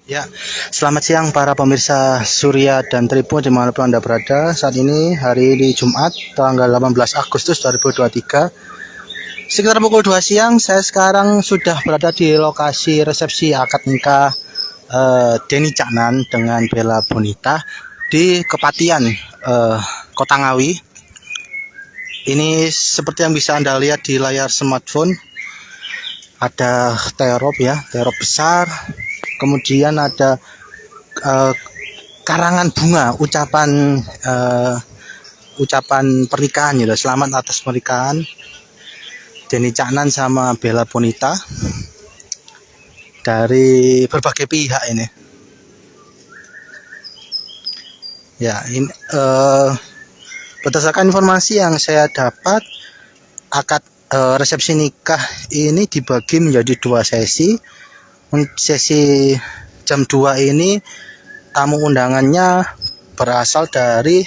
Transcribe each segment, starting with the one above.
Ya, selamat siang para pemirsa Surya dan Tribun dimanapun Anda berada. Saat ini hari ini Jumat, tanggal 18 Agustus 2023. Sekitar pukul 2 siang, saya sekarang sudah berada di lokasi resepsi akad nikah Denny Caknan dengan Bella Bonita di Kepatihan, Kota Ngawi. Ini seperti yang bisa Anda lihat di layar smartphone. Ada terop ya, terop besar. Kemudian ada karangan bunga ucapan pernikahan gitu. Selamat atas pernikahan Denny Caknan sama Bella Bonita dari berbagai pihak ini. Ya, ini berdasarkan informasi yang saya dapat, akad resepsi nikah ini dibagi menjadi 2 sesi. Sesi jam 2 ini tamu undangannya berasal dari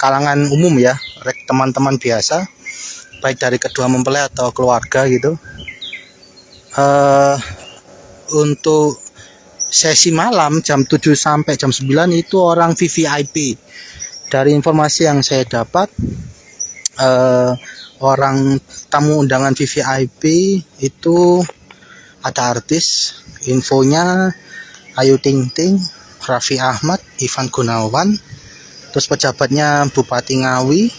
kalangan umum ya, teman-teman biasa, baik dari kedua mempelai atau keluarga gitu. Untuk sesi malam jam 7 sampai jam 9 itu orang VVIP. Dari informasi yang saya dapat, orang tamu undangan VVIP itu ada artis, infonya Ayu Ting Ting, Raffi Ahmad, Ivan Gunawan, terus pejabatnya Bupati Ngawi,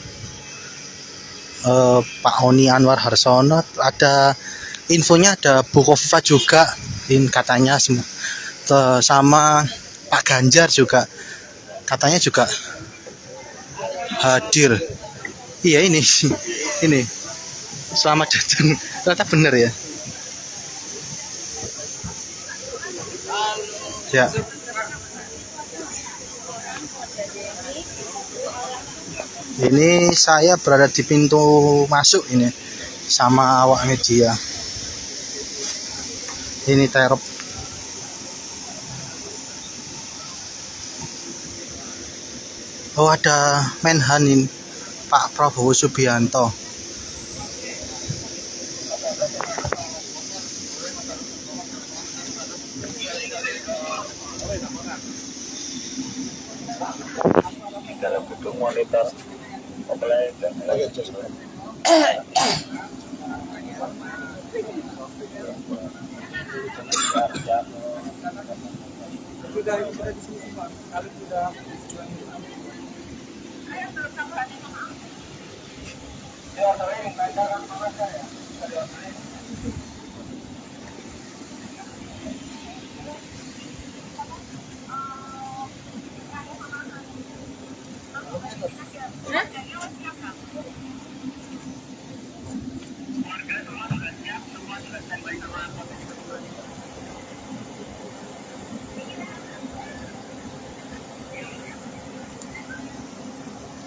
Pak Oni Anwar Harsono, ada infonya ada Bu Kofifa juga, katanya sama Pak Ganjar juga katanya juga hadir. Iya ini selamat datang, ternyata benar ya. Ya, ini saya berada di pintu masuk ini sama awak media. Ini terop. Oh, ada Menhan ini, Pak Prabowo Subianto. Dalam gedung monitor mempelai dan sudah di sini Pak. Kali sudah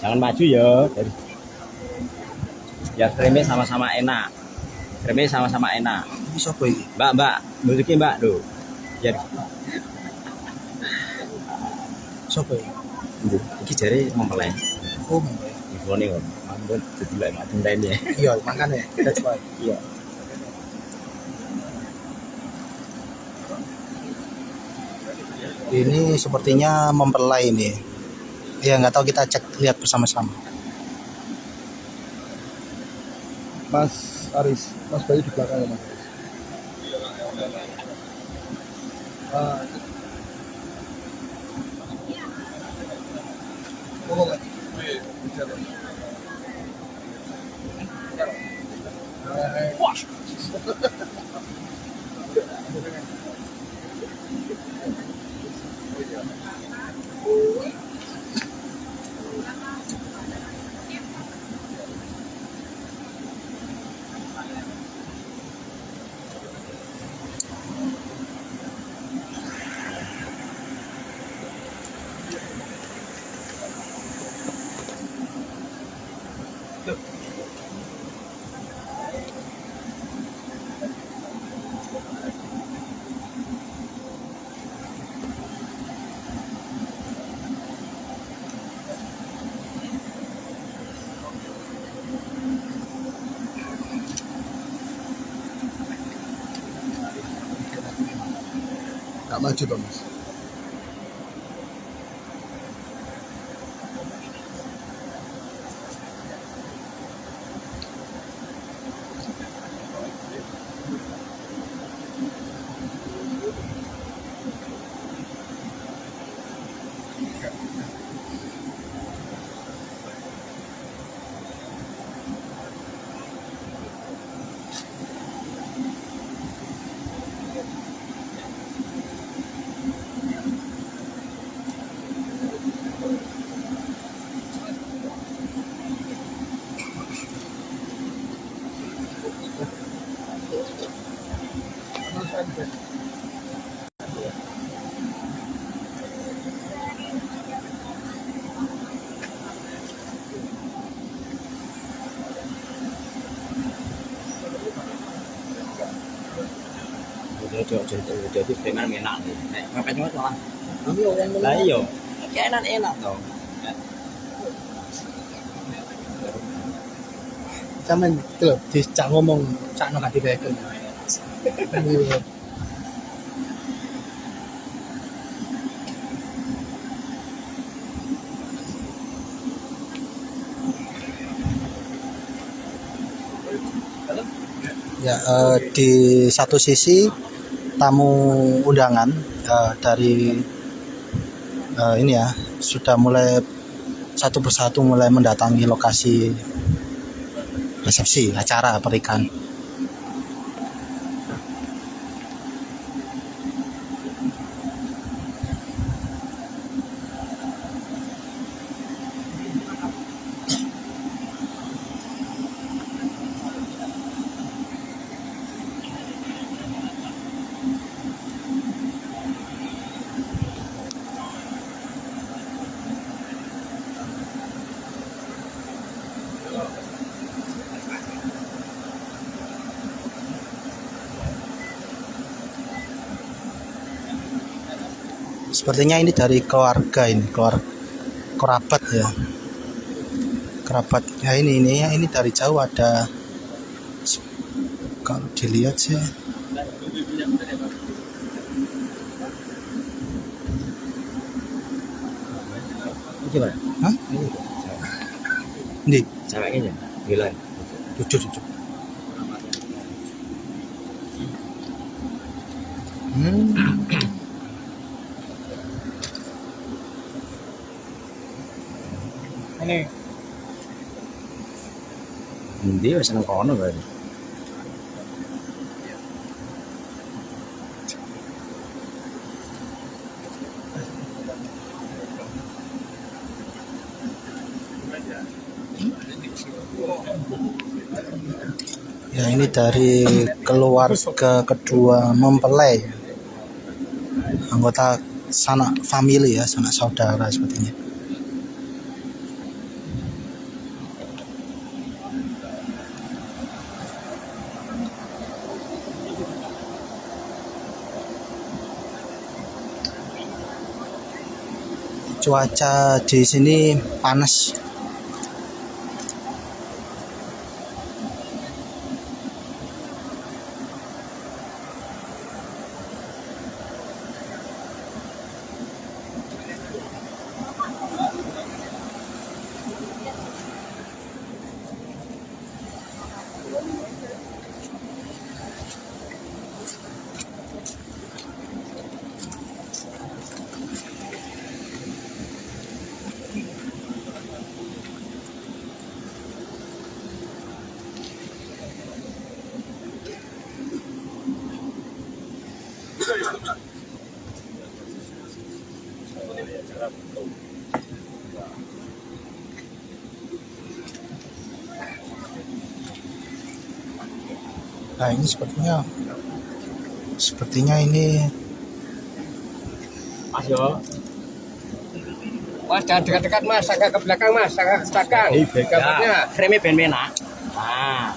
jangan maju ya, biar kremnya sama-sama enak, kremnya sama-sama enak. Ini siapa ini? Mbak musiknya mbak tuh, biar Siapa ini? iki jari mempelai. Oh, Ibu nih kok, ampun jadi lek mak tenten ya. iya makanya that's why. Iya. Ini sepertinya mempelai ini. Ya nggak tahu, kita cek lihat bersama-sama. Mas Aris, Mas Bayu di belakang ya Mas. Nggak maju toh Mas. Jadi preman enak nih. Ngapain cuma malah. Lah iya. Kayak enak dong. Sampeyan itu lho, dicak ngomong sakno gak direken. Ya, di satu sisi tamu undangan dari ini ya sudah mulai satu persatu mulai mendatangi lokasi resepsi acara pernikahan. Sepertinya ini dari keluarga ini, kerabat ya. Kerabat. Ya ini dari jauh ada, kalau dilihat sih. Gimana? Hah? Ini Ceweknya gila. jujur. Ini. Dia seneng kono berarti. Ya ini dari keluarga kedua mempelai, anggota sanak family ya, sanak saudara sepertinya. Cuaca di sini panas. Nah ini sepertinya ini. Mas yo. Mas jangan dekat-dekat mas, agak ke belakang mas, agak ke belakang. Gambarnya. Frame ben enak. Nah.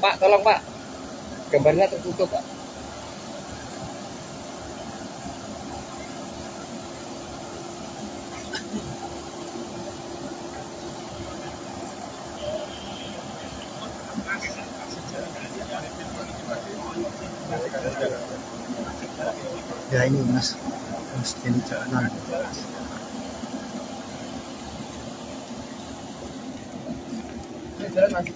Pak, tolong pak, gambarnya tertutup pak. Ya ini mas ini jalan. Jalan mas.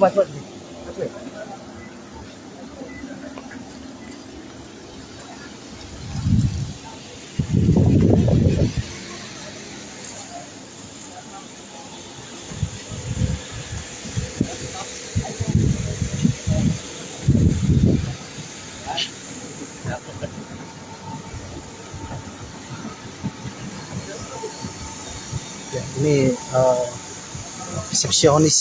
Mas. Ya, ini resepsionis.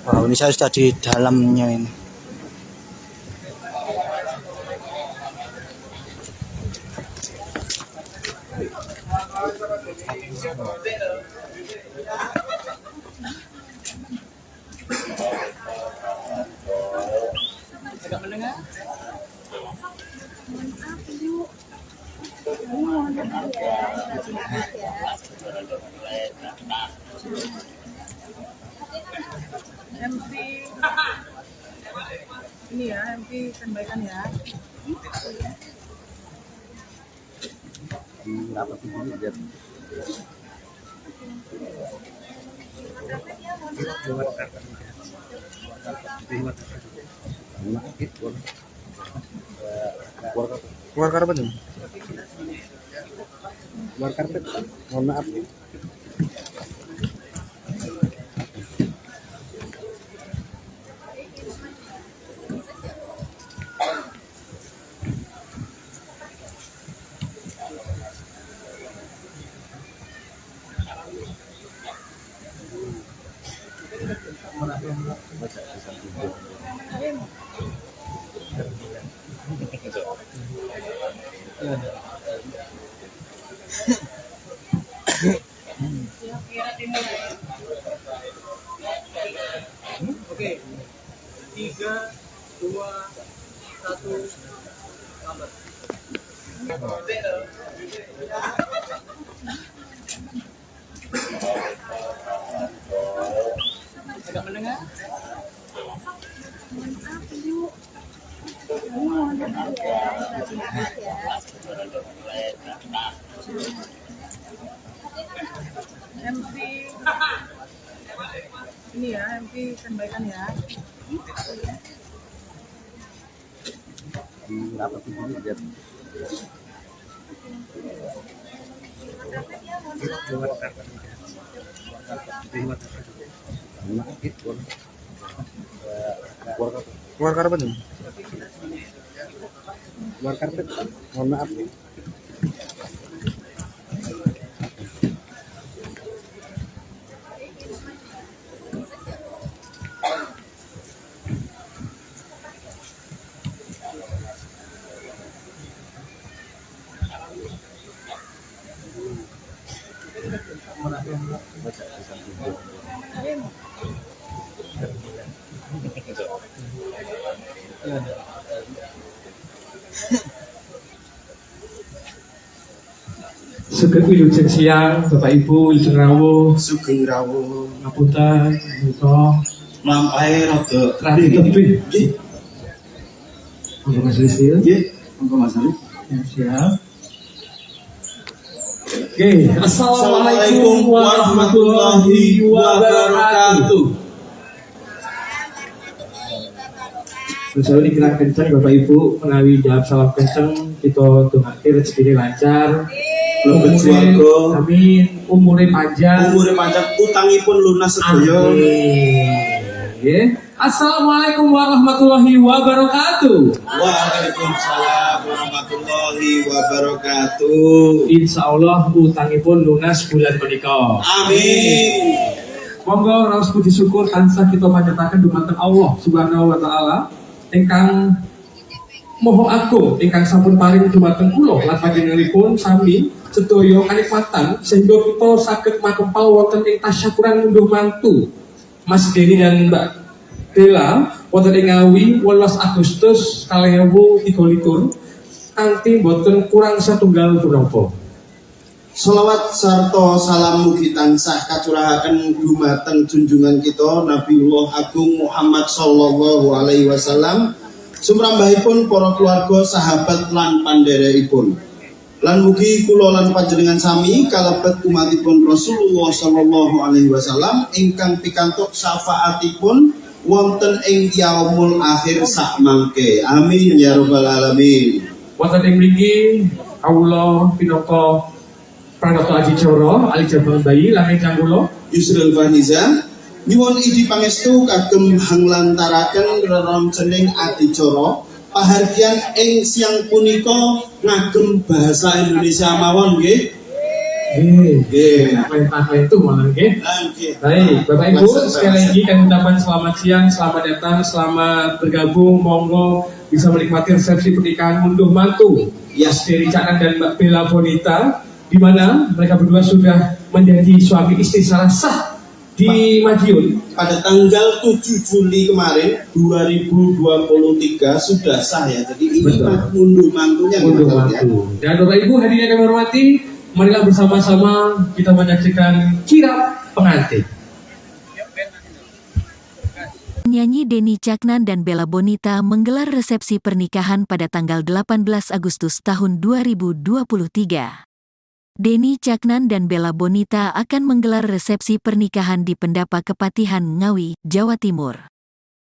Wow, ini saya sudah di dalamnya ini. MC ini ya, MC sampaikan ya. Apa sih ini lihat? Keluar karpet tuh. Luar karpet. Mohon maaf nih. Oke. 3, 2, 1, lambat. Agak mendengar? MC ini ya, MC sampaikan ya. Apa sih ini lihat? Keluar karpet tuh. Luar karpet. Mohon maaf nih. Sugeng wilujeng siang, Bapak Ibu, wilujeng rawuh, Sugeng rawuh. ngapunten, menika Lampahe rada radi tebih. Monggo Mas Rizky. nggih, monggo Mas Arif. Ya, siap. Oke, Assalamualaikum warahmatullahi wabarakatuh. Terus ini kira kencang Bapak Ibu menawi jawab salam kencang kita dongake rezeki lancar. Mlebet swarga. Amin. Umure panjang. Umure panjang, utangipun lunas sedaya. Amin. Assalamualaikum warahmatullahi wabarakatuh. Waalaikumsalam warahmatullahi wabarakatuh. Insya Allah utangipun lunas bulan menika. Amin. Monggo raos puji syukur tansah kita panjataken dumateng Allah Subhanahu wa taala ingkang Moho agung ingkang sampun paring dumateng kula lan panjenenganipun sami sedaya kanikmatan sehingga kita saged makempal wonten ing tasyakuran ngunduh mantu Mas Denny dan Mbak Bella wonten ing Ngawi 18 Agustus 2023 kanthi boten kurang satunggal punapa. Sholawat sarta salam mugi tansah kacurahaken dumateng junjungan kita Nabiullah Agung Muhammad sallallahu alaihi wasallam, sumrambahipun para keluarga, sahabat lan pandherekipun. Lan mugi kula lan panjenengan sami kalebet umatipun Rasulullah sallallahu alaihi wasallam ingkang pikantuk syafaatipun wonten ing yaumul akhir sakmangke. Amin ya rabbal alamin. Wonten ing mriki kawula pinaka Pranoto Aji Coro, Ali Jabang Bayi, lan ingkang kula Yusril Faniza nyuwun idi pangestu kagem hanglantaraken reroncening adicara pahargyan ing siang punika ngagem bahasa Indonesia mawon nggih. Nggih. Apa itu malah nggih. Nggih. Baik, Bapak Ibu, sekali lagi kami ucapkan selamat siang, selamat datang, selamat bergabung, monggo bisa menikmati resepsi pernikahan ngunduh mantu Mas Denny Caknan dan Mbak Bella Bonita, di mana mereka berdua sudah menjadi suami istri secara sah di Madiun pada tanggal 7 Juli kemarin 2023 sudah sah ya. Jadi ini ngunduh mantunya. Ngunduh mantu. Dan Bapak Ibu hadirin yang kami hormati, marilah bersama-sama kita menyaksikan kirap pengantin. Penyanyi Denny Caknan dan Bella Bonita menggelar resepsi pernikahan pada tanggal 18 Agustus tahun 2023. Denny Caknan dan Bella Bonita akan menggelar resepsi pernikahan di Pendapa Kepatihan Ngawi, Jawa Timur.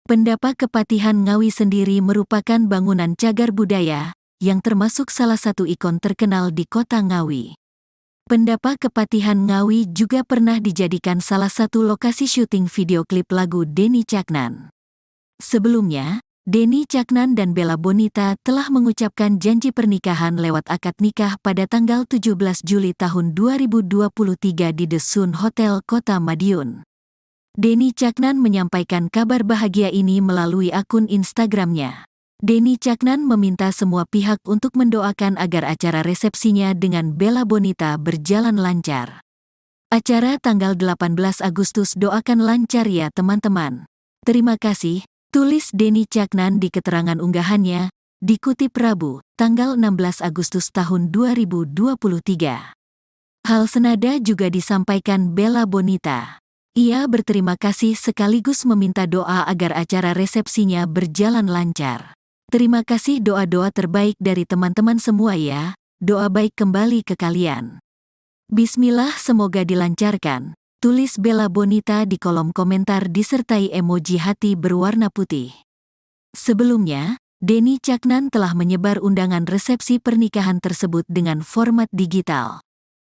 Pendapa Kepatihan Ngawi sendiri merupakan bangunan cagar budaya yang termasuk salah satu ikon terkenal di kota Ngawi. Pendapa Kepatihan Ngawi juga pernah dijadikan salah satu lokasi syuting video klip lagu Denny Caknan. Sebelumnya, Denny Caknan dan Bella Bonita telah mengucapkan janji pernikahan lewat akad nikah pada tanggal 17 Juli tahun 2023 di The Sun Hotel Kota Madiun. Denny Caknan menyampaikan kabar bahagia ini melalui akun Instagramnya. Denny Caknan meminta semua pihak untuk mendoakan agar acara resepsinya dengan Bella Bonita berjalan lancar. Acara tanggal 18 Agustus doakan lancar ya teman-teman. Terima kasih. Tulis Denny Caknan di keterangan unggahannya, dikutip Rabu, tanggal 16 Agustus tahun 2023. Hal senada juga disampaikan Bella Bonita. Ia berterima kasih sekaligus meminta doa agar acara resepsinya berjalan lancar. Terima kasih doa-doa terbaik dari teman-teman semua ya, doa baik kembali ke kalian. Bismillah semoga dilancarkan. Tulis Bella Bonita di kolom komentar disertai emoji hati berwarna putih. Sebelumnya, Denny Caknan telah menyebar undangan resepsi pernikahan tersebut dengan format digital.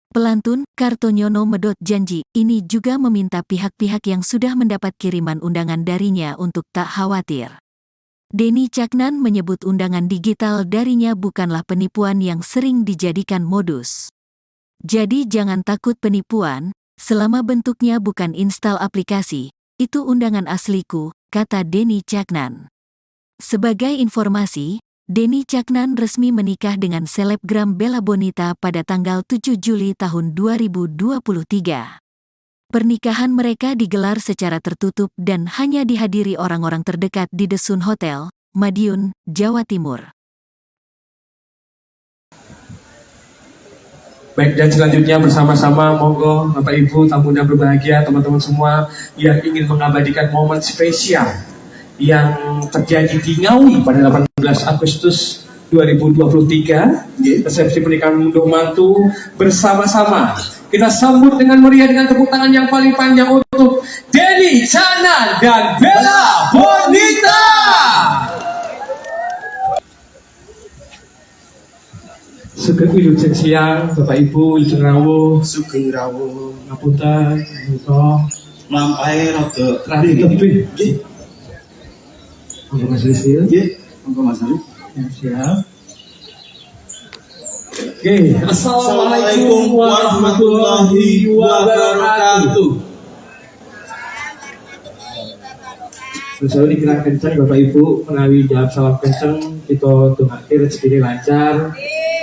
Pelantun Kartonyono Medot janji ini juga meminta pihak-pihak yang sudah mendapat kiriman undangan darinya untuk tak khawatir. Denny Caknan menyebut undangan digital darinya bukanlah penipuan yang sering dijadikan modus. Jadi jangan takut penipuan. Selama bentuknya bukan instal aplikasi, itu undangan asliku, kata Denny Caknan. Sebagai informasi, Denny Caknan resmi menikah dengan selebgram Bella Bonita pada tanggal 7 Juli tahun 2023. Pernikahan mereka digelar secara tertutup dan hanya dihadiri orang-orang terdekat di The Sun Hotel, Madiun, Jawa Timur. Baik, dan selanjutnya bersama-sama monggo Bapak Ibu tamu yang berbahagia, teman-teman semua yang ingin mengabadikan momen spesial yang terjadi di Ngawi pada 18 Agustus 2023, resepsi pernikahan ngunduh mantu bersama-sama. Kita sambut dengan meriah dengan tepuk tangan yang paling panjang untuk Denny Caknan dan Bella Bonita. Sugeng wilujeng siang, Bapak Ibu, wilujeng rawuh, Sugeng rawuh, ngapunten, menika lampahe rada tebih. Nggih. Monggo Mas Rizil. Nggih, monggo Mas Ali. Ya, siap. Oke, Assalamualaikum warahmatullahi wabarakatuh. Selalu dikira kenceng Bapak Ibu menawi jawab salam kenceng kita dongake rezeki lancar.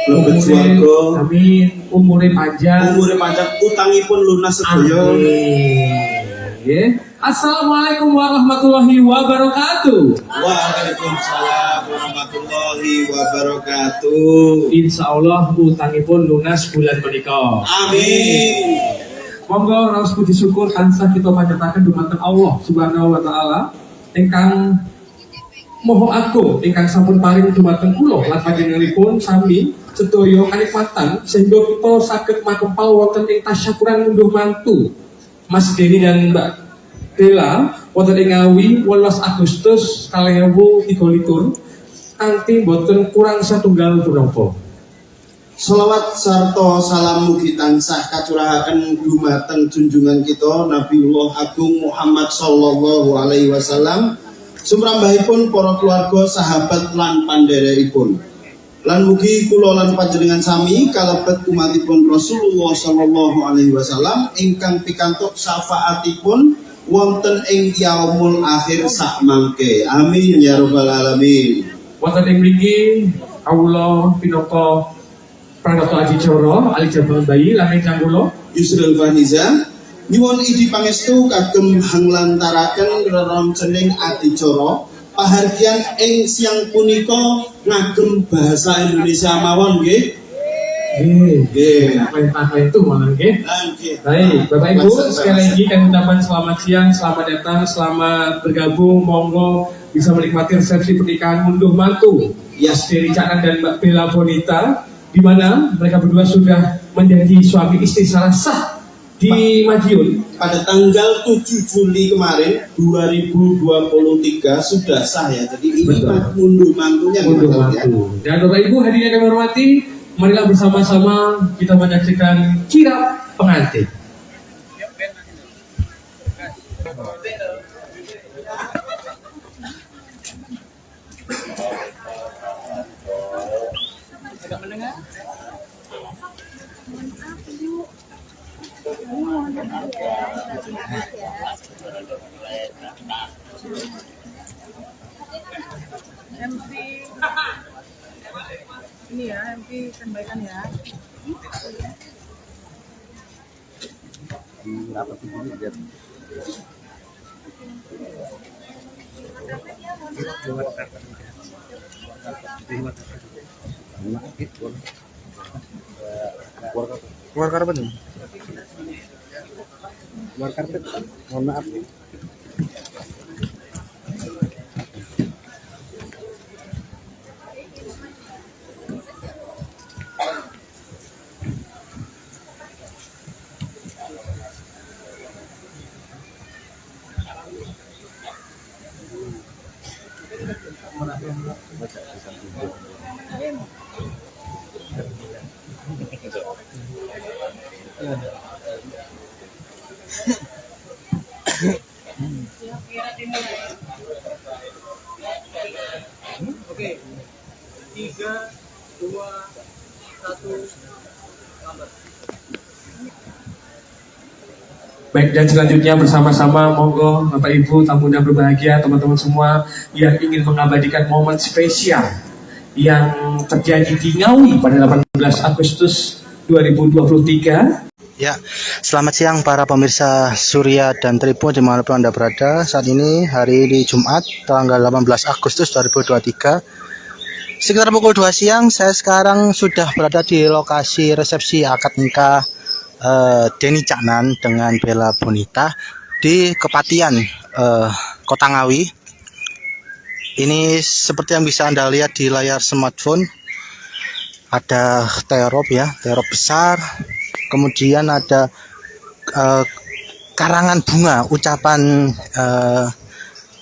Mlebet swarga. Amin. Umure panjang. Umure panjang, utangipun lunas sedaya. Amin. Assalamualaikum warahmatullahi wabarakatuh. Waalaikumsalam warahmatullahi wabarakatuh. Insya Allah utangipun lunas bulan menika. Amin. Monggo raos puji syukur tansah kita panjataken dumateng Allah Subhanahu wa taala ingkang Moho agung ingkang sampun paring dumateng kula lan panjenenganipun sami sedaya kanikmatan sehingga kita saged makempal wonten ing tasyakuran ngunduh mantu Mas Deni dan Mbak Bella wonten ing Ngawi 18 Agustus 2023 kanthi boten kurang satunggal punapa. Sholawat sarta salam mugi tansah kacurahaken dumateng junjungan kita Nabiullah Agung Muhammad sallallahu alaihi wasallam, sumrambahipun para keluarga, sahabat lan pandherekipun. Lan mugi kula lan panjenengan sami kalebet umatipun Rasulullah sallallahu alaihi wasallam ingkang pikantuk syafaatipun wonten ing yaumul akhir sak mangke. Amin ya rabbal alamin. Wonten ing mriki kawula pinaka Pranoto Adicara Ali Jabal Bayi lan ingkang kula Yusril Faniza nyuwun idi pangestu kagem hanglantaraken reroncening adicara pahargyan ing siang punika ngagem bahasa Indonesia mawon nggih. Nggih. Perintah itu malah nggih. Nggih. Baik, Bapak Ibu sekali lagi kami ucapkan selamat siang, selamat datang, selamat bergabung. Monggo bisa menikmati resepsi pernikahan ngunduh mantu Mas Deni Caknan dan Mbak Bella Bonita, di mana mereka berdua sudah menjadi suami istri secara sah di Madiun pada tanggal 7 Juli kemarin 2023 sudah sah ya. Jadi ini ngunduh mantunya. Ngunduh mantu. Dan Bapak Ibu hadirin yang kami hormati, marilah bersama-sama kita menyaksikan kirap pengantin. MC ini ya, MC sampaikan ya. Keluar karpet nih. Keluar karpet. Mohon maaf. Oke, 3, 2, 1, lambat. Baik, dan selanjutnya bersama-sama monggo Bapak Ibu tamu yang berbahagia, teman-teman semua yang ingin mengabadikan momen spesial yang terjadi di Ngawi pada 18 Agustus 2023. Ya, selamat siang para pemirsa Surya dan Tribun dimanapun Anda berada. Saat ini hari ini Jumat tanggal 18 Agustus 2023 sekitar pukul 2 siang. Saya sekarang sudah berada di lokasi resepsi akad nikah Deni Caknan dengan Bella Bonita di Kepatian Kota Ngawi. Ini seperti yang bisa Anda lihat di layar smartphone, ada terop ya, terop besar. Kemudian ada karangan bunga,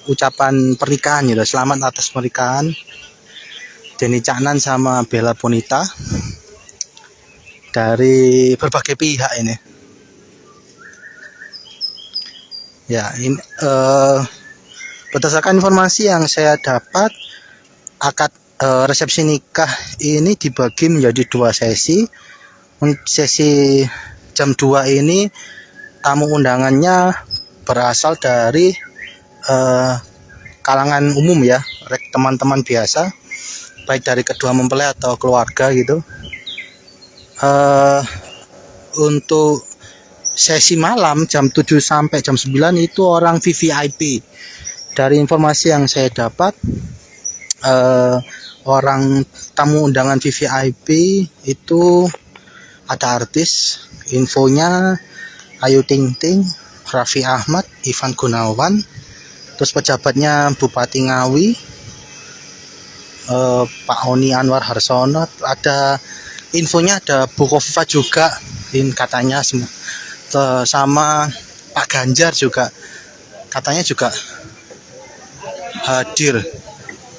ucapan pernikahan gitu. Selamat atas pernikahan Deni Caknan sama Bella Bonita dari berbagai pihak ini. Ya, ini berdasarkan informasi yang saya dapat, akad resepsi nikah ini dibagi menjadi 2 sesi. Sesi jam 2 ini tamu undangannya berasal dari kalangan umum ya, teman-teman biasa, baik dari kedua mempelai atau keluarga gitu. Untuk sesi malam jam 7 sampai jam 9 itu orang VVIP. Dari informasi yang saya dapat, orang tamu undangan VVIP itu ada artis, infonya Ayu Ting Ting, Raffi Ahmad, Ivan Gunawan, terus pejabatnya Bupati Ngawi, Pak Oni Anwar Harsono, ada infonya ada Bu Kofifa juga, katanya sama Pak Ganjar juga katanya juga hadir.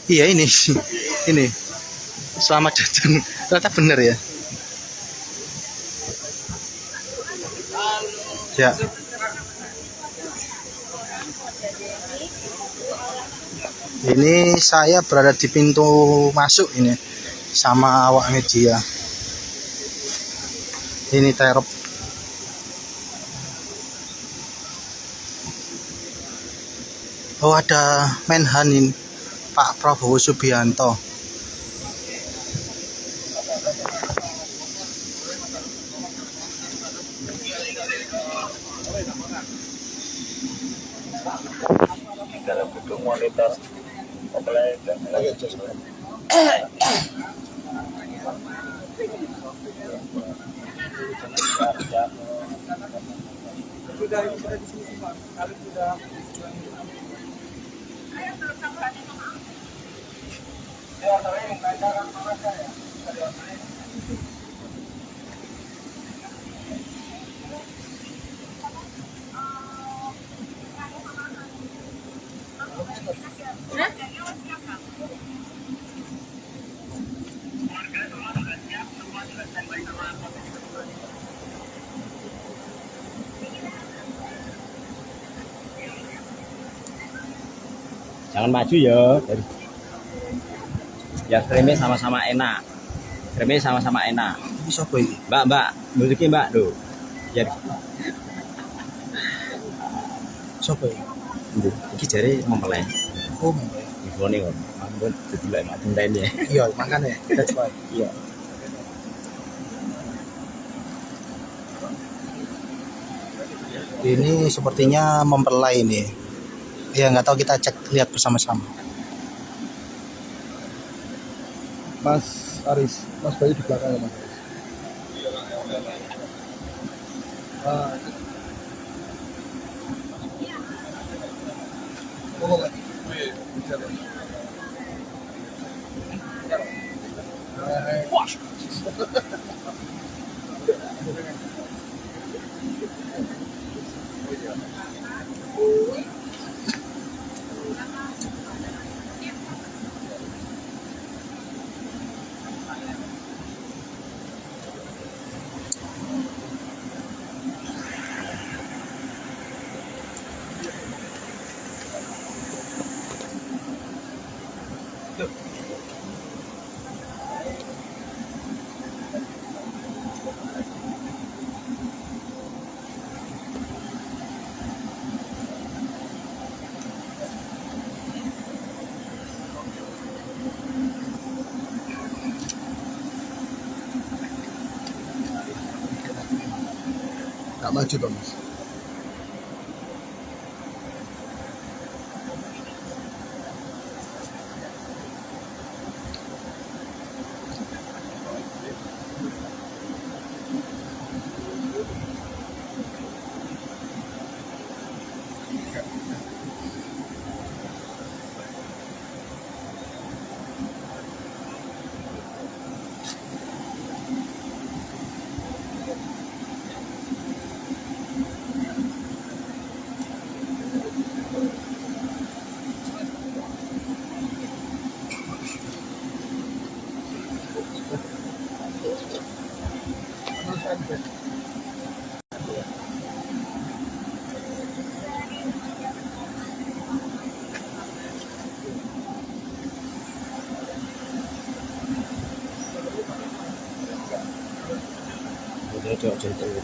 Iya ini selamat datang, ternyata benar ya. Ya. Ini saya berada di pintu masuk ini sama awak media. Ini terop. Oh ada Menhan ini, Pak Prabowo Subianto. Dalam bentuk monitor Jangan maju ya. Ya kremnya sama-sama enak. Kremnya sama-sama enak. Ini siapa ini? Mbak, muliki Mbak tuh. Ya. Siapa ini? Iki jare mempelai. Oh, Infone kok. Ampun didelok mak tentene. iya makanya. That's why. Iya. Ini sepertinya mempelai ini. Ya nggak tahu, kita cek lihat bersama-sama. Mas Aris, Mas Bayu di belakang ya Mas Aris. Gak maju dong Mas.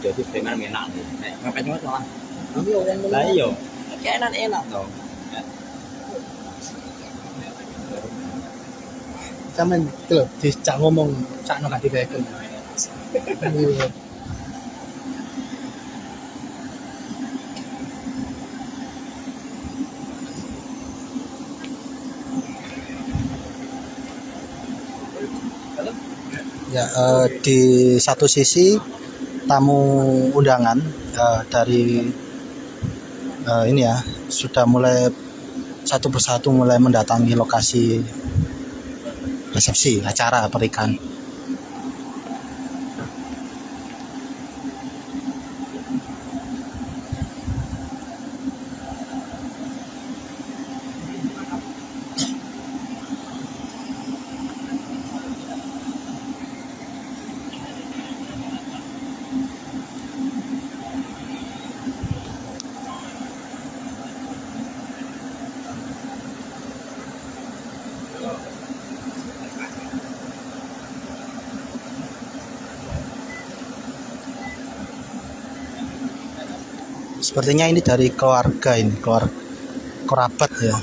Jadi preman enak nih. Ngapain cuma lah. Lah iya. Kayak enak toh. Sampeyan iki lho dicak ngomong sakno gak dikeken. Iya. Ya, di satu sisi tamu undangan dari ini ya sudah mulai satu persatu mulai mendatangi lokasi resepsi acara pernikahan. Sepertinya ini dari keluarga ini, kerabat ya.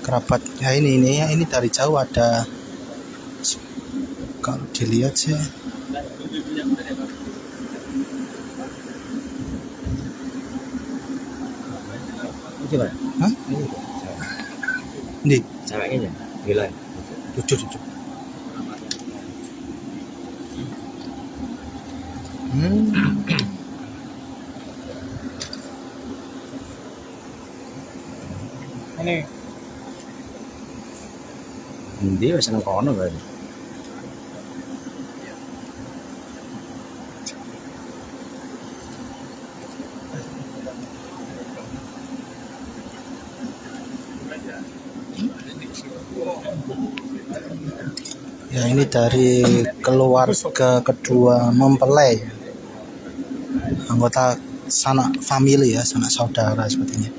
Kerabat. Ya ini dari jauh ada, kalau dilihat sih. Hah? Ini Ceweknya gila. jujur. Ini Dia wis nang kono kan. Ya ini dari keluarga kedua mempelai, anggota sanak family ya, sanak saudara sepertinya.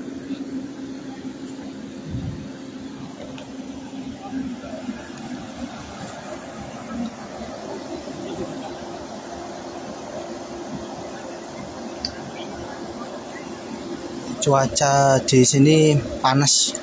Cuaca di sini panas.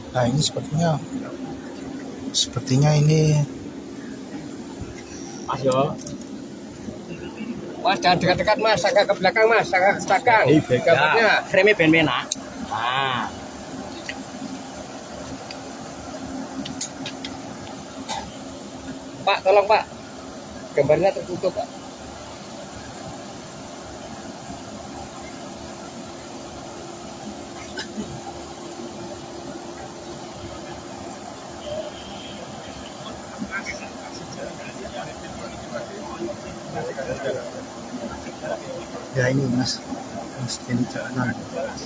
Nah ini sepertinya ini Mas yo. Mas jangan dekat-dekat Mas, agak ke belakang Mas, agak ke belakang. Gambarnya. Frame ben penak. Nah, Pak, tolong Pak. Gambarnya tertutup Pak. ya ini Mas Denny Caknan. Mas.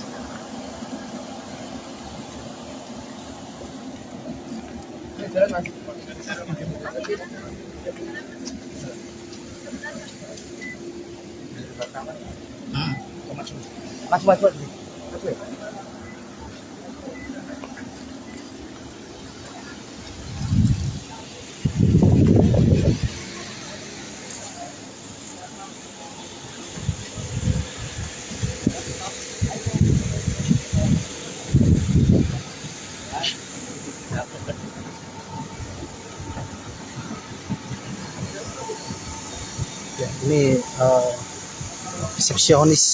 Ya, ini resepsionis.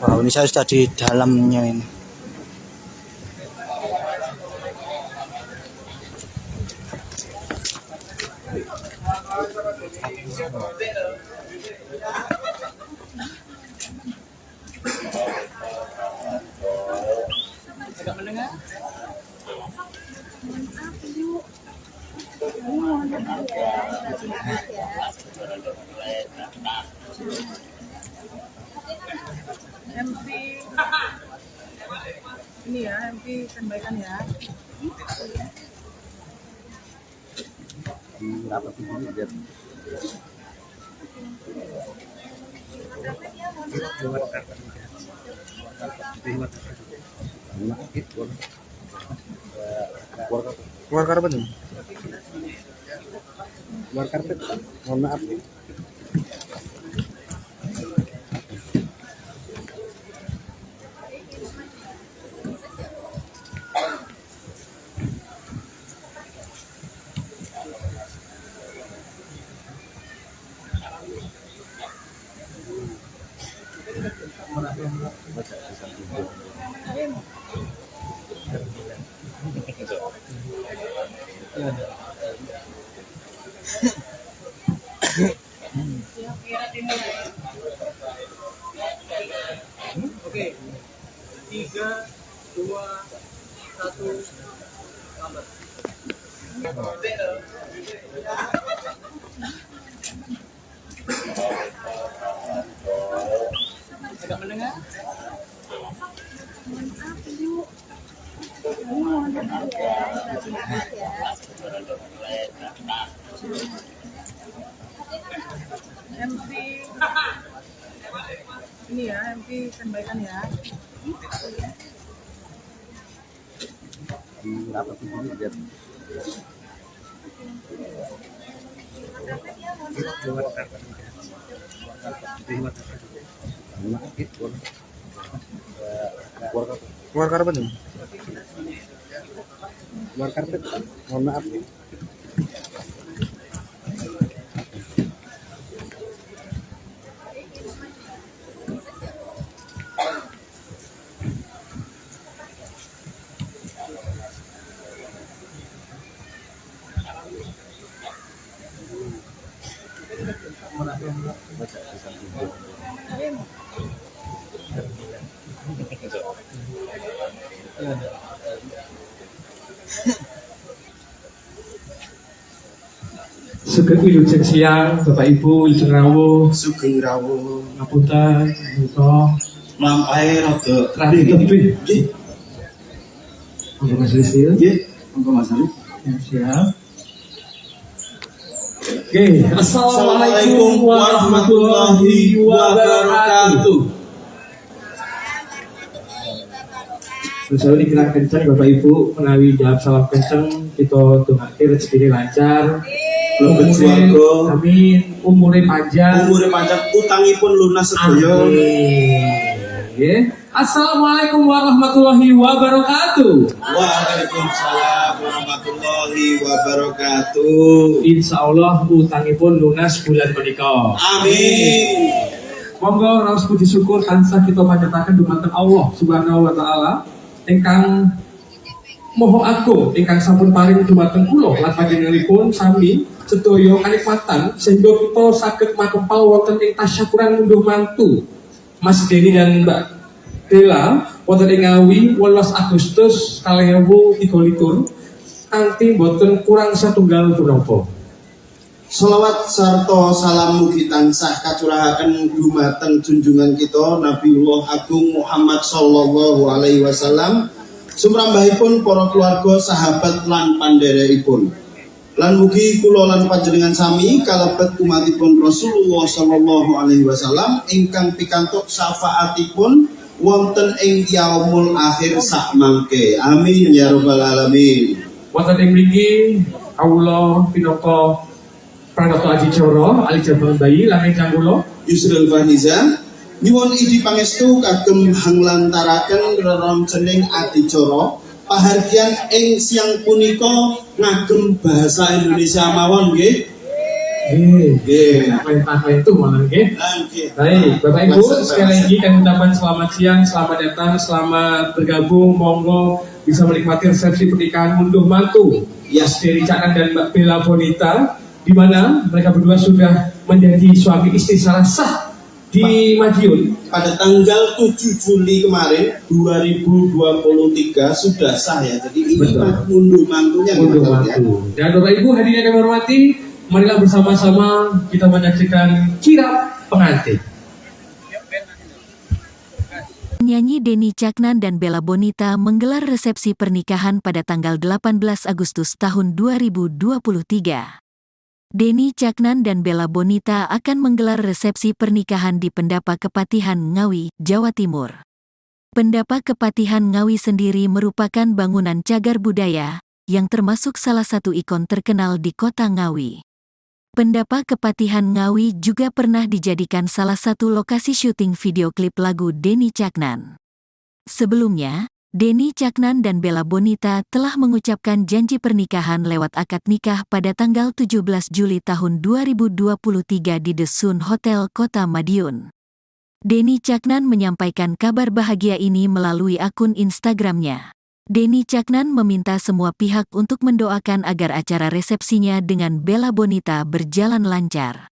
Wow, ini saya sudah di dalamnya ini. MP ini ya, MP sampaikan ya. Keluar karpet nih. Keluar karpet. Mohon maaf. Oke. 3, 2, 1, lambat. Tidak mendengar? MP ini ya, MP sampaikan ya. Keluar karpet nih. Keluar karpet. Mohon maaf. Sugeng wilujeng siang, Bapak Ibu, wilujeng rawuh, Sugeng rawuh. ngapunten, menika Lampahe rada radi tebih. nggih. Monggo Mas Rizil. Nggih, monggo Mas Ali. Ya, siap. Oke, Assalamualaikum warahmatullahi wabarakatuh. Terus ini kira kencang Bapak Ibu menawi jawab salam kencang kita dongake rezeki lancar. Mlebet swarga. Amin. Umure panjang. Umure panjang, utangipun lunas sedaya. Amin. Assalamualaikum warahmatullahi wabarakatuh. Waalaikumsalam warahmatullahi wabarakatuh. Insya Allah utangipun lunas bulan menika. Amin. Monggo raos puji syukur tansah kita panjataken dumateng Allah Subhanahu wa taala ingkang Moho agung ingkang sampun paring dumateng kula lan panjenenganipun sami sedaya kanikmatan sehingga kita saged makempal wonten ing tasyakuran munduh mantu Mas Deni dan Mbak Dela wonten ing Ngawi 18 Agustus 2023 kanthi boten kurang satunggal punapa. Sholawat sarta salam mugi tansah kacurahaken dumateng junjungan kita Nabiullah Agung Muhammad sallallahu alaihi wasallam, sumrambahipun para keluarga, sahabat lan pandherekipun. Lan mugi kula lan panjenengan sami kalebet umatipun Rasulullah sallallahu alaihi wasallam ingkang pikantuk syafaatipun wonten ing yaumul akhir sak mangke. Amin ya rabbal alamin. Wonten ing mriki kawula pinaka Pranoto Adicara Ali Jabang Bayi lan ingkang kula Yusril Fahizan nyuwun idi pangestu kagem hanglantaraken reroncening adicara pahargyan ing siang punika ngagem bahasa Indonesia mawon nggih. Perintah itu malah Baik, Bapak Ibu, sekali lagi kami ucapkan selamat siang, selamat datang, selamat bergabung, monggo bisa menikmati resepsi pernikahan ngunduh mantu dari Caknan dan Mbak Bella Bonita, di mana mereka berdua sudah menjadi suami istri secara sah di Madiun pada tanggal 7 Juli kemarin 2023 sudah sah ya. Jadi ini ngunduh mantunya. Dan Bapak Ibu hadirin yang hormati, marilah bersama-sama kita menyaksikan kirap pengantin. Penyanyi Denny Caknan dan Bella Bonita menggelar resepsi pernikahan pada tanggal 18 Agustus tahun 2023. Denny Caknan dan Bella Bonita akan menggelar resepsi pernikahan di Pendapa Kepatihan Ngawi, Jawa Timur. Pendapa Kepatihan Ngawi sendiri merupakan bangunan cagar budaya yang termasuk salah satu ikon terkenal di kota Ngawi. Pendapa Kepatihan Ngawi juga pernah dijadikan salah satu lokasi syuting video klip lagu Denny Caknan. Sebelumnya, Denny Caknan dan Bella Bonita telah mengucapkan janji pernikahan lewat akad nikah pada tanggal 17 Juli tahun 2023 di The Sun Hotel Kota Madiun. Denny Caknan menyampaikan kabar bahagia ini melalui akun Instagramnya. Denny Caknan meminta semua pihak untuk mendoakan agar acara resepsinya dengan Bella Bonita berjalan lancar.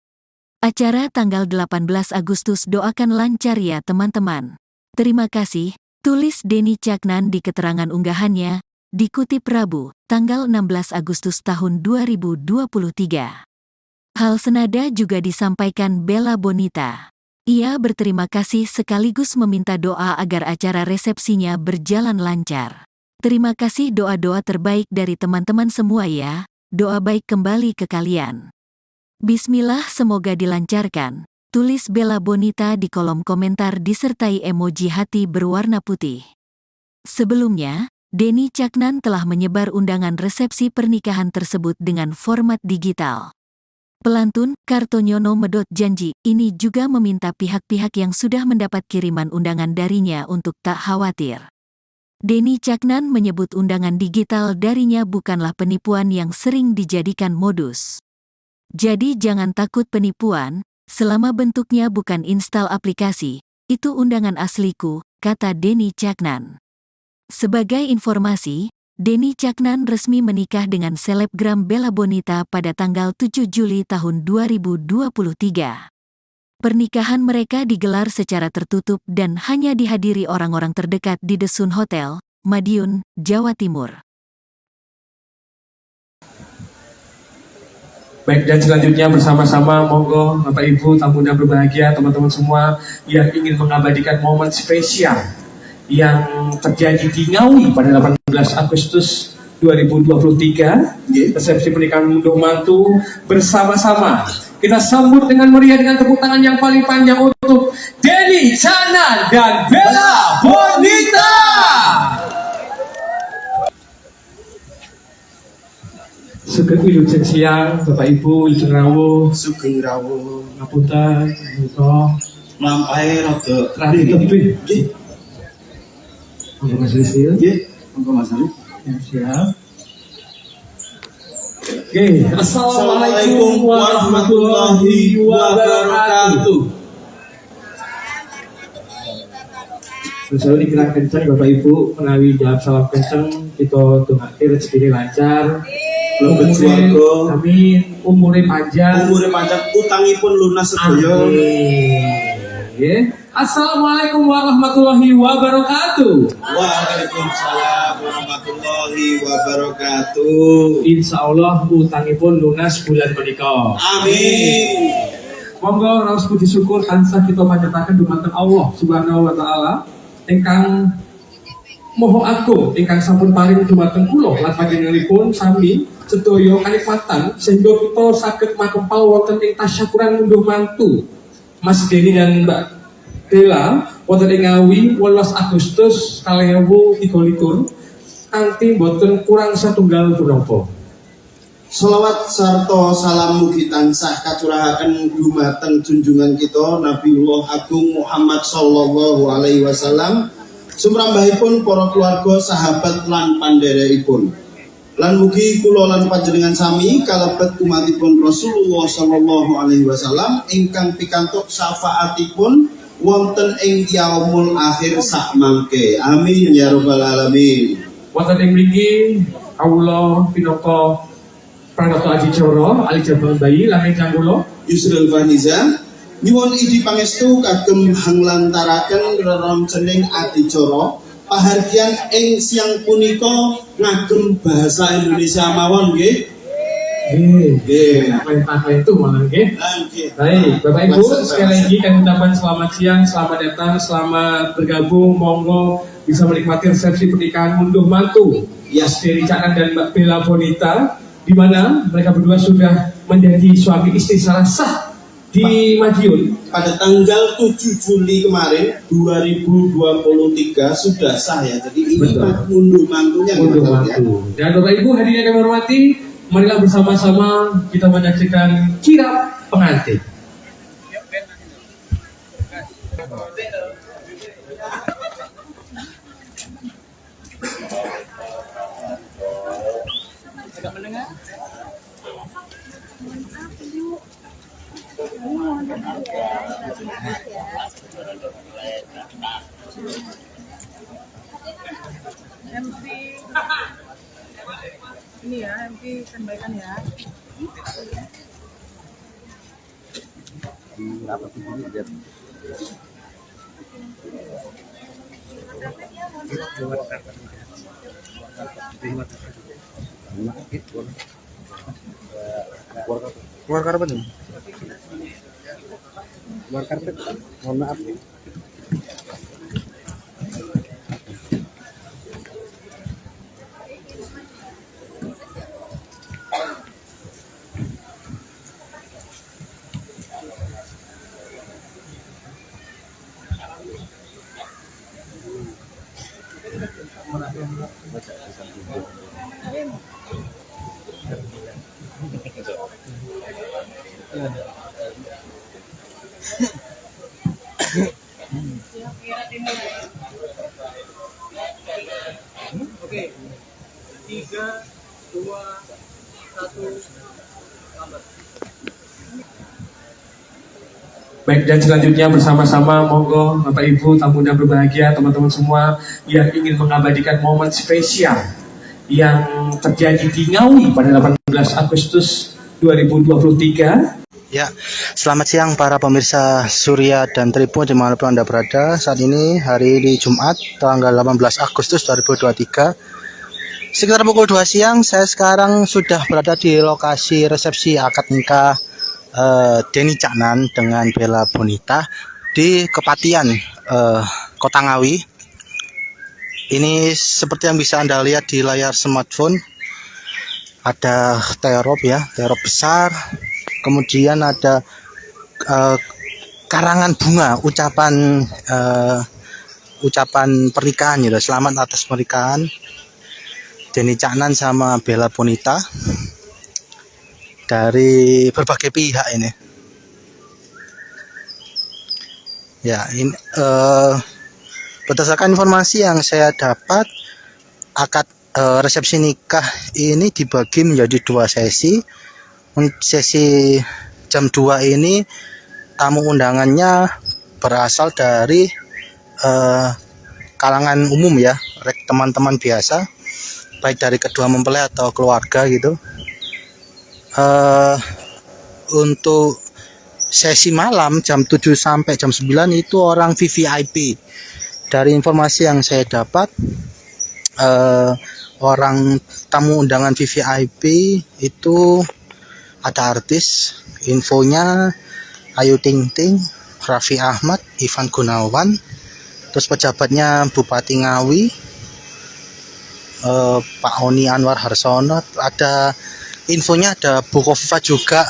Acara tanggal 18 Agustus doakan lancar ya teman-teman. Terima kasih. Tulis Denny Caknan di keterangan unggahannya, dikutip Rabu, tanggal 16 Agustus tahun 2023. Hal senada juga disampaikan Bella Bonita. Ia berterima kasih sekaligus meminta doa agar acara resepsinya berjalan lancar. Terima kasih, doa-doa terbaik dari teman-teman semua ya, doa baik kembali ke kalian. Bismillah, semoga dilancarkan. Tulis Bella Bonita di kolom komentar disertai emoji hati berwarna putih. Sebelumnya, Denny Caknan telah menyebar undangan resepsi pernikahan tersebut dengan format digital. Pelantun, Kartonyono Medot janji, ini juga meminta pihak-pihak yang sudah mendapat kiriman undangan darinya untuk tak khawatir. Denny Caknan menyebut undangan digital darinya bukanlah penipuan yang sering dijadikan modus. Jadi jangan takut penipuan, selama bentuknya bukan install aplikasi, itu undangan asliku, kata Denny Caknan. Sebagai informasi, Denny Caknan resmi menikah dengan selebgram Bella Bonita pada tanggal 7 Juli tahun 2023. Pernikahan mereka digelar secara tertutup dan hanya dihadiri orang-orang terdekat di The Sun Hotel, Madiun, Jawa Timur. Baik, dan selanjutnya bersama-sama monggo Bapak Ibu tamu yang berbahagia, teman-teman semua yang ingin mengabadikan momen spesial yang terjadi di Ngawi pada 18 Agustus 2023, resepsi pernikahan ngunduh mantu bersama-sama. Kita sambut dengan meriah dengan tepuk tangan yang paling panjang untuk Denny Caknan dan Bella Bonita. Sugeng wilujeng siang, Bapak Ibu, wilujeng rawuh. Sugeng rawuh. Ngapunten, menika Lampai rada radi tebih. Nggih. Monggo Mas Rizil. Nggih, monggo Mas Ali. Ya, siap. Oke, Assalamualaikum warahmatullahi wabarakatuh. Sesuai dikira kencang Bapak Ibu, menawi jawab salam kencang, kita dongake rezeki lancar. Mlebet swarga. Amin. Umure panjang. Utangipun lunas sedaya. Amin. Assalamualaikum warahmatullahi wabarakatuh. Waalaikumsalam warahmatullahi wabarakatuh. Insya Allah utangipun lunas bulan menika. Amin. Monggo raos puji syukur tansah kita panjataken dumateng Allah Subhanahu wa taala ingkang Moho agung ingkang sampun paring dumateng kula lan panjenenganipun sami sedaya kanikmatan sehingga kita saged makempal wonten ing tasyakuran ngunduh mantu Mas Denny dan Mbak Bella wonten ing Ngawi 18 Agustus 2023 kanthi boten kurang satunggal punapa. Sholawat sarta salam mugi tansah kacurahaken dumateng junjungan kita Nabiullah Agung Muhammad sallallahu alaihi wasallam, sumrambahipun para keluarga, sahabat lan pandherekipun. Lan mugi kula lan panjenengan sami kalebet umatipun Rasulullah sallallahu alaihi wasallam ingkang pikantuk syafaatipun wonten ing yaumul akhir sak mangke. Amin ya rabbal alamin. Wonten ing mriki kawula pinaka Pranoto Adicara Alijabal Bayi Lameng kula Yusril Faniza nyuwun idi pangestu kagem hanglantaraken reroncening adicara pahargyan ing siang punika ngagem bahasa Indonesia mawon nggih. Nggih. Perintah itu malah nggih. Nggih. Baik, Bapak Ibu, sekali lagi kami ucapkan selamat siang, selamat datang, selamat bergabung, monggo bisa menikmati resepsi pernikahan unduh mantu Deni Caknan dan Mbak Bella Bonita, di mana mereka berdua sudah menjadi suami istri secara sah di Madiun pada tanggal 7 Juli kemarin 2023 sudah sah ya. Jadi ini unduh mantunya. Unduh mantu. Dan Bapak Ibu hadirin yang kami hormati, marilah bersama-sama kita menyaksikan kirap pengantin. MC ini ya, MC sampaikan ya. Keluar karpet nih. Keluar karpet. Mohon maaf nih. Oke. 3, 2, 1. Baik, dan selanjutnya bersama-sama monggo Bapak Ibu tamu yang berbahagia, teman-teman semua yang ingin mengabadikan momen spesial yang terjadi di Ngawi pada 18 Agustus 2023. Ya, selamat siang para pemirsa Surya dan Tribun dimanapun Anda berada. Saat ini hari ini Jumat tanggal 18 Agustus 2023. Sekitar pukul 2 siang saya sekarang sudah berada di lokasi resepsi akad nikah Deni Caknan dengan Bella Bonita di Kepatian Kota Ngawi. Ini seperti yang bisa Anda lihat di layar smartphone, ada terop ya, terop besar, kemudian ada karangan bunga ucapan pernikahan gitu. Selamat atas pernikahan Deni Caknan sama Bella Bonita dari berbagai pihak ini. Ya, ini berdasarkan informasi yang saya dapat, akad resepsi nikah ini dibagi menjadi 2 sesi. Sesi jam 2 ini tamu undangannya berasal dari kalangan umum ya, teman-teman biasa, baik dari kedua mempelai atau keluarga gitu. Untuk sesi malam jam 7 sampai jam 9 itu orang VVIP. Dari informasi yang saya dapat, orang tamu undangan VVIP itu ada artis, infonya Ayu Ting Ting, Raffi Ahmad, Ivan Gunawan, terus pejabatnya Bupati Ngawi, Pak Oni Anwar Harsono, ada infonya ada Bu Kofifa juga,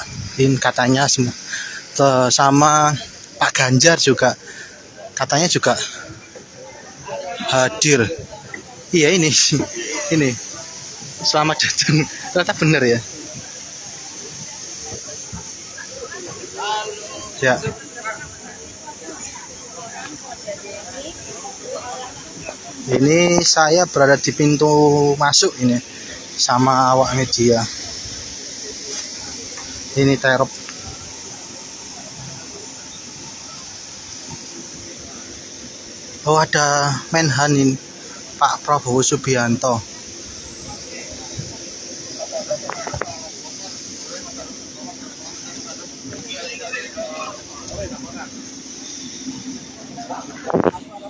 katanya sama Pak Ganjar juga katanya juga hadir. Iya, ini selamat datang, ternyata benar ya. Ya, ini saya berada di pintu masuk ini. sama awak media. Ini terop. Oh, ada Menhan ini, Pak Prabowo Subianto.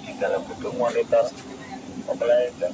Di dalam gedung monitor offline dan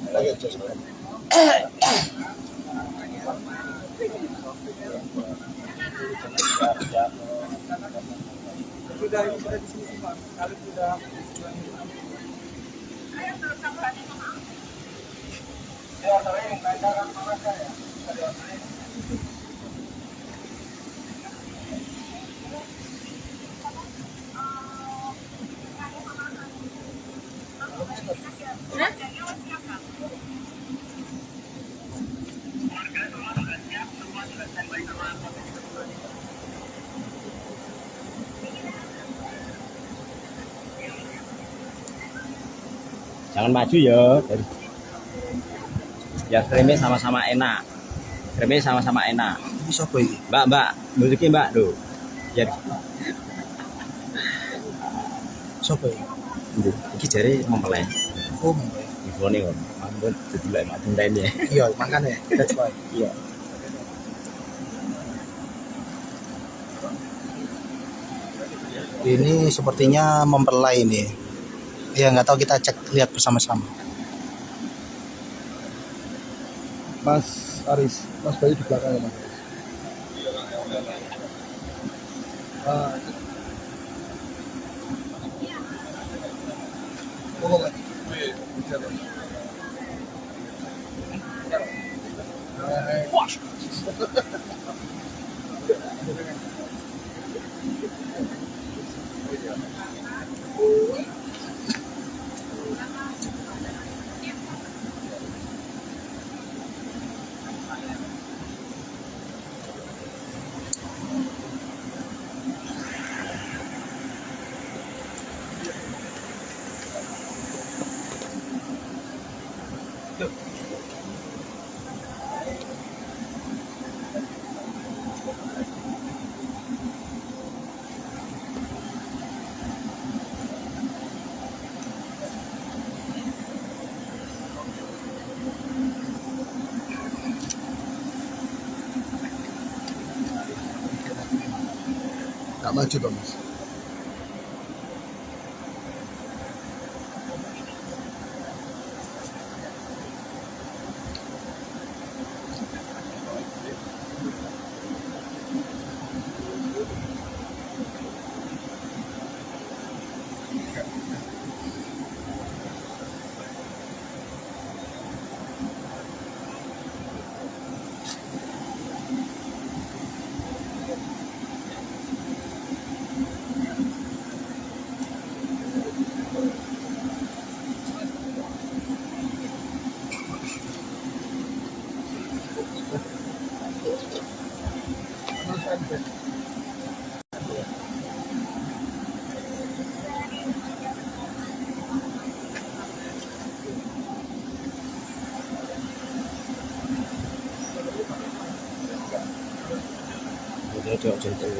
Jangan maju ya. Ya kremnya sama-sama enak. Kremnya sama-sama enak. Ini siapa ini? Mbak, muliki Mbak, lho. Ya Siapa ini? iki jare mempelai. Oh, Ifone kok. Manggon didelok mak tentene. iya, makanya. That's why. Iya. Ini sepertinya mempelai ini. Ya nggak tahu, kita cek lihat bersama-sama. Mas Aris, Mas Bayu di belakang ya, Mas. Nggak maju dong, Mas.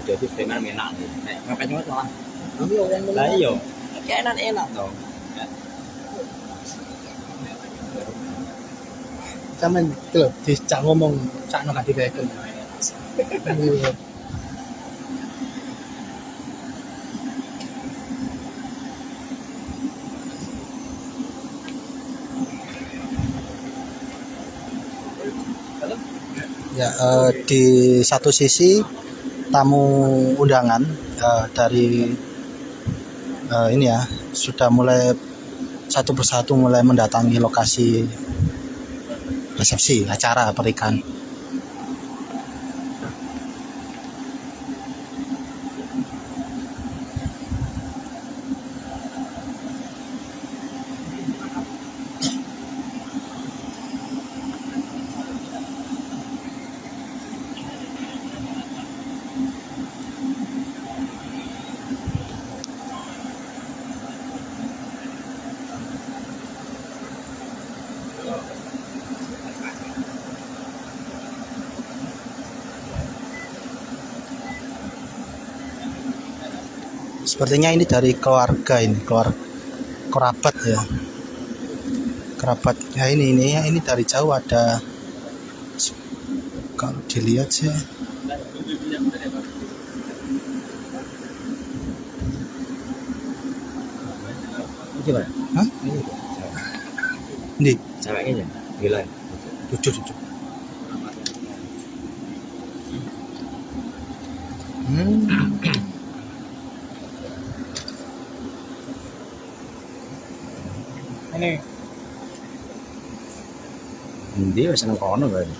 Jadi tenan enak. Nek ngepet cuma malah. Lah iya. Kayak enak dong. Sampeyan iki lho, dicak ngomong sakno gak dikeken. Ya, di satu sisi tamu undangan dari ini ya sudah mulai satu persatu mulai mendatangi lokasi resepsi acara pernikahan. Sepertinya ini dari keluarga, ini kerabat ya. Kerabat. Ya ini dari jauh ada, kalau dilihat sih. Gimana? Hah? Ini Ceweknya gila. cucu. Ini. Ndi wis nang kono berarti.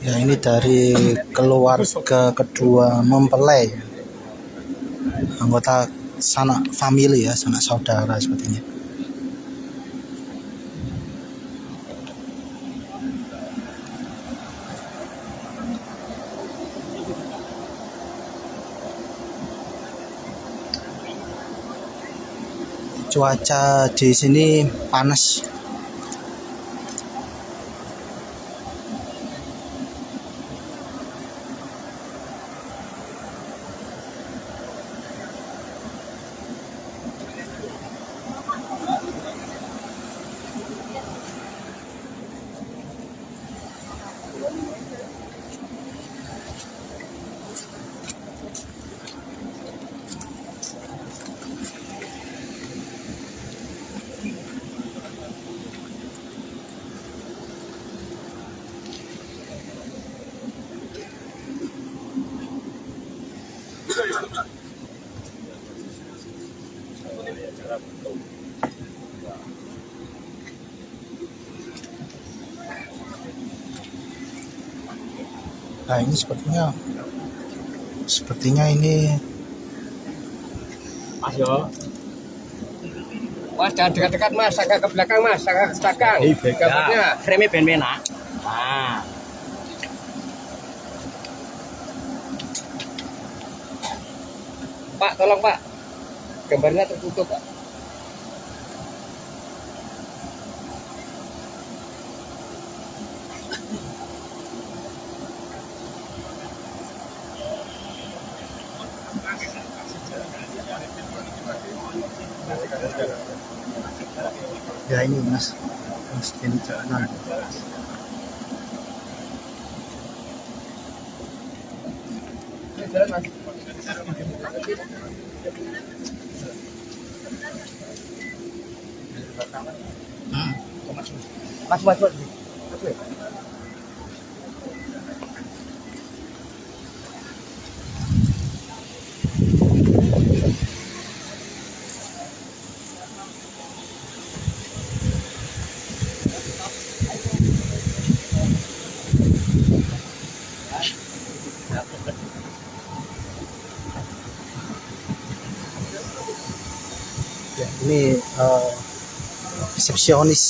Ya ini dari keluarga kedua mempelai, anggota sanak family ya, sanak saudara sepertinya. Cuaca di sini panas. Nah ini sepertinya ini Mas yo. Mas jangan dekat-dekat mas, agak ke belakang mas, agak ke belakang. Gambarnya. Frame ben penak. Nah. Pak, tolong pak. Gambarnya tertutup pak. ya ini mas Denny Caknan. Mas. Ya, ini resepsionis.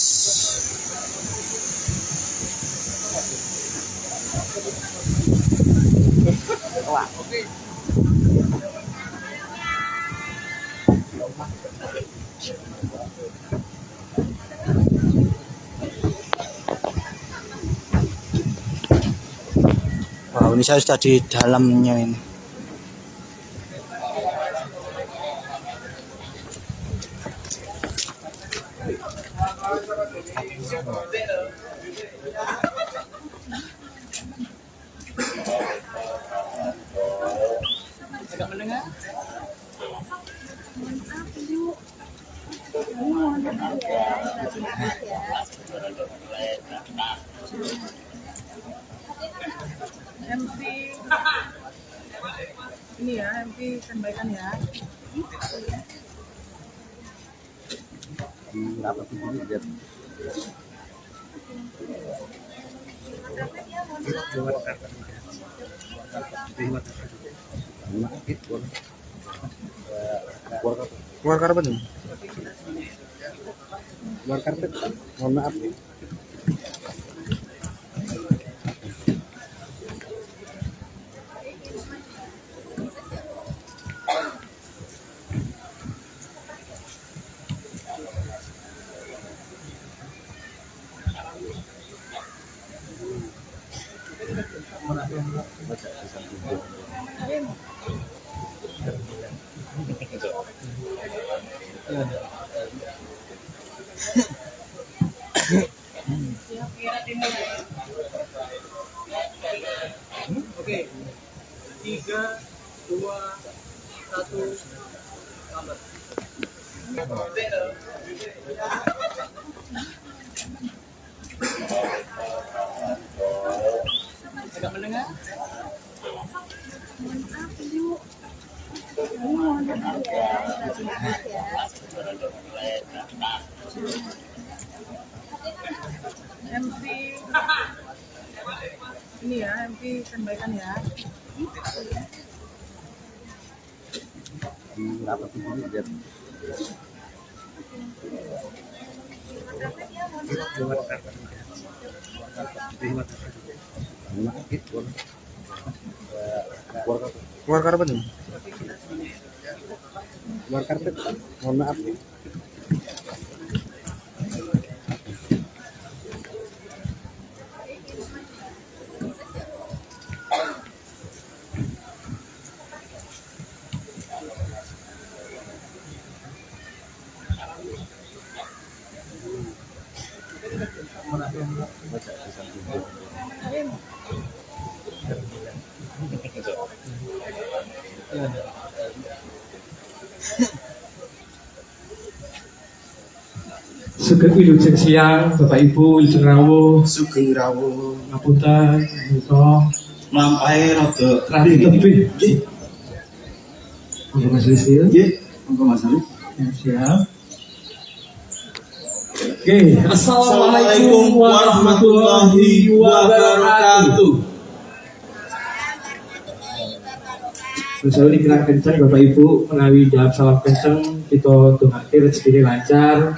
Wow, ini saya sudah di dalamnya ini. MP ini ya, MP sampaikan ya. Keluar karpet nih. Keluar karpet. Mohon maaf. Oke. 3, 2, 1. Agak mendengar. MP ini ya, MP sampaikan ya. Keluar karpet nih. Keluar karpet. Mohon maaf. Sugeng wilujeng siang, Bapak Ibu, wilujeng rawuh, Sugeng rawuh. ngapunten, menika Lampahe rada radi tebih. Nggih, Monggo Mas Rizky. nggih. Monggo Mas Ali. Ya, siap. Oke, Assalamualaikum warahmatullahi wabarakatuh. Sesuai dikira kencang Bapak Ibu menawi jawab salam kencang kita dongake rezeki lancar.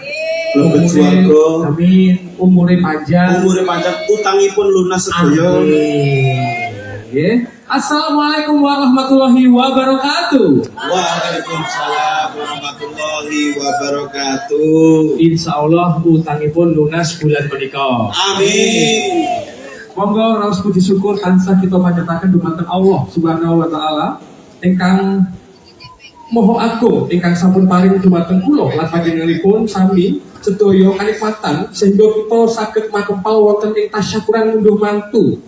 Mlebet swarga. Amin. Umure panjang. Umure panjang, utangipun lunas sedaya. Amin. Nggih. Assalamualaikum warahmatullahi wabarakatuh. Waalaikumsalam warahmatullahi wabarakatuh. Insya Allah utangipun lunas bulan menika. Amin. Monggo raos puji syukur tansah kita panjataken dumateng Allah Subhanahu wa taala ingkang Moho agung ingkang sampun paring dumateng kula lan panjenenganipun sami sedaya kanikmatan sehingga kita saged makempal wonten ing tasyakuran ngunduh mantu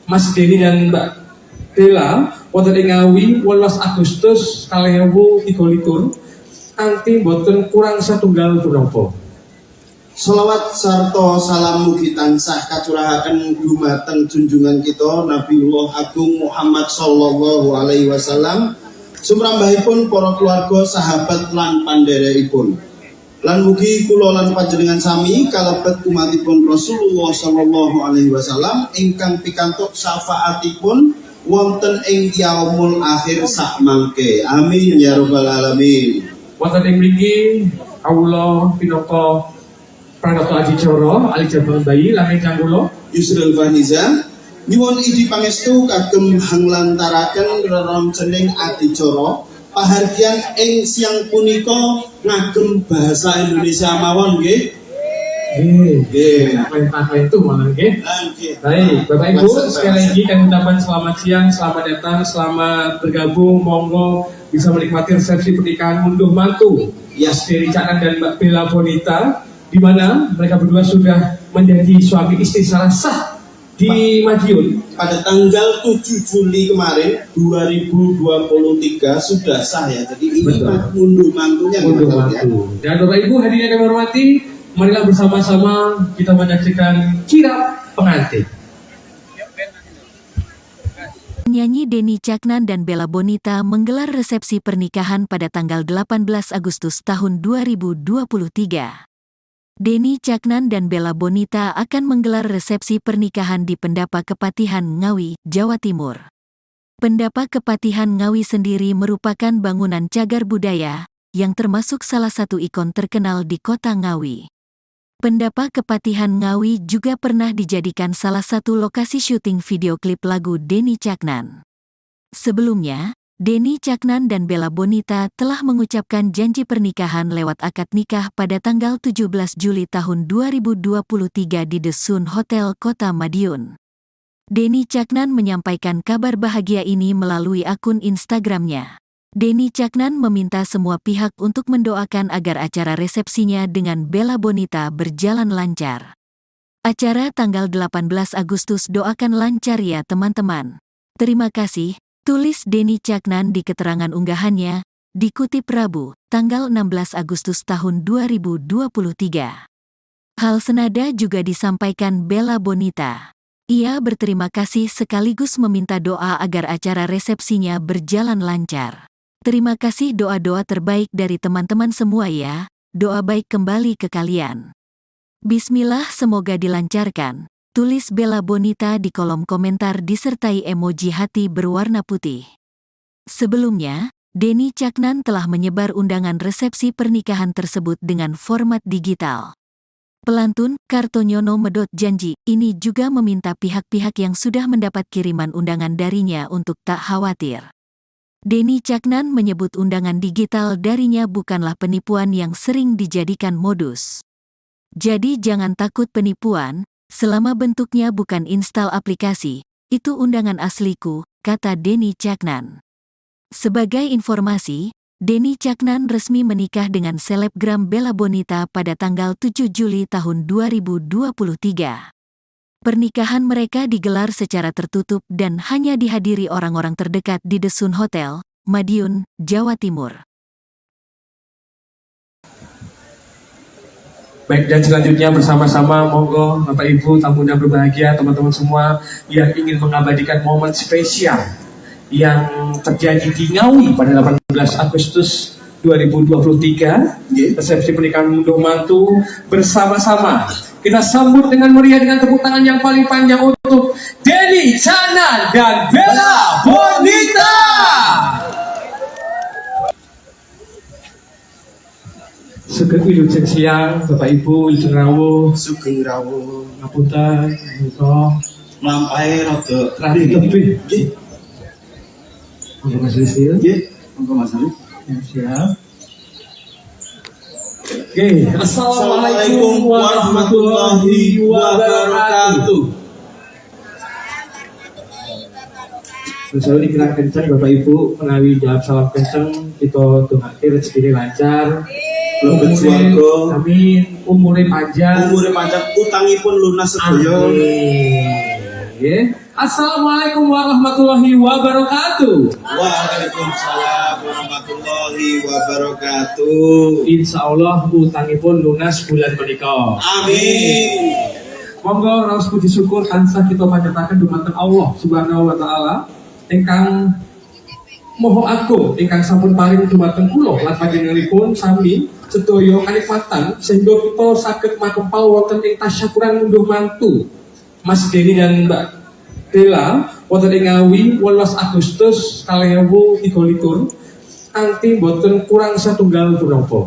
Mas Deni dan Mbak Bella wonten ing Ngawi 18 Agustus 2023 kanthi boten kurang satunggal punapa. Sholawat sarta salam mugi tansah kacurahaken dumateng junjungan kita Nabiullah Agung Muhammad sallallahu alaihi wasallam, sumrambahipun para keluarga, sahabat lan pandherekipun. Lan mugi kula lan panjenengan sami kalebet umatipun Rasulullah sallallahu alaihi wasallam ingkang pikantuk syafaatipun wonten ing yaumul akhir sak mangke. Amin ya rabbal alamin. Wonten ing mriki kawula pinangka Pranoto Adicoro Ali Jabang Bayi lan ingkang kula Yusril Faniza nyuwun idi pangestu kagem hanglantaraken reroncening Adicara pahargyan ing siang punika ngagem bahasa Indonesia mawon nggih. Nggih. Perintah itu malah nggih. Nggih. Baik, Bapak Ibu, sekali lagi kami ucapkan selamat siang, selamat datang, selamat bergabung, monggo bisa menikmati resepsi pernikahan ngunduh mantu Yes. dari Caknan dan Mbak Bella Bonita, di mana mereka berdua sudah menjadi suami istri secara sah di Madiun. Pada tanggal 7 Juli kemarin 2023 sudah sah ya. Jadi ini Betul. ngunduh mantunya Ngunduh gitu, ya. mantu. Dan Bapak Ibu hadirin yang kami hormati, marilah bersama-sama kita menyaksikan kirap pengantin. Penyanyi Denny Caknan dan Bella Bonita menggelar resepsi pernikahan pada tanggal 18 Agustus tahun 2023. Denny Caknan dan Bella Bonita akan menggelar resepsi pernikahan di Pendapa Kepatihan Ngawi, Jawa Timur. Pendapa Kepatihan Ngawi sendiri merupakan bangunan cagar budaya yang termasuk salah satu ikon terkenal di kota Ngawi. Pendapa Kepatihan Ngawi juga pernah dijadikan salah satu lokasi syuting video klip lagu Denny Caknan. Sebelumnya, Denny Caknan dan Bella Bonita telah mengucapkan janji pernikahan lewat akad nikah pada tanggal 17 Juli tahun 2023 di The Sun Hotel Kota Madiun. Denny Caknan menyampaikan kabar bahagia ini melalui akun Instagramnya. Denny Caknan meminta semua pihak untuk mendoakan agar acara resepsinya dengan Bella Bonita berjalan lancar. Acara tanggal 18 Agustus doakan lancar ya teman-teman. Terima kasih, tulis Denny Caknan di keterangan unggahannya, dikutip Rabu, tanggal 16 Agustus tahun 2023. Hal senada juga disampaikan Bella Bonita. Ia berterima kasih sekaligus meminta doa agar acara resepsinya berjalan lancar. Terima kasih doa-doa terbaik dari teman-teman semua ya, doa baik kembali ke kalian. Bismillah semoga dilancarkan, tulis Bella Bonita di kolom komentar disertai emoji hati berwarna putih. Sebelumnya, Denny Caknan telah menyebar undangan resepsi pernikahan tersebut dengan format digital. Pelantun, Kartonyono Medot janji, ini juga meminta pihak-pihak yang sudah mendapat kiriman undangan darinya untuk tak khawatir. Denny Caknan menyebut undangan digital darinya bukanlah penipuan yang sering dijadikan modus. Jadi jangan takut penipuan, selama bentuknya bukan instal aplikasi, itu undangan asliku, kata Denny Caknan. Sebagai informasi, Denny Caknan resmi menikah dengan selebgram Bella Bonita pada tanggal 7 Juli tahun 2023. Pernikahan mereka digelar secara tertutup dan hanya dihadiri orang-orang terdekat di The Sun Hotel, Madiun, Jawa Timur. Baik, dan selanjutnya bersama-sama monggo Bapak Ibu tamunya berbahagia, teman-teman semua yang ingin mengabadikan momen spesial yang terjadi di Ngawi pada 18 Agustus 2023, resepsi pernikahan unduh mantu bersama-sama. Kita sambut dengan meriah dengan tepuk tangan yang paling panjang untuk Denny Caknan dan Bella Bonita. Sugeng wilujeng siang, Bapak Ibu, wilujeng rawuh. Sugeng rawuh. Ngapunten, menika Lampahe rada tebih. Nggih. Monggo Mas Rizky. Nggih, monggo Mas Ali. Ya, siap. Oke, Assalamualaikum warahmatullahi wabarakatuh. Selalu dikira kencang Bapak Ibu, menawi jawab salam kencang, kita dongake rezeki lancar. Lebet swarga. Amin. Umure panjang. Umure panjang, utangipun lunas sedaya. Amin. Assalamualaikum warahmatullahi wabarakatuh. Waalaikumsalam warahmatullahi wabarakatuh. Insya Allah utangipun lunas bulan menika. Amin. Monggo raos puji syukur tansah kita panjataken dumateng Allah Subhanahu wa taala ingkang Moho agung ingkang sampun paring dumateng kula lan panjenenganipun sami sedaya kanikmatan sehingga kita saged makempal wonten ing tasyakuran ngunduh mantu Mas Denny dan Mbak Bella wonten ing Ngawi 18 Agustus 2023 kanthi boten kurang satunggal punapa.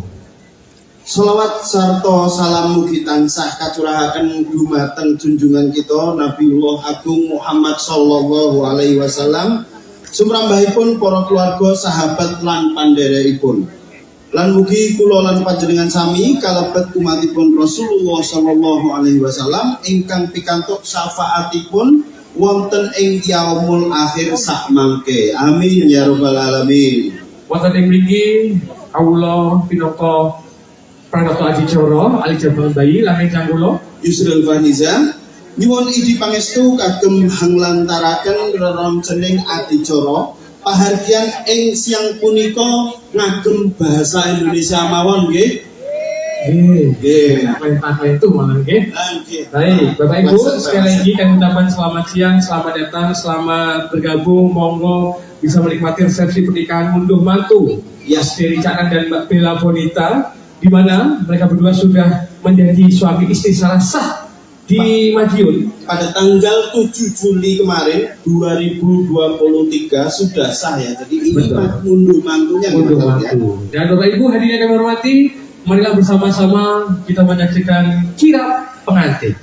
Sholawat sarta salam mugi tansah kacurahaken dumateng junjungan kita Nabiullah Agung Muhammad sallallahu alaihi wasallam, sumrambahipun para keluarga, sahabat lan pandherekipun. Lan mugi kula lan panjenengan sami kalebet umatipun Rasulullah sallallahu alaihi wasallam ingkang pikantuk syafaatipun wonten ing yaumul akhir sak mangke. Amin ya rabbal alamin. Wonten ing mriki kawula pinaka Pranoto Adicara Ali Jabal Bayi lan ingkang kula Yusril Faniza nyuwun idi pangestu kagem hanglantaraken reroncening adicara pahargyan ing siang punika ngagem bahasa Indonesia mawon nggih. Nggih. Perintah itu malah nggih. Baik, Bapak Ibu sekali lagi kami ucapkan selamat siang, selamat datang, selamat bergabung, monggo bisa menikmati resepsi pernikahan unduh mantu Yes. Denny Caknan dan Mbak Bella Bonita, di mana mereka berdua sudah menjadi suami istri secara sah di Madiun Pada tanggal 7 Juli kemarin 2023 sudah sah ya. Jadi ini Betul. unduh mantunya unduh gitu, ya. mantu. Dan Bapak Ibu hadirin yang kami hormati, marilah bersama-sama kita menyaksikan kirap pengantin.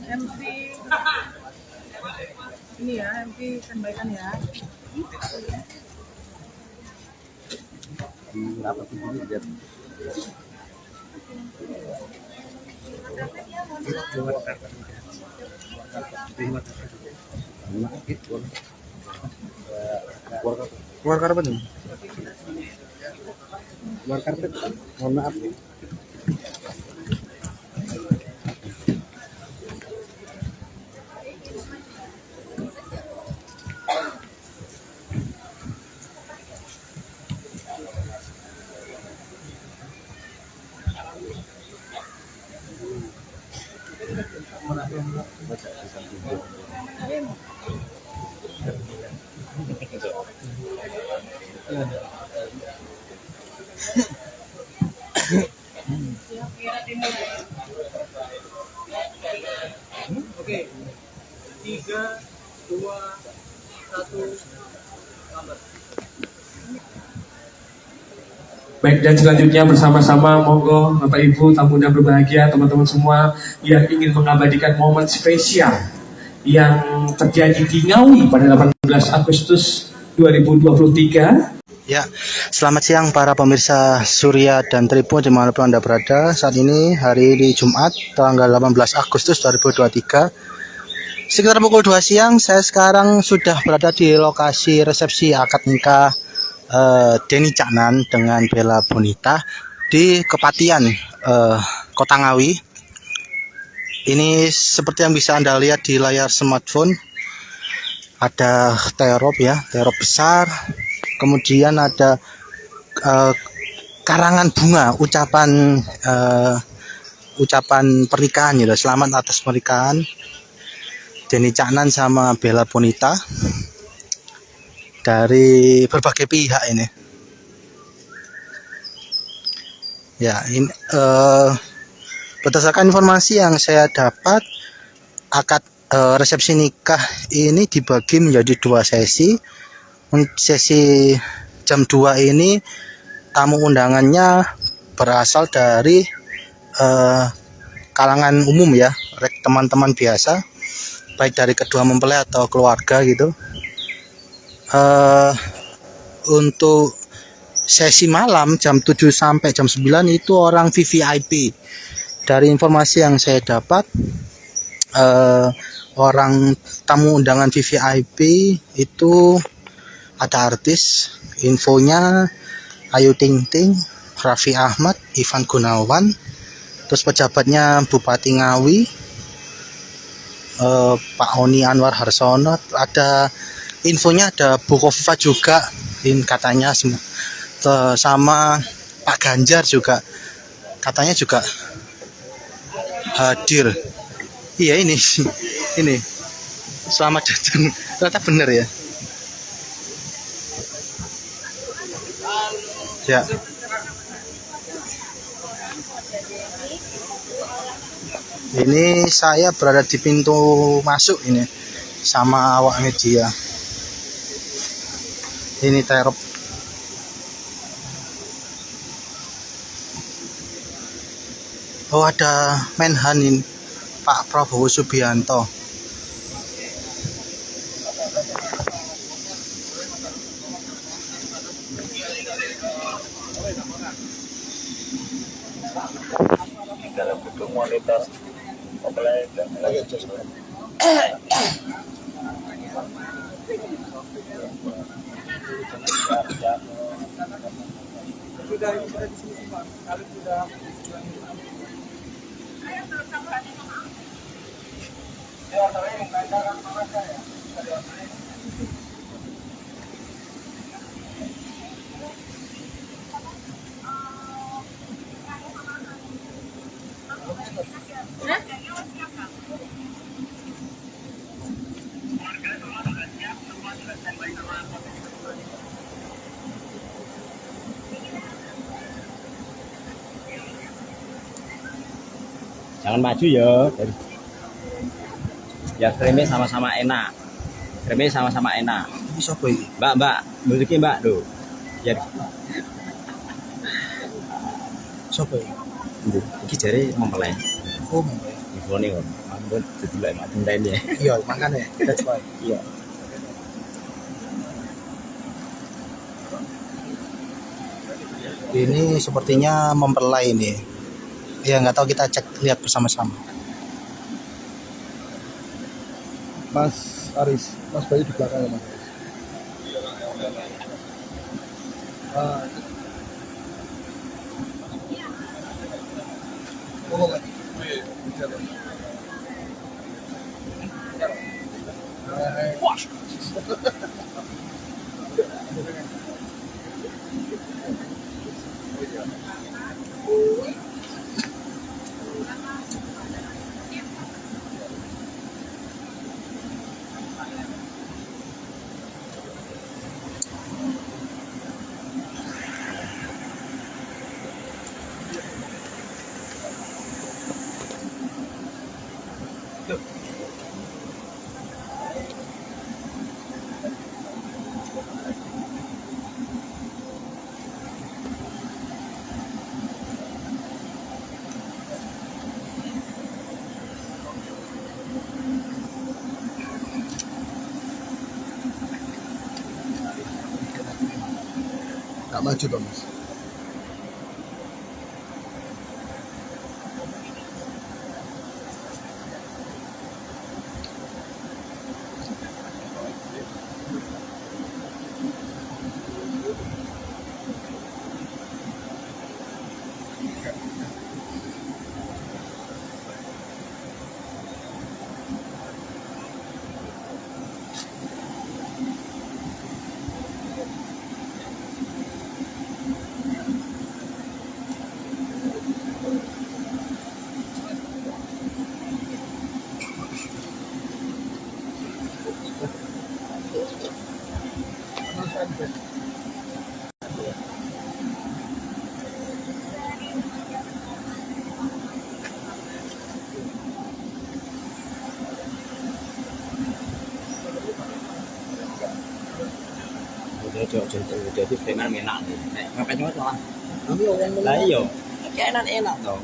MC MV sampaikan ya. Keluar karpet nih. Keluar karpet. Mohon maaf. Oke. 3, 2, 1, lambat. Baik, dan selanjutnya bersama-sama monggo Bapak Ibu tamu yang berbahagia, teman-teman semua yang ingin mengabadikan momen spesial yang terjadi di Ngawi pada 18 Agustus 2023. Ya, selamat siang para pemirsa Surya dan Tribun dimanapun Anda berada. Saat ini hari ini Jumat tanggal 18 Agustus 2023. Sekitar pukul 2 siang saya sekarang sudah berada di lokasi resepsi akad nikah Denny Caknan dengan Bella Bonita di Kepatihan Kota Ngawi. Ini seperti yang bisa Anda lihat di layar smartphone, ada terop ya, terop besar. Kemudian ada karangan bunga, ucapan pernikahan gitu. Selamat atas pernikahan Denny Caknan sama Bella Bonita dari berbagai pihak ini. Ya, ini berdasarkan informasi yang saya dapat, akad resepsi nikah ini dibagi menjadi 2 sesi. Sesi jam 2 ini tamu undangannya berasal dari kalangan umum ya, teman-teman biasa, baik dari kedua mempelai atau keluarga gitu. Untuk sesi malam jam 7 sampai jam 9 itu orang VVIP. Dari informasi yang saya dapat, orang tamu undangan VVIP itu ada artis, infonya Ayu Ting Ting, Raffi Ahmad, Ivan Gunawan, terus pejabatnya Bupati Ngawi, Pak Oni Anwar Harsono, ada infonya ada Bu Kofifa juga, katanya sama Pak Ganjar juga katanya juga hadir. Iya ini selamat datang, ternyata benar ya. Ya. Ini saya berada di pintu masuk ini sama awak media. Ini terop. Oh, ada Menhan ini, Pak Prabowo Subianto. Dalam gedung monitor mempelai dan Sudah di sini Pak. Kalau sudah Jangan maju ya. Ya kremnya sama-sama enak. Kremnya sama-sama enak. Ini siapa ini? Mbak, mulutnya Mbak, tuh. Ya, Siapa ini? iki jare mempelai. Oh, mempelai. Infone kok. Ampun ditelok mak dendene. Iya, makanya that's why. Iya. Ini sepertinya mempelai ini. Ya nggak tahu, kita cek lihat bersama-sama. Mas Aris, Mas Bayu di belakang ya, Mas. Ah. Oh, Mas. Nggak maju dong, Mas. Jadi preman enak nih. Ngapain cuma malah? Lah iya. Kayak enak toh.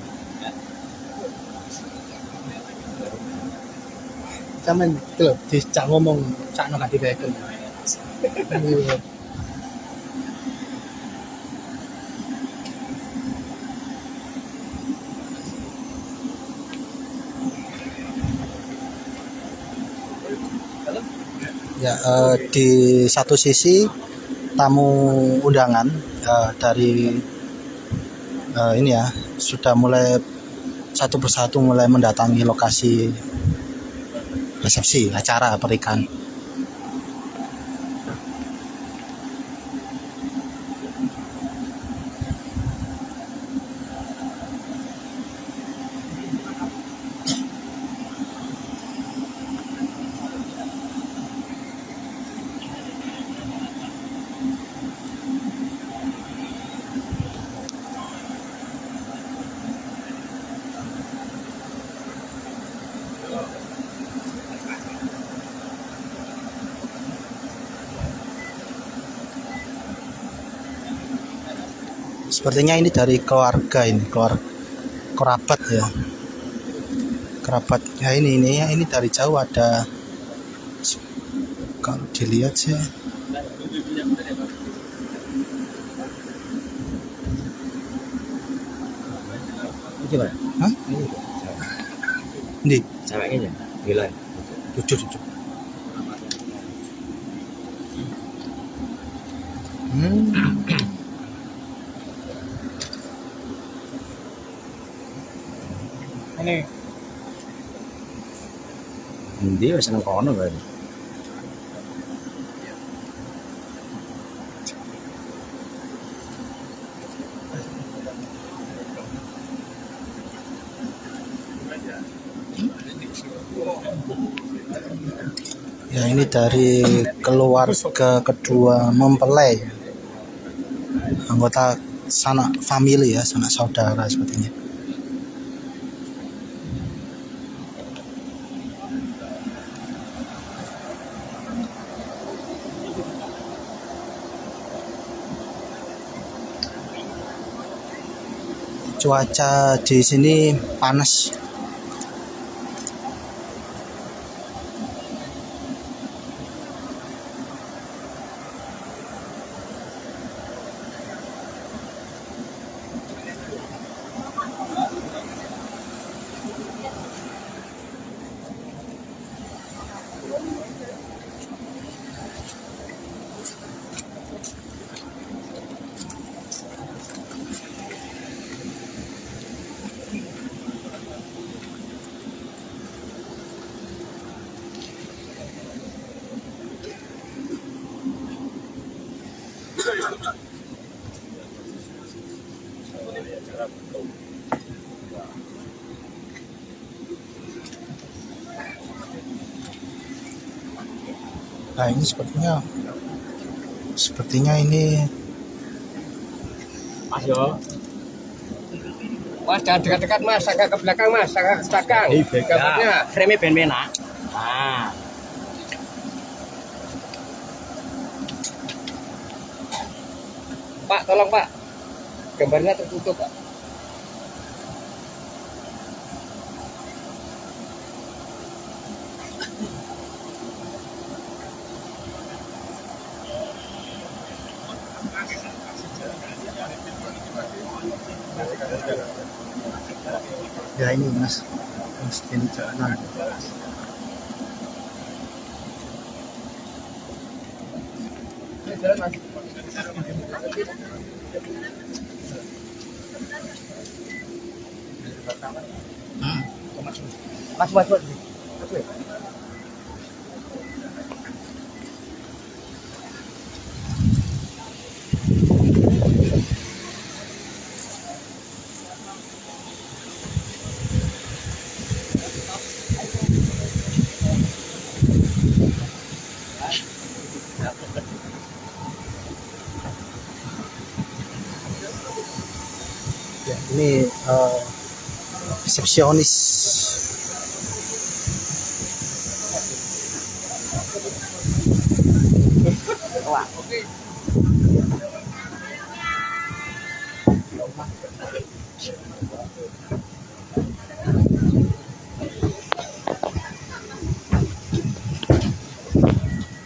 Cuman itu loh, dicak ngomong sakno gak direken. Ya, di satu sisi tamu undangan dari ini ya sudah mulai satu persatu mulai mendatangi lokasi resepsi acara pernikahan. Sepertinya ini dari keluarga, ini kerabat ya, kerabat ya, ini dari jauh ada, kalau dilihat sih Gimana? hah? Ini Ceweknya gila. lucu. Ini Dia seneng kono kan. Ya, ini dari keluarga kedua mempelai, anggota sanak family ya, sanak saudara sepertinya. Cuaca di sini panas. Nah ini sepertinya ini Mas yo. Mas jangan dekat-dekat mas, agak ke belakang mas, agak ke belakang. Gambarnya. Frame ben-benak. Nah. Pak, tolong Pak. Gambarnya tertutup Pak. ya ini Mas Denny Caknan. Mas. Ya, ini resepsionis.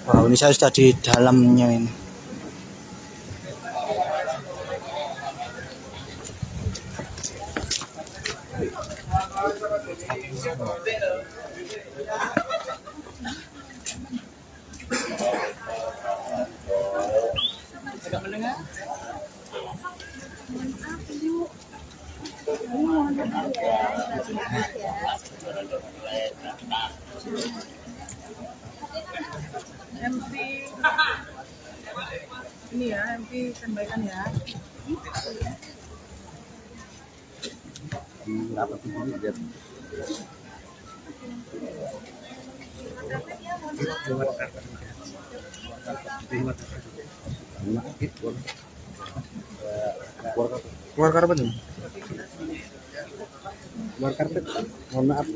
Wow, ini saya sudah di dalamnya ini. MC ini ya, MC sampaikan ya. Keluar karpet nih. Keluar karpet. Mohon maaf.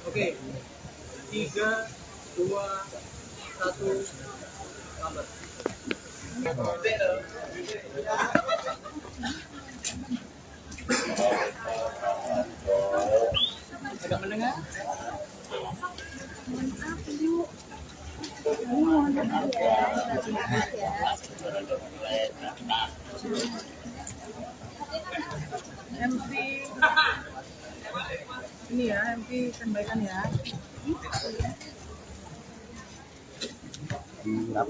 Oke. 3, 2, 1, lambat. Tidak mendengar? MC ini ya, MC sampaikan ya. Keluar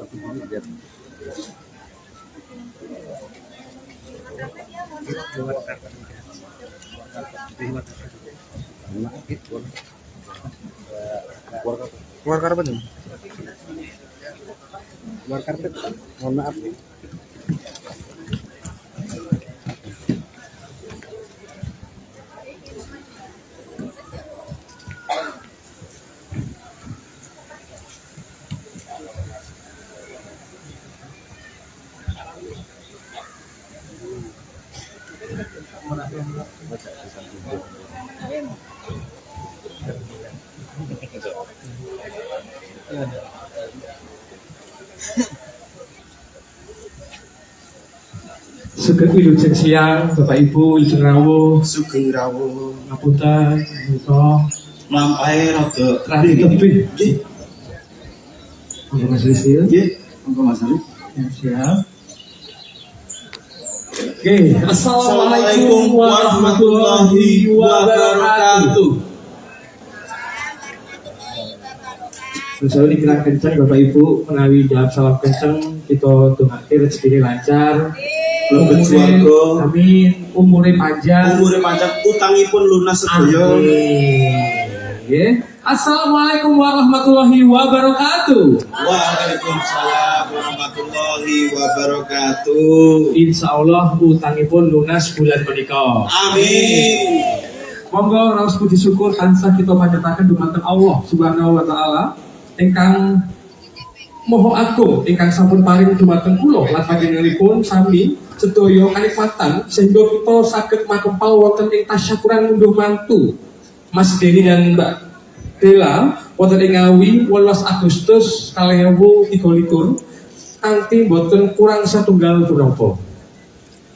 karpet nih. Keluar karpet. Mohon maaf. Sugeng wilujeng siang Bapak Ibu wilujeng rawuh Sugeng rawuh ngapunten menika lampahe rada radi tebih Monggo Mas Rizil. Nggih, monggo Mas Arif. Ya, siap. Oke, Assalamualaikum warahmatullahi wabarakatuh. Misalnya dikira kencang Bapak Ibu menawi jawab salam kencang kita dongake rezeki lancar. Mlebet swarga. Amin. Umure panjang. Umure panjang, utangipun lunas sedaya. Amin. Assalamualaikum warahmatullahi wabarakatuh. Waalaikumsalam warahmatullahi wabarakatuh. Insya Allah utangipun lunas bulan menika. Amin. Monggo raos puji syukur tansah kita panjataken dumateng Allah Subhanahu wa taala ingkang Moho Agung ingkang sampun paring dumateng kula lan panjenenganipun sami sedaya kanikmatan sehingga kita saged makempal wonten ing tasyakuran ngunduh mantu Mas Deni dan Mbak Bella wonten ing Ngawi 18 Agustus 2023 kanthi boten kurang satunggal punapa.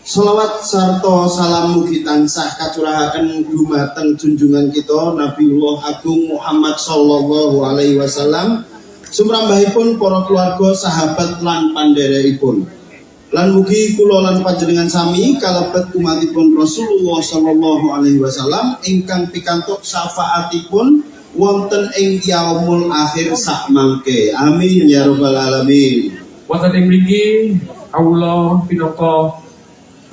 Sholawat sarta salam mugi tansah kacurahaken dumateng junjungan kita Nabiullah Agung Muhammad sallallahu alaihi wasallam, sumrambahipun para keluarga, sahabat lan pandherekipun. Lan mugi kula lan panjenengan sami kalebet umatipun Rasulullah sallallahu alaihi wasallam ingkang pikantuk syafaatipun wonten ing yaumul akhir sak mangke. Amin ya rabbal alamin. Wonten ing mriki kawula pinaka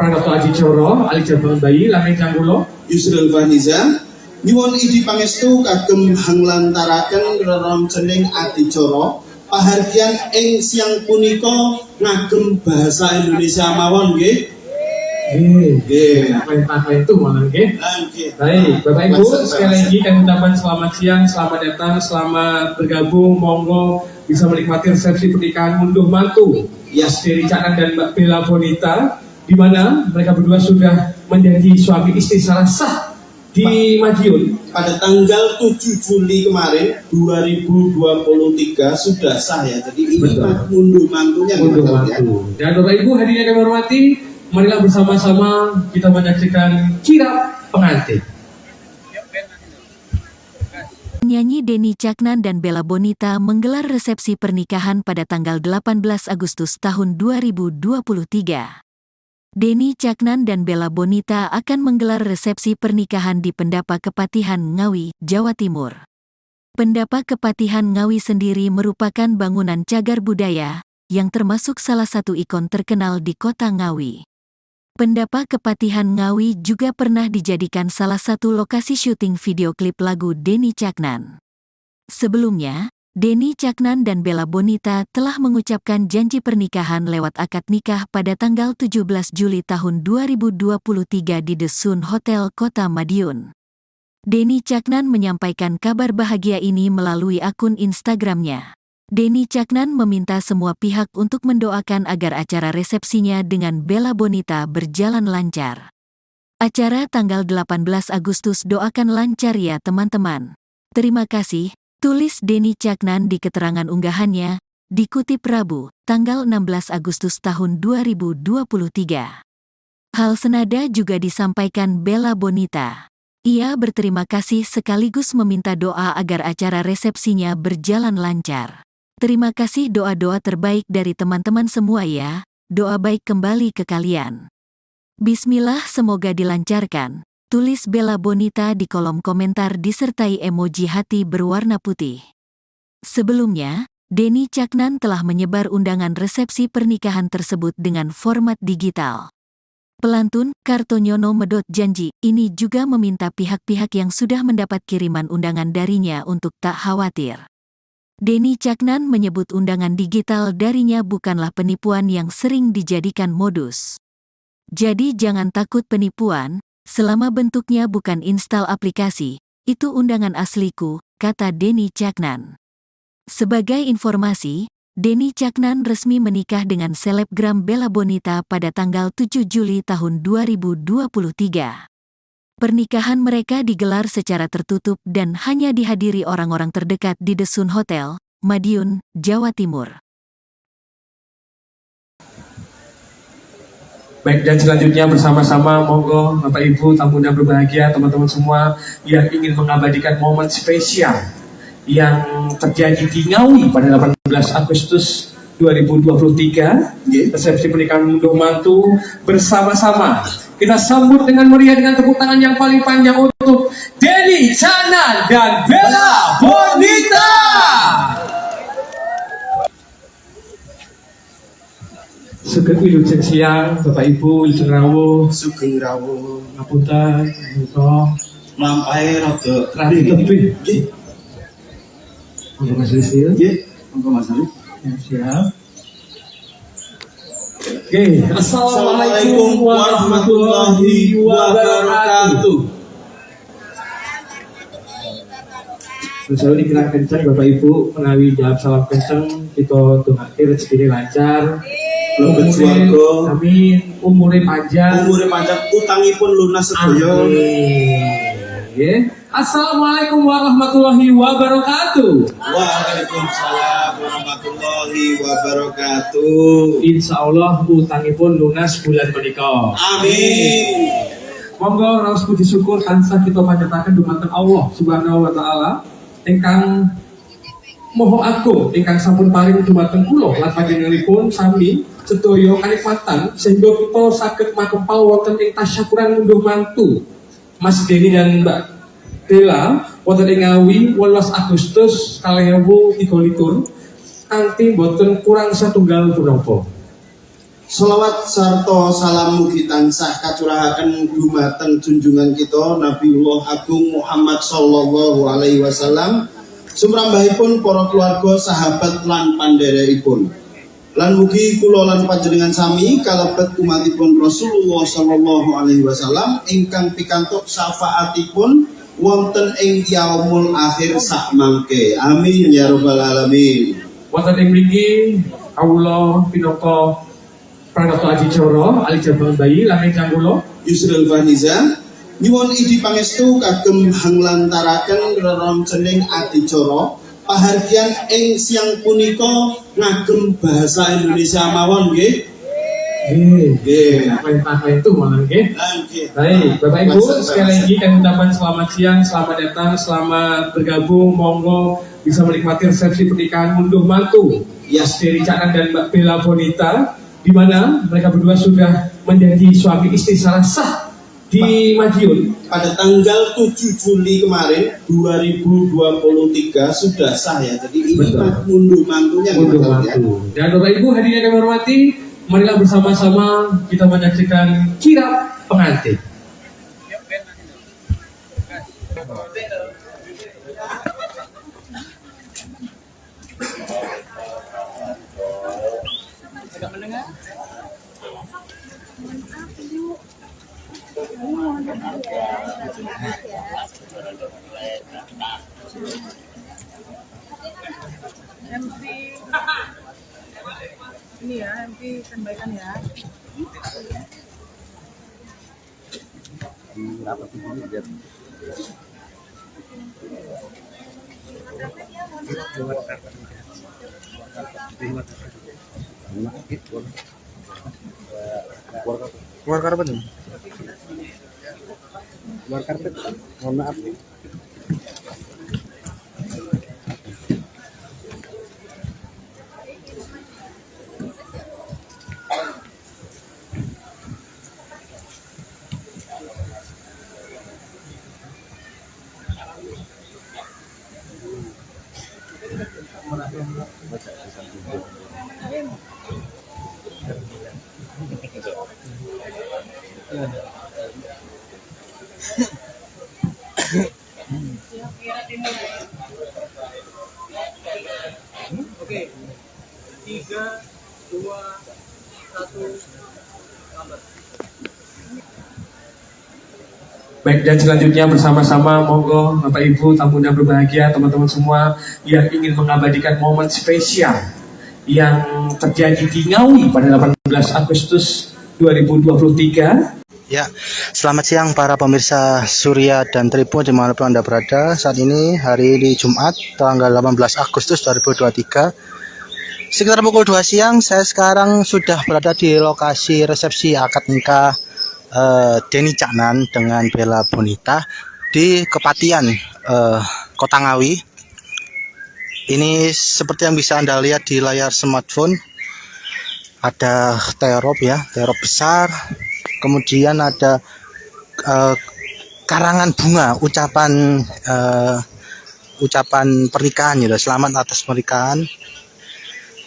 Pranoto Aji Coro, Ali Jabang Bayi, lan ingkang kula Yusril Fahniza nyuwun idi pangestu kagem hanglantaraken reroncening adicara pahargyan ing siang punika ngagem bahasa Indonesia mawon nggih. Nggih. Perintah itu malah nggih. Nggih. Baik, Bapak Ibu, sekali lagi kami ucapkan selamat siang, selamat datang, selamat bergabung, monggo bisa menikmati resepsi pernikahan ngunduh mantu Yes. Deni Caknan dan Mbak Bella Bonita, di mana mereka berdua sudah menjadi suami istri secara sah di Madiun Pada tanggal 7 Juli kemarin 2023 sudah sah ya. Jadi ini Betul. ngunduh mantunya untuk gitu, ya. mantu. Dan Bapak Ibu hadirin yang kami hormati, marilah bersama-sama kita menyaksikan kirap pengantin. Penyanyi Deni Caknan dan Bella Bonita menggelar resepsi pernikahan pada tanggal 18 Agustus tahun 2023. Deni Caknan dan Bella Bonita akan menggelar resepsi pernikahan di Pendapa Kepatihan Ngawi, Jawa Timur. Pendapa Kepatihan Ngawi sendiri merupakan bangunan cagar budaya yang termasuk salah satu ikon terkenal di kota Ngawi. Pendapa Kepatihan Ngawi juga pernah dijadikan salah satu lokasi syuting video klip lagu Deni Caknan. Sebelumnya, Deni Caknan dan Bella Bonita telah mengucapkan janji pernikahan lewat akad nikah pada tanggal 17 Juli tahun 2023 di The Sun Hotel Kota Madiun. Deni Caknan menyampaikan kabar bahagia ini melalui akun Instagramnya. Deni Caknan meminta semua pihak untuk mendoakan agar acara resepsinya dengan Bella Bonita berjalan lancar. Acara tanggal 18 Agustus doakan lancar ya teman-teman. Terima kasih. Tulis Deni Caknan di keterangan unggahannya, dikutip Rabu, tanggal 16 Agustus tahun 2023. Hal senada juga disampaikan Bella Bonita. Ia berterima kasih sekaligus meminta doa agar acara resepsinya berjalan lancar. Terima kasih doa-doa terbaik dari teman-teman semua ya, doa baik kembali ke kalian. Bismillah semoga dilancarkan. Tulis Bella Bonita di kolom komentar disertai emoji hati berwarna putih. Sebelumnya, Deni Caknan telah menyebar undangan resepsi pernikahan tersebut dengan format digital. Pelantun, Kartonyono Medot janji, ini juga meminta pihak-pihak yang sudah mendapat kiriman undangan darinya untuk tak khawatir. Deni Caknan menyebut undangan digital darinya bukanlah penipuan yang sering dijadikan modus. Jadi jangan takut penipuan, selama bentuknya bukan install aplikasi, itu undangan asliku, kata Deni Caknan. Sebagai informasi, Deni Caknan resmi menikah dengan selebgram Bella Bonita pada tanggal 7 Juli tahun 2023. Pernikahan mereka digelar secara tertutup dan hanya dihadiri orang-orang terdekat di The Sun Hotel, Madiun, Jawa Timur. Baik, dan selanjutnya bersama-sama monggo Bapak Ibu tamu yang berbahagia, teman-teman semua yang ingin mengabadikan momen spesial yang terjadi di Ngawi pada 18 Agustus 2023, resepsi pernikahan unduh mantu bersama-sama. Kita sambut dengan meriah dengan tepuk tangan yang paling panjang untuk Denny Caknan dan Bella Bonita. Sugeng wilujeng siang, Bapak Ibu, Wilujeng rawuh, Sugeng rawuh. ngapunten, menika Lampahe rada radi tebih. nggih. Monggo Mas Rizil. Nggih, monggo Mas Ari. Ya, siap. Oke, Assalamualaikum warahmatullahi wabarakatuh. Terus dikira kencang Bapak Ibu menawi jawab salam kencang kita dongake rezekine lancar. Mlebet swarga. Amin. Umure panjang. Umure panjang, utangipun lunas sedaya. Amin. Assalamualaikum warahmatullahi wabarakatuh. Waalaikumsalam warahmatullahi wabarakatuh. Insya Allah utangipun lunas bulan menika. Amin. Monggo raos puji syukur tansah kita panjataken dumateng Allah Subhanahu wa taala ingkang Maha Agung ingkang sampun paring dumateng kula lan panjenenganipun sami sedaya kanikmatan sehingga kita saged makempal wonten ing tasyakuran ngunduh mantu Mas Denny dan Mbak Bella wonten ing Ngawi 18 Agustus 2023 kanthi boten kurang satunggal punapa. Sholawat sarta salam mugi tansah kacurahaken dumateng junjungan kita Nabiullah Agung Muhammad sallallahu alaihi wasallam, sumrambahipun para keluarga, sahabat lan pandherekipun. Lan mugi kula lan panjenengan sami kalebet umatipun Rasulullah sallallahu alaihi wasallam ingkang pikantuk syafaatipun wonten ing yaumul akhir sak mangke. Amin ya rabbal alamin. Wonten ing mriki kawula pinaka Pranoto Adicara alijabang bayi lan ingkang kula Yusril Faniza nyuwun idi pangestu kagem hanglantaraken reroncening adicara pahargyan ing siang punika ngagem bahasa Indonesia mawon nggih. Nggih. Perintah itu malah nggih. Nggih. Baik, Bapak Ibu, sekali lagi kami ucapkan selamat siang, selamat datang, selamat bergabung, monggo bisa menikmati resepsi pernikahan unduh mantu Mas Denny Caknan dan Mbak Bella Bonita, di mana mereka berdua sudah menjadi suami istri secara sah di Madiun pada tanggal 7 Juli kemarin 2023 sudah sah ya. Jadi ini unduh mantunya. unduh mantu. Dan Bapak Ibu hadirin yang kami hormati, marilah bersama-sama kita menyaksikan kirap pengantin. MP ini ya, MP sampaikan ya. Keluar karpet nih. Keluar karpet. Mohon maaf nih. Oke. 3, 2, 1. Baik, dan selanjutnya bersama-sama monggo Bapak Ibu tamu yang berbahagia, teman-teman semua yang ingin mengabadikan momen spesial yang terjadi di Ngawi pada 18 Agustus 2023. Ya, selamat siang para pemirsa Surya dan Tribun dimanapun Anda berada. Saat ini hari ini Jumat tanggal 18 Agustus 2023 sekitar pukul 2 siang. Saya sekarang sudah berada di lokasi resepsi akad nikah Denny Caknan dengan Bella Bonita di Kepatian Kota Ngawi. Ini seperti yang bisa Anda lihat di layar smartphone, ada terop ya, terop besar. Kemudian ada karangan bunga, ucapan pernikahan gitu. Selamat atas pernikahan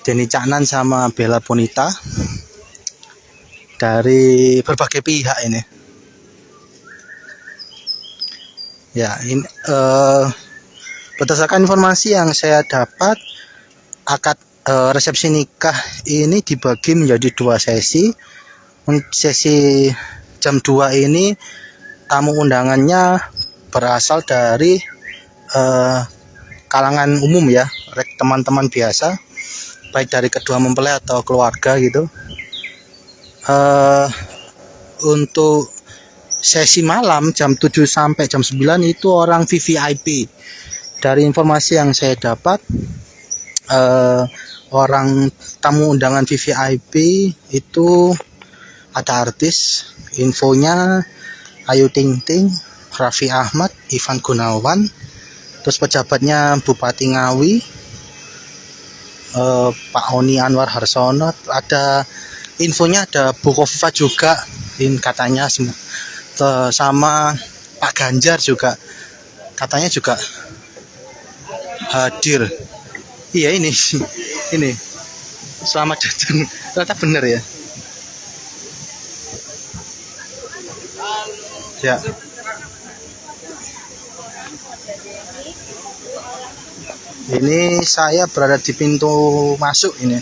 Denny Caknan sama Bella Bonita dari berbagai pihak ini. Ya, ini berdasarkan informasi yang saya dapat, akad resepsi nikah ini dibagi menjadi 2 sesi. Sesi jam 2 ini tamu undangannya berasal dari kalangan umum ya, teman-teman biasa, baik dari kedua mempelai atau keluarga gitu. Untuk sesi malam jam 7 sampai jam 9 itu orang VVIP. Dari informasi yang saya dapat, orang tamu undangan VVIP itu ada artis, infonya Ayu Ting Ting, Raffi Ahmad, Ivan Gunawan, terus pejabatnya Bupati Ngawi, Pak Oni Anwar Harsono, ada infonya ada Bu Kofifa juga, katanya sama Pak Ganjar juga katanya juga hadir. Iya ini selamat datang, ternyata benar ya. Ya. Ini saya berada di pintu masuk ini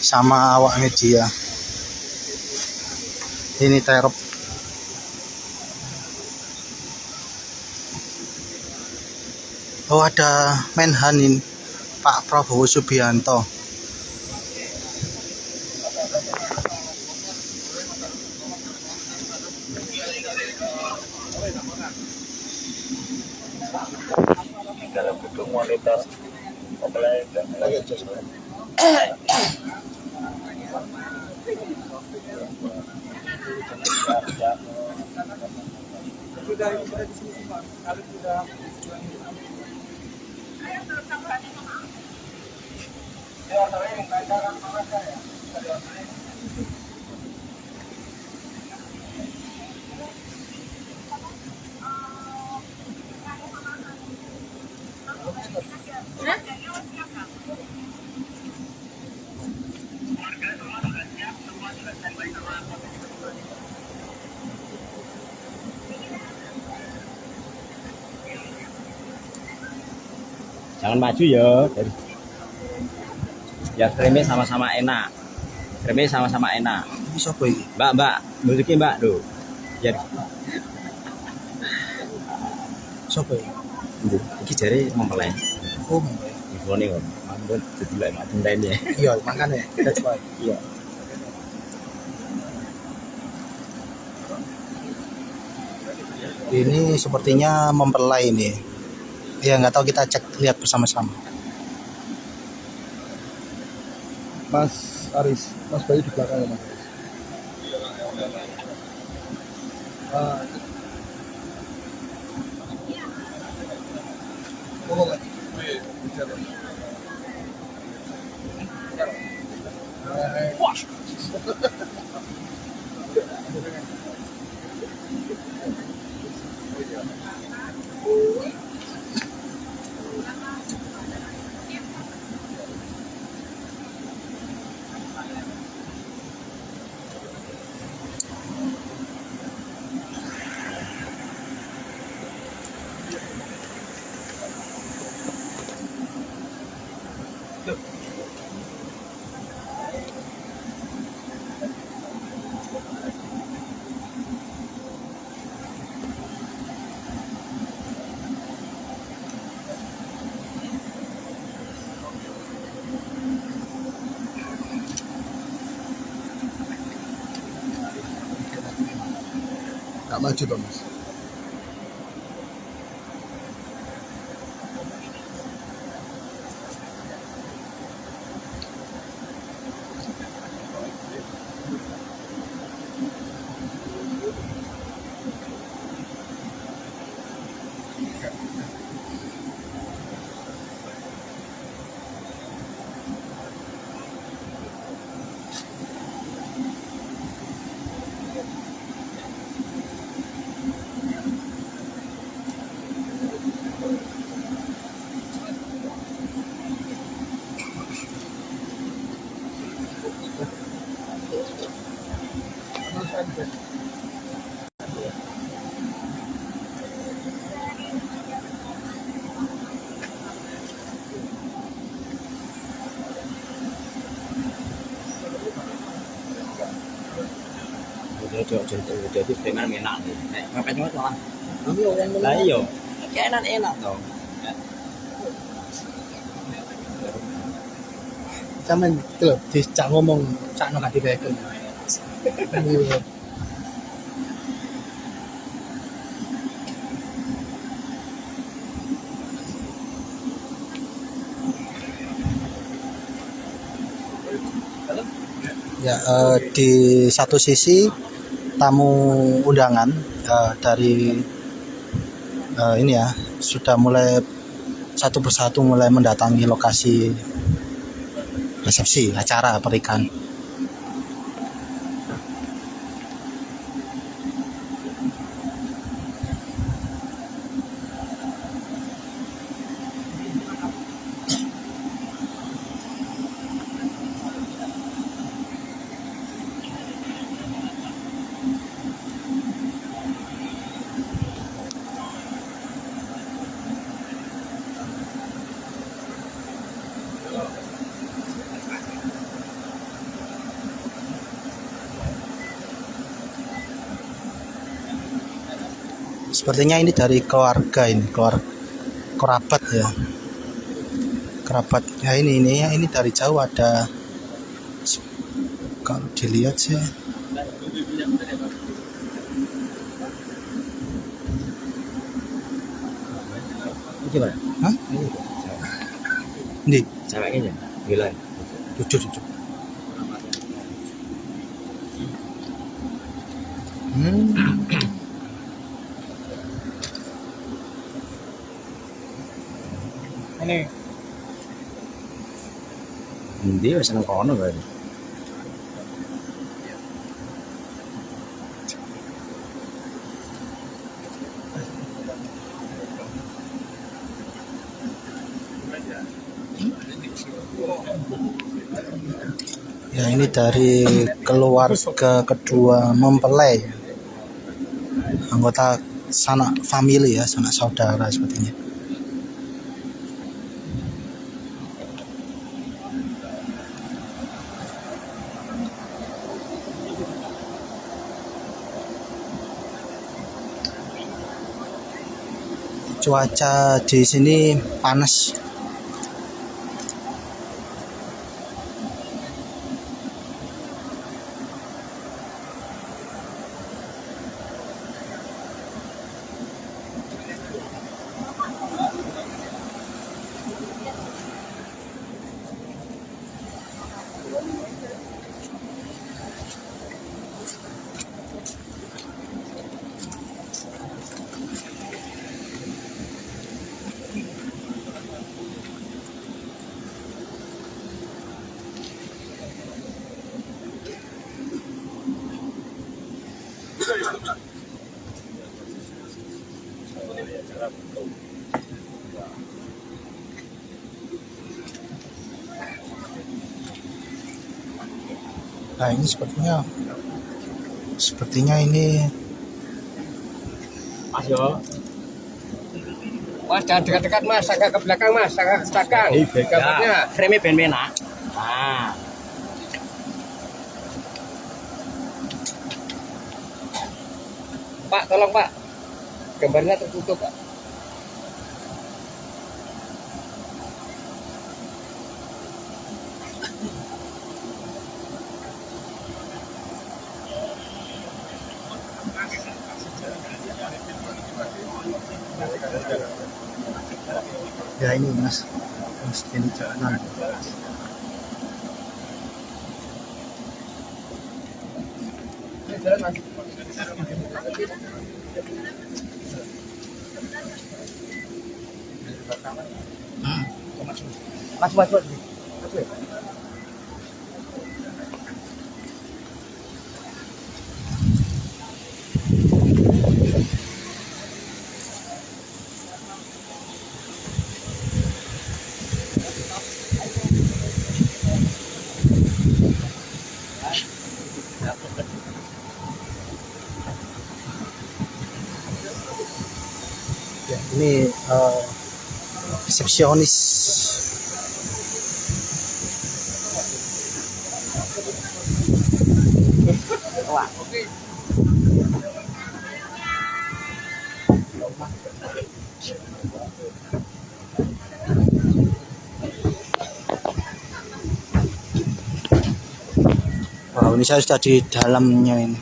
sama awak media. Ini terop. Oh, ada Menhan ini, Pak Prabowo Subianto. Di dalam gedung monitor mempelai dan Jangan maju ya. Ya kremnya sama-sama enak. Kremnya sama-sama enak. Ini siapa ini? Mbak, muliki Mbak, tuh. Ya. Siapa ini? Iki jare mempelai. Oh, Infone kok. Mambut didelok mak dendene. iya, makanya that's why. Iya. Ini sepertinya mempelai ini. Ya nggak tahu, kita cek lihat bersama-sama. Mas Aris, Mas Bayu di belakang ya Mas Aris. Nggak maju dong Mas. Jadi preman enak nih. Ngapain cuma malah. Lah iya. Kayak enak dong. Sampeyan iki lho dicak ngomong sakno gak direken. Ya, di satu sisi tamu undangan dari ini ya sudah mulai satu persatu mulai mendatangi lokasi resepsi acara pernikahan. Sepertinya ini dari keluarga, ini kerabat ya, kerabat ya. Ini dari jauh ada, kalau dilihat sih Gimana? hah? Ini Ceweknya ya? Gila. jujur Ini Dia seneng kono berarti. ya. Ini dari keluarga kedua mempelai, anggota sanak family ya, sanak saudara sepertinya. Cuaca di sini panas. Nah, ini sepertinya ini Mas yo. Mas jangan dekat-dekat mas, agak ke belakang mas, agak ke belakang. Gambarnya. Frame ben enak. Nah. Pak, tolong pak. Gambarnya tertutup pak. ya ini mas ini jalan. Mas. resepsionis. Wow, ini saya sudah di dalamnya ini.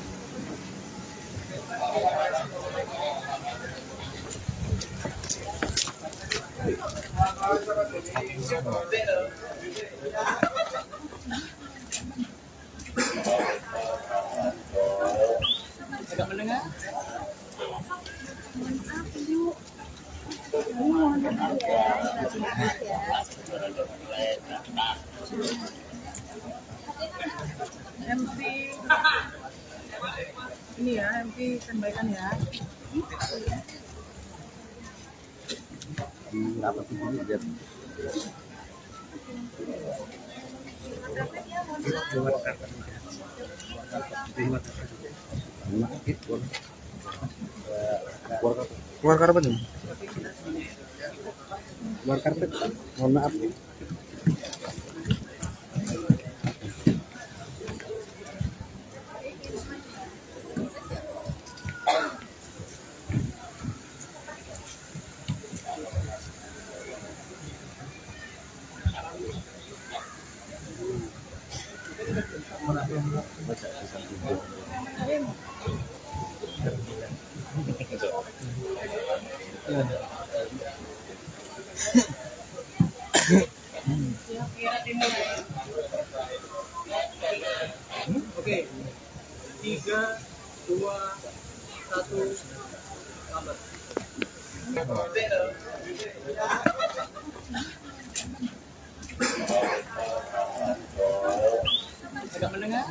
MC ini ya, MC sampaikan ya. Keluar karpet nih. Keluar karpet. Mohon maaf. Oke, 3, 2, 1, lambat. Agak mendengar?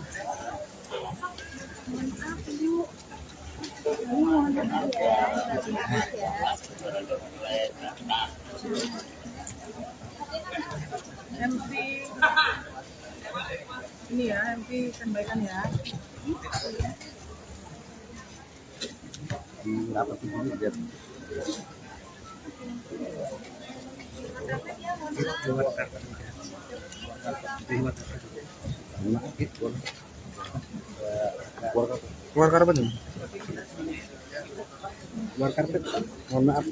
MC ini ya, MC sampaikan ya. Keluar karpet nih. Keluar karpet. Mohon maaf.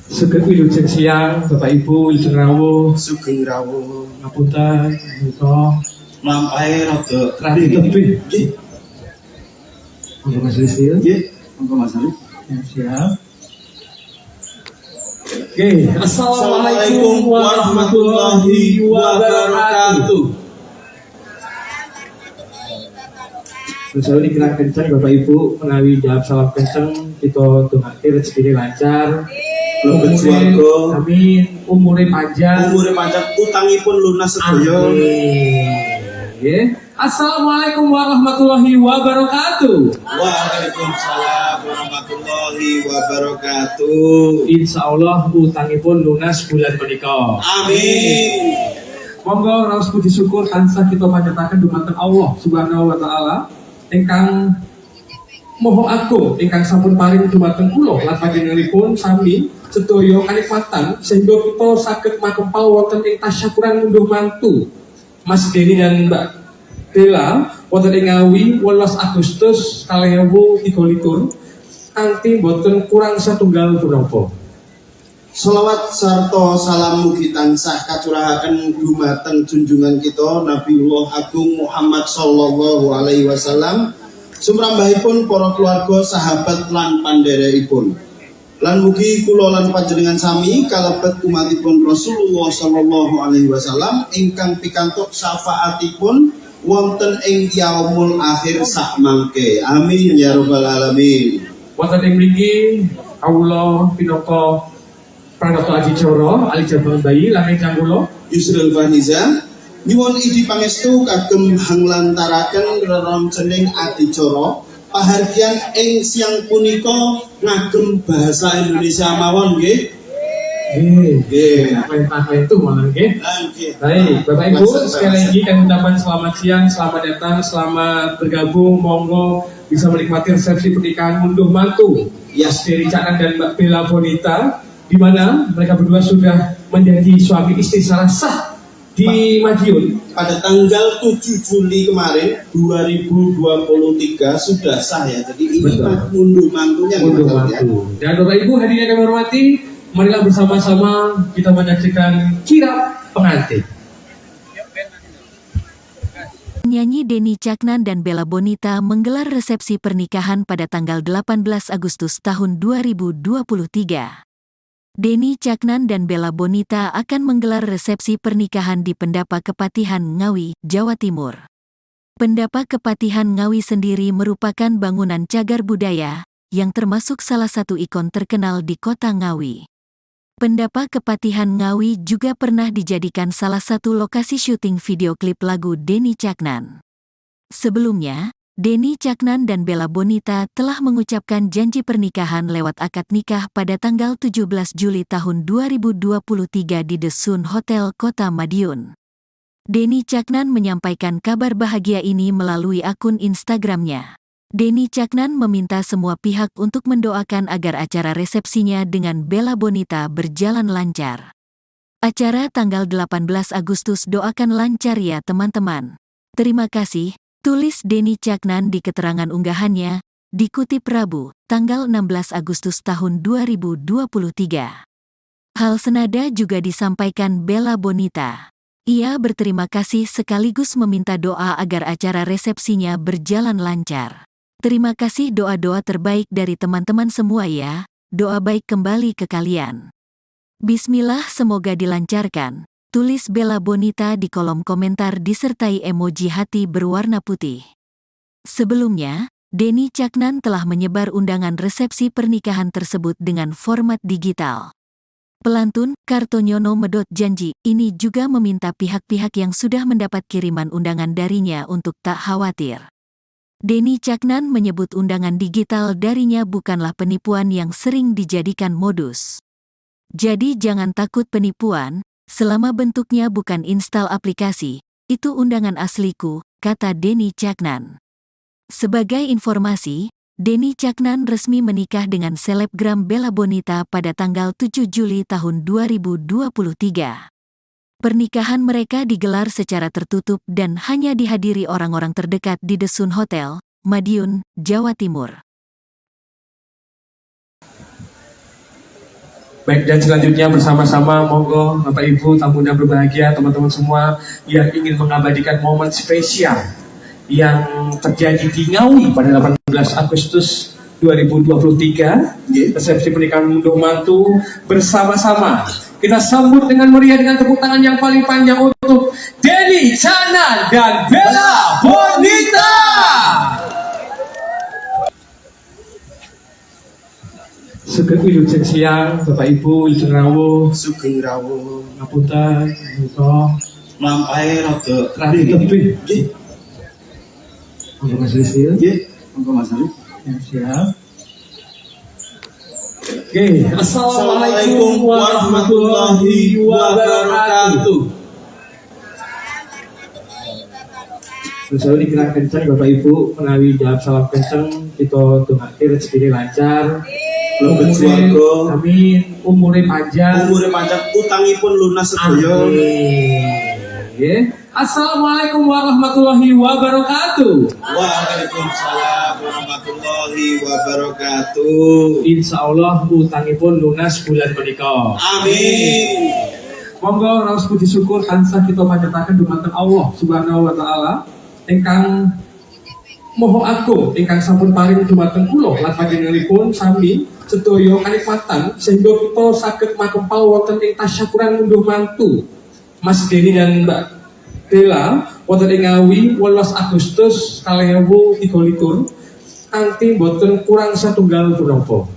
Sugeng wilujeng siang, Bapak Ibu, Wilujeng rawuh, Sugeng rawuh. ngapunten, menika Lampahe rada radi tebih. nggih. Monggo Mas Rizil. Nggih, monggo Mas Ari. Ya, siap. Oke, Assalamualaikum warahmatullahi wabarakatuh. Saya ini kira kencang Bapak Ibu menawi jawab salam kencang kita dongake rezeki lancar. Mlebet swarga. Amin. Umure panjang. Umure panjang, utangipun lunas sedaya. Amin. Assalamualaikum warahmatullahi wabarakatuh. Waalaikumsalam warahmatullahi wabarakatuh. Insya Allah utangipun lunas bulan menika. Amin. Monggo raos puji syukur tansah kita panjataken dumateng Allah Subhanahu wa taala ingkang Moho agung ingkang sampun paring dumateng kula lan panjenenganipun sami sedaya kanikmatan sehingga kita saged makempal wonten ing tasyakuran ngunduh mantu Mas Deni dan Mbak Dela wonten ing Ngawi 18 Agustus 2023 kanthi boten kurang satunggal punapa. Sholawat sarta salam mugi tansah kacurahaken dumateng junjungan kita Nabiullah Agung Muhammad sallallahu alaihi wasallam, sumrambahipun para keluarga, sahabat lan pandherekipun. Lan mugi kula lan panjenengan sami kalebet umatipun Rasulullah sallallahu alaihi wasallam ingkang pikantuk syafaatipun wonten ing yaumul akhir sak mangke. Amin ya rabbal alamin. Wonten ing mriki Allah pinoko Pranoto Adicara Alijabang Bayi Langit Kangkulo Yusril Fahiza nyuwun idi pangestu kagem hanglantaraken reroncening adicara pahargyan ing siang punika ngagem bahasa Indonesia mawon nggih. Nggih. Perintah itu malah nggih. Nggih. Baik, Bapak Ibu, sekali lagi kami ucapkan selamat siang, selamat datang, selamat bergabung, monggo bisa menikmati resepsi pernikahan unduh mantu Dewi Caknan dan Mbak Bella Bonita, di mana mereka berdua sudah menjadi suami istri secara sah di Madiun pada tanggal 7 Juli kemarin 2023 sudah sah ya. Jadi ini unduh mantunya. Unduh mantu. Dan Bapak Ibu hadirin yang kami hormati, marilah bersama-sama kita menyaksikan kirap pengantin. Penyanyi Denny Caknan dan Bella Bonita menggelar resepsi pernikahan pada tanggal 18 Agustus tahun 2023. Denny Caknan dan Bella Bonita akan menggelar resepsi pernikahan di Pendapa Kepatihan Ngawi, Jawa Timur. Pendapa Kepatihan Ngawi sendiri merupakan bangunan cagar budaya yang termasuk salah satu ikon terkenal di kota Ngawi. Pendapa Kepatihan Ngawi juga pernah dijadikan salah satu lokasi syuting video klip lagu Denny Caknan. Sebelumnya, Denny Caknan dan Bella Bonita telah mengucapkan janji pernikahan lewat akad nikah pada tanggal 17 Juli tahun 2023 di The Sun Hotel Kota Madiun. Denny Caknan menyampaikan kabar bahagia ini melalui akun Instagramnya. Denny Caknan meminta semua pihak untuk mendoakan agar acara resepsinya dengan Bella Bonita berjalan lancar. Acara tanggal 18 Agustus doakan lancar ya teman-teman. Terima kasih. Tulis Denny Caknan di keterangan unggahannya, dikutip Rabu, tanggal 16 Agustus tahun 2023. Hal senada juga disampaikan Bella Bonita. Ia berterima kasih sekaligus meminta doa agar acara resepsinya berjalan lancar. Terima kasih doa-doa terbaik dari teman-teman semua ya, doa baik kembali ke kalian. Bismillah semoga dilancarkan. Tulis Bella Bonita di kolom komentar disertai emoji hati berwarna putih. Sebelumnya, Denny Caknan telah menyebar undangan resepsi pernikahan tersebut dengan format digital. Pelantun Kartonyono Medot janji ini juga meminta pihak-pihak yang sudah mendapat kiriman undangan darinya untuk tak khawatir. Denny Caknan menyebut undangan digital darinya bukanlah penipuan yang sering dijadikan modus. Jadi jangan takut penipuan. Selama bentuknya bukan install aplikasi, itu undangan asliku, kata Denny Caknan. Sebagai informasi, Denny Caknan resmi menikah dengan selebgram Bella Bonita pada tanggal 7 Juli tahun 2023. Pernikahan mereka digelar secara tertutup dan hanya dihadiri orang-orang terdekat di The Sun Hotel, Madiun, Jawa Timur. Baik, dan selanjutnya bersama-sama monggo Bapak Ibu tamu yang berbahagia, teman-teman semua yang ingin mengabadikan momen spesial yang terjadi di Ngawi pada 18 Agustus 2023, resepsi pernikahan unduh mantu bersama-sama. Kita sambut dengan meriah dengan tepuk tangan yang paling panjang untuk Denny Caknan dan Bella Bonita. Sugeng wilujeng siang, Bapak Ibu, wilujeng rawuh, Sugeng rawuh, ngapunten, menika lampahe rada tebih. Nggih. Monggo Mas Rizil. Nggih, monggo Mas Ari. Ya, siap. Oke, Assalamualaikum warahmatullahi wabarakatuh. Selalu dikira kencang Bapak Ibu, menawi jawab salam kencang, kita dongake rezeki lancar. Amin. Umure panjang. Utangipun lunas sedaya. Amin. Assalamualaikum warahmatullahi wabarakatuh. Waalaikumsalam warahmatullahi wabarakatuh. Insya Allah utangipun lunas bulan menika. Amin. Monggo raos puji syukur tansah kita panjataken dumateng Allah Subhanahu wa taala ingkang Moho agung ingkang sampun paring dumateng kula lan panjenenganipun sami sedaya kanikmatan sehingga kita saged makempal wonten ing tasyakuran ngunduh mantu Mas Denny dan Mbak Bella wonten ing Ngawi 18 Agustus 2023 kanthi boten kurang satunggal punapa.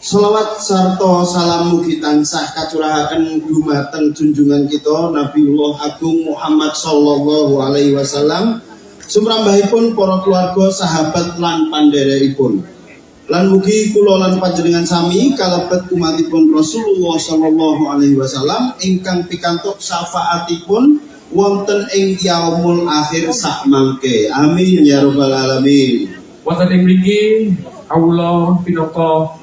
Sholawat sarta salam mugi tansah kacurahaken dumateng junjungan kita Nabiullah Agung Muhammad sallallahu alaihi wasallam, sumrambahipun para keluarga, sahabat lan pandherekipun. Lan mugi kula lan panjenengan sami kalebet umatipun Rasulullah sallallahu alaihi wasallam ingkang pikantuk syafaatipun wonten ing yaumul akhir sak mangke. Amin ya rabbal alamin. Wonten ing mriki kawula pinaka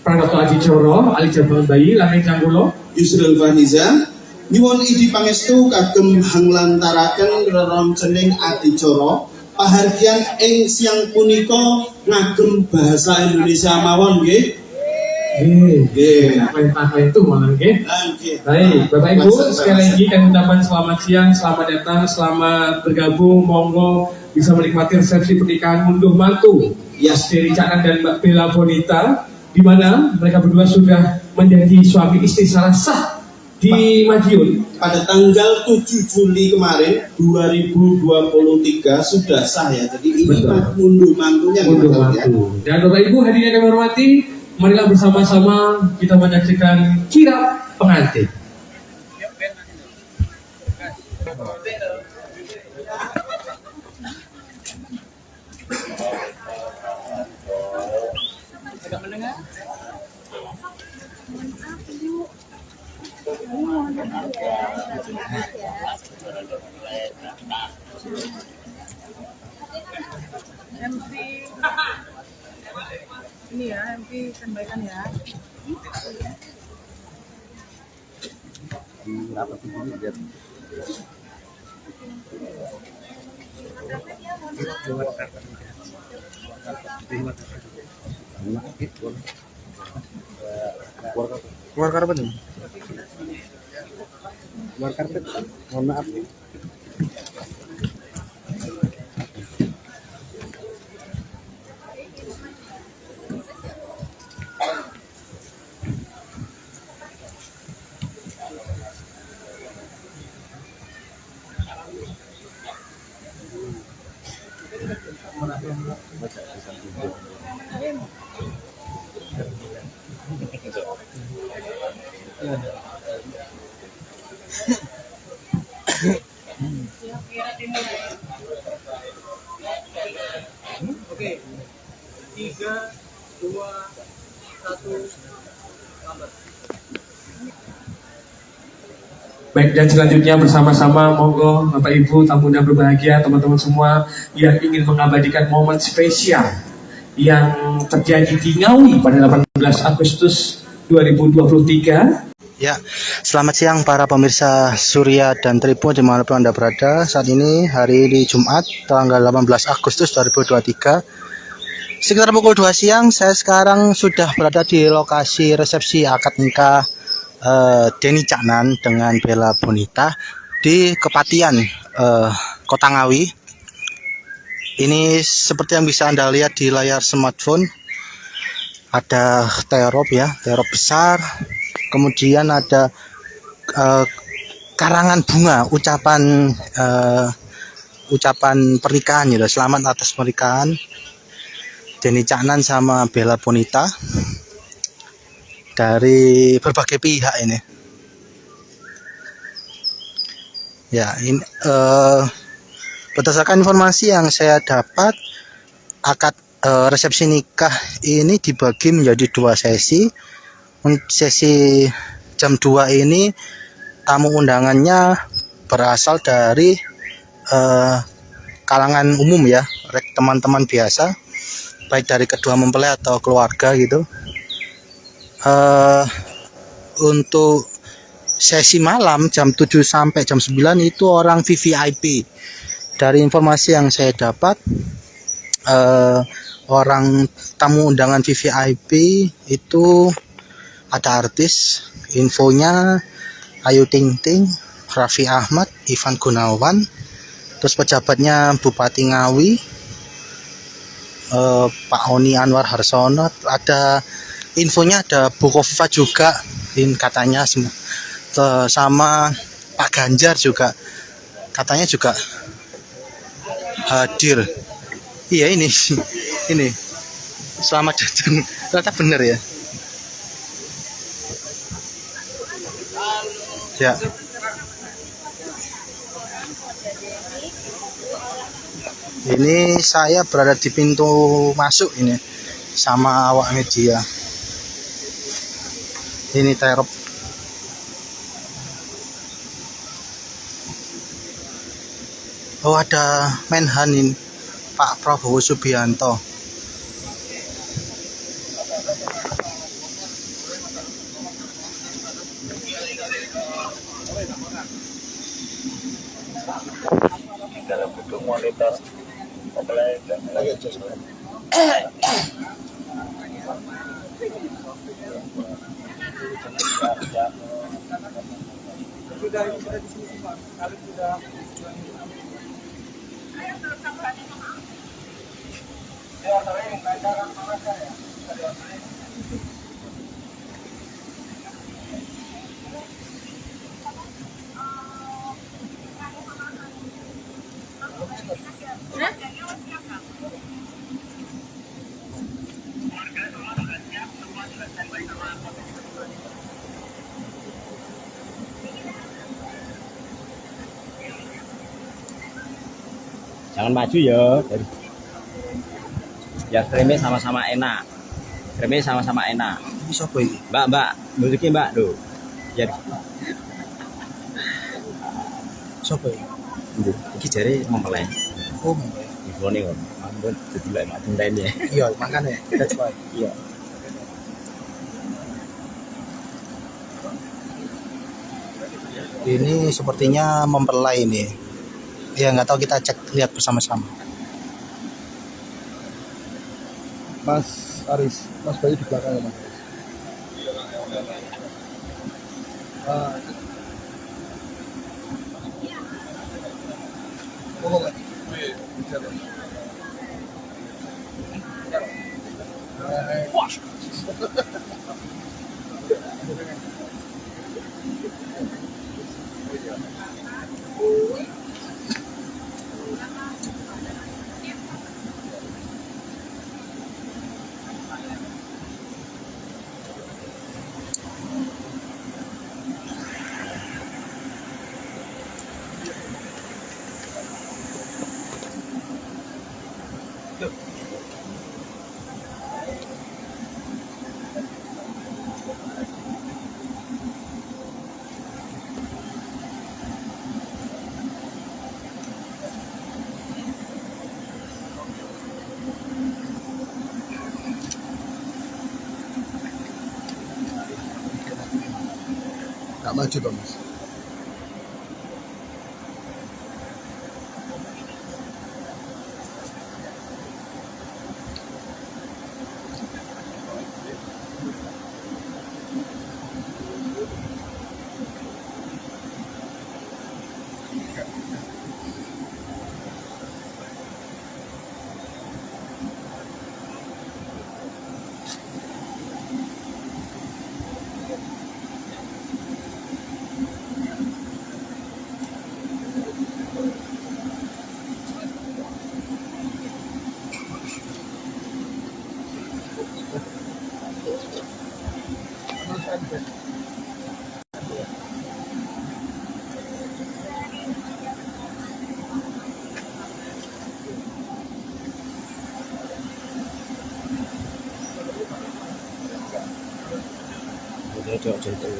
Pranoto Adicara Alijabal Bayi lan ingkang kula Yusril Faniza nyuwun idi pangestu kagem hanglantaraken reroncening adicara pahargyan ing siang punika ngagem bahasa Indonesia mawon nggih. Nggih. Perintah itu malah nggih. Nggih. Baik, Bapak Ibu, sekali lagi kami ucapkan selamat siang, selamat datang, selamat bergabung, monggo bisa menikmati resepsi pernikahan unduh mantu Deni Caknan dan Mbak Bella Bonita, di mana mereka berdua sudah menjadi suami istri secara sah di Madiun pada tanggal 7 Juli kemarin 2023 sudah sah ya. Jadi ini unduh mantunya. Unduh mantu. Dan Bapak Ibu hadirin yang hormati, marilah bersama-sama kita menyaksikan kirap pengantin. MC ini ya, MC sampaikan ya. Keluar karpet nih. Keluar karpet. Mohon maaf. Oke. 3, 2, 1, lambat. Baik, dan selanjutnya bersama-sama monggo Bapak Ibu tamu yang berbahagia, teman-teman semua yang ingin mengabadikan momen spesial yang terjadi di Ngawi pada 18 Agustus 2023. Ya, selamat siang para pemirsa Surya dan Tribun dimanapun Anda berada. Saat ini hari ini Jumat tanggal 18 Agustus 2023. Sekitar pukul 2 siang saya sekarang sudah berada di lokasi resepsi akad nikah Deni Caknan dengan Bella Bonita di Kepatian Kota Ngawi. Ini seperti yang bisa Anda lihat di layar smartphone, ada terop ya, terop besar, kemudian ada karangan bunga ucapan pernikahan gitu. Selamat atas pernikahan Deni Caknan sama Bella Bonita dari berbagai pihak ini. Ya, ini berdasarkan informasi yang saya dapat, akad resepsi nikah ini dibagi menjadi 2 sesi. Sesi jam 2 ini tamu undangannya berasal dari kalangan umum ya, teman-teman biasa, baik dari kedua mempelai atau keluarga gitu. Untuk sesi malam jam 7 sampai jam 9 itu orang VVIP. Dari informasi yang saya dapat, orang tamu undangan VVIP itu ada artis, infonya Ayu Ting Ting, Raffi Ahmad, Ivan Gunawan, terus pejabatnya Bupati Ngawi, Pak Oni Anwar Harsono, ada infonya ada Bu Kofifa juga, katanya sama Pak Ganjar juga katanya juga hadir. Iya ini selamat datang, ternyata benar ya. Ya. Ini saya berada di pintu masuk ini sama awak media. Ini terop. Oh, ada Menhan ini, Pak Prabowo Subianto. di dalam gedung monitor offline dan Jangan maju ya. Ya kremnya sama-sama enak. Kremnya sama-sama enak. Ini siapa ini? Mbak, mulutnya mbak, loh. Ya, Siapa ini? iki jare mempelai. Oh, Ibone kok. Ampun didelok mak tentene. iya, makanya. That's why. Iya. Ini sepertinya mempelai ini. Ya nggak tahu, kita cek lihat bersama-sama. Mas Aris, Mas Bayu di belakang ya Mas. Ah. Oh, nggak maju dong Mas.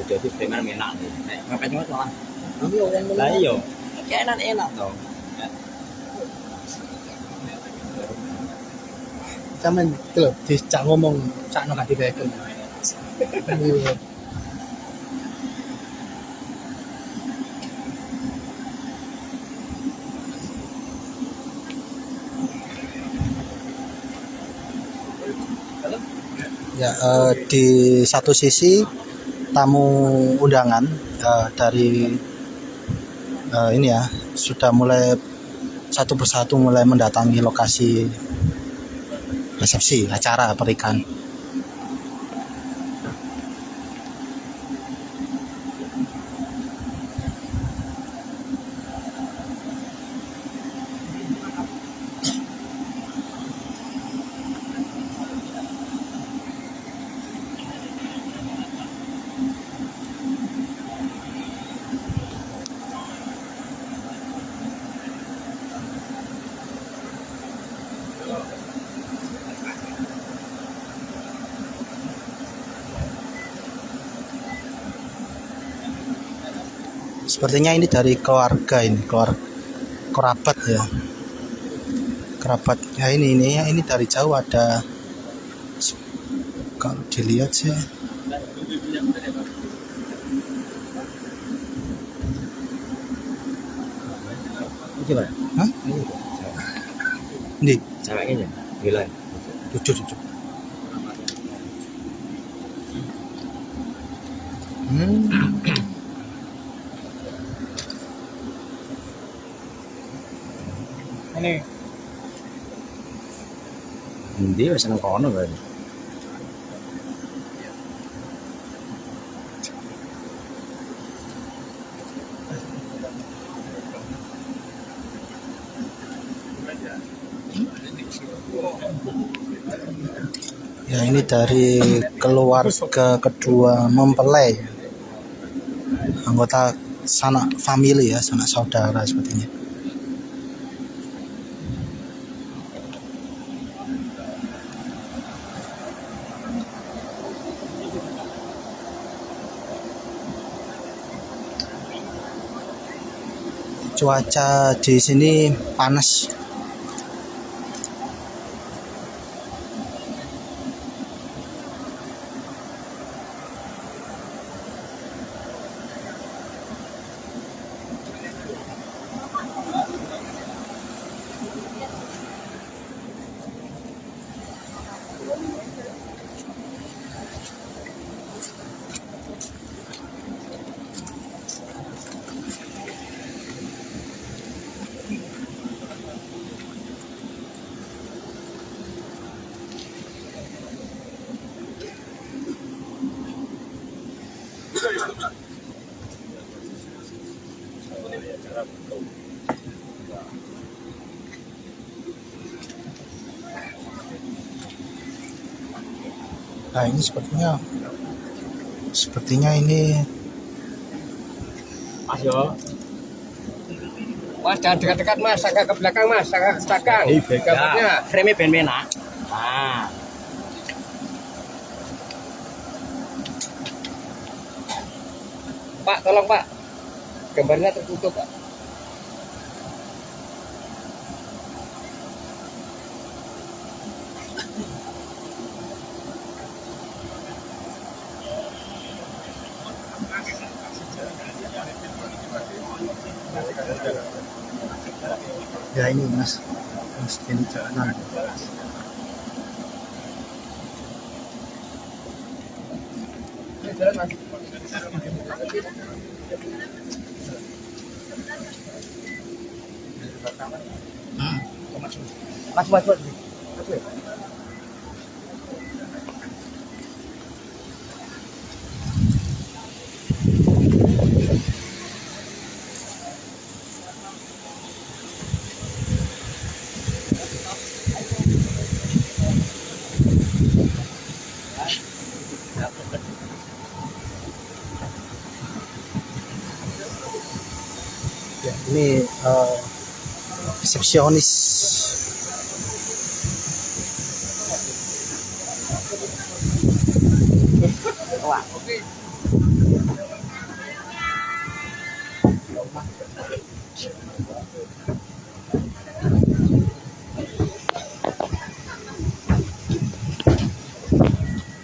Jadi preman enak nih. Ngapain cuma malah. Lah iya. Kayak enak toh. Cuman itu loh, dicak ngomong, cak no gak dibeken. Ya, di satu sisi tamu undangan dari ini ya sudah mulai satu persatu mulai mendatangi lokasi resepsi acara pernikahan. Sepertinya ini dari keluarga, ini kerabat ya. Kerabat. Ya ini dari jauh ada, kalau dilihat sih. Gimana? Hah? Ini Ceweknya gila. jujur. Ini. Dia seneng kono berarti. Ya ini dari keluarga kedua mempelai, anggota sanak family ya, sanak saudara sepertinya. Cuaca di sini panas. Nah ini sepertinya ini Mas yo. Mas jangan dekat-dekat mas, agak ke belakang mas, agak ke belakang. Gambarnya. Frame ben penak. Nah. Pak, tolong pak. Gambarnya tertutup pak. ya ini mas Denny Caknan. Jalan mas. Mas. Ya, ini resepsionis.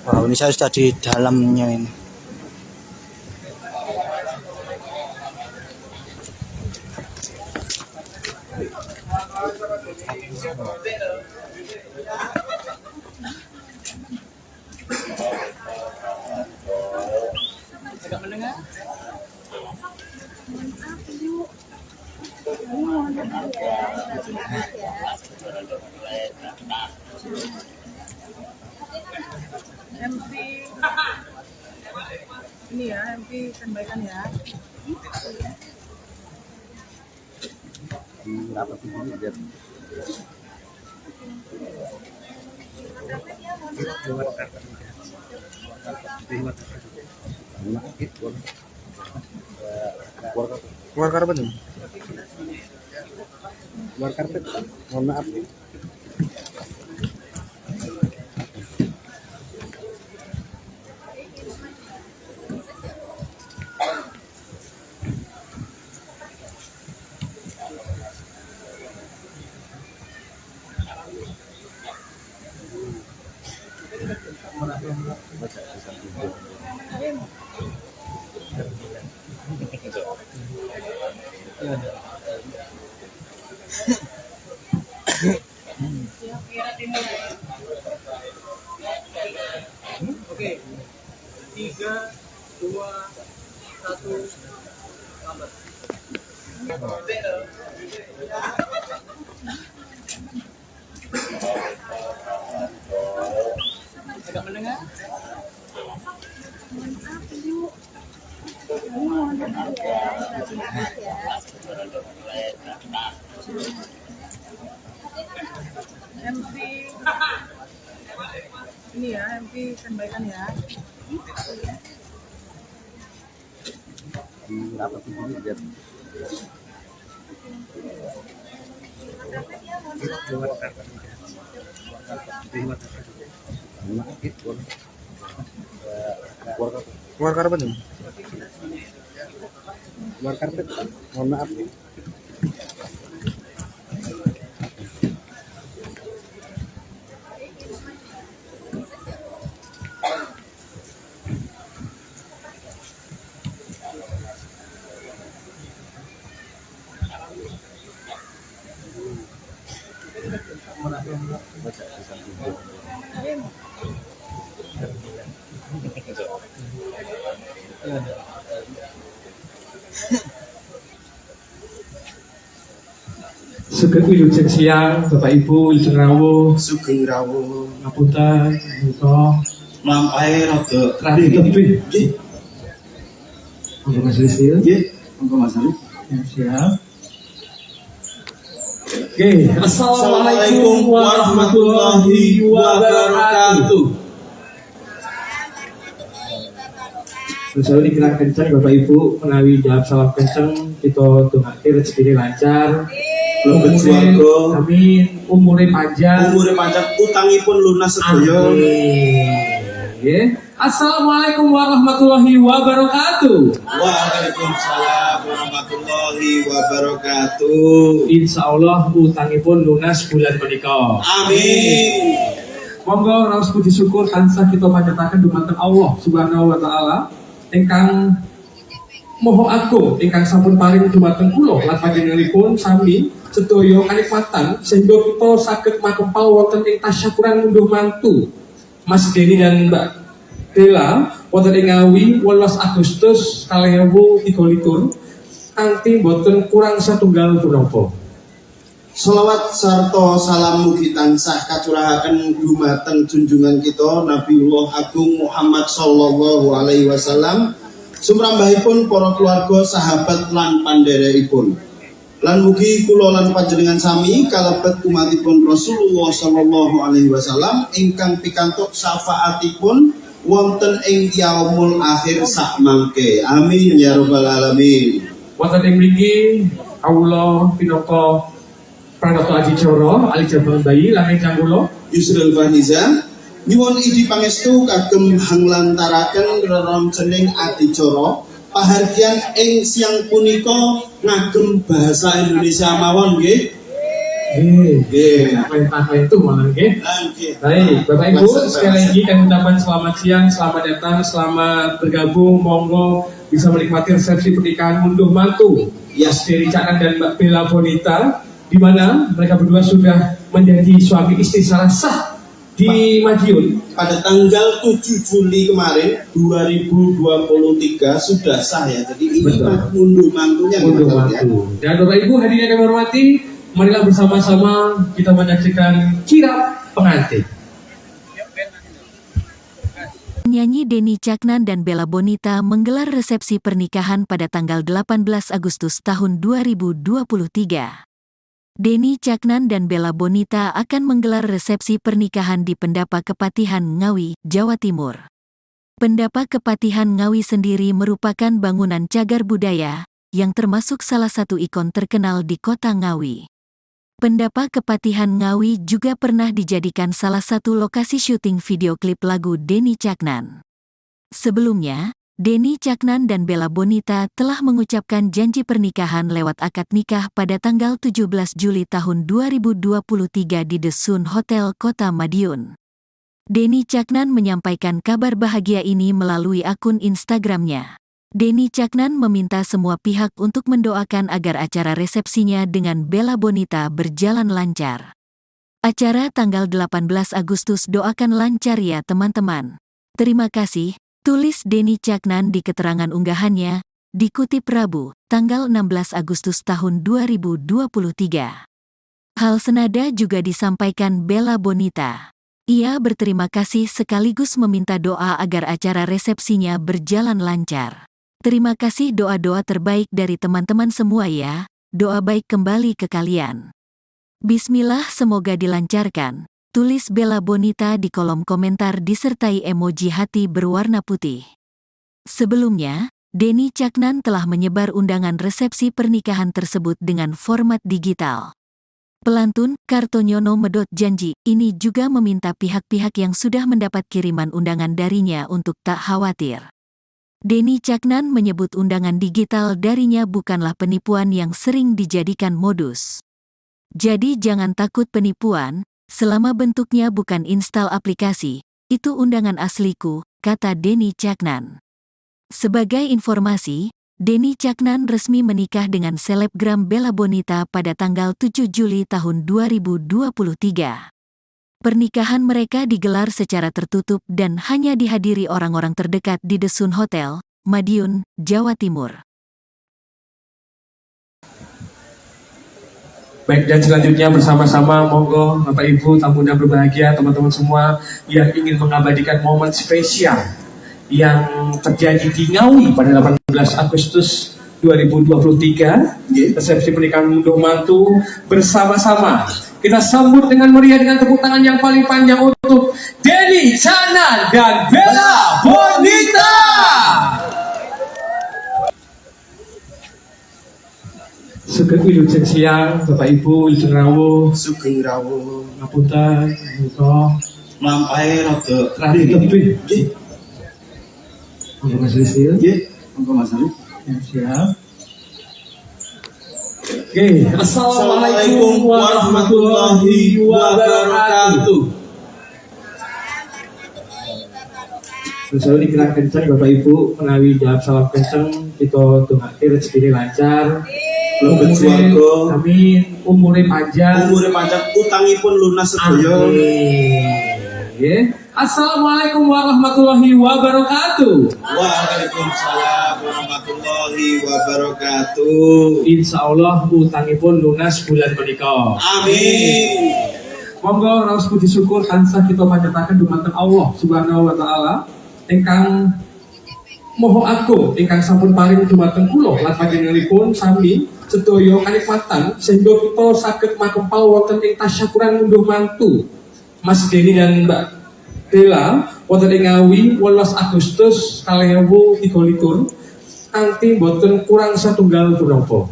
Wow, ini saya sudah di dalamnya ini. MP ini ya, MP sampaikan ya. Keluar karpet nih. Keluar karpet. Mohon maaf. Oke. 3, 2, 1, lambat. Agak mendengar? MP ini ya, MP sampaikan ya. Keluar karpet nih. Keluar karpet. Mohon maaf. Sugeng wilujeng siang, Bapak Ibu, wilujeng rawuh, Sugeng rawuh. ngapunten, menika Lampahe rada radi tebih. Nggih, Monggo Mas Rizky. nggih. Monggo Mas Arif. Siap. Oke, Assalamualaikum warahmatullahi wabarakatuh. Terus dikira kencang Bapak Ibu menawi jawab salam kencang kita dongake rezeki lancar. Mlebet swarga. Amin. Umure panjang. Umure panjang, utangipun lunas sedaya. Amin. Assalamualaikum warahmatullahi wabarakatuh. Waalaikumsalam warahmatullahi wabarakatuh. Insya Allah utangipun lunas bulan menika. Amin. Monggo raos puji syukur tansah kita panjataken dumateng Allah Subhanahu wa taala ingkang moho agung ingkang sampun paring dumateng kula lan panjenenganipun sami sedaya kanikmatan sehingga kita saged makempal wonten ing tasyakuran ngunduh mantu Mas Denny dan Mbak Bella wonten ing Ngawi 18 Agustus 2023 kanthi boten kurang satunggal punapa. Sholawat sarta salam mugi tansah kacurahaken dumateng junjungan kita Nabiullah Agung Muhammad sallallahu alaihi wasallam, sumrambahipun para keluarga, sahabat lan pandherekipun. Lan mugi kula lan panjenengan sami kalebet umatipun Rasulullah sallallahu alaihi wasallam ingkang pikantuk syafaatipun wonten ing yaumul akhir sakmangke. Amin ya rabbal alamin. Wonten ing mriki kawula pinaka Pranoto Aji Coro, Ali Jabang Bayi, lan ingkang kula Yusril Faniza nyuwun idi pangestu kagem hanglantaraken reroncening adicara pahargyan ing siang punika ngagem bahasa Indonesia mawon nggih. Nggih. Perintah itu malah nggih. Nggih. Baik, Bapak Ibu, sekali lagi kami ucapkan selamat siang, selamat datang, selamat bergabung, monggo bisa menikmati resepsi pernikahan ngunduh mantu Yes. Dari Caknan dan Mbak Bella Bonita, di mana mereka berdua sudah menjadi suami istri secara sah di Madiun. Pada tanggal 7 Juli kemarin 2023 sudah sah ya. Jadi ini Betul. ngunduh mantunya Ngunduh gitu, ya. mantu. Dan Bapak Ibu hadirin yang kami hormati, marilah bersama-sama kita menyaksikan kirap pengantin. Penyanyi Denny Caknan dan Bella Bonita menggelar resepsi pernikahan pada tanggal 18 Agustus tahun 2023. Denny Caknan dan Bella Bonita akan menggelar resepsi pernikahan di Pendapa Kepatihan Ngawi, Jawa Timur. Pendapa Kepatihan Ngawi sendiri merupakan bangunan cagar budaya yang termasuk salah satu ikon terkenal di kota Ngawi. Pendapa Kepatihan Ngawi juga pernah dijadikan salah satu lokasi syuting video klip lagu Denny Caknan. Sebelumnya, Denny Caknan dan Bella Bonita telah mengucapkan janji pernikahan lewat akad nikah pada tanggal 17 Juli tahun 2023 di The Sun Hotel Kota Madiun. Denny Caknan menyampaikan kabar bahagia ini melalui akun Instagramnya. Denny Caknan meminta semua pihak untuk mendoakan agar acara resepsinya dengan Bella Bonita berjalan lancar. Acara tanggal 18 Agustus doakan lancar ya teman-teman. Terima kasih, tulis Denny Caknan di keterangan unggahannya, dikutip Rabu, tanggal 16 Agustus tahun 2023. Hal senada juga disampaikan Bella Bonita. Ia berterima kasih sekaligus meminta doa agar acara resepsinya berjalan lancar. Terima kasih doa-doa terbaik dari teman-teman semua ya, doa baik kembali ke kalian. Bismillah semoga dilancarkan, tulis Bella Bonita di kolom komentar disertai emoji hati berwarna putih. Sebelumnya, Denny Caknan telah menyebar undangan resepsi pernikahan tersebut dengan format digital. Pelantun, Kartonyono Medot janji, ini juga meminta pihak-pihak yang sudah mendapat kiriman undangan darinya untuk tak khawatir. Denny Caknan menyebut undangan digital darinya bukanlah penipuan yang sering dijadikan modus. Jadi jangan takut penipuan, selama bentuknya bukan install aplikasi, itu undangan asliku, kata Denny Caknan. Sebagai informasi, Denny Caknan resmi menikah dengan selebgram Bella Bonita pada tanggal 7 Juli tahun 2023. Pernikahan mereka digelar secara tertutup dan hanya dihadiri orang-orang terdekat di The Sun Hotel, Madiun, Jawa Timur. Baik, dan selanjutnya bersama-sama monggo Bapak Ibu tamu yang berbahagia, teman-teman semua yang ingin mengabadikan momen spesial yang terjadi di Ngawi pada 18 Agustus 2023, resepsi pernikahan unduh mantu bersama-sama. Kita sambut dengan meriah dengan tepuk tangan yang paling panjang untuk Denny Caknan dan Bella Bonita. Sugeng wilujeng siang, Bapak Ibu, wilujeng rawuh. Sugeng rawuh. Ngapunten, menika Lampahe rada tebih. Nggih. Monggo Mas Rizil. Nggih, monggo Mas Ali. Siap. Oke, Assalamualaikum warahmatullahi wabarakatuh. Selalu dikira kencang Bapak Ibu, menawi jawab salam kencang, kita dongake rezeki lancar. Lebet swarga. Amin. Umure panjang. Utangipun lunas sedaya. Amin. Assalamualaikum warahmatullahi wabarakatuh. Waalaikumsalam warahmatullahi wabarakatuh. Insya Allah utangipun lunas bulan menika. Amin. Monggo raos puji syukur tansah kita panjataken dumateng Allah Subhanahu wa taala ingkang moho agung ingkang sampun paring dumateng kula lan panjenenganipun sami sedaya kanikmatan sehingga kita saged makempal wonten ing tasyakuran unduh mantu Mas Denny dan Mbak Bella wonten ing Ngawi 18 Agustus 2023 kanthi boten kurang satunggal punapa.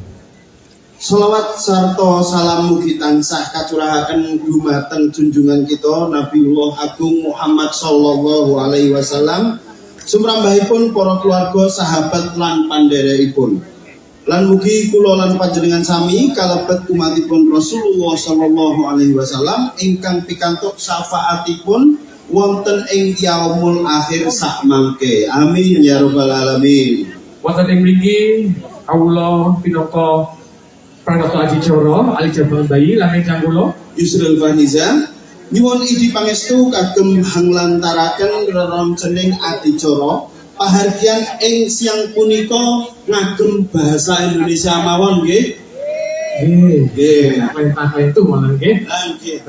Sholawat sarta salam mugi tansah kacurahaken dumateng junjungan kita Nabiullah Agung Muhammad sallallahu alaihi wasallam, sumrambahipun para keluarga, sahabat lan pandherekipun. Lan mugi kula lan panjenengan sami kalebet umatipun Rasulullah sallallahu alaihi wasallam ingkang pikantuk syafaatipun wonten ing yaumul akhir sak mangke. Amin ya rabbal alamin. Wonten ing mriki kawula pinaka Pranoto Adicara Ali Jabal Bayi lan ingkang kula Yusril Faniza nyuwun idi pangestu kagem hanglantaraken reroncening adicara pahargyan ing siang punika ngagem bahasa Indonesia mawon nggih. Nggih. Perintah itu malah nggih.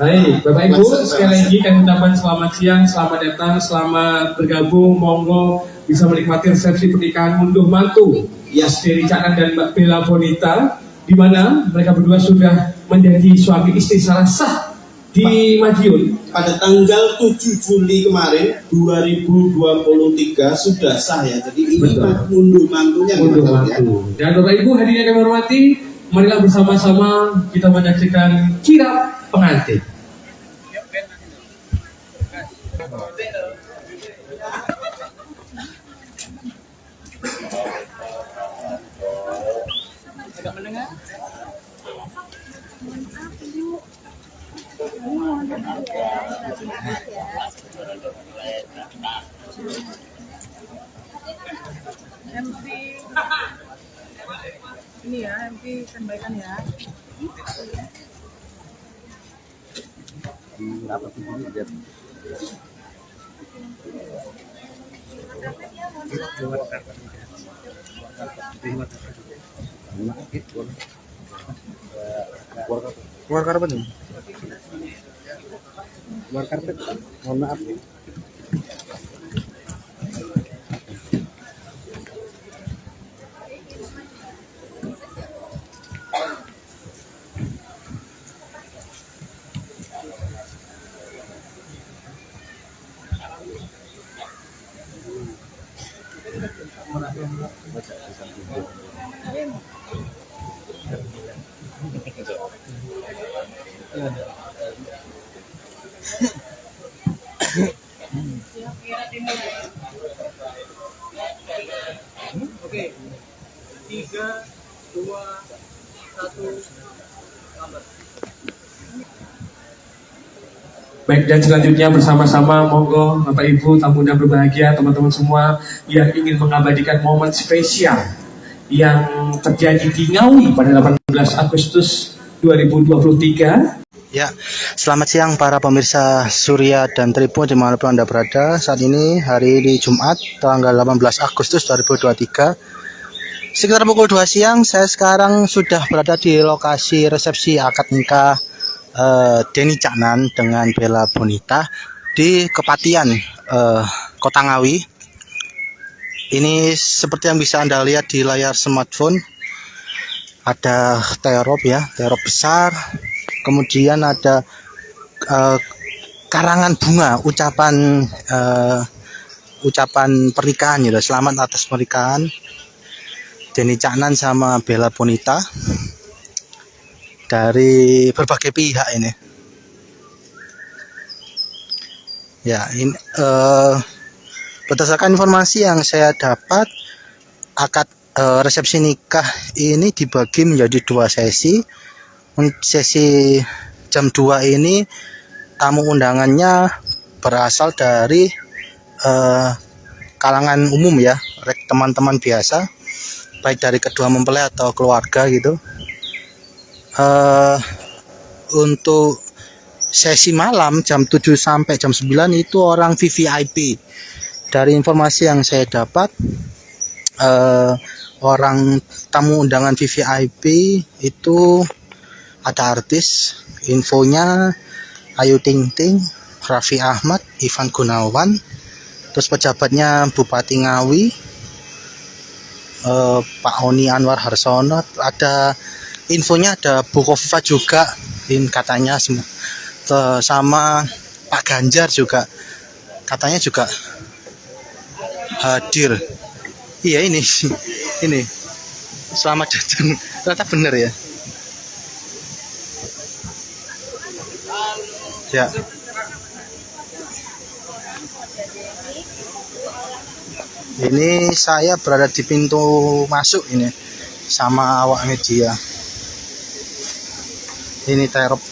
Baik, Bapak Ibu sekali lagi kami ucapkan selamat siang, selamat datang, selamat bergabung. Monggo bisa menikmati resepsi pernikahan unduh mantu Mas Denny Caknan dan Mbak Bella Bonita, di mana mereka berdua sudah menjadi suami istri secara sah di Madiun pada tanggal 7 Juli kemarin 2023 sudah sah ya. Jadi ini unduh mantunya. Unduh mantu. Dan Bapak Ibu hadirin yang kami hormati, marilah bersama-sama kita menyaksikan kirap pengantin. MC ini ya, MP sampaikan ya. Keluar karpet nih. Keluar karpet. Mohon maaf. Oke. 3, 2, 1. Baik, dan selanjutnya bersama-sama monggo Bapak Ibu tamu yang berbahagia, teman-teman semua yang ingin mengabadikan momen spesial yang terjadi di Ngawi pada 18 Agustus 2023. Ya, selamat siang para pemirsa Surya dan Tribun dimanapun Anda berada. Saat ini hari ini Jumat tanggal 18 Agustus 2023. Sekitar pukul 2 siang saya sekarang sudah berada di lokasi resepsi akad nikah Denny Caknan dengan Bella Bonita di Kepatihan Kota Ngawi. Ini seperti yang bisa Anda lihat di layar smartphone, ada terop ya, terop besar. Kemudian ada karangan bunga, ucapan pernikahan gitu. Selamat atas pernikahan Denny Caknan sama Bella Bonita dari berbagai pihak ini. Ya, ini berdasarkan informasi yang saya dapat, akad resepsi nikah ini dibagi menjadi 2 sesi. Sesi jam 2 ini tamu undangannya berasal dari kalangan umum ya, teman-teman biasa, baik dari kedua mempelai atau keluarga gitu. Untuk sesi malam jam 7 sampai jam 9 itu orang VVIP. Dari informasi yang saya dapat, orang tamu undangan VVIP itu ada artis, infonya Ayu Ting Ting, Raffi Ahmad, Ivan Gunawan, terus pejabatnya Bupati Ngawi, Pak Oni Anwar Harsono, ada infonya ada Bu Kofifa juga, katanya sama Pak Ganjar juga, katanya juga hadir. Iya ini selamat datang, ternyata benar ya. Ya. Ini saya berada di pintu masuk ini sama awak media. Ini terop.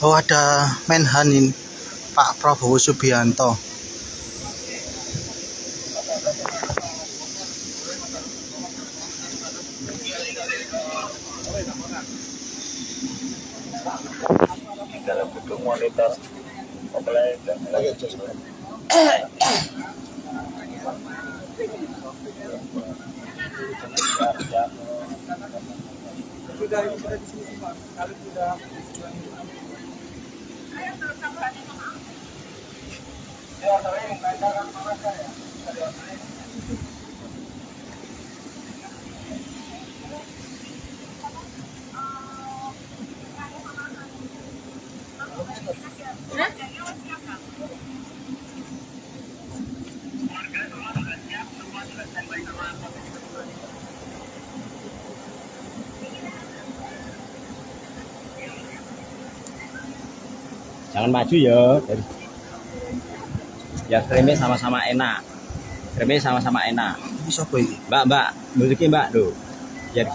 Oh, ada Menhan ini, Pak Prabowo Subianto. Di dalam gedung monitor mempelai dan Jangan maju ya. Ya kremnya sama-sama enak. Kremnya sama-sama enak. Ini siapa ini? Mbak, muliki Mbak tuh. Ya.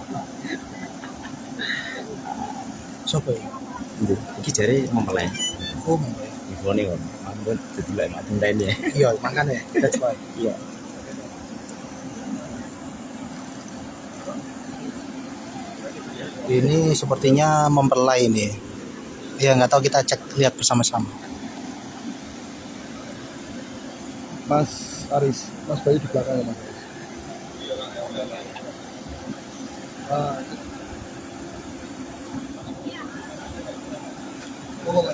Siapa ini? Iki jare mempelai. Oh, mempelai. Infone kok. Ampun, ditelok mak tentene. Iya, makanya that's why. Iya. Ini sepertinya mempelai ini. Ya nggak tahu, kita cek lihat bersama-sama. Mas Aris, Mas Bayu di belakang ya Mas. Ah. Oh,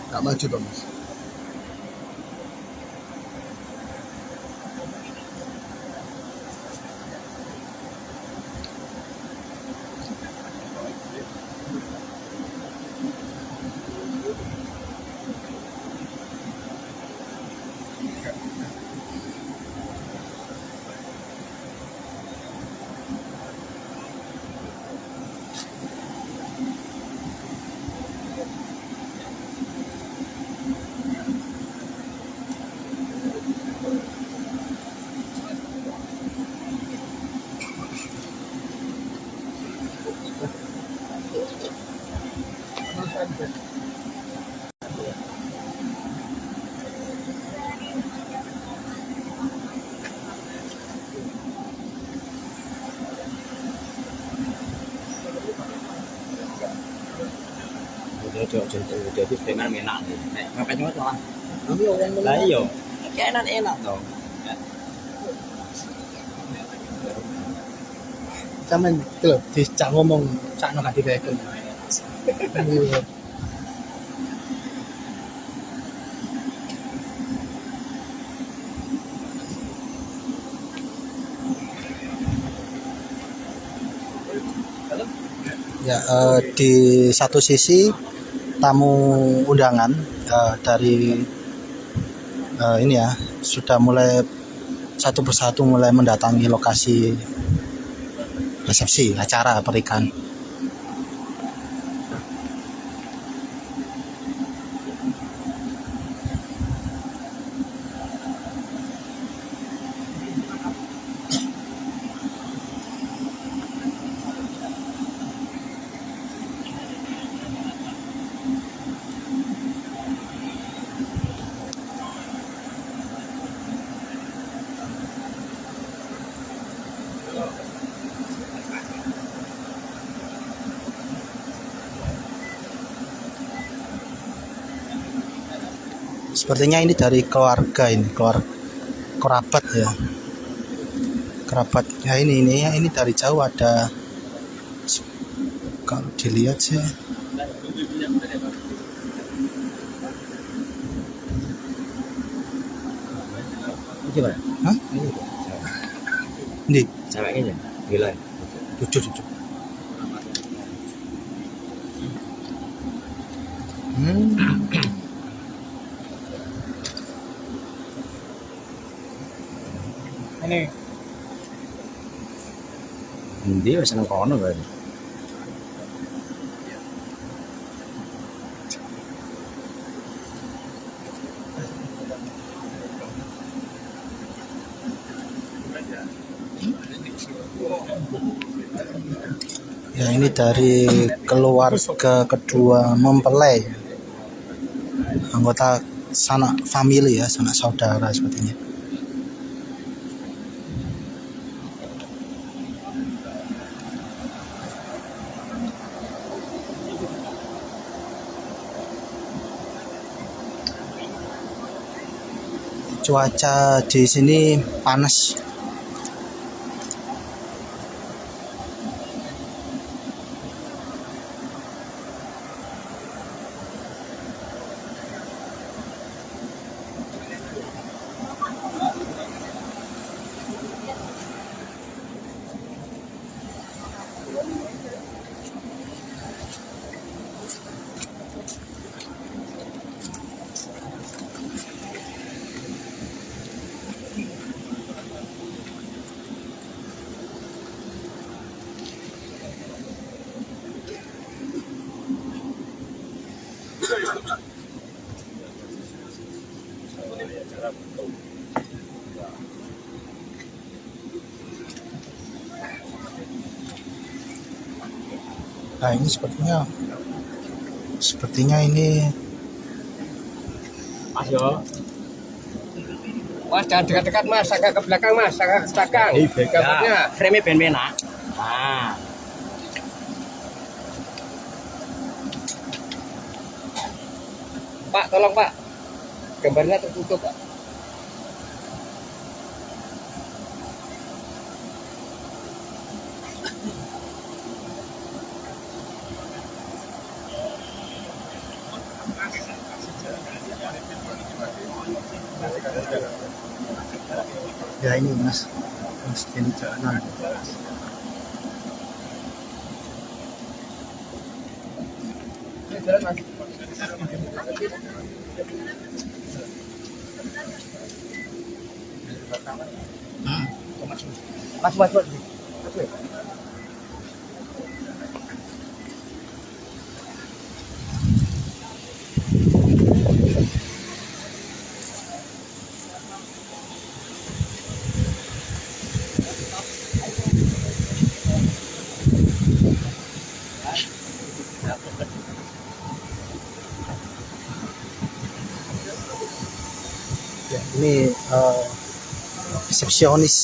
nggak maju dong Mas. Jadi preman enak nih. Ngapain cuma lah. Lah iya. Kayak enak toh. Cuman itu loh, dicak ngomong sakno gak direken. Ya, di satu sisi tamu undangan dari ini ya sudah mulai satu persatu mulai mendatangi lokasi resepsi acara pernikahan. Sepertinya ini dari keluarga, ini kerabat ya, kerabat ya. Ini dari jauh ada, kalau dilihat sih Gimana? hah? Ini Ceweknya gila. jujur Ini. Dia wis nang kono kan. ya. Ini dari keluarga kedua mempelai, anggota sanak famili ya, sanak saudara sepertinya. Cuaca di sini panas. Nah ini sepertinya ini Mas yo. Mas jangan dekat-dekat mas, agak ke belakang mas, agak ke belakang. Gambarnya. Frame ben-benak. Nah. Pak, tolong Pak. Gambarnya tertutup Pak. ya ini Mas Denny Caknan. Mas. Ya, ini resepsionis.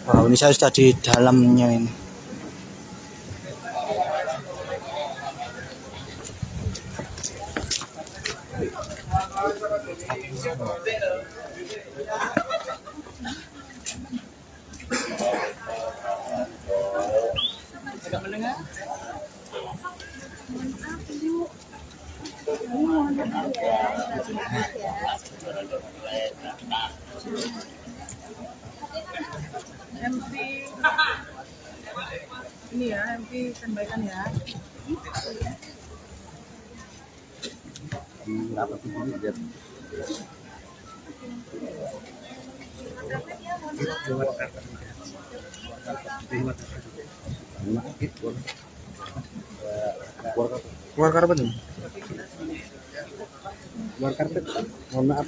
Wow, ini saya sudah di dalamnya ini. MC ini ya, MC sampaikan ya. Keluar karpet nih. Keluar karpet. Mohon maaf.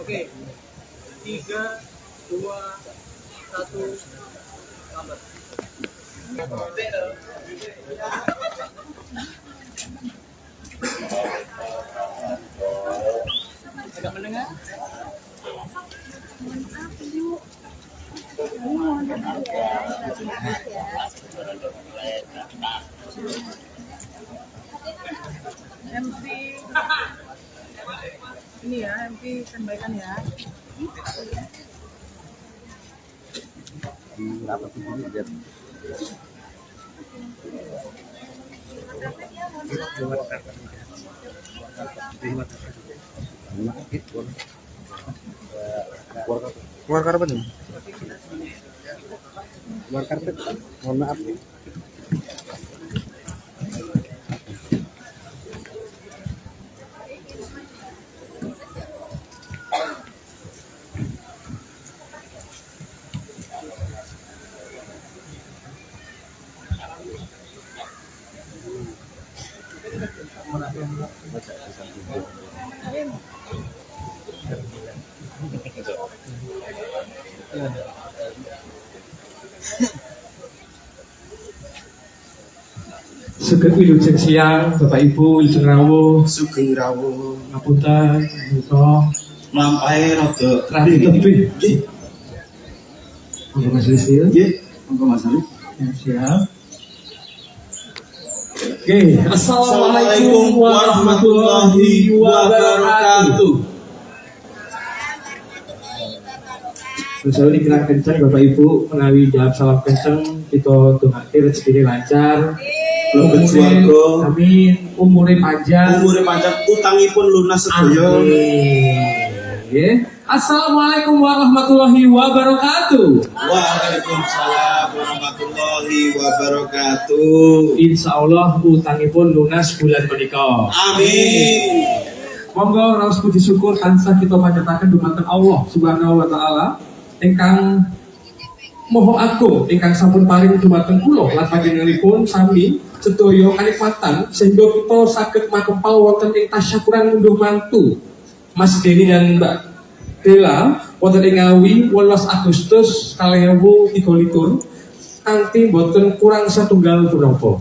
Oke. 3, 2, 1, lambat. Tidak mendengar? MC ini ya, MC sampaikan ya. Keluar karpet nih. Keluar karpet. Mohon maaf. Sugeng wilujeng siang, Bapak Ibu, wilujeng rawuh, Sugeng rawuh. ngapunten, menika Mlampahe rada radi tebih. Monggo Mas Rizil. Nggih, monggo Mas Arif. Ya, siap. Oke, Assalamualaikum warahmatullahi wabarakatuh. Terus ini kira kencang Bapak Ibu menawi jawab salam kencang kita dongake rezeki lancar. Mlebet swarga. Amin. Umure panjang. Umure panjang, utangipun lunas sedaya. Amin. Assalamualaikum warahmatullahi wabarakatuh. Waalaikumsalam warahmatullahi wabarakatuh. Insya Allah utangipun lunas bulan menika. Amin. Monggo raos puji syukur tansah kita panjataken dumateng Allah Subhanahu wa taala ingkang Moho agung ingkang sampun paring dumateng kula lan panjenenganipun sami sedaya kanikmatan sehingga kita saged makempal wonten ing tasyakuran ngunduh mantu Mas Deni dan Mbak Bella wonten ing Ngawi 18 Agustus 2023 kanthi boten kurang satunggal punapa.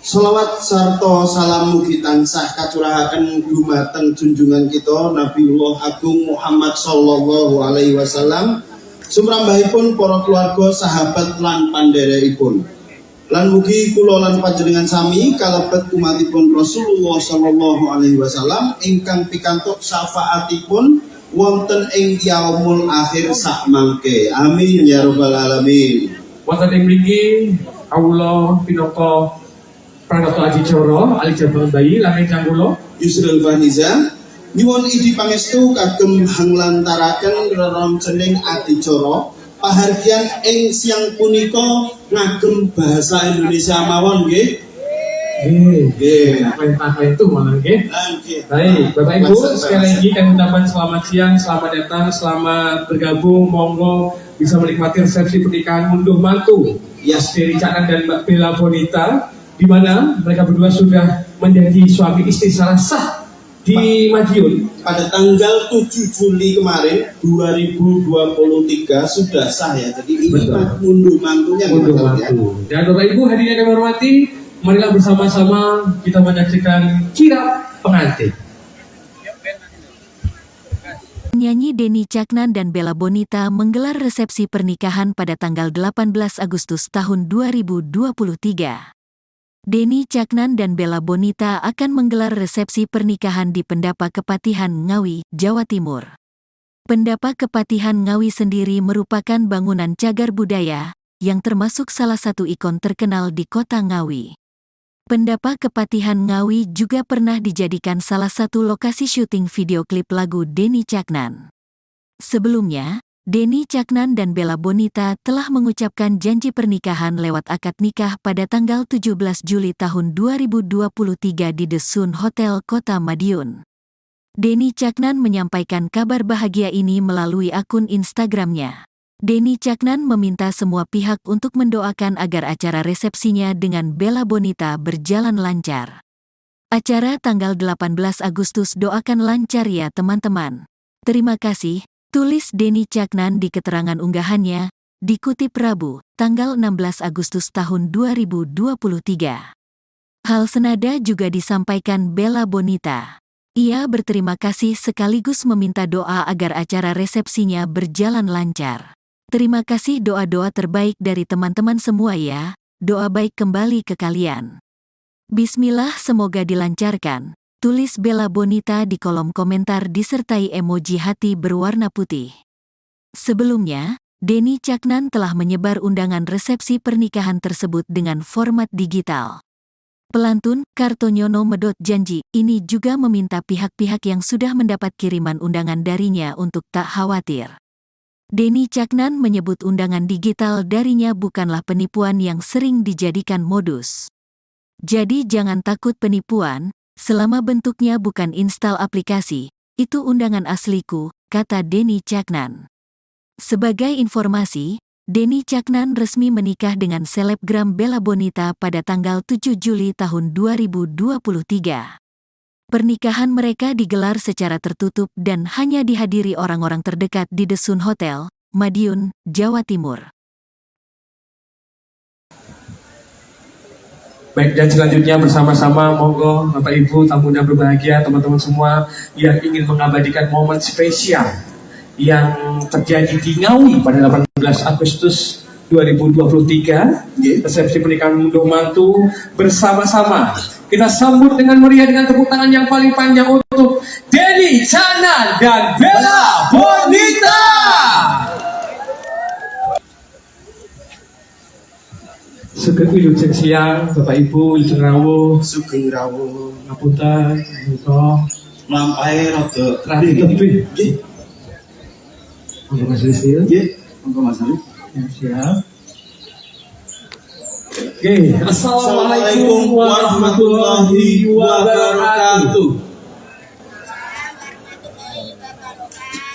Sholawat sarta salam mugi tansah kacurahaken dumateng junjungan kita Nabiullah Agung Muhammad sallallahu alaihi wasallam, sumrambahipun para keluarga, sahabat lan pandherekipun. Lan mugi kula lan panjenengan sami kalebet umatipun Rasulullah sallallahu alaihi wasallam ingkang pikantuk syafaatipun wonten ing yaumul akhir sakmangke. Amin ya rabbal alamin. Wonten ing mriki kawula pinaka Pranoto Adicara Ali Jabang Bayi lan ingkang kula Yusril Fahizan nyuwun idi pangestu kagem hanglantaraken reroncening adicara pahargyan ing siang punika ngagem bahasa Indonesia mawon nggih. Nggih. Perintah itu malah nggih. Nggih. Baik, Bapak Ibu sekali lagi kami ucapkan selamat siang, selamat datang, selamat bergabung. Monggo bisa menikmati resepsi pernikahan ngunduh mantu Mas Deni Caknan dan Mbak Bella Bonita, di mana mereka berdua sudah menjadi suami istri secara sah di Madiun pada tanggal 7 Juli kemarin 2023 sudah sah ya. Jadi ini ngunduh mantunya. Ngunduh mantu. Dan Bapak Ibu hadirin yang kami hormati, marilah bersama-sama kita menyaksikan kirap pengantin. Penyanyi Deni Caknan dan Bella Bonita menggelar resepsi pernikahan pada tanggal 18 Agustus tahun 2023. Deni Caknan dan Bella Bonita akan menggelar resepsi pernikahan di Pendapa Kepatihan Ngawi, Jawa Timur. Pendapa Kepatihan Ngawi sendiri merupakan bangunan cagar budaya yang termasuk salah satu ikon terkenal di kota Ngawi. Pendapa Kepatihan Ngawi juga pernah dijadikan salah satu lokasi syuting video klip lagu Deni Caknan. Sebelumnya, Deni Caknan dan Bella Bonita telah mengucapkan janji pernikahan lewat akad nikah pada tanggal 17 Juli tahun 2023 di The Sun Hotel Kota Madiun. Deni Caknan menyampaikan kabar bahagia ini melalui akun Instagramnya. Deni Caknan meminta semua pihak untuk mendoakan agar acara resepsinya dengan Bella Bonita berjalan lancar. Acara tanggal 18 Agustus doakan lancar ya teman-teman. Terima kasih. Tulis Deni Caknan di keterangan unggahannya, dikutip Rabu, tanggal 16 Agustus tahun 2023. Hal senada juga disampaikan Bella Bonita. Ia berterima kasih sekaligus meminta doa agar acara resepsinya berjalan lancar. Terima kasih, doa-doa terbaik dari teman-teman semua ya, doa baik kembali ke kalian. Bismillah, semoga dilancarkan. Tulis Bella Bonita di kolom komentar disertai emoji hati berwarna putih. Sebelumnya, Deni Caknan telah menyebar undangan resepsi pernikahan tersebut dengan format digital. Pelantun, Kartonyono Medot janji, ini juga meminta pihak-pihak yang sudah mendapat kiriman undangan darinya untuk tak khawatir. Deni Caknan menyebut undangan digital darinya bukanlah penipuan yang sering dijadikan modus. Jadi jangan takut penipuan, selama bentuknya bukan install aplikasi, itu undangan asliku, kata Deni Caknan. Sebagai informasi, Deni Caknan resmi menikah dengan selebgram Bella Bonita pada tanggal 7 Juli tahun 2023. Pernikahan mereka digelar secara tertutup dan hanya dihadiri orang-orang terdekat di The Sun Hotel, Madiun, Jawa Timur. Baik, dan selanjutnya bersama-sama monggo Bapak Ibu tamunya berbahagia, teman-teman semua yang ingin mengabadikan momen spesial yang terjadi di Ngawi pada 18 Agustus 2023, resepsi pernikahan unduh mantu bersama-sama. Kita sambut dengan meriah dengan tepuk tangan yang paling panjang untuk Denny Caknan dan Bella Bonita. Sugeng wilujeng siang, Bapak Ibu, wilujeng rawuh, Sugeng rawuh. ngapunten, menika Lampahe rada radi tebih. nggih. Monggo Mas Rizky. Nggih, monggo Mas Ali. Ya, siap. Oke, Assalamualaikum warahmatullahi wabarakatuh.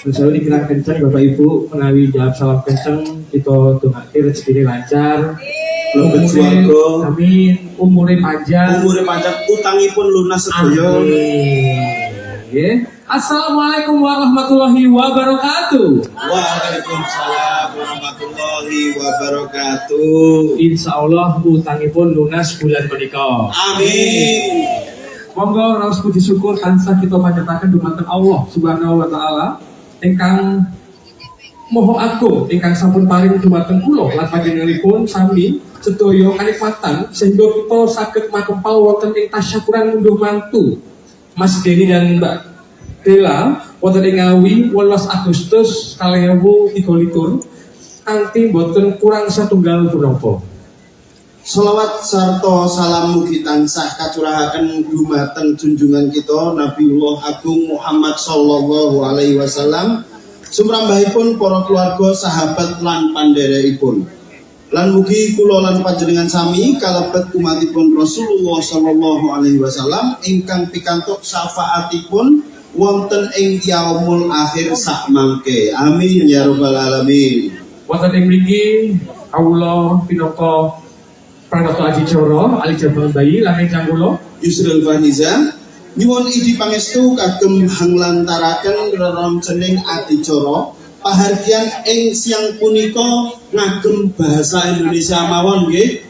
Sesuai dikira kenceng Bapak Ibu menawi jawab salam kenceng kita dongake rezeki lancar. Lebet swarga. Amin. Umure panjang. Umure panjang, utangipun lunas sedaya. Amin. Assalamualaikum warahmatullahi wabarakatuh. Waalaikumsalam warahmatullahi wabarakatuh. Insya Allah utangipun lunas bulan menika. Amin. Monggo raos puji syukur tansah kita panjataken dumateng Allah Subhanahu wa taala ingkang moho agung ingkang sampun paring dumateng kula lan panjenenganipun sami sedaya kanikmatan sehingga kita saged makempal wonten ing tasyakuran ngunduh mantu Mas Denny dan Mbak Bella wonten ing Ngawi 18 Agustus 2023 kanthi boten kurang satunggal punapa. Sholawat sarta salam mugi tansah kacurahaken dumateng junjungan kita Nabiullah Agung Muhammad sallallahu alaihi wasallam, sumrambahipun para keluarga, sahabat lan pandherekipun. Lan mugi kula lan panjenengan sami kalebet umatipun Rasulullah sallallahu alaihi wasallam ingkang pikantuk syafaatipun wonten ing yaumul akhir sak mangke. Amin ya rabbal alamin. Wonten ing mriki kawula pinaka Pranoto Adicara Alijabal Bayi lan ingkang kula Yusril Faniza nyuwun idi pangestu kagem hanglantaraken reroncening adicara pahargyan ing siang punika ngagem bahasa Indonesia mawon nggih.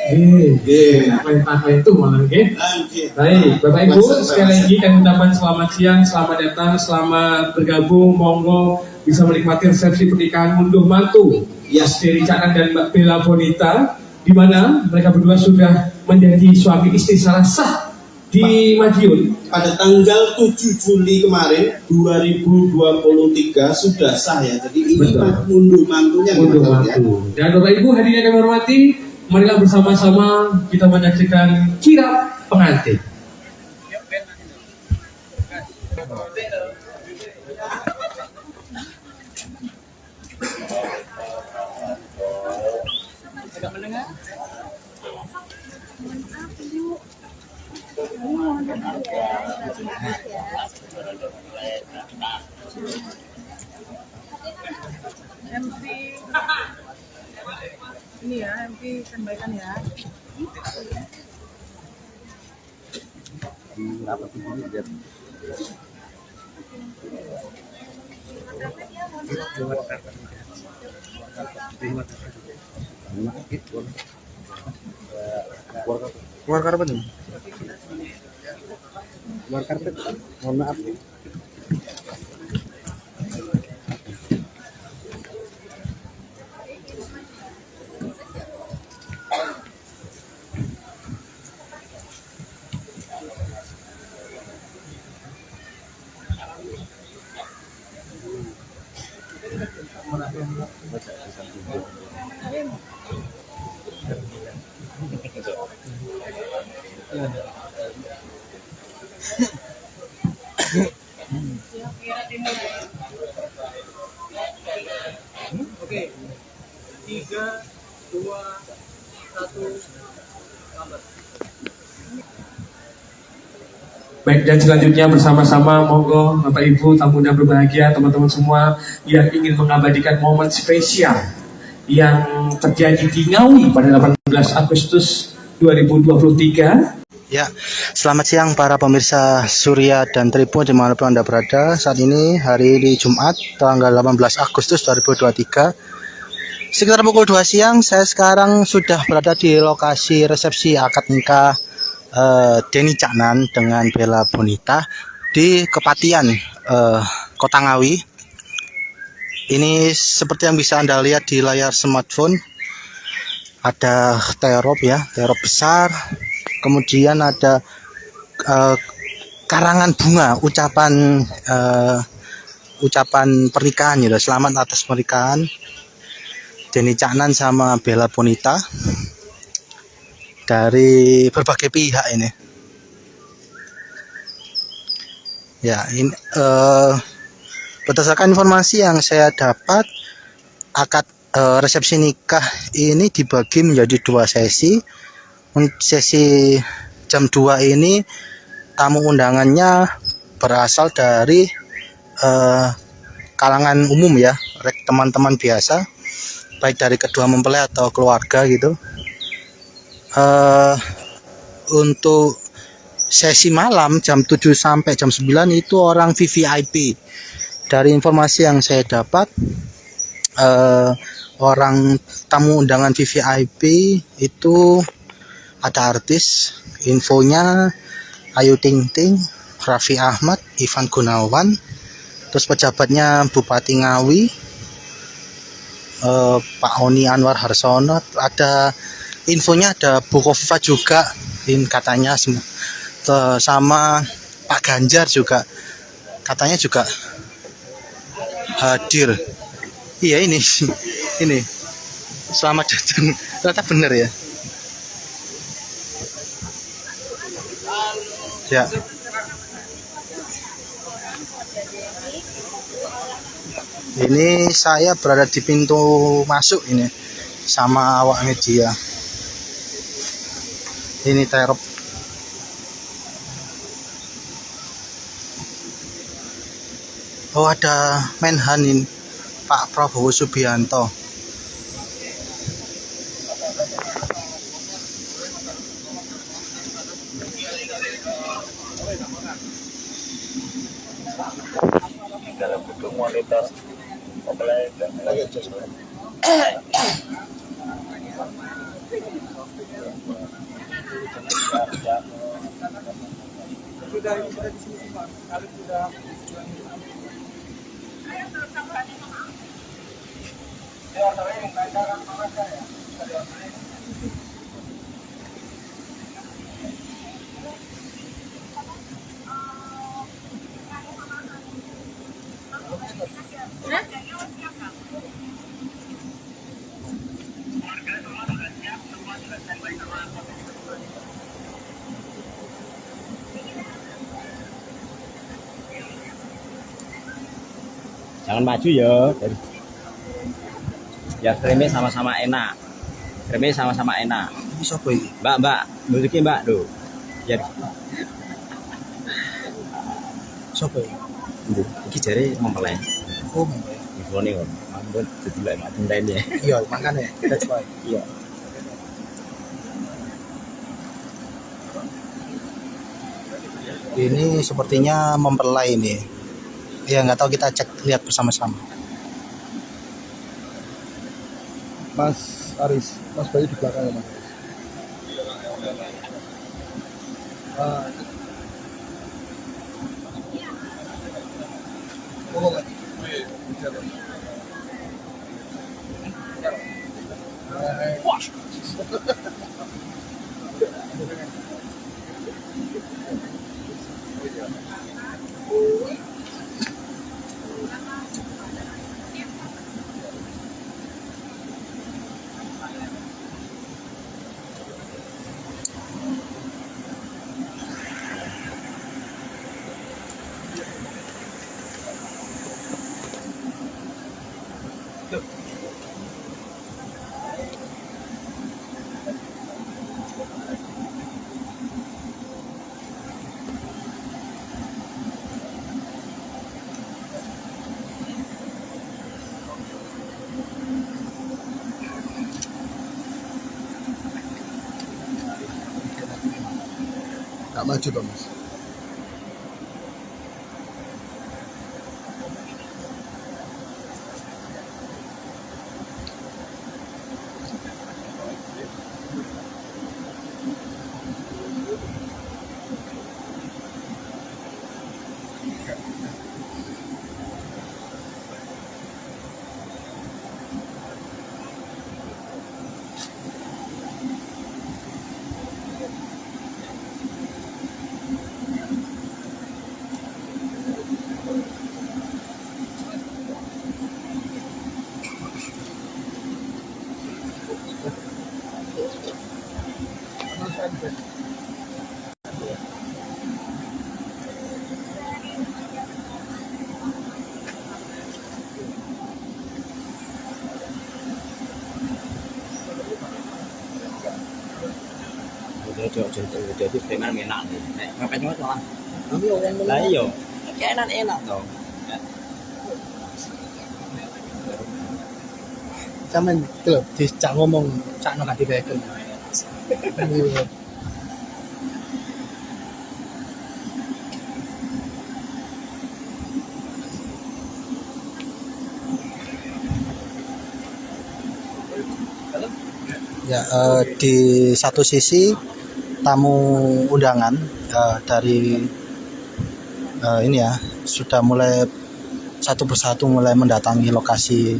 Nggih. Perintah itu malah nggih. Nggih. Baik, Bapak Ibu, sekali lagi kami ucapkan selamat siang, selamat datang, selamat bergabung, monggo bisa menikmati resepsi pernikahan unduh mantu Yes. Denny Caknan dan Mbak Bella Bonita, di mana mereka berdua sudah menjadi suami istri secara sah di Madiun Pada tanggal 7 Juli kemarin 2023 sudah sah ya. Jadi ini Betul. unduh mantunya unduh gitu, ya. mantu. Dan Bapak Ibu hadirin yang kami hormati, marilah bersama-sama kita menyaksikan kirap pengantin. MC ini ya, MC sampaikan ya. Keluar karpet nih. Keluar karpet. Mohon maaf nih. Oke. 3, 2, 1. Baik, dan selanjutnya bersama-sama monggo Bapak Ibu tamu yang berbahagia, teman-teman semua yang ingin mengabadikan momen spesial yang terjadi di Ngawi pada 18 Agustus 2023. Ya, selamat siang para pemirsa Surya dan Tribun dimanapun Anda berada. Saat ini hari di Jumat tanggal 18 Agustus 2023 sekitar pukul 2 siang. Saya sekarang sudah berada di lokasi resepsi akad nikah Denny Caknan dengan Bella Bonita di Kepatian Kota Ngawi. Ini seperti yang bisa Anda lihat di layar smartphone, ada terop ya, terop besar. Kemudian ada karangan bunga, ucapan pernikahan gitu. Selamat atas pernikahan Denny Caknan sama Bella Bonita dari berbagai pihak ini. Ya, ini berdasarkan informasi yang saya dapat, akad resepsi nikah ini dibagi menjadi 2 sesi. Sesi jam 2 ini tamu undangannya berasal dari kalangan umum ya, teman-teman biasa, baik dari kedua mempelai atau keluarga gitu. Untuk sesi malam jam 7 sampai jam 9 itu orang VVIP. Dari informasi yang saya dapat, orang tamu undangan VVIP itu ada artis, infonya Ayu Ting Ting, Raffi Ahmad, Ivan Gunawan, terus pejabatnya Bupati Ngawi, Pak Oni Anwar Harsono, ada infonya ada Bu Kofifa juga, katanya sama Pak Ganjar juga katanya juga hadir. Iya ini selamat datang, ternyata benar ya. Ya. Ini saya berada di pintu masuk ini sama awak media. Ini terop. Oh, ada Menhan ini, Pak Prabowo Subianto. Di dalam gedung monitor mempelai dan Jangan maju ya. Ya kremnya sama-sama enak. Kremnya sama-sama enak. Ini siapa ini? Mbak, muliki Mbak tuh. Ya. Siapa ini? Iki jare mempelai. Oh, Infone kok. Mambut didelok mak tentene. iya, makanya that's why. Iya. Ini sepertinya mempelai ini. Ya nggak tahu, kita cek lihat bersama-sama. Mas Aris, Mas Bayu di belakang ya Mas. Nggak maju dong Mas. Jadi preman enak nih. Ngapain cuma malah. Lah iya. Kayak enak dong. Sampeyan iki lho dicak ngomong sakno gak dibeken. Ya, di satu sisi tamu undangan dari ini ya sudah mulai satu persatu mulai mendatangi lokasi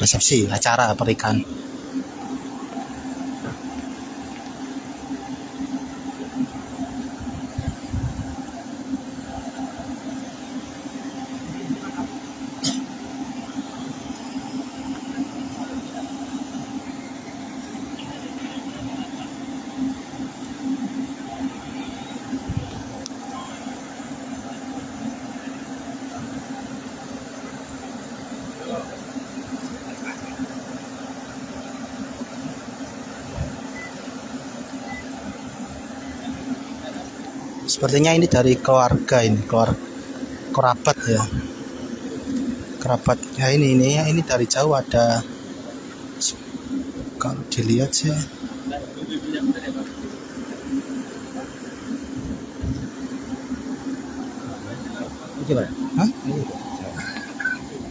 resepsi acara pernikahan. Sepertinya ini dari keluarga ini, kerabat ya. Kerabat. Ya ini dari jauh ada, kalau dilihat sih. Gimana? Hah?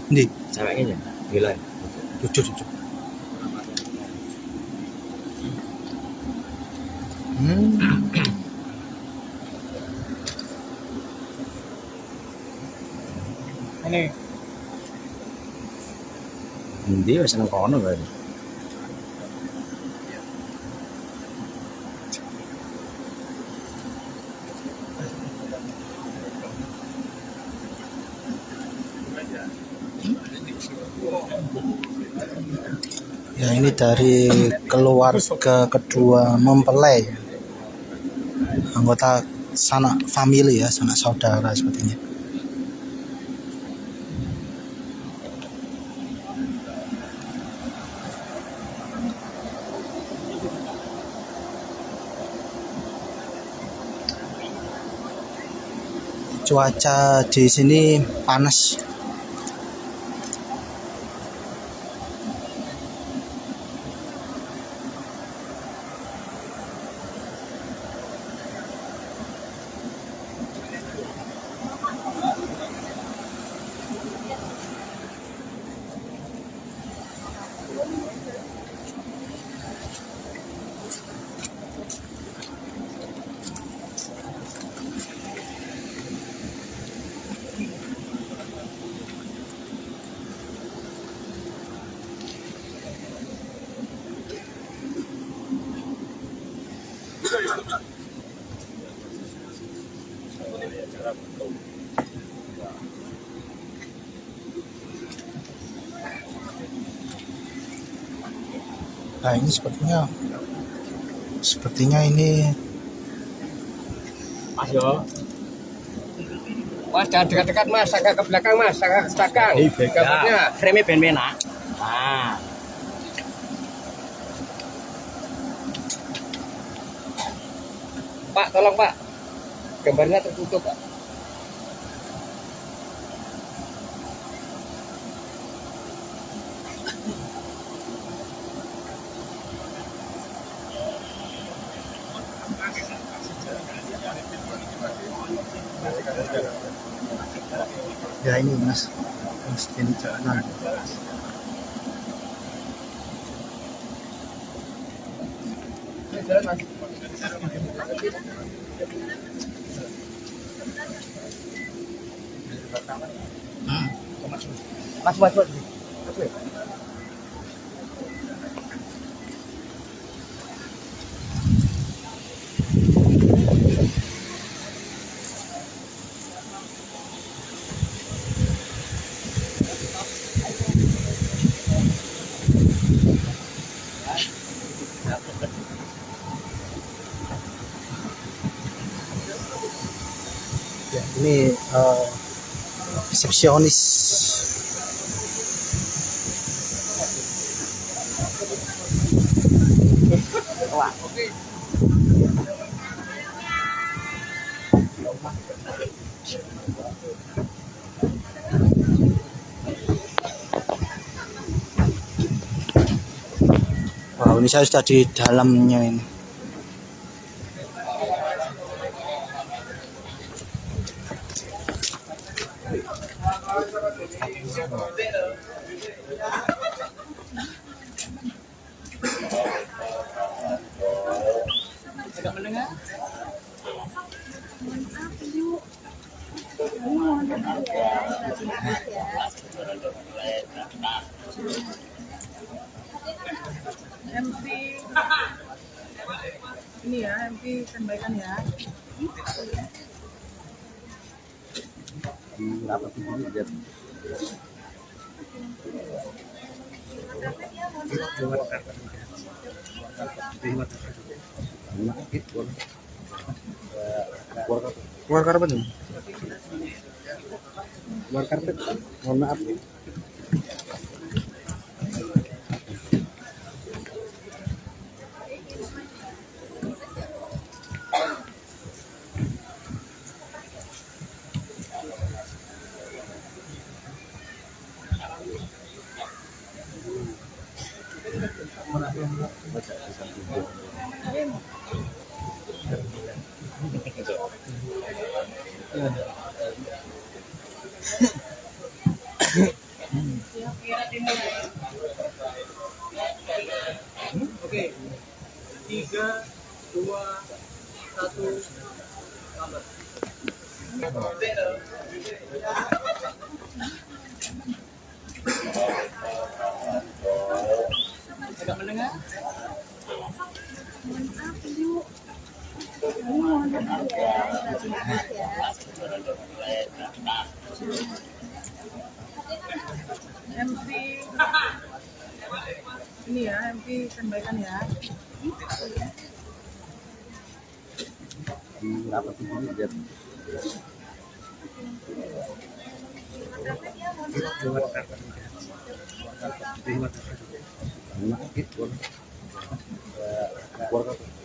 Ini Ceweknya gila. lucu. Ini. Ndi wis nang kono berarti. Ya ini dari keluarga kedua mempelai, anggota sanak family ya, sanak saudara sepertinya. Cuaca di sini panas. Nah ini sepertinya ini Mas yo. Mas jangan dekat-dekat mas, agak ke belakang mas, agak ke belakang. Gambarnya. Frame ben enak. Nah. Pak, tolong pak. Gambarnya tertutup pak. ya ini mas ini nah. Mas. resepsionis. Wow, ini saya sudah di dalamnya ini. MC ini ya, MC sampaikan ya. Keluar karpet nih. Keluar karpet. Mohon maaf. Oke. 3, 2, 1, tambah. Agak mendengar? MC ini ya, MC sampaikan ya.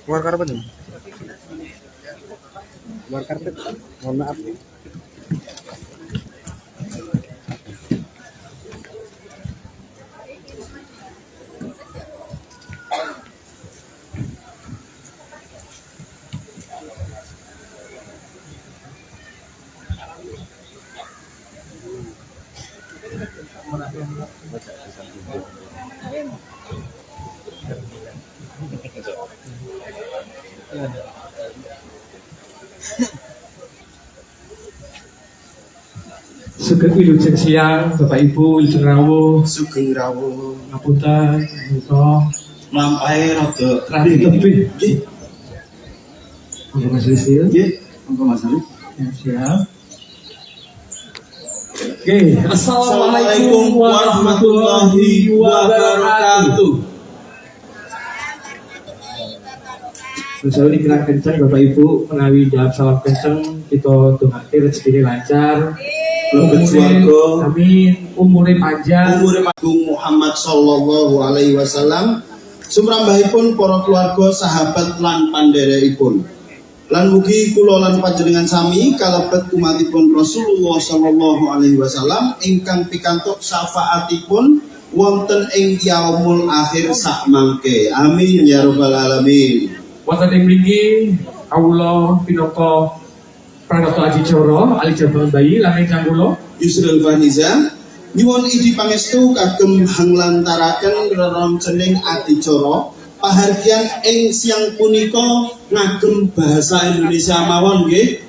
Keluar karpet nih. Keluar karpet. Mohon maaf. Sugeng wilujeng siang, Bapak Ibu, wilujeng rawuh, Sugeng rawuh ngapunten, menika lampahe rada radi tebih. nggih. Monggo Mas Rizil. Nggih, monggo Mas Ali. Ya, siap. Oke, Assalamualaikum warahmatullahi wabarakatuh. Sesuai dikira kenceng Bapak Ibu menawi jawab salam kenceng kita dongake rezeki lancar. Amin. Umure panjang. Umure Agung Muhammad sallallahu alaihi wasallam. Sumrambahipun para keluarga, sahabat lan pandherekipun. Lan mugi kula lan panjenengan sami kalebet umatipun Rasulullah sallallahu alaihi wasallam ingkang pikantuk syafaatipun wonten ing yaumul akhir sakmangke. Amin ya rabbal alamin. Wonten ing mriki kawula pinaka Pranoto Adicoro Alijabang Bayi lan ingkang kula Yusril Faniza nyuwun idi pangestu kagem hanglantaraken reroncening Adicoro pahargyan ing siang punika ngagem bahasa Indonesia mawon nggih.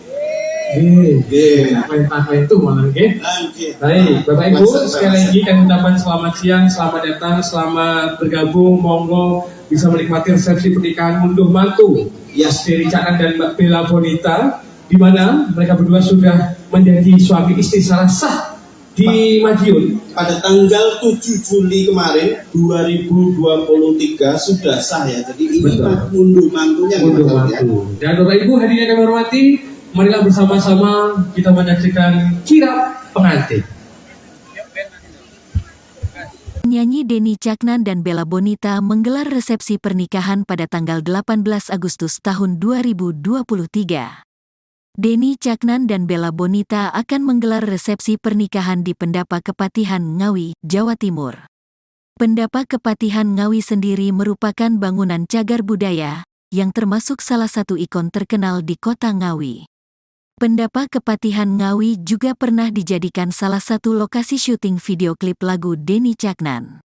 Nggih. Perintah itu malah nggih. Nggih. Baik, Bapak Ibu, sekali lagi kami ucapkan selamat siang, selamat datang, selamat bergabung, monggo bisa menikmati resepsi pernikahan unduh mantu Yasderi Caknan dan Mbak Bella Bonita, di mana mereka berdua sudah menjadi suami istri secara sah di Madiun pada tanggal 7 Juli kemarin 2023 sudah sah ya. Jadi ini unduh mantunya. unduh mantu. Dan Bapak Ibu hadirin yang kami hormati, Marilah bersama-sama kita menyaksikan kirap pengantin. Penyanyi Denny Caknan dan Bella Bonita menggelar resepsi pernikahan pada tanggal 18 Agustus tahun 2023. Denny Caknan dan Bella Bonita akan menggelar resepsi pernikahan di Pendapa Kepatihan Ngawi, Jawa Timur. Pendapa Kepatihan Ngawi sendiri merupakan bangunan cagar budaya yang termasuk salah satu ikon terkenal di kota Ngawi. Pendapa Kepatihan Ngawi juga pernah dijadikan salah satu lokasi syuting video klip lagu Denny Caknan.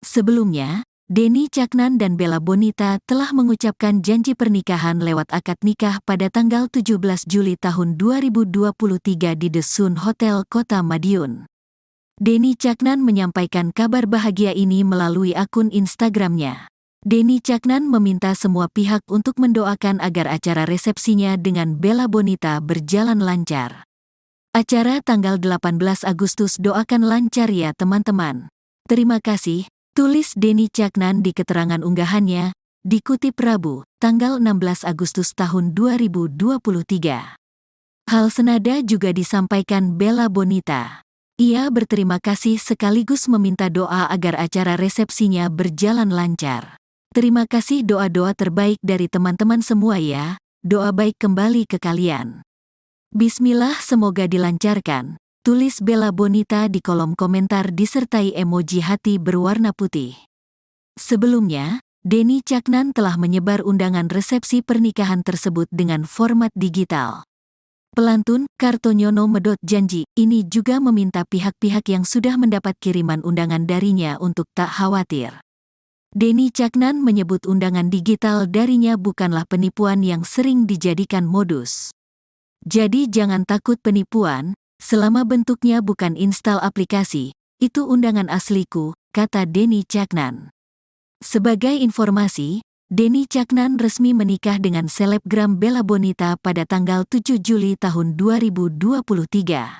Sebelumnya, Denny Caknan dan Bella Bonita telah mengucapkan janji pernikahan lewat akad nikah pada tanggal 17 Juli tahun 2023 di The Sun Hotel Kota Madiun. Denny Caknan menyampaikan kabar bahagia ini melalui akun Instagramnya. Denny Caknan meminta semua pihak untuk mendoakan agar acara resepsinya dengan Bella Bonita berjalan lancar. Acara tanggal 18 Agustus doakan lancar ya teman-teman. Terima kasih, tulis Denny Caknan di keterangan unggahannya, dikutip Rabu, tanggal 16 Agustus tahun 2023. Hal senada juga disampaikan Bella Bonita. Ia berterima kasih sekaligus meminta doa agar acara resepsinya berjalan lancar. Terima kasih doa-doa terbaik dari teman-teman semua ya, doa baik kembali ke kalian. Bismillah semoga dilancarkan, tulis Bella Bonita di kolom komentar disertai emoji hati berwarna putih. Sebelumnya, Denny Caknan telah menyebar undangan resepsi pernikahan tersebut dengan format digital. Pelantun Kartonyono Medot janji ini juga meminta pihak-pihak yang sudah mendapat kiriman undangan darinya untuk tak khawatir. Denny Caknan menyebut undangan digital darinya bukanlah penipuan yang sering dijadikan modus. Jadi jangan takut penipuan, selama bentuknya bukan install aplikasi, itu undangan asliku, kata Denny Caknan. Sebagai informasi, Denny Caknan resmi menikah dengan selebgram Bella Bonita pada tanggal 7 Juli tahun 2023.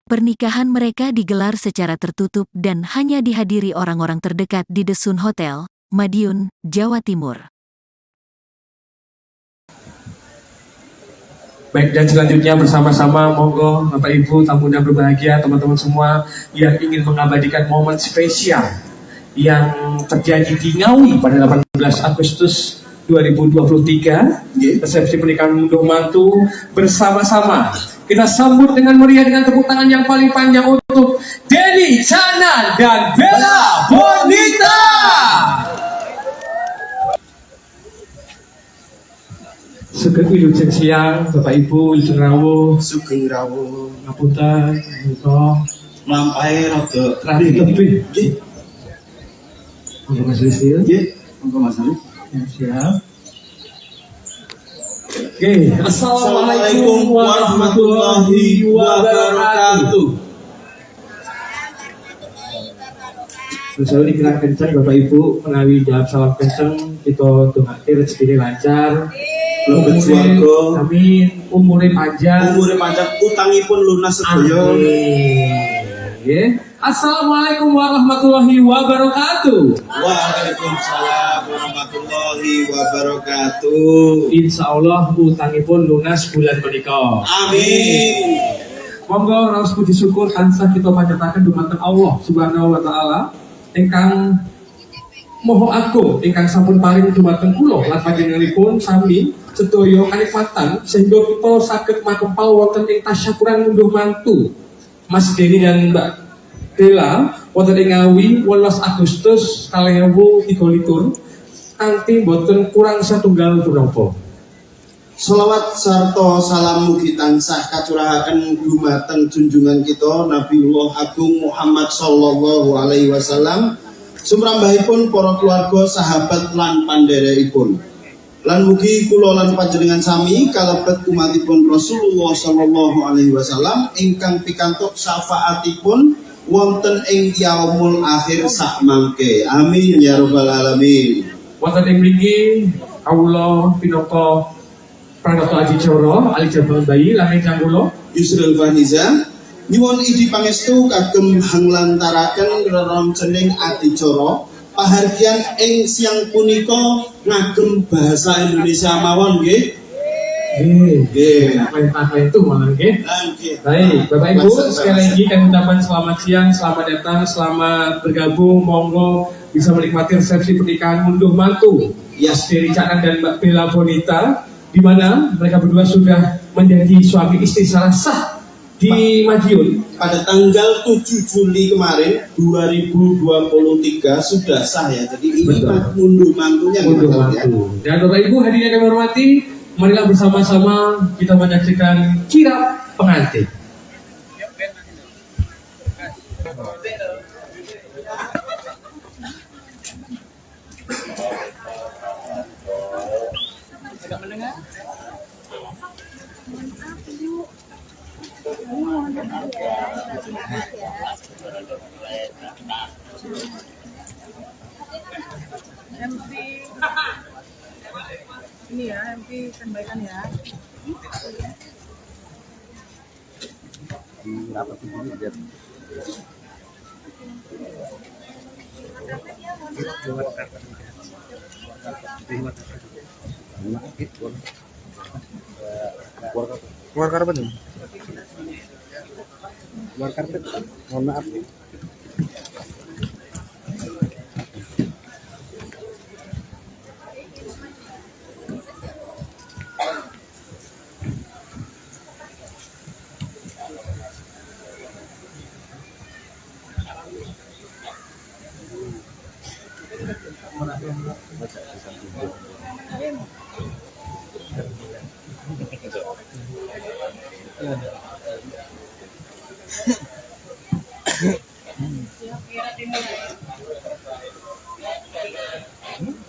Pernikahan mereka digelar secara tertutup dan hanya dihadiri orang-orang terdekat di The Sun Hotel, Madiun, Jawa Timur. Baik, dan selanjutnya bersama-sama monggo Bapak Ibu tamu yang berbahagia, teman-teman semua yang ingin mengabadikan momen spesial yang terjadi di Ngawi pada 18 Agustus 2023, resepsi pernikahan unduh mantu bersama-sama. Kita sambut dengan meriah dengan tepuk tangan yang paling panjang untuk Denny Caknan dan Bella Bonita. Sugeng wilujeng siang, Bapak Ibu, wilujeng rawuh. Sugeng rawuh. Ngapunten, menika Lampahe rada tebih. Nggih. Monggo Mas Rizky. Nggih, monggo Mas Ali. Ya, siap. Oke, Assalamualaikum warahmatullahi wabarakatuh. Terus dikira kenceng Bapak Ibu menawi jawab salam kenceng kita dongake rezekine lancar. Lebet swarga. Amin. Umure panjang. Utangipun lunas sedaya. Amin. Assalamualaikum warahmatullahi wabarakatuh. Waalaikumsalam warahmatullahi wabarakatuh. Insya Allah utangipun lunas bulan menika. Amin. Monggo raos puji syukur tansah kita panjataken dumateng Allah Subhanahu wa taala ingkang Moho agung ingkang sampun paring dumateng kula lan panjenenganipun sami sedaya kanikmatan sehingga kita saged makempal wonten ing tasyakuran ngunduh mantu Mas Denny dan Mbak Bella wonten ing Ngawi 18 Agustus 2023 kanthi boten kurang satunggal punapa. Sholawat sarta salam mugi tansah kacurahaken dumateng junjungan kita Nabiullah Agung Muhammad sallallahu alaihi wasallam, sumrambahipun para keluarga, sahabat lan pandherekipun. Lan mugi kula lan panjenengan sami kalebet umatipun Rasulullah sallallahu alaihi wasallam ingkang pikantuk syafaatipun wonten ing yaumul akhir sak mangke. Amin ya rabbal alamin. Wonten ing mriki kawula pinaka Pranoto Aji Coro, Ali Jabal Bayi, Langit Jangkulo, Yusril Faniza, nyuwun idi pangestu kagem hanglantaraken reroncening adicara pahargyan ing siang punika ngagem bahasa Indonesia mawon nggih. Main itu malah Baik, Bapak Ibu, sekali lagi kami ucapkan selamat siang, selamat datang, selamat bergabung, monggo bisa menikmati resepsi pernikahan ngunduh mantu Deni Caknan dan Mbak Bella Bonita, di mana mereka berdua sudah menjadi suami istri secara sah di Madiun pada tanggal 7 Juli kemarin 2023 sudah sah ya. Jadi ini ngunduh mantunya ya. Dan Bapak Ibu hadirin yang kami hormati, marilah bersama-sama kita menyaksikan kirap pengantin. MC ini ya, MC sampaikan ya. Keluar karpet nih. Keluar karpet. Mohon maaf.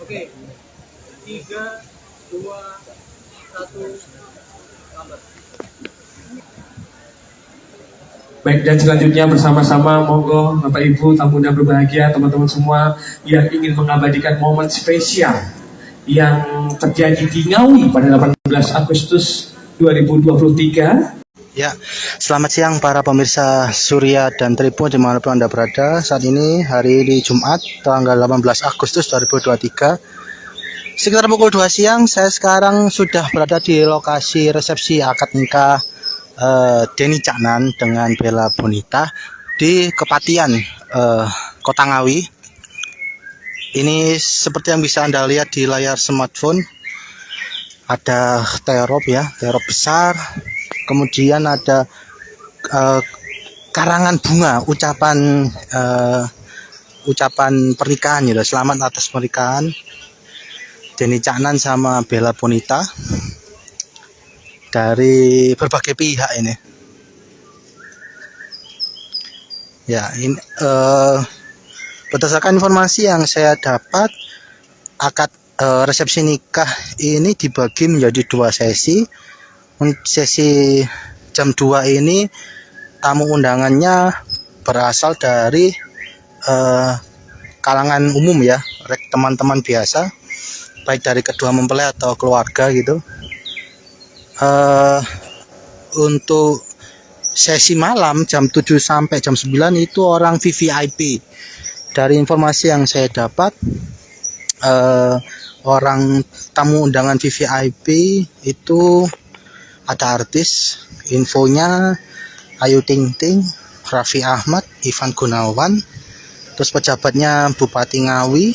Oke, 3, 2, 1, lambat. Baik, dan selanjutnya bersama-sama monggo Bapak Ibu tamu yang berbahagia, teman-teman semua yang ingin mengabadikan momen spesial yang terjadi di Ngawi pada 18 Agustus 2023. Ya, selamat siang para pemirsa Surya dan Tribun dimanapun Anda berada. Saat ini hari di Jumat tanggal 18 Agustus 2023 sekitar pukul 2 siang. Saya sekarang sudah berada di lokasi resepsi akad nikah Deni Caknan dengan Bella Bonita di Kepatian Kota Ngawi. Ini seperti yang bisa Anda lihat di layar smartphone, ada terop ya, terop besar. Kemudian ada karangan bunga, ucapan pernikahan gitu. Selamat atas pernikahan Deni Caknan sama Bella Bonita dari berbagai pihak ini. Ya, ini berdasarkan informasi yang saya dapat, akad resepsi nikah ini dibagi menjadi 2 sesi. Sesi jam 2 ini tamu undangannya berasal dari kalangan umum ya, teman-teman biasa, baik dari kedua mempelai atau keluarga gitu. Untuk sesi malam jam 7 sampai jam 9 itu orang VVIP. Dari informasi yang saya dapat, orang tamu undangan VVIP itu ada artis, infonya Ayu Ting Ting, Raffi Ahmad, Ivan Gunawan, terus pejabatnya Bupati Ngawi,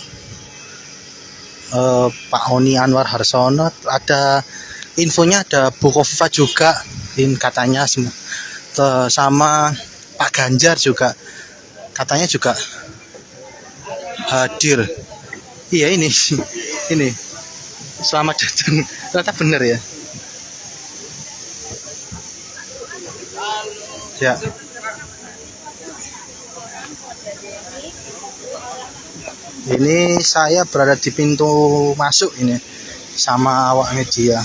Pak Oni Anwar Harsono, ada infonya ada Bu Kofifa juga, katanya sama Pak Ganjar juga, katanya juga hadir. Iya ini selamat datang, ternyata benar ya. Ya. Ini saya berada di pintu masuk ini sama awak media.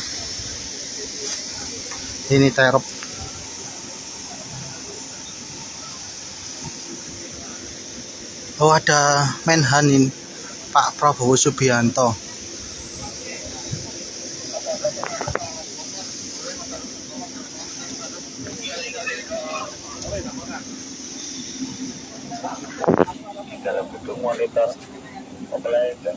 Ini terop. Oh, ada Menhan ini, Pak Prabowo Subianto. Di dalam gedung monitor mempelai dan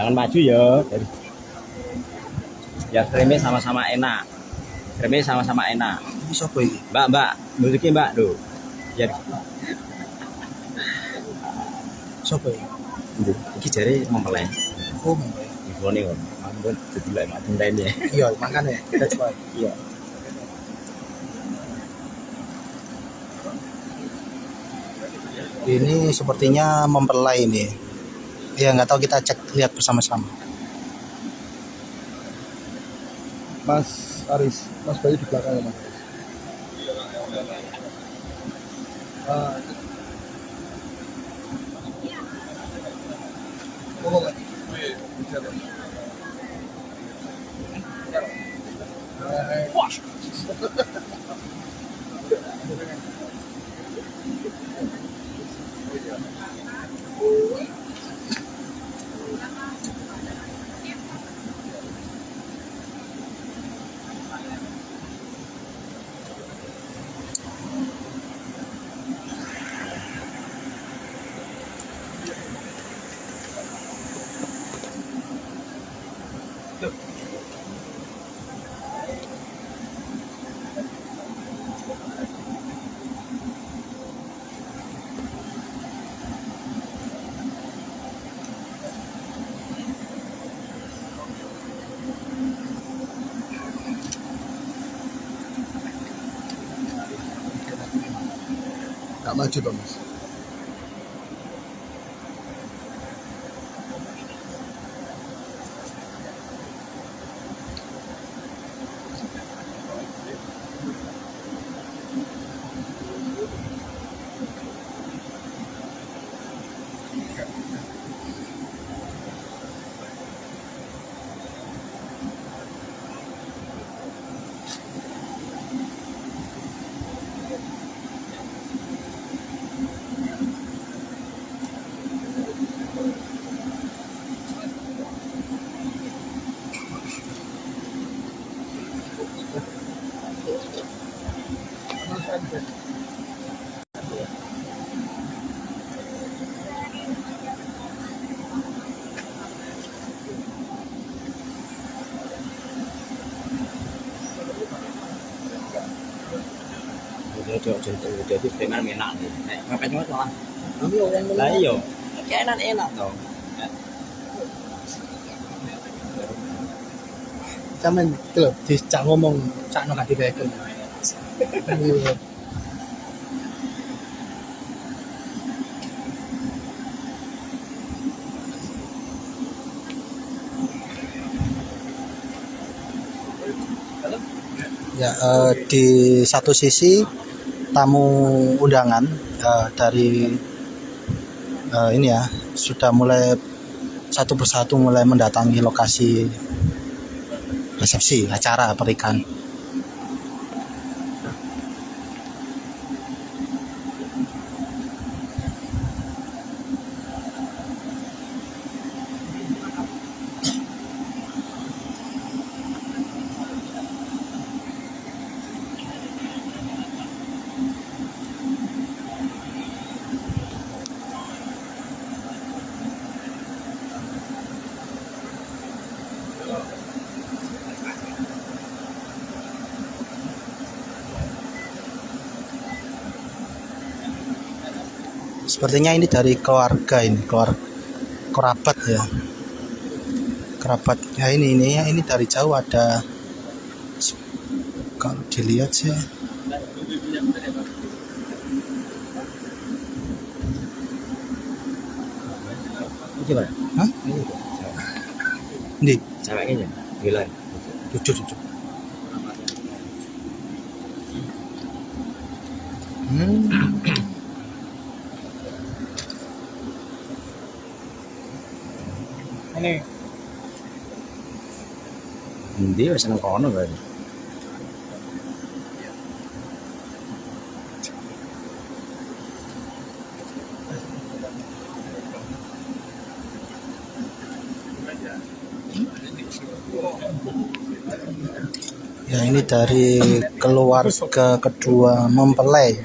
Jangan maju ya. Ya kremnya sama-sama enak. Kremnya sama-sama enak. Ini siapa ini? Mbak, muliki Mbak, tuh. Ya, Siapa ini? iki jare mempelai. Oh, Ibu nih kok. Ampun, jadi lek macam lainnya. iya, makanya. That's why. Iya. Ini sepertinya mempelai ini. Ya nggak tahu, kita cek lihat bersama-sama. Mas Aris, Mas Bayu di belakang ya Mas. Ah. Oh, nggak maju dong Mas. Jadi preman enak nih. Ngapain cuma malah. Lah iya. Kayak enak dong. Cuman itu loh, dicak ngomong, cak no gak dibeken. Ya, di satu sisi tamu undangan dari ini ya sudah mulai satu persatu mulai mendatangi lokasi resepsi acara pernikahan. Sepertinya ini dari keluarga, ini kerabat ya, kerabat ya. Ini dari jauh ada, kalau dilihat sih Ini Pak. hah? Ini Ceweknya ya. Gila. jujur Ini. Ndi wis nang kono berarti. Ya, ini dari keluarga kedua mempelai,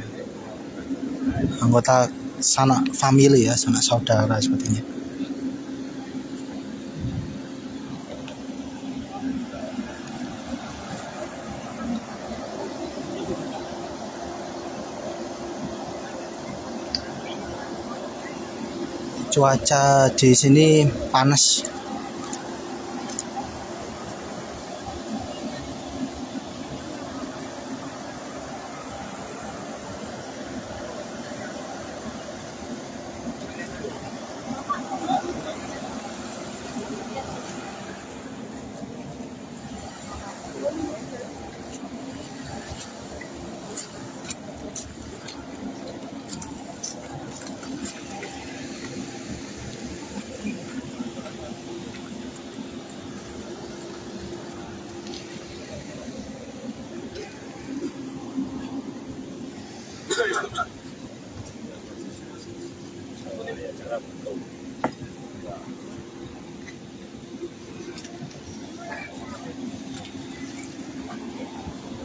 anggota sanak family ya, sanak saudara sepertinya. Cuaca di sini panas.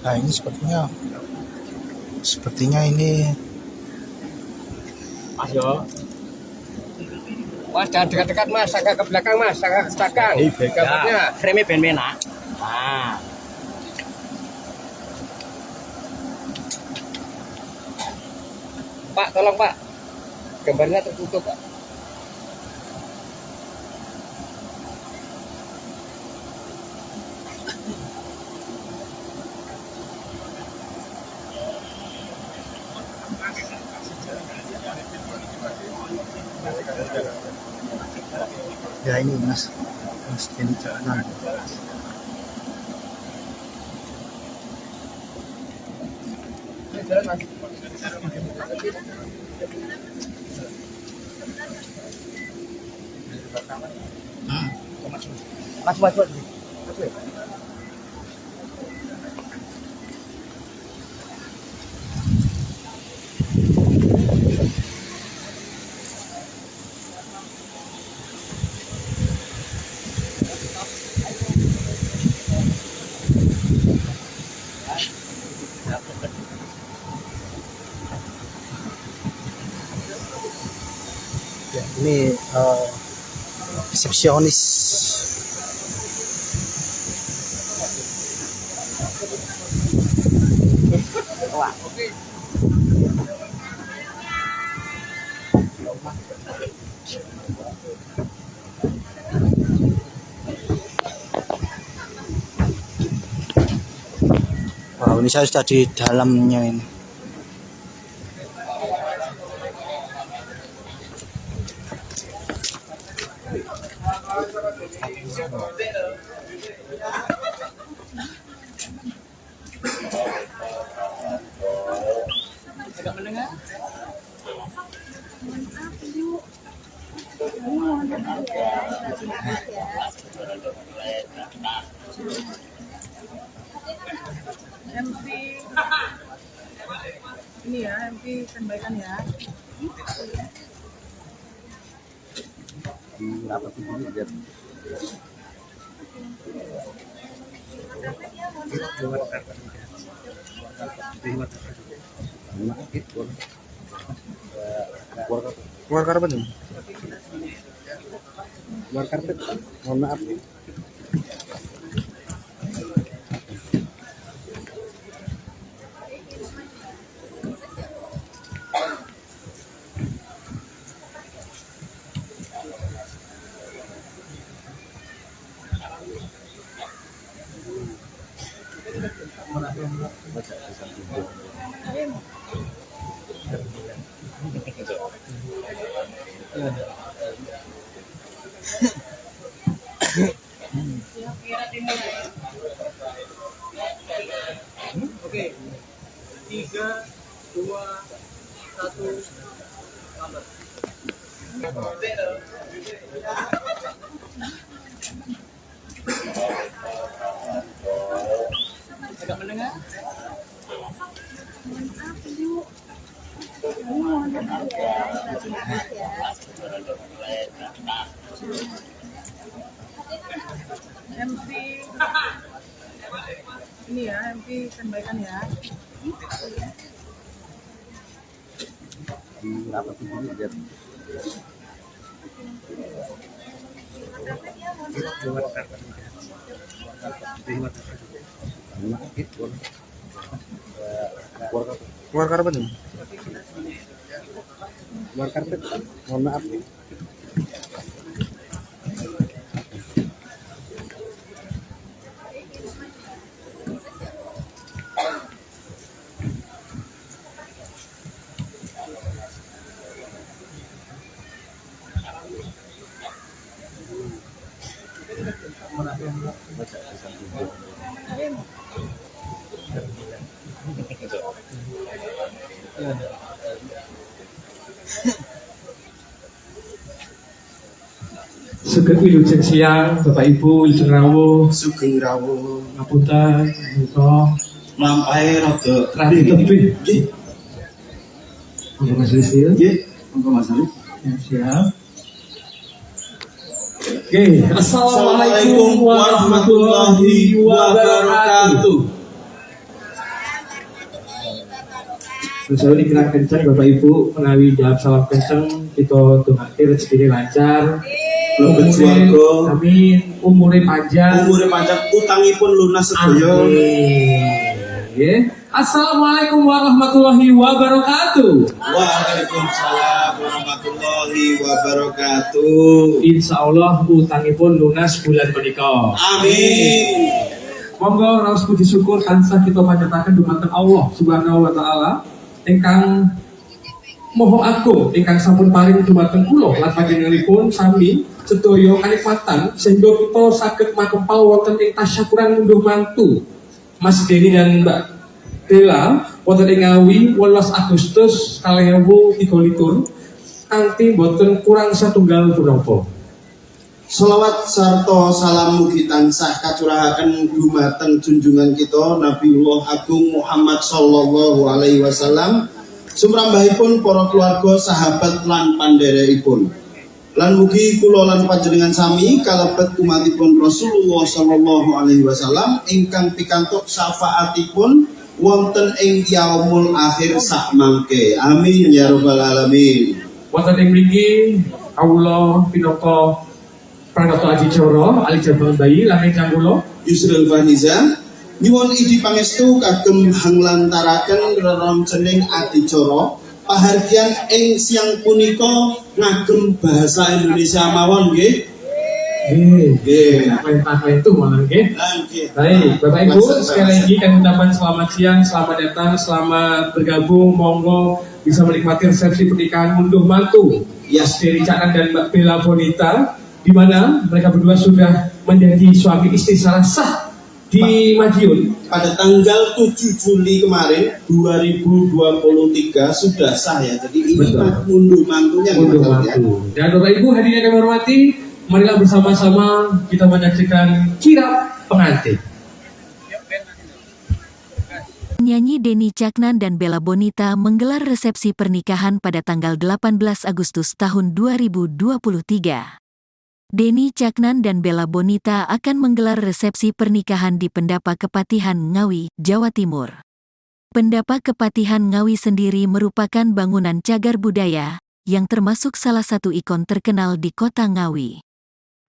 Nah, ini sepertinya ini Mas yo. Mas jangan dekat-dekat mas, agak ke belakang mas, agak ke belakang. Gambarnya. Frame ben enak. Nah. Pak, tolong pak. Gambarnya tertutup pak. ya ini Mas Denny Caknan. Mas. Ya, ini resepsionis. Wow, ini saya sudah di dalamnya ini. MC ini ya, MC sampaikan ya. Keluar karpet nih. Keluar karpet. Mohon maaf. Oke. 3, 2, MC ini ya, MC sampaikan ya. Keluar karpet nih. Keluar karpet. Mohon maaf. Sugeng wilujeng siang, Bapak Ibu, Wilujeng rawuh, Sugeng rawuh ngapunten, menika lampahe rada radi tebih. nggih. Monggo Mas Rizil. Nggih, monggo Mas Arif. Ya, siap. Oke, Assalamualaikum warahmatullahi wabarakatuh. Saya dikira kencang Bapak Ibu menawi jawab salam kencang kita dongake rezeki lancar. Mlebet swarga. Amin. Umure panjang. Umure panjang, utangipun lunas sedaya. Amin. Assalamualaikum warahmatullahi wabarakatuh. Waalaikumsalam warahmatullahi wabarakatuh. Insya Allah utangipun lunas bulan menika. Amin. Monggo raos puji syukur tansah kita panjataken dumateng Allah Subhanahu wa taala ingkang moho agung ingkang sampun paring dumateng kula lan panjenenganipun sami sedaya kanikmatan sehingga kita saged makempal wonten ing tasyakuran ngunduh mantu Mas Deni dan Mbak Bella wonten ing Ngawi 18 Agustus 2023 kanthi boten kurang satunggal punapa. Sholawat sarta salam mugi tansah kacurahaken dumateng junjungan kita Nabiullah Agung Muhammad sallallahu alaihi wasallam, sumrambahipun para keluarga, sahabat lan pandherekipun. Lan mugi kula lan panjenengan sami kalebet umatipun Rasulullah sallallahu alaihi wasallam ingkang pikantuk syafaatipun wonten ing yaumul akhir sak mangke. Amin ya rabbal alamin. Wonten ing mriki kawula pinaka Pranoto Adicara Alijabang Bayi Lameng Kangkulo Yusril Faniza nyuwun idi pangestu kagem hanglantaraken reroncening adicara pahargyan ing siang punika ngagem bahasa Indonesia mawon nggih. Nggih. Perintah itu malah nggih. Nggih. Baik, Bapak Ibu, sekali lagi kami ucapkan selamat siang, selamat datang, selamat bergabung, monggo bisa menikmati resepsi pernikahan ngunduh mantu Yes. Deni Caknan dan Mbak Bella Bonita, di mana mereka berdua sudah menjadi suami istri secara sah di Madiun Pada tanggal 7 Juli kemarin 2023 sudah sah ya. Jadi ini Betul. ngunduh mantunya ngunduh Mas ya. mantu. Dan Bapak Ibu hadirin yang kami hormati, marilah bersama-sama kita menyaksikan kirap pengantin. Penyanyi Deni Caknan dan Bella Bonita menggelar resepsi pernikahan pada tanggal 18 Agustus tahun 2023. Deni Caknan dan Bella Bonita akan menggelar resepsi pernikahan di Pendapa Kepatihan Ngawi, Jawa Timur. Pendapa Kepatihan Ngawi sendiri merupakan bangunan cagar budaya yang termasuk salah satu ikon terkenal di kota Ngawi.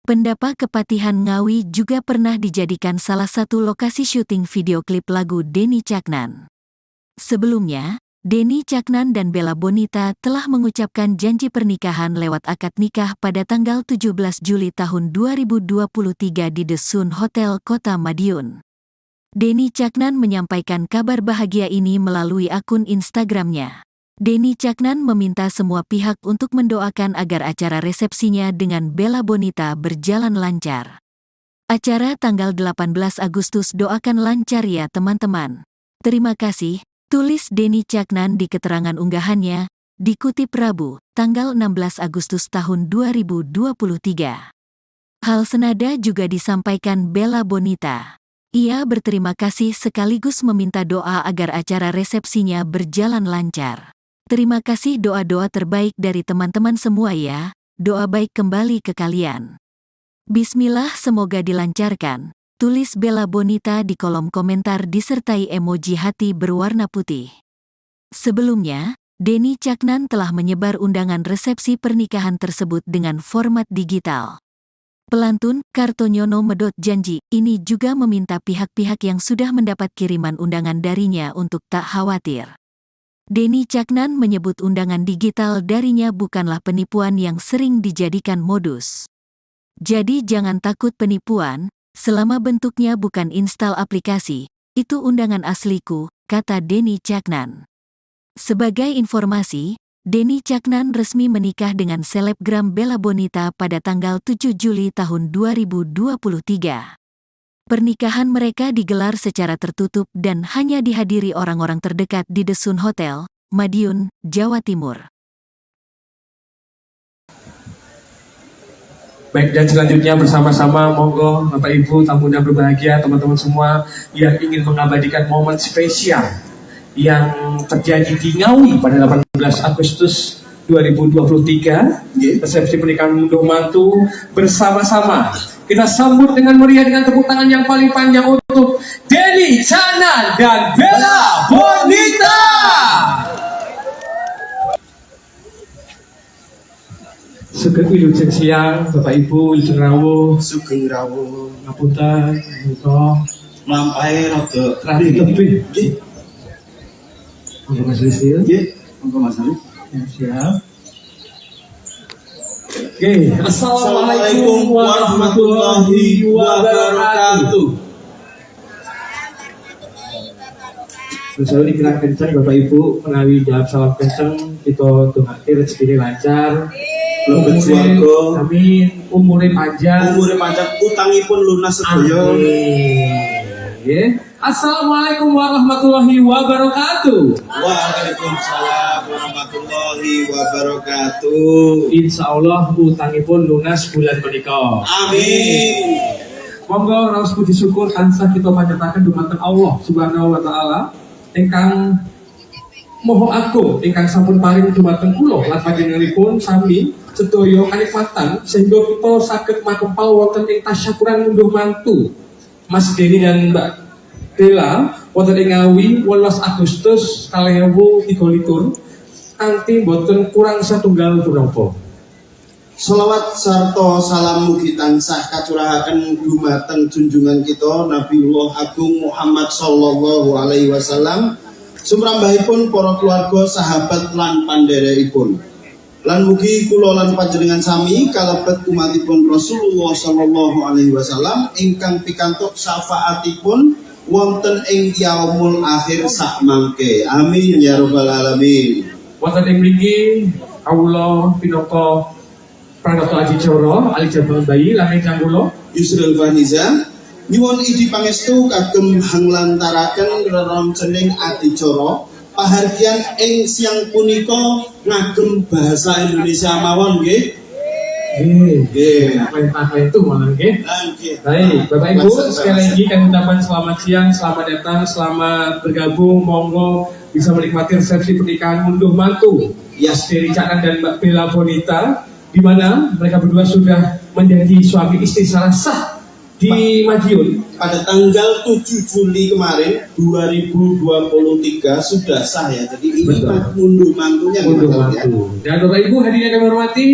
Pendapa Kepatihan Ngawi juga pernah dijadikan salah satu lokasi syuting video klip lagu Deni Caknan. Sebelumnya, Deni Caknan dan Bella Bonita telah mengucapkan janji pernikahan lewat akad nikah pada tanggal 17 Juli tahun 2023 di The Sun Hotel Kota Madiun. Deni Caknan menyampaikan kabar bahagia ini melalui akun Instagramnya. Deni Caknan meminta semua pihak untuk mendoakan agar acara resepsinya dengan Bella Bonita berjalan lancar. Acara tanggal 18 Agustus doakan lancar ya teman-teman. Terima kasih. Tulis Deni Caknan di keterangan unggahannya, dikutip Rabu, tanggal 16 Agustus tahun 2023. Hal senada juga disampaikan Bella Bonita. Ia berterima kasih sekaligus meminta doa agar acara resepsinya berjalan lancar. Terima kasih doa-doa terbaik dari teman-teman semua ya, doa baik kembali ke kalian. Bismillah, semoga dilancarkan. Tulis Bella Bonita di kolom komentar disertai emoji hati berwarna putih. Sebelumnya, Denny Caknan telah menyebar undangan resepsi pernikahan tersebut dengan format digital. Pelantun Kartonyono Medot janji ini juga meminta pihak-pihak yang sudah mendapat kiriman undangan darinya untuk tak khawatir. Denny Caknan menyebut undangan digital darinya bukanlah penipuan yang sering dijadikan modus. Jadi jangan takut penipuan, selama bentuknya bukan install aplikasi, itu undangan asliku, kata Denny Caknan. Sebagai informasi, Denny Caknan resmi menikah dengan selebgram Bella Bonita pada tanggal 7 Juli tahun 2023. Pernikahan mereka digelar secara tertutup dan hanya dihadiri orang-orang terdekat di The Sun Hotel, Madiun, Jawa Timur. Baik, dan selanjutnya bersama-sama monggo Bapak Ibu tamu yang berbahagia, teman-teman semua yang ingin mengabadikan momen spesial yang terjadi di Ngawi pada 18 Agustus 2023, resepsi pernikahan unduh mantu bersama-sama. Kita sambut dengan meriah dengan tepuk tangan yang paling panjang untuk Denny Caknan dan Bella Bonita. Sugeng wilujeng siang, Bapak Ibu, wilujeng rawuh, Sugeng rawuh. ngapunten, menika Lampahe rada radi tebih. nggih. Monggo Mas Rizil. Nggih, monggo Mas Ari. Ya, siap. Oke, Assalamualaikum warahmatullahi wabarakatuh. Selalu dikira kencang Bapak Ibu menawi jawab salam kencang kita dongake rezeki lancar. Mlebet swarga. Amin. Umure panjang. Umure panjang, utangipun lunas sedaya. Amin. Assalamualaikum warahmatullahi wabarakatuh. Waalaikumsalam warahmatullahi wabarakatuh. Insya Allah utangipun lunas bulan menika. Amin. Monggo raos puji syukur tansah kita panjataken dumateng Allah Subhanahu wa taala ingkang Moho agung ingkang sampun paring dumateng kula lan panjenenganipun sami sedaya kanikmatan sehingga kita saged makempal wonten ing tasyakuran ngunduh mantu Mas Denny dan Mbak Bella wonten ing Ngawi 18 Agustus 2023 kanthi boten kurang satunggal punapa. Sholawat sarta salam mugi tansah kacurahaken dumateng junjungan kita Nabiullah Agung Muhammad sallallahu alaihi wasallam, sumrambahipun para keluarga, sahabat lan pandherekipun. Lan mugi kula lan panjenengan sami kalebet umatipun Rasulullah sallallahu alaihi wasallam ingkang pikantuk syafaatipun wonten ing yaumul akhir sak mangke. Amin ya rabbal alamin. Wonten ing mriki kawula pinaka Pranoto Adicoro, Ali Jabal Bayi, lan ingkang kula Yusril Faniza nyuwun idi pangestu kagem hanglantaraken reroncening Adicoro pahargyan ing siang punika ngagem bahasa Indonesia mawon nggih. Nggih. Perintah itu malah nggih. Nggih. Baik, Bapak Ibu, sekali lagi kami ucapkan selamat siang, selamat datang, selamat bergabung, monggo bisa menikmati resepsi pernikahan unduh mantu Yes. Denny Caknan dan Mbak Bella Bonita, di mana mereka berdua sudah menjadi suami istri secara sah di Madiun Pada tanggal 7 Juli kemarin 2023 sudah sah ya. Jadi ini Betul. unduh mantunya unduh gitu, ya. mantu. Dan Bapak Ibu hadirin yang kami hormati,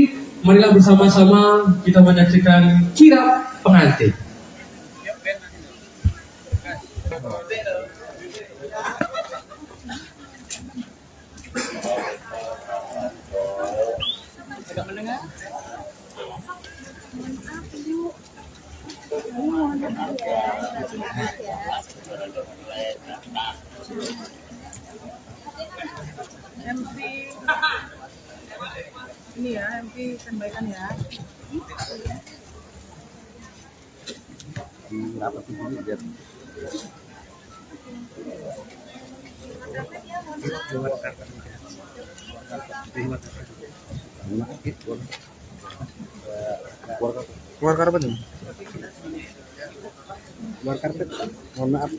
marilah bersama-sama kita menyaksikan kirap pengantin. MP ini ya, MP sampaikan ya. Keluar karpet nih. Keluar karpet. Mohon maaf.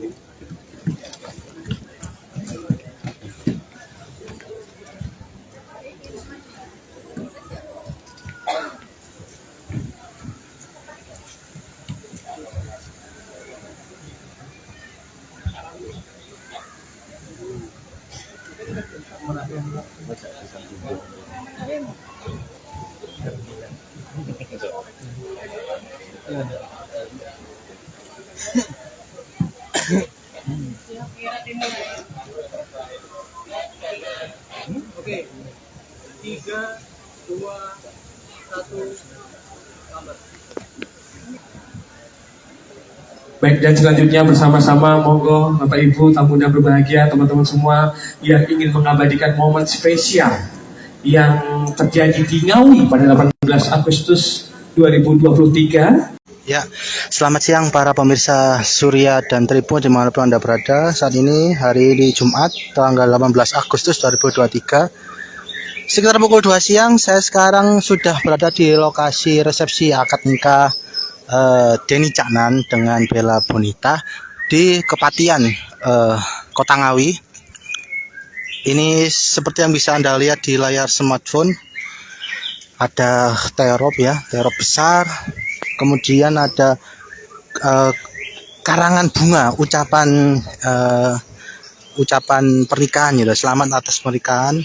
Oke. 3, 2, 1, lambat. Baik, dan selanjutnya bersama-sama monggo Bapak Ibu tamu yang berbahagia, teman-teman semua yang ingin mengabadikan momen spesial yang terjadi di Ngawi pada 18 Agustus 2023. Ya, selamat siang para pemirsa Surya dan Tribun dimanapun Anda berada. Saat ini hari ini Jumat tanggal 18 Agustus 2023. Sekitar pukul 2 siang saya sekarang sudah berada di lokasi resepsi akad nikah Denny Caknan dengan Bella Bonita di Kepatian Kota Ngawi. Ini seperti yang bisa Anda lihat di layar smartphone, ada terop ya, terop besar, kemudian ada karangan bunga ucapan pernikahan gitu. Selamat atas pernikahan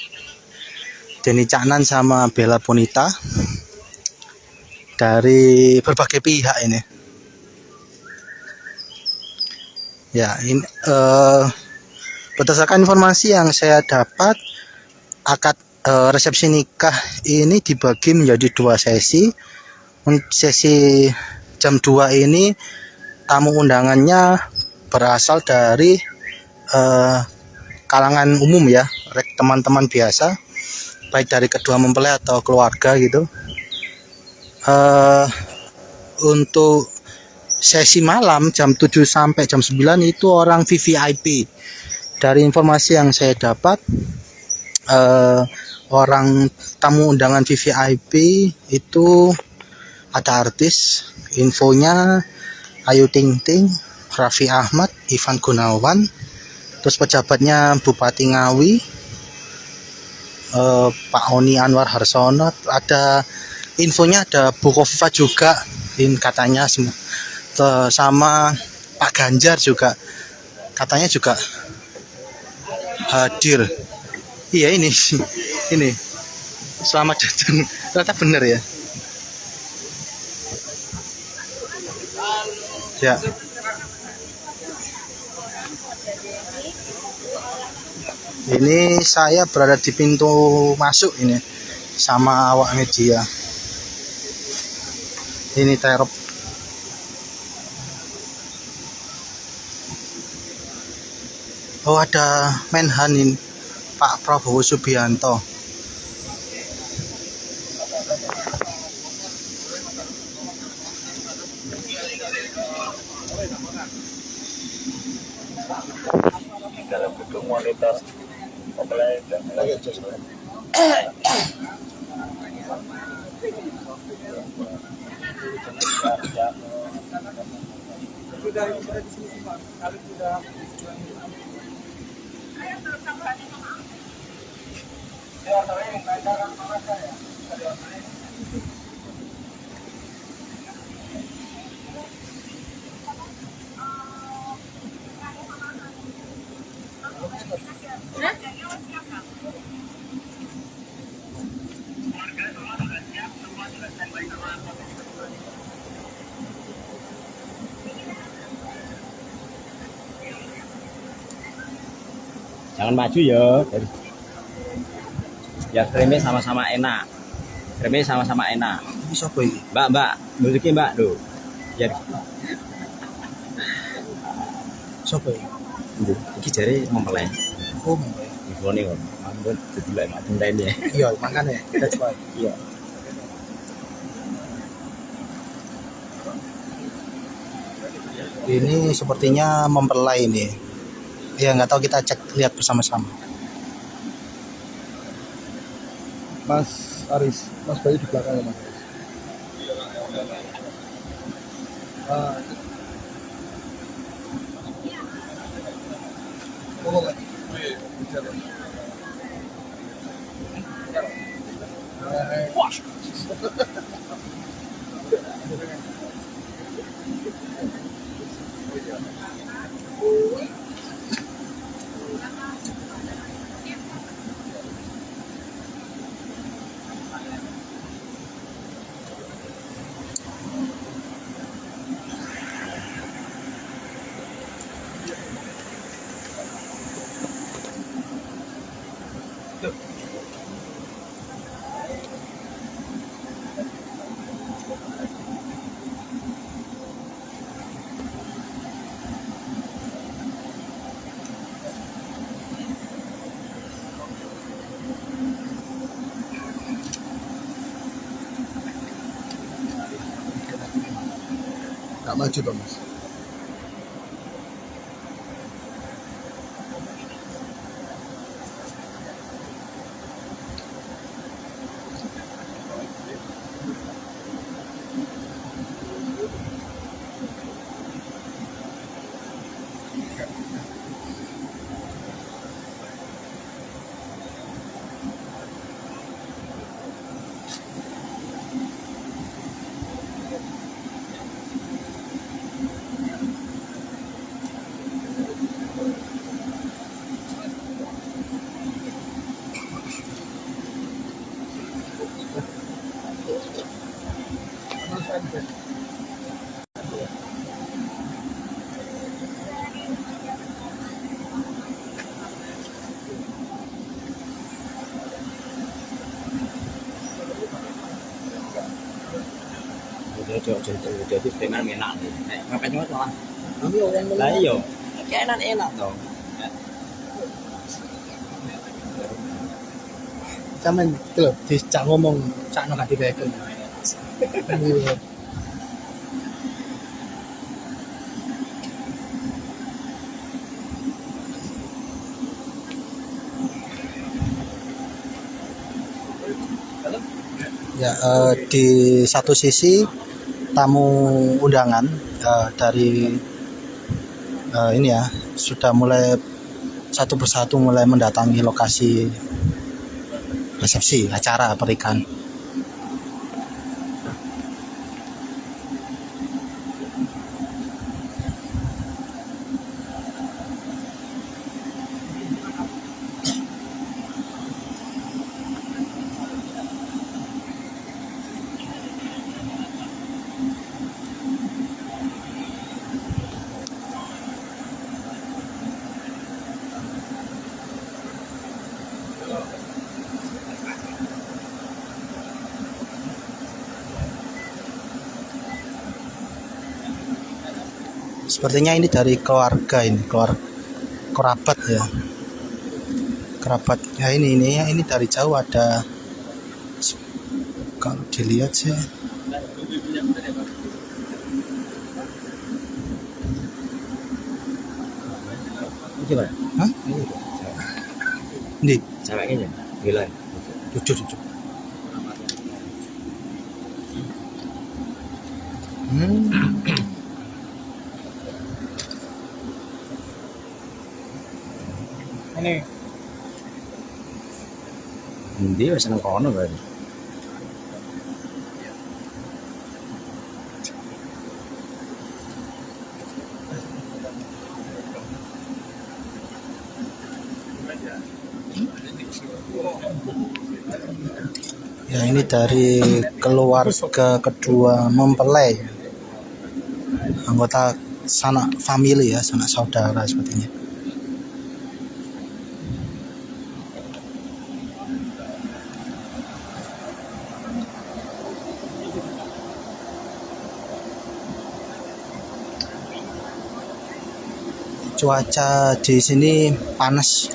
Denny Caknan sama Bella Bonita dari berbagai pihak ini. Ya, ini berdasarkan informasi yang saya dapat, akad resepsi nikah ini dibagi menjadi 2 sesi. Sesi jam 2 ini tamu undangannya berasal dari kalangan umum ya, teman-teman biasa, baik dari kedua mempelai atau keluarga gitu. Untuk sesi malam jam 7 sampai jam 9 itu orang VVIP. Dari informasi yang saya dapat, orang tamu undangan VVIP itu ada artis, infonya Ayu Ting Ting, Raffi Ahmad, Ivan Gunawan, terus pejabatnya Bupati Ngawi, Pak Oni Anwar Harsono, ada infonya ada Bu Kofifa juga, katanya sama Pak Ganjar juga katanya juga hadir. Iya, ini selamat datang, ternyata benar ya. Ya, ini saya berada di pintu masuk ini sama awak media. Ini terop. Oh, ada Menhan ini, Pak Prabowo Subianto. Di dalam gedung monitor mempelai dan Jangan maju ya. Ya kremnya sama-sama enak. Kremnya sama-sama enak. Ini siapa ini? Mbak, nunjukin Mbak, tuh. Ya. Siapa ini? Iki jare mempelai. Oh, Infone kok. Ampun didelok mak bentene. iya, makanya that's why. Iya. Ini sepertinya mempelai ini. Ya, nggak tahu, kita cek lihat bersama-sama. Mas Aris, Mas Bayu di belakang ya Mas. nggak maju dong mas. Jadi dengan enak nih. Ngapain cuma malah? Lah iya. Kayak enak dong. Cuman itu loh, dicak ngomong cak gak direken. Ya, di satu sisi tamu undangan dari ini ya sudah mulai satu persatu mulai mendatangi lokasi resepsi acara pernikahan. Sepertinya ini dari keluarga ini, kerabat ya. Kerabat. Ya ini dari jauh ada, kalau dilihat sih. Gimana? Hah? Ini Ceweknya gila. jujur. Ini. Dia seneng kono berarti. Ya ini dari keluarga kedua mempelai, anggota sanak family ya, sanak saudara sepertinya. Cuaca di sini panas.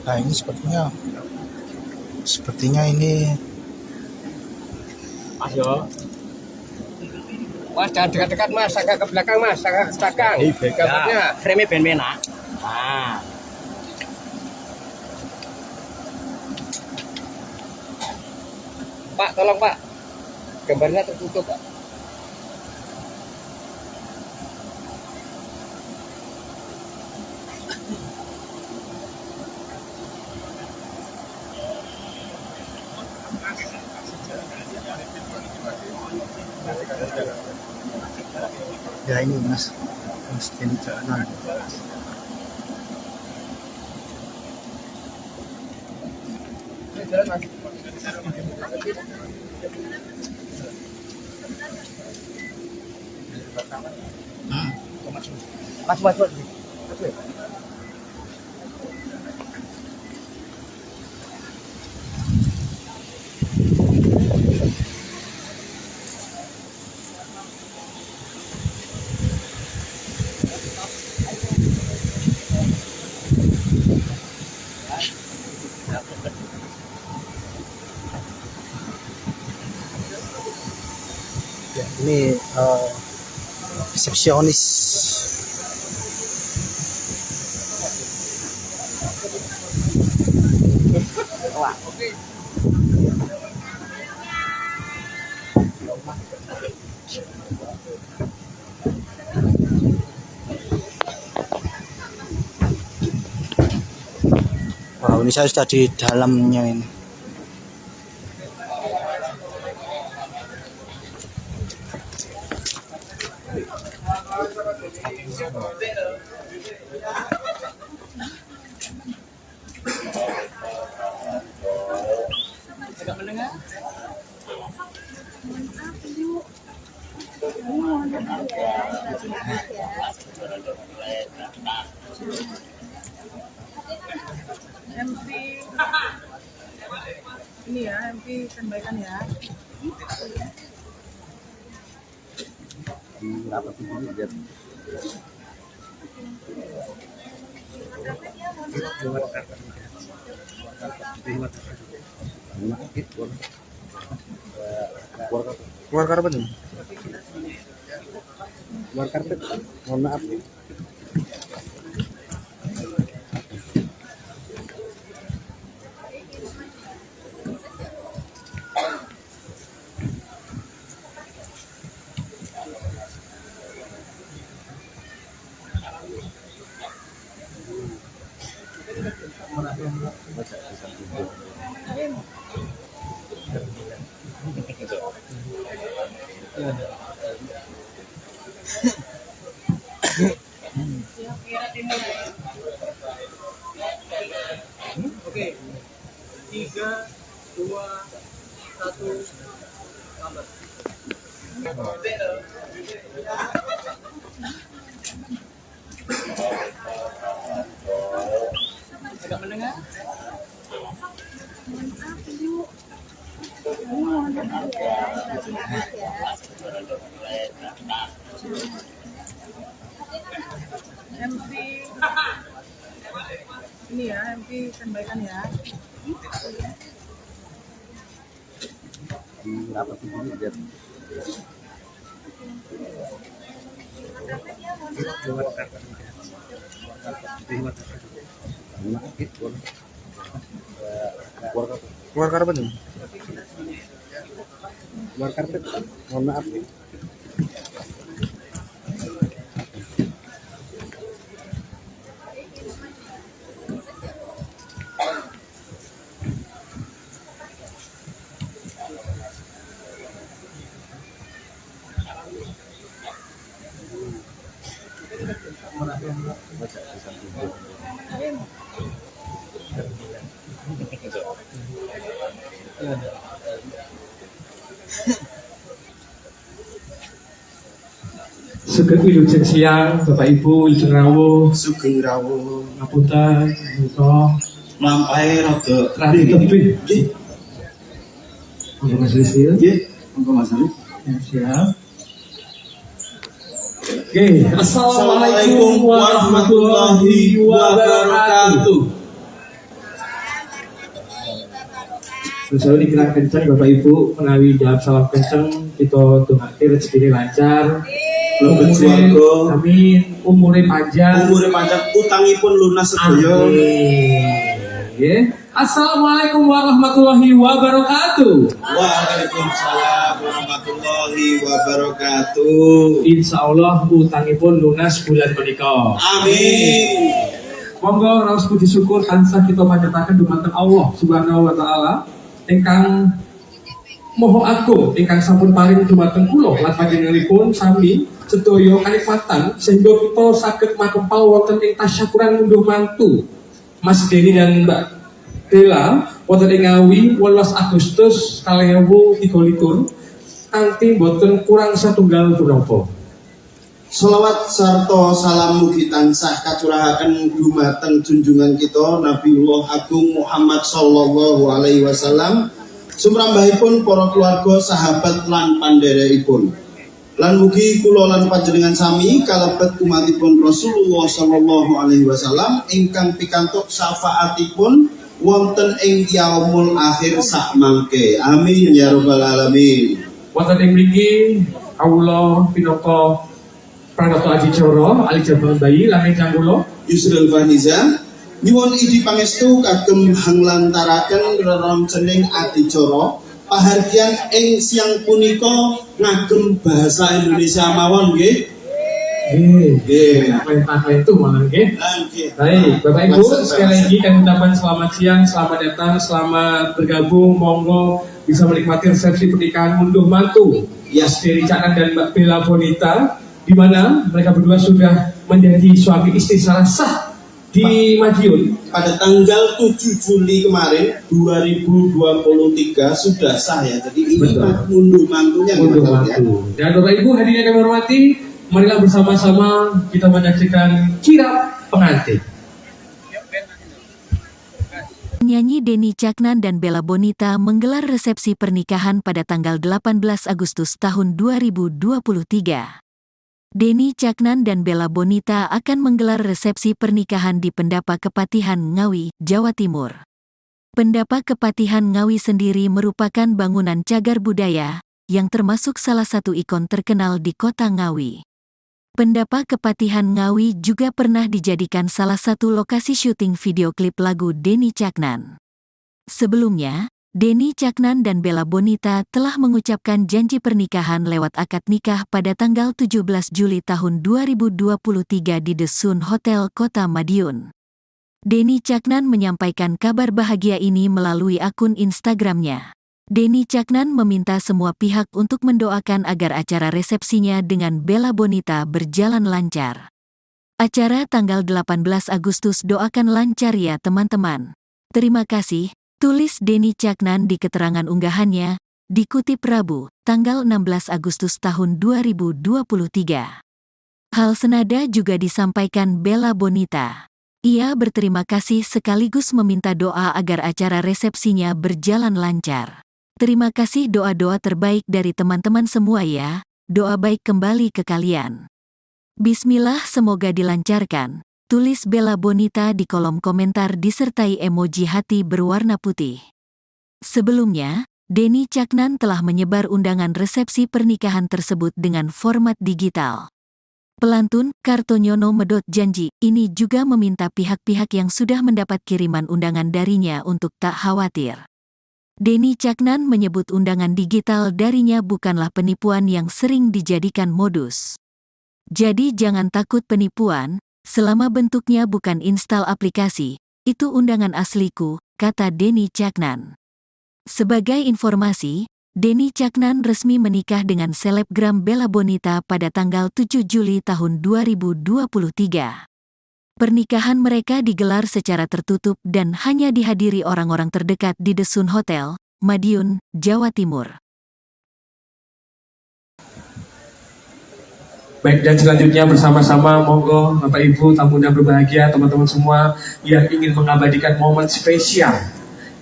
Nah ini sepertinya ini Mas yo. Mas jangan dekat-dekat mas, agak ke belakang mas, agak ke belakang. Gambarnya. Frame ben enak. Nah. Pak, tolong pak. Gambarnya tertutup pak. Ya ini Mas Deni Caknan. Mas. Ya, ini resepsionis. Wow, ini saya sudah di dalamnya ini. MC ini ya, MC sampaikan ya. Keluar karpet nih. Keluar karpet. Mohon maaf nih. Oke. 3, 2, 1, lambat. Agak mendengar? MC ini ya, MC sampaikan ya. Keluar karpet nih. Keluar karpet. Mohon maaf nih. Sugeng wilujeng siang, Bapak Ibu, wilujeng rawuh, Sugeng rawuh ngapunten, menika lampahe rada radi tebih. Monggo Mas Rizky. nggih monggo Mas Ali. Ya, siap. Oke, Assalamualaikum warahmatullahi wabarakatuh. Terus dikira kenceng Bapak Ibu menawi jawab salam kenceng kita dongake rezekine lancar. Lebet swarga. Amin. Umure panjang. Umure panjang, utangipun lunas sedaya. Amin. Assalamualaikum warahmatullahi wabarakatuh. Waalaikumsalam warahmatullahi wabarakatuh. Insya Allah utangipun lunas bulan menika. Amin. Monggo raos puji syukur tansah kita panjataken dumateng Allah Subhanahu wa taala ingkang Moho agung ingkang sampun paring dumateng kula lan panjenenganipun sami sedaya kanikmatan sehingga kita saged makempal wonten ing tasyakuran ngunduh mantu Mas Denny dan Mbak Bella wonten ing Ngawi 18 Agustus 2023 kanthi boten kurang satunggal punapa. Sholawat sarta salam mugi tansah kacurahaken dumateng junjungan kita Nabiullah Agung Muhammad sallallahu alaihi wasallam, sumrambahipun para keluarga, sahabat lan pandherekipun. Lan mugi kula lan panjenengan sami kalebet umatipun Rasulullah sallallahu alaihi wasallam ingkang pikantuk syafaatipun wonten ing yaumul akhir sak mangke. Amin ya rabbal alamin. Wonten ing mriki kawula pinaka Pranoto Adicoro, Ali Jabal Bayi, lan ingkang kula Yusril Faniza nyuwun idi pangestu kagem hanglantaraken reroncening Adicoro pahargyan ing siang punika ngagem bahasa Indonesia mawon nggih. Nggih. Apa itu malah nggih. Nggih. Baik, Bapak Ibu, sekali lagi kami ucapkan selamat siang, selamat datang, selamat bergabung, monggo bisa menikmati resepsi pernikahan ngunduh mantu Mas Denny Caknan dan Mbak Bella Bonita, di mana mereka berdua sudah menjadi suami istri secara sah di Madiun pada tanggal 7 Juli kemarin 2023 sudah sah ya. Jadi ini ngunduh mantunya. Ngunduh mantu. Dan Bapak Ibu hadirin yang kami hormati, marilah bersama-sama kita menyaksikan kirap pengantin. Penyanyi Denny Caknan dan Bella Bonita menggelar resepsi pernikahan pada tanggal 18 Agustus tahun 2023. Denny Caknan dan Bella Bonita akan menggelar resepsi pernikahan di Pendapa Kepatihan Ngawi, Jawa Timur. Pendapa Kepatihan Ngawi sendiri merupakan bangunan cagar budaya yang termasuk salah satu ikon terkenal di kota Ngawi. Pendapa Kepatihan Ngawi juga pernah dijadikan salah satu lokasi syuting video klip lagu Denny Caknan. Sebelumnya, Denny Caknan dan Bella Bonita telah mengucapkan janji pernikahan lewat akad nikah pada tanggal 17 Juli tahun 2023 di The Sun Hotel Kota Madiun. Denny Caknan menyampaikan kabar bahagia ini melalui akun Instagramnya. Denny Caknan meminta semua pihak untuk mendoakan agar acara resepsinya dengan Bella Bonita berjalan lancar. Acara tanggal 18 Agustus doakan lancar ya teman-teman. Terima kasih. Tulis Denny Caknan di keterangan unggahannya, dikutip Rabu, tanggal 16 Agustus tahun 2023. Hal senada juga disampaikan Bella Bonita. Ia berterima kasih sekaligus meminta doa agar acara resepsinya berjalan lancar. Terima kasih doa-doa terbaik dari teman-teman semua ya, doa baik kembali ke kalian. Bismillah semoga dilancarkan. Tulis Bella Bonita di kolom komentar disertai emoji hati berwarna putih. Sebelumnya, Denny Caknan telah menyebar undangan resepsi pernikahan tersebut dengan format digital. Pelantun Kartonyono Medot janji ini juga meminta pihak-pihak yang sudah mendapat kiriman undangan darinya untuk tak khawatir. Denny Caknan menyebut undangan digital darinya bukanlah penipuan yang sering dijadikan modus. Jadi jangan takut penipuan. Selama bentuknya bukan instal aplikasi, itu undangan asliku, kata Denny Caknan. Sebagai informasi, Denny Caknan resmi menikah dengan selebgram Bella Bonita pada tanggal 7 Juli tahun 2023. Pernikahan mereka digelar secara tertutup dan hanya dihadiri orang-orang terdekat di The Sun Hotel, Madiun, Jawa Timur. Baik, dan selanjutnya bersama-sama monggo Bapak Ibu tamu yang berbahagia, teman-teman semua yang ingin mengabadikan momen spesial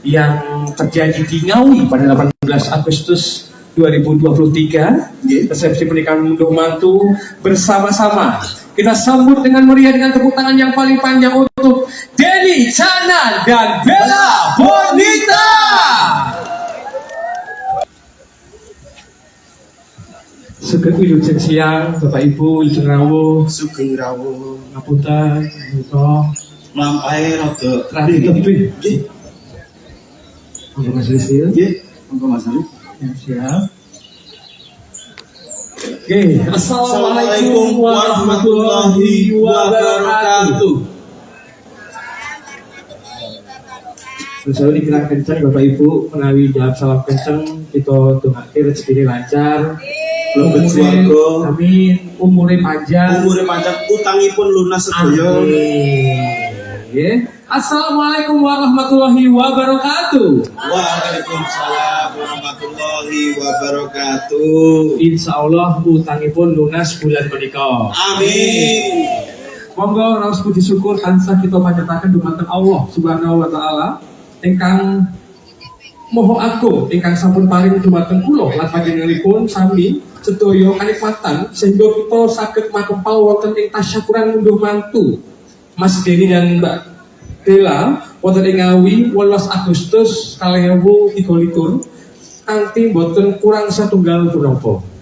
yang terjadi di Ngawi pada 18 Agustus 2023, resepsi pernikahan ngunduh mantu bersama-sama. Kita sambut dengan meriah dengan tepuk tangan yang paling panjang untuk Denny Caknan dan Bella Bonita. Sugeng wilujeng siang, Bapak Ibu, wilujeng rawuh, Sugeng rawuh, ngapunten, menika lampahe rada lebih. Nggih. Monggo Mas Rizil. Nggih, monggo Mas Ali. Ya, siap. Oke, Assalamualaikum warahmatullahi wabarakatuh. Selalu dikira kenceng Bapak Ibu menawi jawab salam kenceng kita dongake rezeki lancar. Mlebet swarga. Amin. Umure panjang. Utangipun lunas sedaya. Amin. Assalamualaikum warahmatullahi wabarakatuh. Waalaikumsalam warahmatullahi wabarakatuh. Insya Allah utangipun lunas bulan menika. Amin. Monggo raos puji syukur tansah kita panjataken dumateng Allah Subhanahu wa taala ingkang moho agung ingkang sampun paring dumateng kula lan panjenenganipun sami sedaya kanikmatan sehingga kita saged makempal wonten ing tasyakuran ngunduh mantu Mas Deni dan Mbak Bella wonten ing Ngawi 18 Agustus 2023 kanthi boten kurang satunggal punapa.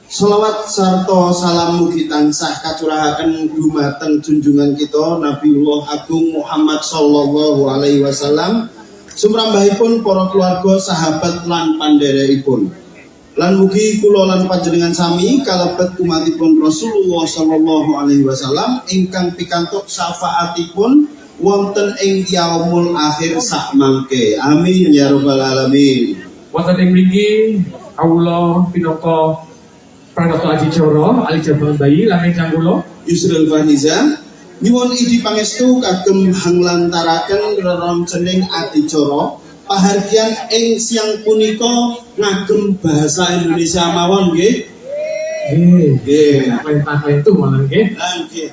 Sholawat sarta salam mugi tansah kacurahaken dumateng junjungan kita Nabiullah Agung Muhammad sallallahu alaihi wasallam, sumrambahipun para keluarga, sahabat lan pandherekipun. Lan mugi kula lan panjenengan sami kalebet umatipun Rasulullah sallallahu alaihi wasallam ingkang pikantuk syafaatipun wonten ing yaumul akhir sak mangke. Amin ya rabbal alamin. Wonten ing mriki kawula pinaka Pranoto Adicara Ali Jabal Bayi lan ingkang kula Yusril Faniza nyuwun idi pangestu kagem hanglantaraken reroncening adicara pahargyan ing siang punika ngagem bahasa Indonesia mawon nggih. Nggih. Perintah itu malah nggih.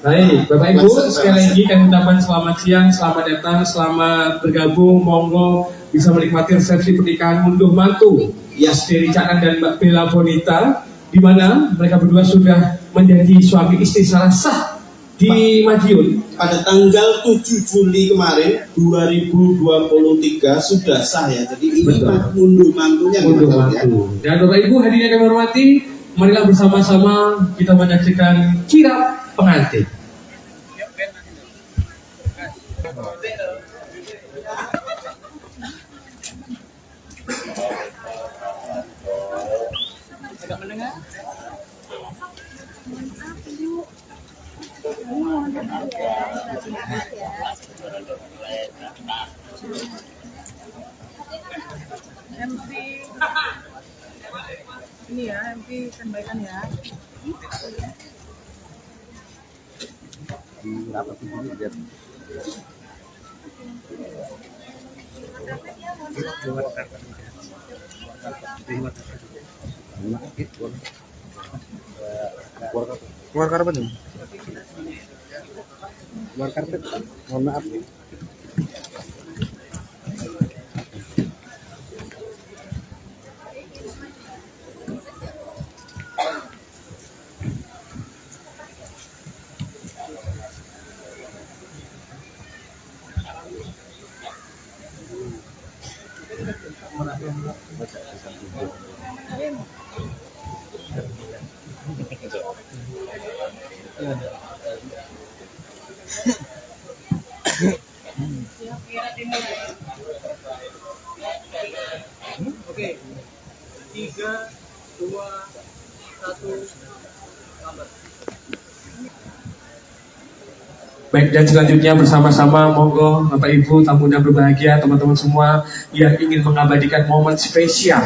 Baik, Bapak Ibu sekali lagi kami ucapkan selamat siang, selamat datang, selamat bergabung. Monggo bisa menikmati resepsi pernikahan ngunduh mantu Mas Deni Caknan dan Mbak Bella Bonita, di mana mereka berdua sudah menjadi suami istri secara sah di Madiun pada tanggal 7 Juli kemarin 2023 sudah sah ya. Jadi ini ngunduh mantunya. Ngunduh mantu. Dan Bapak Ibu hadirin yang kami hormati, marilah bersama-sama kita menyaksikan kirap pengantin. MP ini ya, MP sampaikan ya. Keluar karpet nih. Keluar karpet. Mohon maaf. Oke, 3, 2, 1, lambat. Baik, dan selanjutnya bersama-sama monggo Bapak Ibu tamu yang berbahagia, teman-teman semua yang ingin mengabadikan momen spesial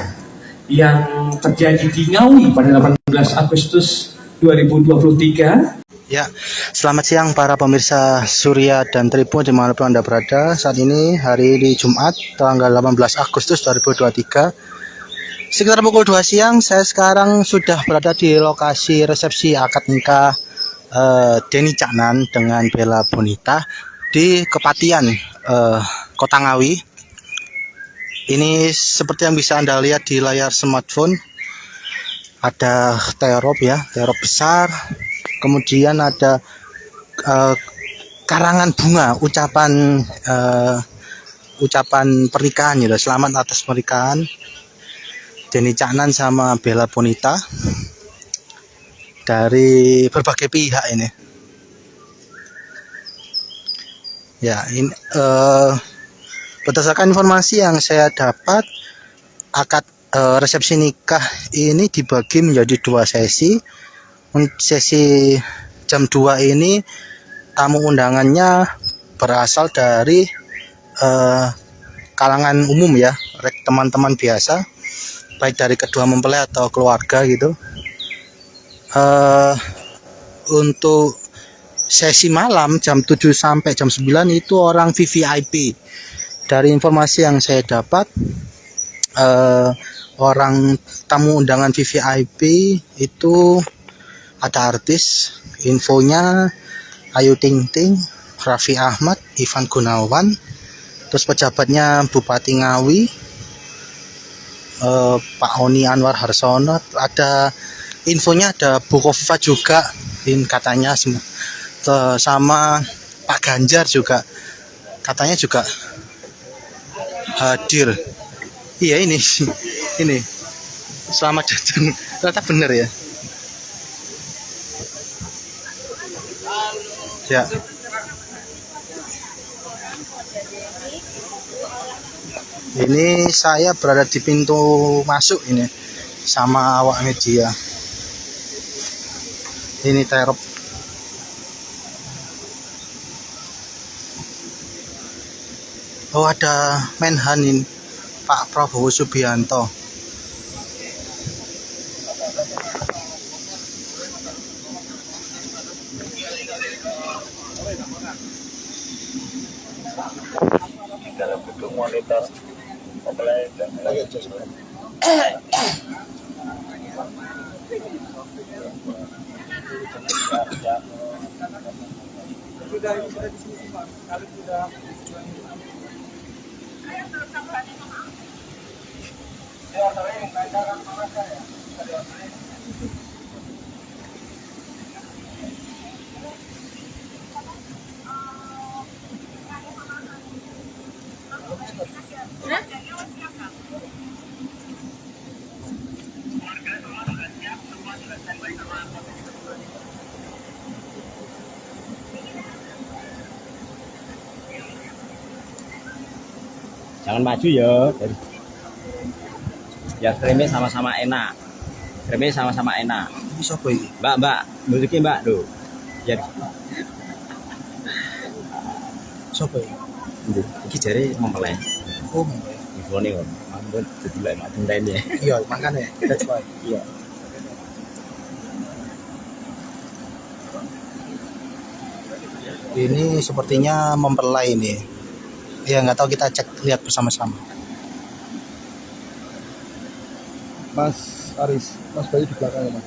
yang terjadi di Ngawi pada 18 Agustus 2023. Ya, selamat siang para pemirsa Surya dan Tribun dimanapun Anda berada. Saat ini hari ini Jumat tanggal 18 Agustus 2023 sekitar pukul 2 siang. Saya sekarang sudah berada di lokasi resepsi akad nikah Deni Caknan dengan Bella Bonita di Kepatian Kota Ngawi. Ini seperti yang bisa Anda lihat di layar smartphone, ada terop ya, terop besar. Kemudian ada karangan bunga, ucapan pernikahan gitu. Selamat atas pernikahan Deni Caknan sama Bella Bonita dari berbagai pihak ini. Ya, ini berdasarkan informasi yang saya dapat, akad resepsi nikah ini dibagi menjadi 2 sesi. Sesi jam 2 ini tamu undangannya berasal dari kalangan umum ya, teman-teman biasa, baik dari kedua mempelai atau keluarga gitu. Untuk sesi malam jam 7 sampai jam 9 itu orang VVIP. Dari informasi yang saya dapat, orang tamu undangan VVIP itu ada artis, infonya Ayu Ting Ting, Raffi Ahmad, Ivan Gunawan, terus pejabatnya Bupati Ngawi, Pak Oni Anwar Harsono, ada infonya ada Bu Kofifa juga, katanya sama Pak Ganjar juga katanya juga hadir. Iya ini selamat datang, ternyata benar ya. Ya. Ini saya berada di pintu masuk ini sama awak media. Ini terop. Oh, ada Menhan ini, Pak Prabowo Subianto. Di dalam gedung monitor mempelai dan Jangan maju ya. Ya kremnya sama-sama enak. Kremnya sama-sama enak. Ini siapa ini? Mbak, muliki Mbak tuh. Ya. Siapa ini? Iki jare mempelai. Oh, Infone kok. Ampun didelok mak tentene. iya makanya. That's why. Iya. Ini sepertinya mempelai ini. Ya nggak tahu, kita cek lihat bersama-sama. Mas Aris, Mas Bayu di belakang ya, Mas.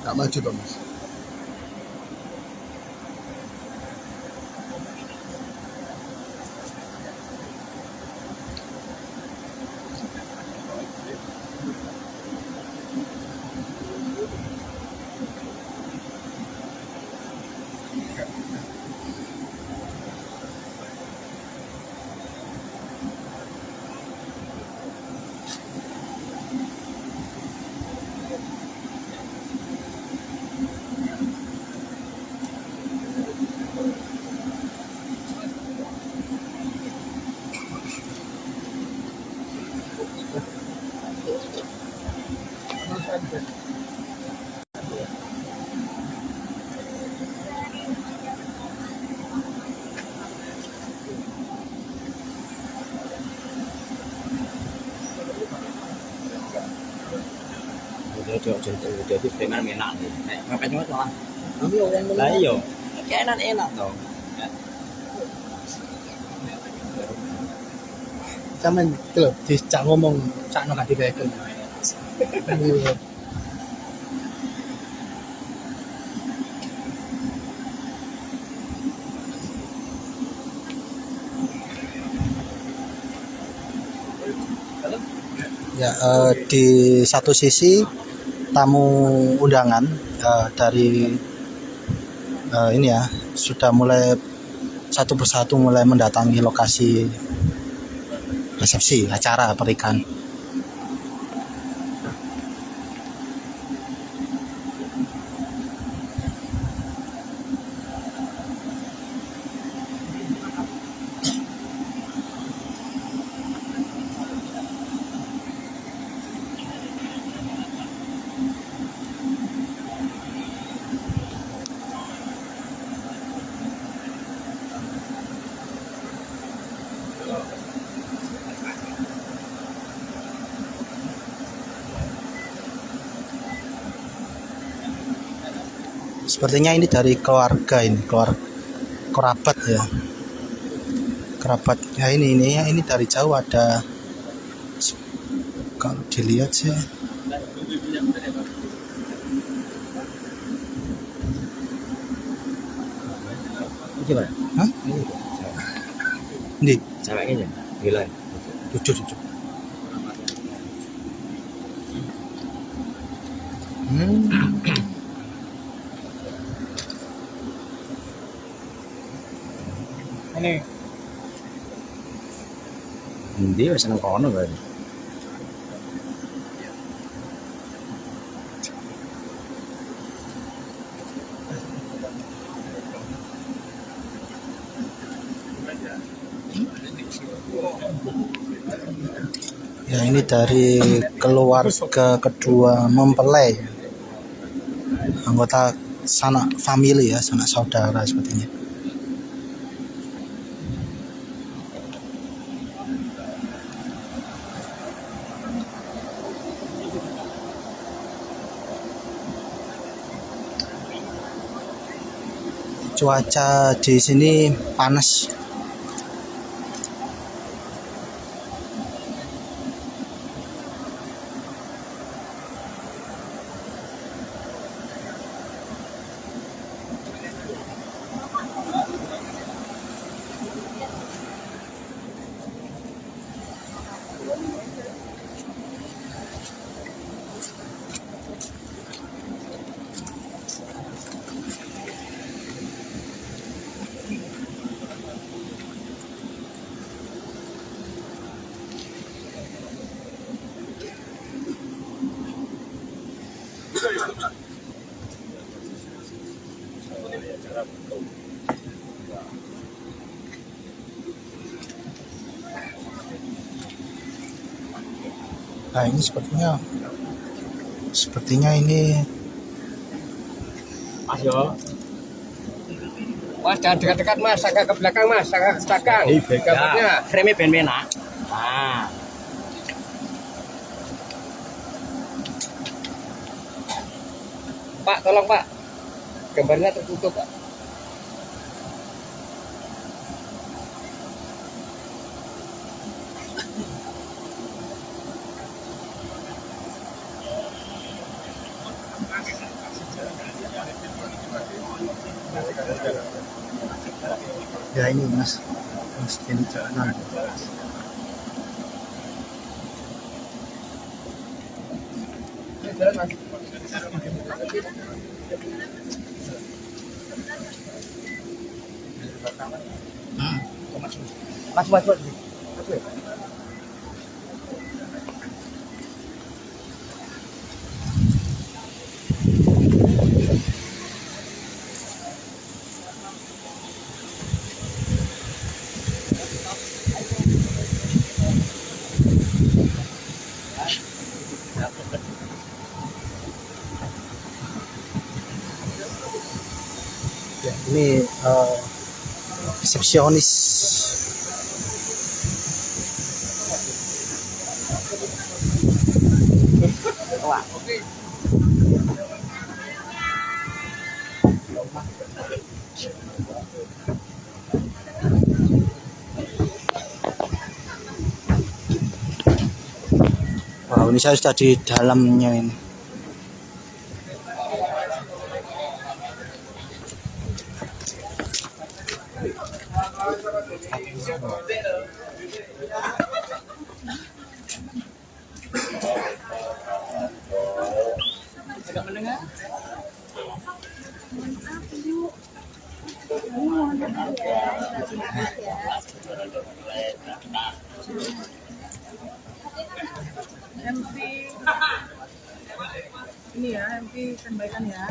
Nggak maju dong, Mas. Jadi preman enak nih. Ngapain cuma lah. Lah iya. Kayak enak toh. Sampeyan iki lho dijak ngomong sakno gak direken. Ya, di satu sisi tamu undangan dari ini ya sudah mulai satu persatu mulai mendatangi lokasi resepsi acara pernikahan. Sepertinya ini dari keluarga, ini kerabat ya, kerabat ya. Ini dari jauh ada, kalau dilihat sih Gimana? hah? Ini Ceweknya ya? Gila. jujur. Ini. Dia seneng kono kan. Ya, ini dari keluarga kedua mempelai, anggota sanak family ya, sanak saudara sepertinya. Cuaca di sini panas. Nah, ini sepertinya ini Mas yo. Mas jangan dekat-dekat mas, agak ke belakang mas, agak ke belakang. Gambarnya. Frame ben enak. Nah. Pak, tolong pak. Gambarnya tertutup pak. ya ini mas ini jalan. Mas. Ya, ini resepsionis. Wow, ini saya sudah di dalamnya ini. MC ini ya, MC sampaikan ya.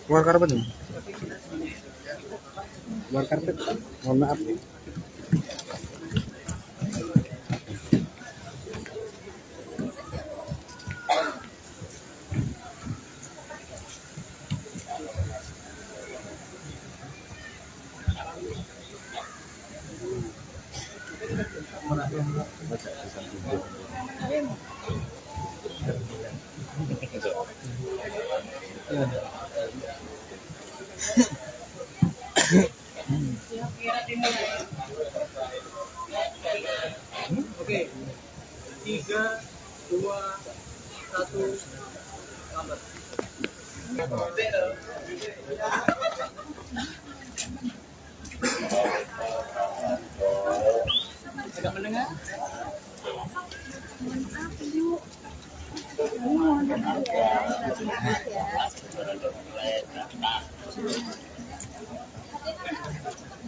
Keluar karpet nih. Luar karpet, mohon maaf. Oke. 3, 2, 1, lambat. Agak mendengar?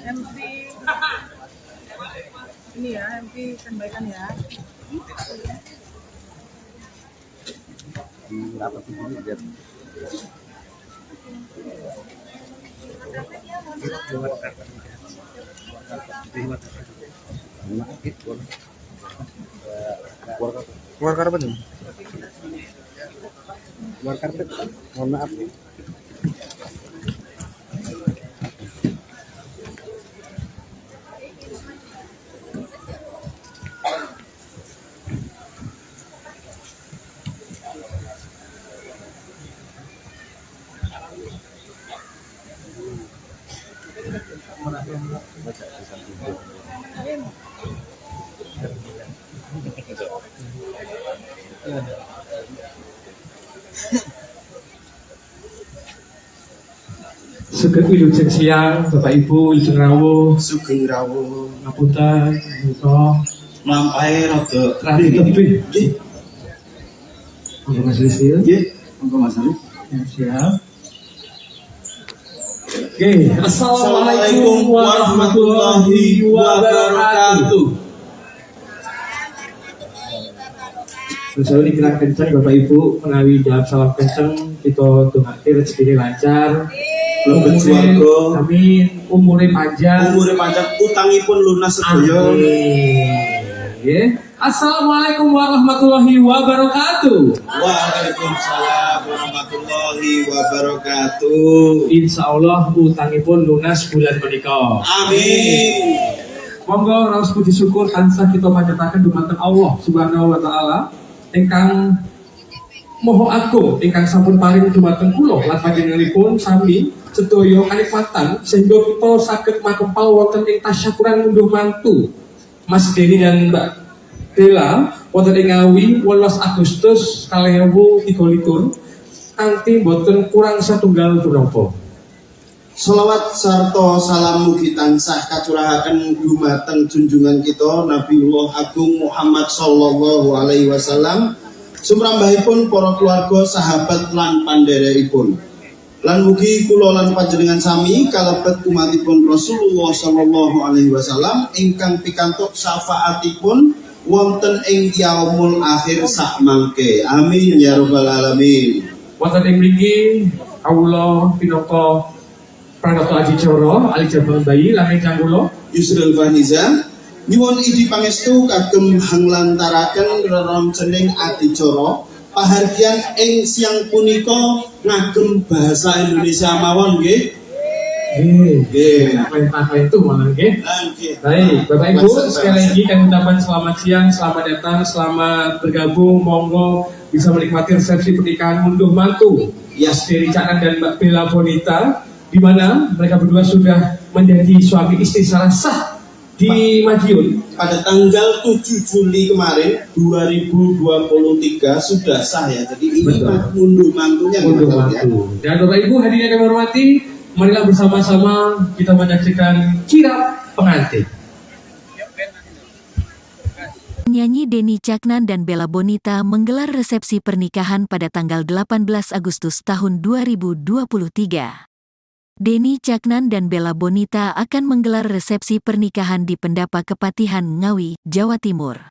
MC ini ya, MC sampaikan ya. Keluar karpet nih. Luar karpet, mohon maaf. Sugeng wilujeng siang, Bapak Ibu, wilujeng rawuh, Sugeng rawuh ngapunten, menika mlampahe rada radi tebih. nggih. Monggo Mas Rizky. Nggih, monggo Mas Arif. Ya, siap. Oke, Assalamualaikum warahmatullahi wabarakatuh. Terus dikira kenceng Bapak Ibu menawi jawab salam kenceng kita dongake rezekine lancar. Mlebet swarga. Amin. Umure panjang. Umure panjang, utangipun lunas sedaya. Amin. Assalamualaikum warahmatullahi wabarakatuh. Waalaikumsalam warahmatullahi wabarakatuh. Insya Allah utangipun lunas bulan menika. Amin. Monggo raos puji syukur tansah kita panjataken dumateng Allah Subhanahu wa taala ingkang Moho agung ingkang sampun paring dumateng kula lan panjenenganipun sami sedaya kanikmatan sehingga kita saged makempal wonten ing tasyakuran ngunduh mantu Mas Deni dan Mbak Dela wonten ing Ngawi 18 Agustus 2023 kanthi boten kurang satunggal punapa. Sholawat sarta salam mugi tansah kacurahaken dumateng junjungan kita Nabiullah Agung Muhammad sallallahu alaihi wasallam, sumrambahipun para keluarga, sahabat lan pandherekipun. Lan mugi kula lan panjenengan sami kalebet umatipun Rasulullah sallallahu alaihi wasallam ingkang pikantuk syafaatipun wonten ing yaumul akhir sak mangke. Amin ya rabbal alamin. Wonten ing mriki kawula pinaka Pranoto Aji Coro, Ali Jabang Bayi, lan ingkang kula Yusril Faniza nyuwun idi pangestu kagem hanglantaraken reroncening adicara pahargyan ing siang punika ngagem bahasa Indonesia mawon nggih. Perintah itu malah Baik, Bapak Ibu, sekali lagi kami ucapkan selamat siang, selamat datang, selamat bergabung, monggo bisa menikmati resepsi pernikahan unduh mantu Deni Caknan dan Mbak Bella Bonita, di mana mereka berdua sudah menjadi suami istri secara sah di Madiun pada tanggal 7 Juli kemarin 2023 sudah sah ya. Jadi ini unduh mantunya. Dan Bapak Ibu hadirin yang kami hormati, marilah bersama-sama kita menyaksikan kirap pengantin. Penyanyi Deni Caknan dan Bella Bonita menggelar resepsi pernikahan pada tanggal 18 Agustus tahun 2023. Deni Caknan dan Bella Bonita akan menggelar resepsi pernikahan di Pendapa Kepatihan Ngawi, Jawa Timur.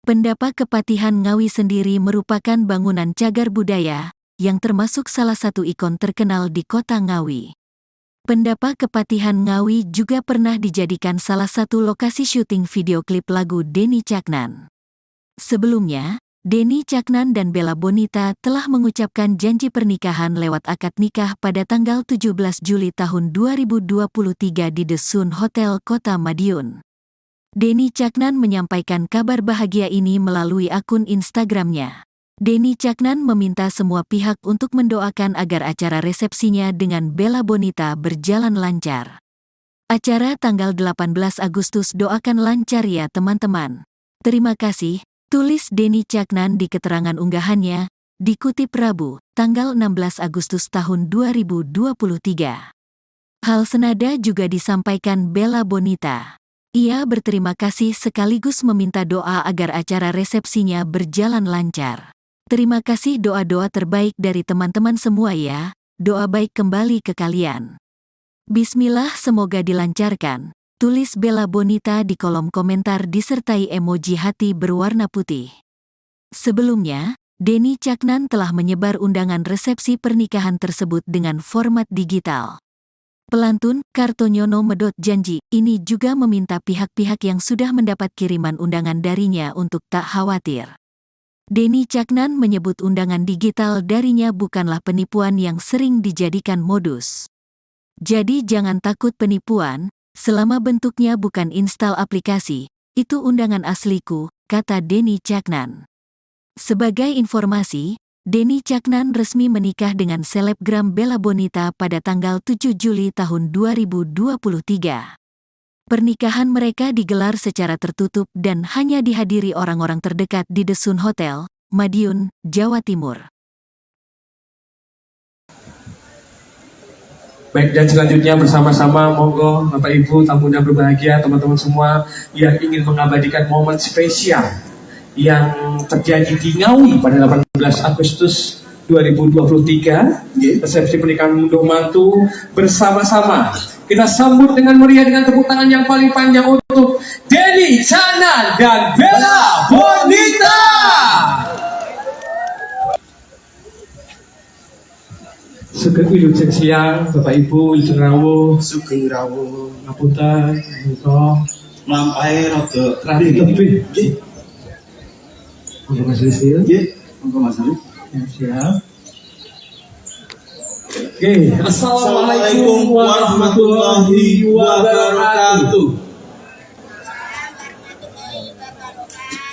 Pendapa Kepatihan Ngawi sendiri merupakan bangunan cagar budaya yang termasuk salah satu ikon terkenal di kota Ngawi. Pendapa Kepatihan Ngawi juga pernah dijadikan salah satu lokasi syuting video klip lagu Deni Caknan. Sebelumnya, Deni Caknan dan Bella Bonita telah mengucapkan janji pernikahan lewat akad nikah pada tanggal 17 Juli tahun 2023 di The Sun Hotel Kota Madiun. Deni Caknan menyampaikan kabar bahagia ini melalui akun Instagramnya. Deni Caknan meminta semua pihak untuk mendoakan agar acara resepsinya dengan Bella Bonita berjalan lancar. Acara tanggal 18 Agustus doakan lancar ya teman-teman. Terima kasih, tulis Deni Caknan di keterangan unggahannya, dikutip Rabu, tanggal 16 Agustus tahun 2023. Hal senada juga disampaikan Bella Bonita. Ia berterima kasih sekaligus meminta doa agar acara resepsinya berjalan lancar. Terima kasih doa-doa terbaik dari teman-teman semua ya, doa baik kembali ke kalian. Bismillah semoga dilancarkan, tulis Bella Bonita di kolom komentar disertai emoji hati berwarna putih. Sebelumnya, Deni Caknan telah menyebar undangan resepsi pernikahan tersebut dengan format digital. Pelantun Kartonyono Medot janji ini juga meminta pihak-pihak yang sudah mendapat kiriman undangan darinya untuk tak khawatir. Deni Caknan menyebut undangan digital darinya bukanlah penipuan yang sering dijadikan modus. Jadi jangan takut penipuan, selama bentuknya bukan install aplikasi, itu undangan asliku, kata Deni Caknan. Sebagai informasi, Deni Caknan resmi menikah dengan selebgram Bella Bonita pada tanggal 7 Juli tahun 2023. Pernikahan mereka digelar secara tertutup dan hanya dihadiri orang-orang terdekat di The Sun Hotel, Madiun, Jawa Timur. Baik, dan selanjutnya bersama-sama monggo Bapak Ibu tamunya berbahagia, teman-teman semua yang ingin mengabadikan momen spesial yang terjadi di Ngawi pada 18 Agustus 2023, resepsi pernikahan unduh mantu bersama-sama. Kita sambut dengan meriah dengan tepuk tangan yang paling panjang untuk Deni Caknan dan Bella Bonita. Sugeng wilujeng siang, Bapak Ibu, wilujeng rawuh. Sugeng rawuh. Ngapunten, menika Lampahe rada lebih. Nggih. Monggo Mas Rizil. Nggih, monggo Mas Ali. Siap. Oke, Assalamualaikum warahmatullahi wabarakatuh.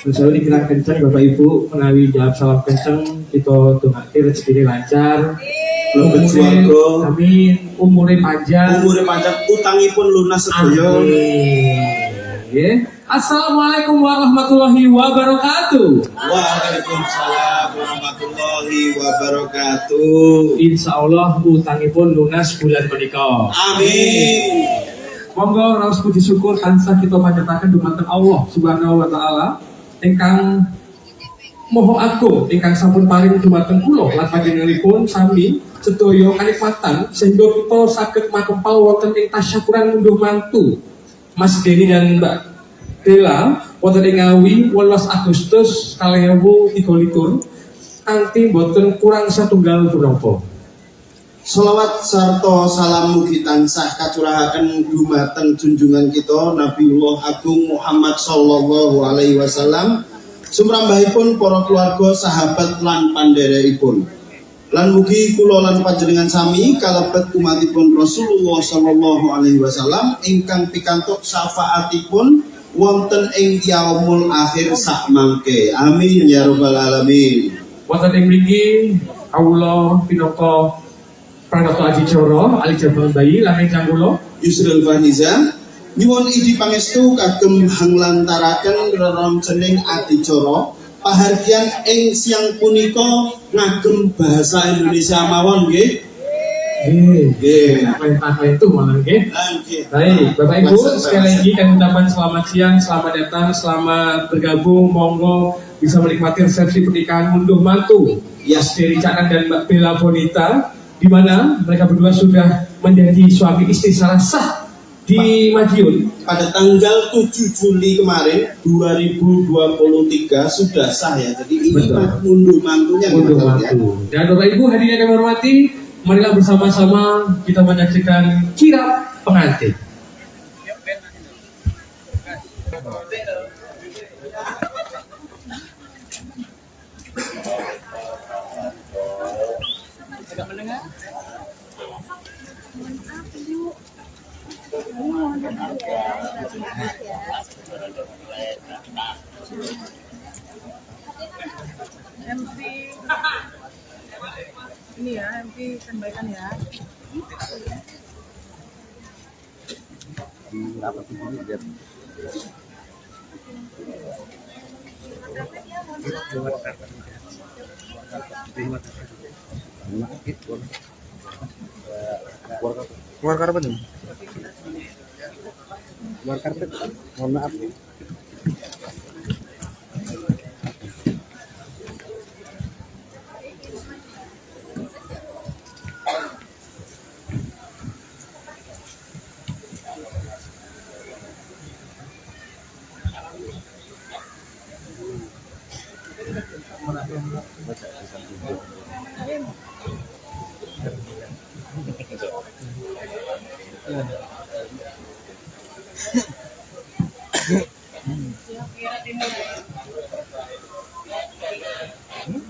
Terus dikira kencang Bapak Ibu menawi jawab salam kencang kita dongake rezekine lancar. Mlebet swarga. Amin. Umure panjang. Utangipun lunas sedaya. Nggih. Assalamualaikum warahmatullahi wabarakatuh. Waalaikumsalam warahmatullahi wabarakatuh. Insyaallah utangipun lunas bulan menika. Amin. Monggo raos puji syukur tansah kita panjataken dumateng Allah Subhanahu wa taala ingkang Moho agung ingkang sampun paring dumateng kula lan panjenenganipun sami sedaya kanikmatan sehingga kita saged makempal wonten ing tasyakuran unduh mantu Mas Deni dan Mbak Bella wonten ing Ngawi 18 Agustus 2023 kanthi boten kurang satunggal punapa. Sholawat sarta salam mugi tansah kacurahaken dumateng junjungan kita Nabiullah Agung Muhammad sallallahu alaihi wasallam, sumrambahipun para keluarga, sahabat lan pandherekipun. Lan mugi kula lan panjenengan sami kalebet umatipun Rasulullah sallallahu alaihi wasallam ingkang pikantuk syafaatipun wonten ing yaumul akhir sak mangke. Amin ya rabbal alamin. Wonten ing mriki kawula pinaka Pranoto Adicara Ali Jabal Bayi lan ingkang kula Yusril Faniza nyuwun idi pangestu kagem hanglantaraken reroncening adicara pahargyan ing siang punika ngagem bahasa Indonesia mawon nggih. Nggih. Perintah itu malah nggih. Baik, Bapak Ibu sekali lagi kami ucapkan selamat siang, selamat datang, selamat bergabung, monggo bisa menikmati resepsi pernikahan ngunduh mantu Deni Caknan dan Mbak Bella Bonita, di mana mereka berdua sudah menjadi suami istri secara sah di Madiun pada tanggal 7 Juli kemarin 2023 sudah sah ya. Jadi ini ngunduh mantunya. Ngunduh mantu. Dan Bapak Ibu hadirin yang kami hormati, marilah bersama-sama kita menyaksikan kirap pengantin. MC ini ya, MP sampaikan ya. Keluar karpet nih. Keluar karpet. Mohon maaf.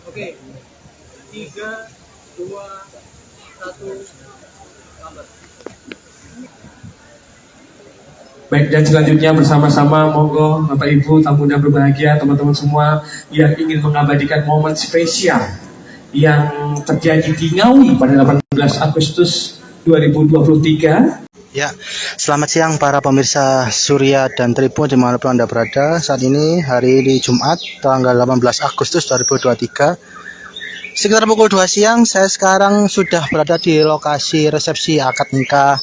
Oke, 3, 2, 1, lambat. Baik, dan selanjutnya bersama-sama monggo Bapak Ibu tamu yang berbahagia, teman-teman semua yang ingin mengabadikan momen spesial yang terjadi di Ngawi pada 18 Agustus 2023. Ya, selamat siang para pemirsa Surya dan Tribun dimanapun Anda berada. Saat ini hari ini Jumat tanggal 18 Agustus 2023 sekitar pukul 2 siang. Saya sekarang sudah berada di lokasi resepsi akad nikah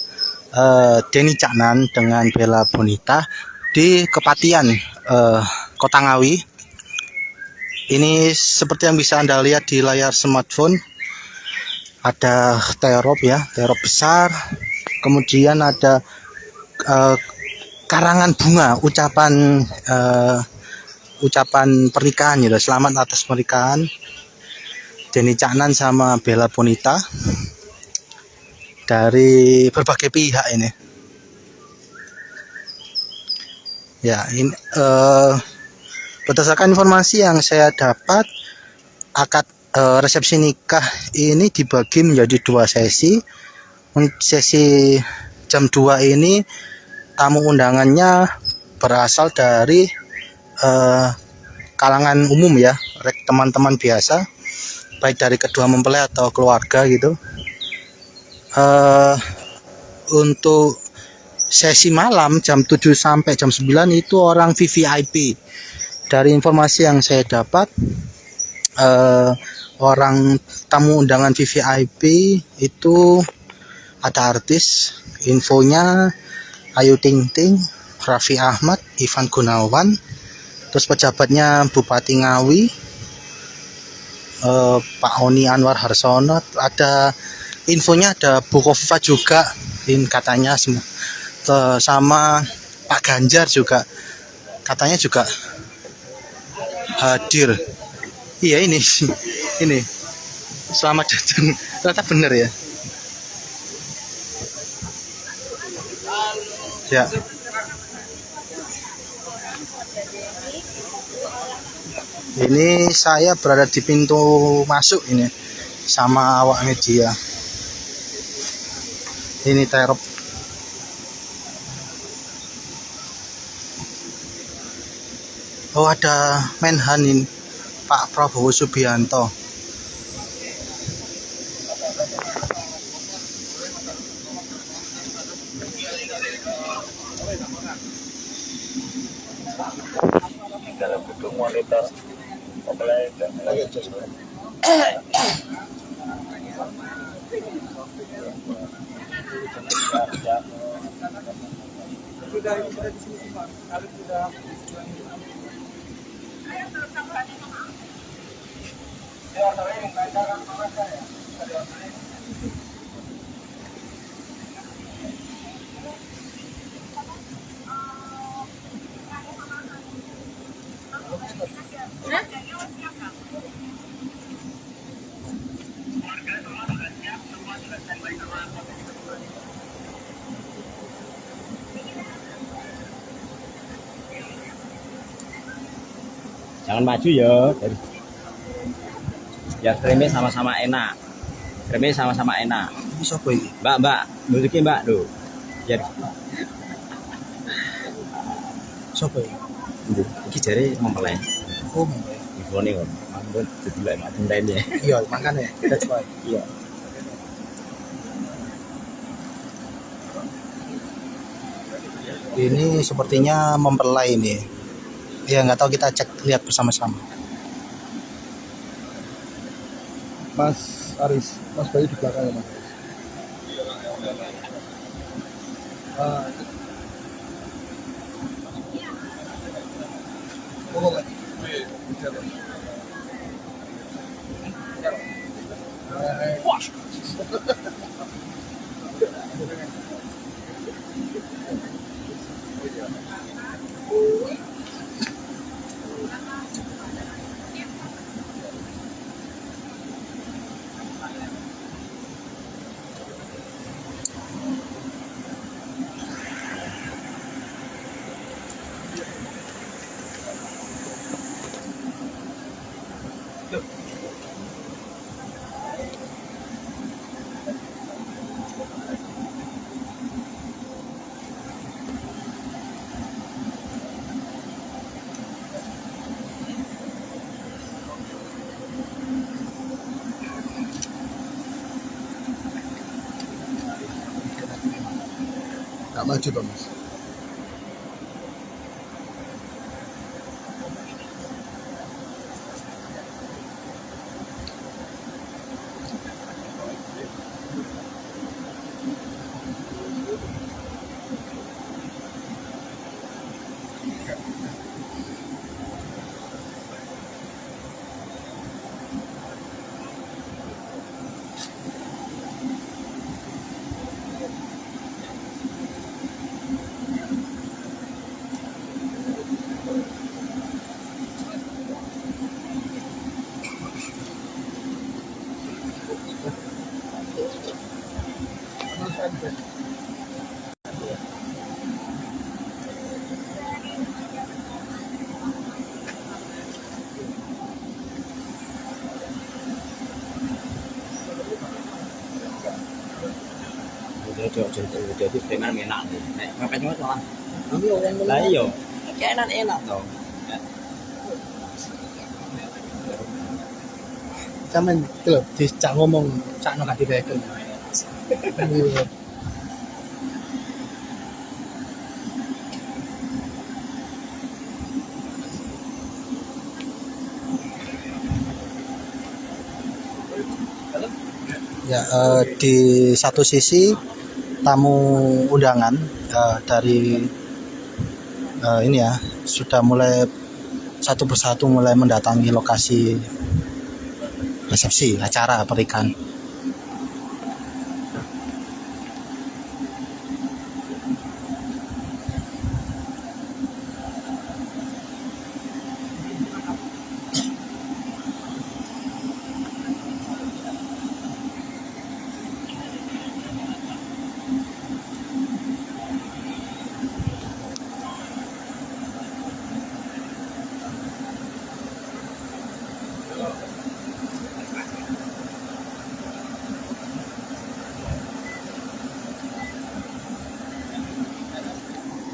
Deni Caknan dengan Bella Bonita di Kepatian Kota Ngawi. Ini seperti yang bisa Anda lihat di layar smartphone, ada terop ya, terop besar. Kemudian ada karangan bunga, ucapan pernikahan gitu. Selamat atas pernikahan Deni Caknan sama Bella Bonita dari berbagai pihak ini. Ya, ini berdasarkan informasi yang saya dapat, akad resepsi nikah ini dibagi menjadi 2 sesi. Sesi jam 2 ini tamu undangannya berasal dari kalangan umum ya, teman-teman biasa, baik dari kedua mempelai atau keluarga gitu. Untuk sesi malam jam 7 sampai jam 9 itu orang VVIP. Dari informasi yang saya dapat, orang tamu undangan VVIP itu ada artis, infonya Ayu Ting Ting, Raffi Ahmad, Ivan Gunawan, terus pejabatnya Bupati Ngawi, Pak Oni Anwar Harsono, ada infonya ada Bu Kofifa juga, katanya sama Pak Ganjar juga, katanya juga hadir. Iya ini selamat datang, ternyata benar ya. Ya. Ini saya berada di pintu masuk ini. sama awak media. Ini terop. Oh, ada Menhan ini, Pak Prabowo Subianto. Di dalam gedung monitor mulai dan Jangan maju ya. Ya kremnya sama-sama enak. Kremnya sama-sama enak. Ini siapa ini? Mbak, nunjukin Mbak tuh. Ya. Siapa ini? Iki jare mempelai. Oh, Ifone kok. Manggon didelok macam lainnya. iya, makanya. That's why. Iya. Ini sepertinya mempelai ini. Ya nggak tahu, kita cek lihat bersama-sama. Mas Aris, Mas Bayu di belakang ya Mas. Ah. Oh, nggak maju dong Mas. Jadi preman enak nih. Nek mepet banget malah. Lah iya. Kayak enak toh. Cuman itu loh, dicak ngomong, cak no gak direken. Ya, di satu sisi tamu undangan dari ini ya sudah mulai satu persatu mulai mendatangi lokasi resepsi acara pernikahan.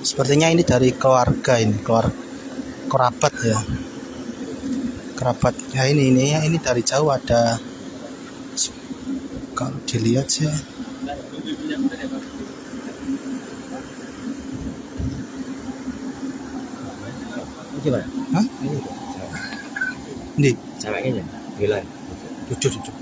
Sepertinya ini dari keluarga, ini kerabat ya. Kerabat. Ya ini dari jauh ada, kalau dilihat sih. Gimana? Hah? Ini Ceweknya ya? Gila. jujur.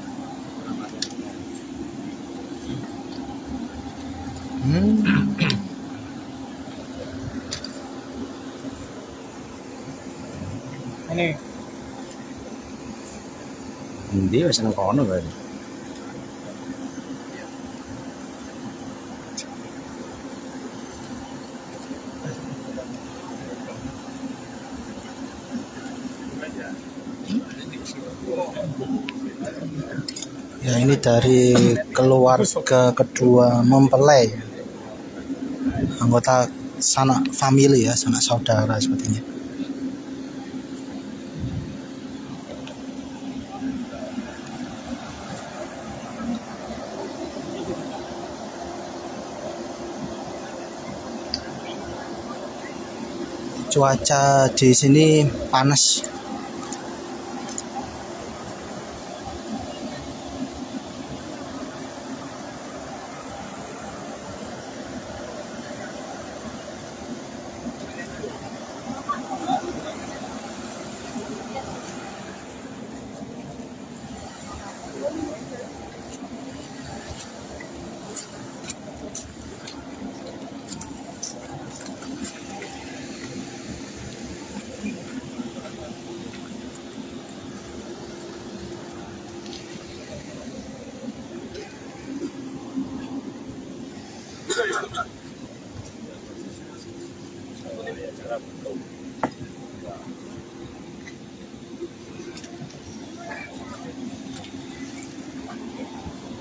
Ini. Dia wis nang kono berarti. Ya ini dari keluarga kedua mempelai, anggota sanak family ya, sanak saudara sepertinya. Cuaca di sini panas.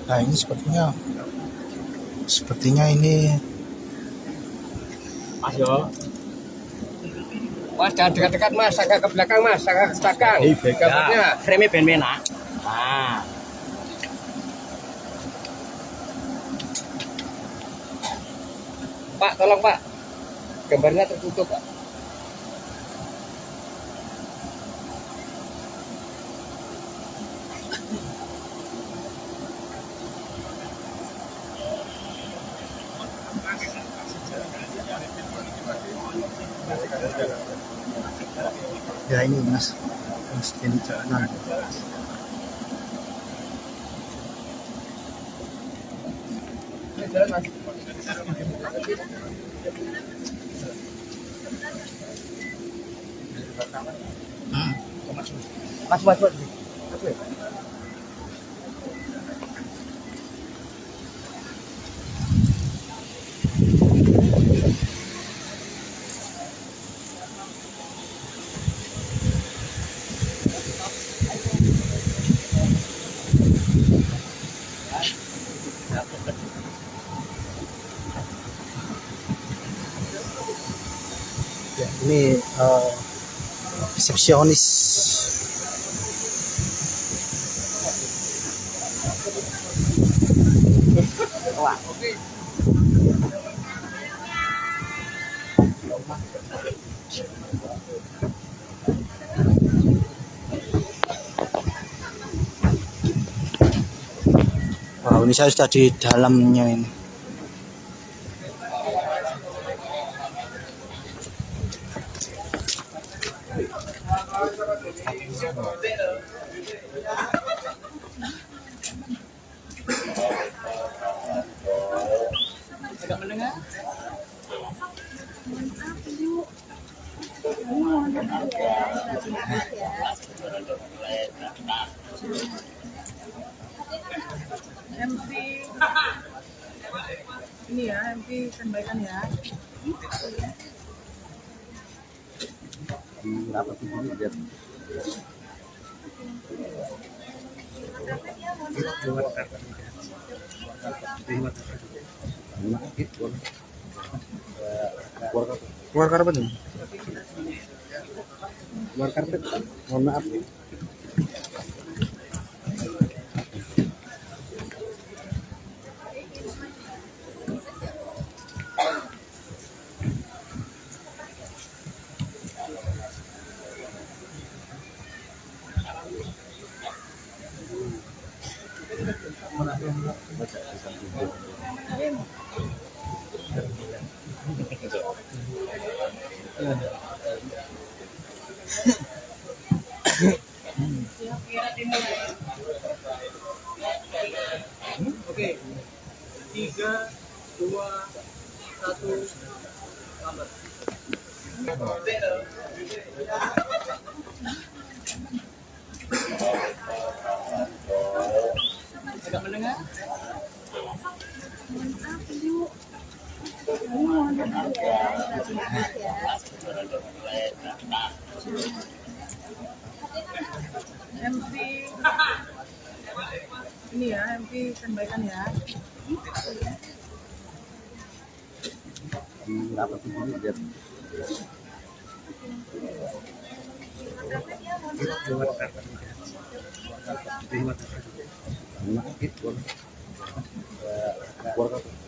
Nah ini sepertinya ini Mas yo. Mas jangan dekat-dekat mas, agak ke belakang mas, agak ke belakang. Gambarnya. Frame ben enak. Nah. Pak, tolong pak. Gambarnya tertutup pak. ya ini mas Denny Caknan. Mas. Ya, ini resepsionis. Wow, ini saya sudah di dalamnya ini. MC ini ya, MC tambahkan ya. Keluar karpet nih. Keluar karpet. Mohon maaf. Oke, 3, 2, 1, lambat. Tidak mendengar? MP ini ya, MP sampaikan ya.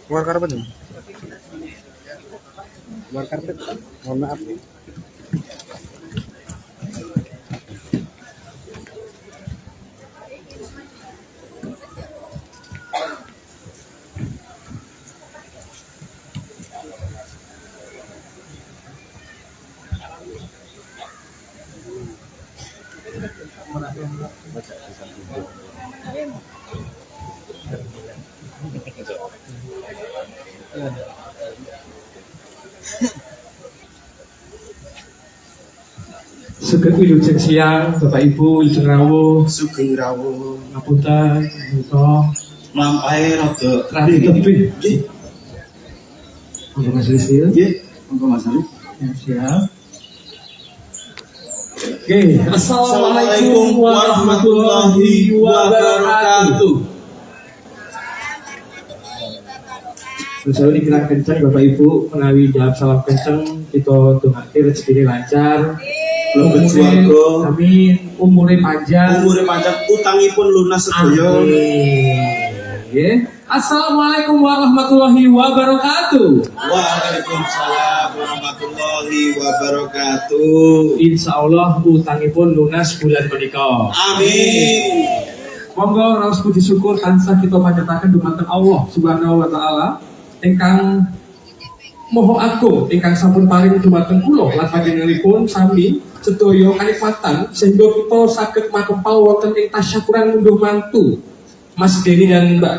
Keluar karpet nih. Keluar karpet. Mohon maaf. Sugeng wilujeng siang, Bapak Ibu, Wilujeng rawuh, Sugeng rawuh ngapunten, menika mlampahe rada radi tebih. nggih. Monggo Mas Rizil. Nggih, monggo Mas Ari. Ya, siap. Oke, Assalamualaikum warahmatullahi wabarakatuh. Saya ini kira kencang Bapak Ibu menawi jawab salam kencang kita dongake rezeki lancar. Mlebet swarga. Amin. Umure panjang. Umure panjang, utangipun lunas sedaya. Amin. Nggih. Assalamualaikum warahmatullahi wabarakatuh. Waalaikumsalam warahmatullahi wabarakatuh. Insya Allah utangipun lunas bulan menika. Amin. Monggo raos puji syukur tansah kita panjataken dumateng Allah Subhanahu wa taala ingkang Moho agung ingkang sampun paring dumateng kula lan panjenenganipun sami sedaya kanikmatan sehingga kita saged makempal wonten ing tasyakuran ngunduh mantu Mas Deni dan Mbak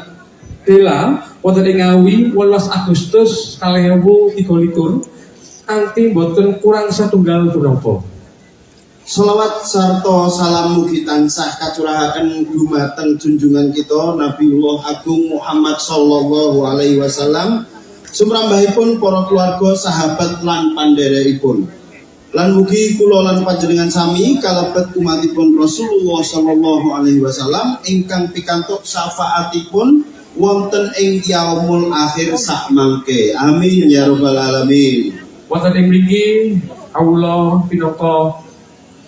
Dela wonten ing Ngawi 18 Agustus 2023 kanthi boten kurang satunggal punapa. Sholawat sarta salam mugi tansah kacurahaken dumateng junjungan kita Nabiullah Agung Muhammad sallallahu alaihi wasallam, sumrambahipun para keluarga, sahabat lan pandherekipun. Lan mugi kula lan panjenengan sami kalebet umatipun Rasulullah sallallahu alaihi wasallam ingkang pikantuk syafaatipun wonten ing yaumul akhir sak mangke. Amin ya rabbal alamin. Wonten ing mriki kawula pinangka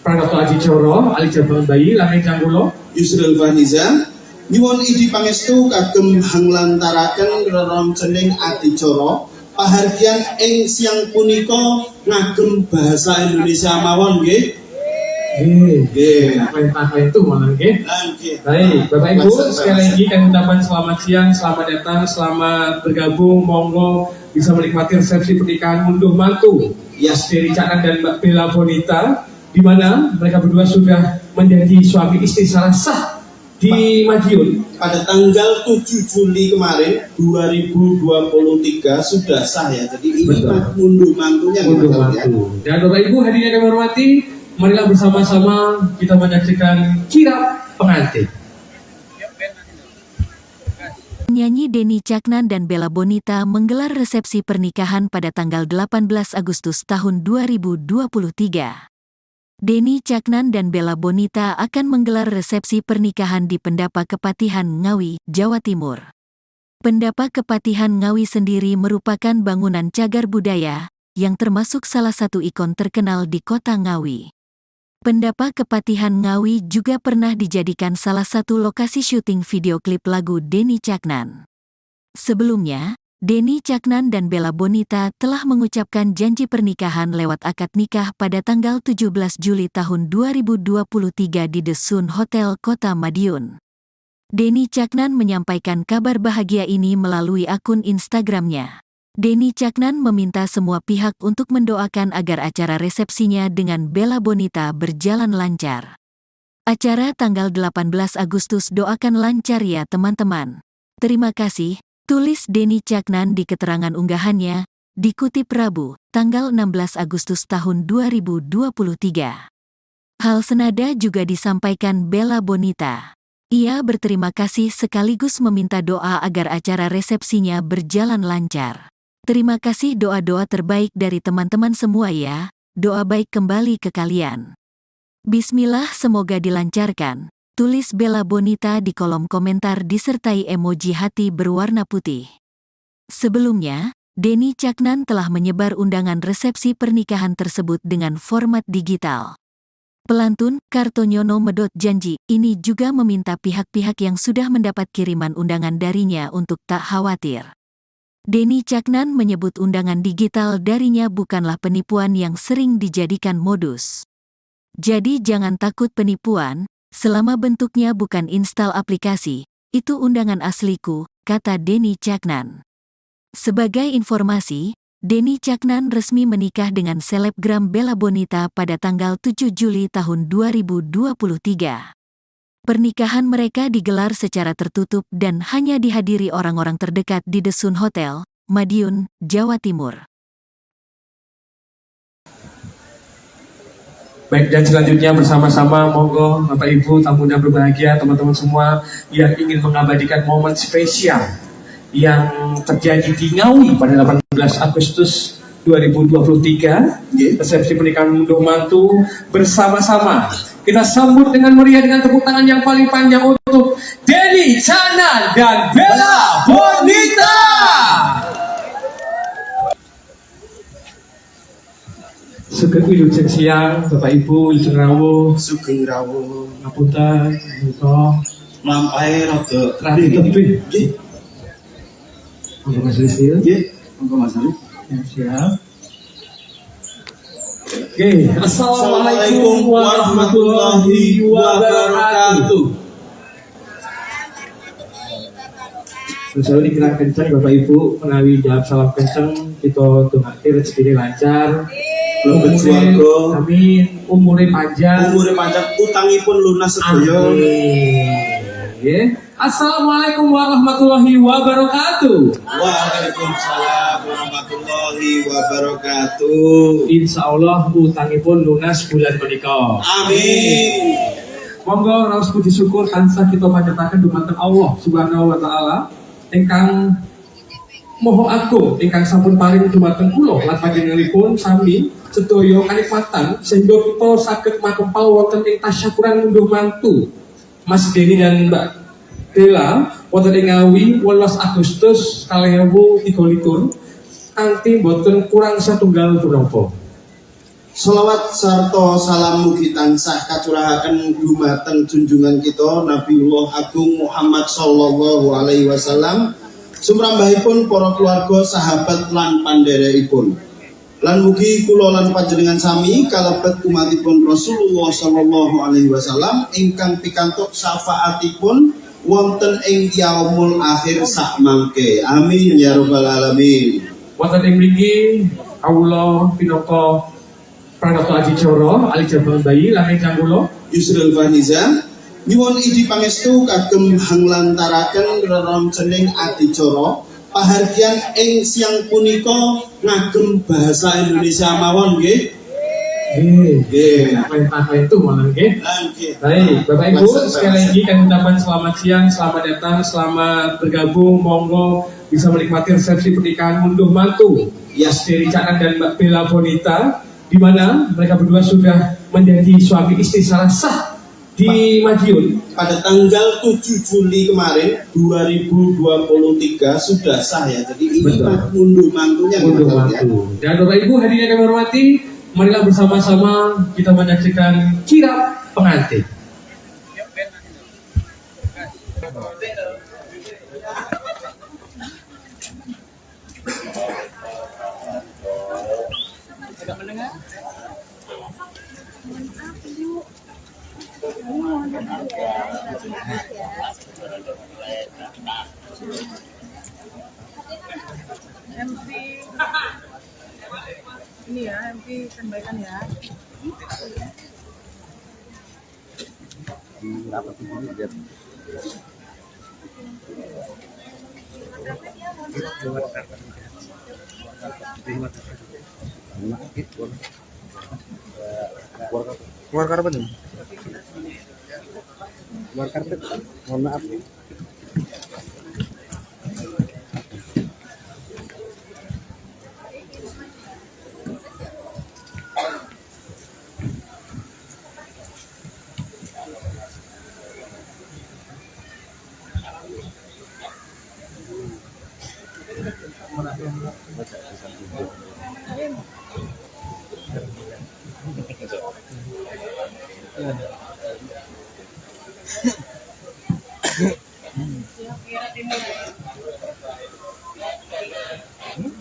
Pranoto Adicara Alijabang Bayi lan ingkang kula Yusril Fahniza nyuwun idi pangestu kagem hanglantaraken reroncening adicara pahargyan ing siang punika ngagem bahasa Indonesia mawon nggih. Nggih. Perintah itu malah nggih. Nggih. Baik, Bapak Ibu, sekali lagi kami ucapkan selamat siang, selamat datang, selamat bergabung, monggo bisa menikmati resepsi pernikahan ngunduh mantu Yes. dari Caknan dan Mbak Bella Bonita, di mana mereka berdua sudah menjadi suami istri secara sah di Madiun Pada tanggal 7 Juli kemarin 2023 sudah sah ya. Jadi ini Betul. ngunduh mantunya ngunduh gitu ya. mantu. Dan Bapak Ibu hadirin yang kami hormati, marilah bersama-sama kita menyaksikan kirap pengantin. Penyanyi Denny Caknan dan Bella Bonita menggelar resepsi pernikahan pada tanggal 18 Agustus tahun 2023. Denny Caknan dan Bella Bonita akan menggelar resepsi pernikahan di Pendapa Kepatihan Ngawi, Jawa Timur. Pendapa Kepatihan Ngawi sendiri merupakan bangunan cagar budaya yang termasuk salah satu ikon terkenal di kota Ngawi. Pendapa Kepatihan Ngawi juga pernah dijadikan salah satu lokasi syuting video klip lagu Denny Caknan. Sebelumnya, Denny Caknan dan Bella Bonita telah mengucapkan janji pernikahan lewat akad nikah pada tanggal 17 Juli tahun 2023 di The Sun Hotel Kota Madiun. Denny Caknan menyampaikan kabar bahagia ini melalui akun Instagramnya. Denny Caknan meminta semua pihak untuk mendoakan agar acara resepsinya dengan Bella Bonita berjalan lancar. Acara tanggal 18 Agustus doakan lancar ya teman-teman. Terima kasih, tulis Denny Caknan di keterangan unggahannya, dikutip Rabu, tanggal 16 Agustus tahun 2023. Hal senada juga disampaikan Bella Bonita. Ia berterima kasih sekaligus meminta doa agar acara resepsinya berjalan lancar. Terima kasih doa-doa terbaik dari teman-teman semua ya, doa baik kembali ke kalian. Bismillah semoga dilancarkan, tulis Bella Bonita di kolom komentar disertai emoji hati berwarna putih. Sebelumnya, Denny Caknan telah menyebar undangan resepsi pernikahan tersebut dengan format digital. Pelantun Kartonyono Medot janji ini juga meminta pihak-pihak yang sudah mendapat kiriman undangan darinya untuk tak khawatir. Denny Caknan menyebut undangan digital darinya bukanlah penipuan yang sering dijadikan modus. Jadi jangan takut penipuan, selama bentuknya bukan install aplikasi, itu undangan asliku, kata Denny Caknan. Sebagai informasi, Denny Caknan resmi menikah dengan selebgram Bella Bonita pada tanggal 7 Juli tahun 2023. Pernikahan mereka digelar secara tertutup dan hanya dihadiri orang-orang terdekat di The Sun Hotel, Madiun, Jawa Timur. Baik, dan selanjutnya bersama-sama monggo Bapak Ibu tamu yang berbahagia, teman-teman semua yang ingin mengabadikan momen spesial yang terjadi di Ngawi pada 18 Agustus 2023, resepsi pernikahan unduh mantu bersama-sama. Kita sambut dengan meriah dengan tepuk tangan yang paling panjang untuk Denny Caknan dan Bella Bonita. Sugeng wilujeng siang, Bapak Ibu, wilujeng rawuh, Sugeng rawuh. ngapunten, menika Lampahe rada tebih. Nggih. Monggo Mas Rizil. Nggih, monggo Mas Ali. Siap. Oke, Assalamualaikum warahmatullahi wabarakatuh. Selalu dikira kencang Bapak Ibu, menawi jawab salam kencang, kita dongake rezeki lancar. Lebet swarga. Amin. Umure panjang. Umure panjang, utangipun lunas sedaya. Amin. Assalamualaikum warahmatullahi wabarakatuh. Waalaikumsalam warahmatullahi wabarakatuh. Insya Allah utangipun lunas bulan menika. Amin. Monggo raos puji syukur tansah kita panjataken dumateng Allah Subhanahu wa taala ingkang Moho agung ingkang sampun paring dumateng kula lan panjenenganipun sami sedaya kanikmatan sehingga kita saged makempal wonten ing tasyakuran unduh mantu Mas Denny dan Mbak Bella wonten ing Ngawi 18 Agustus 2023 kanthi boten kurang satunggal punapa. Sholawat sarta salam mugi tansah kacurahaken dumateng junjungan kita Nabiullah Agung Muhammad sallallahu alaihi wasallam, sumrambahipun para keluarga, sahabat lan pandherekipun. Lan mugi kula lan panjenengan sami kalebet umatipun Rasulullah sallallahu alaihi wasallam ingkang pikantuk syafaatipun wonten ing yaumul akhir sak mangke. Amin ya rabbal alamin. Wonten ing mriki kawula pinaka Pranoto Adicara Alijabang Bayi lan ingkang kula Yusril Faniza nyuwun idi pangestu kagem hanglantaraken reroncening adicara pahargyan ing siang punika ngagem bahasa Indonesia mawon nggih. Nggih. Apa itu malah nggih. Nggih. Baik, Bapak Ibu, sekali lagi kami ucapkan selamat siang, selamat datang, selamat bergabung, monggo bisa menikmati resepsi pernikahan unduh mantu Yes. Denny Caknan dan Mbak Bella Bonita, di mana mereka berdua sudah menjadi suami istri secara sah di Madiun Pada tanggal 7 Juli kemarin 2023 sudah sah ya. Jadi ini unduh mantunya. unduh mantu. Dan Bapak Ibu hadirin yang kami hormati, marilah bersama-sama kita menyaksikan kirap pengantin. MV sampaikan ya. Keluar karpet nih. Keluar karpet. Mohon maaf.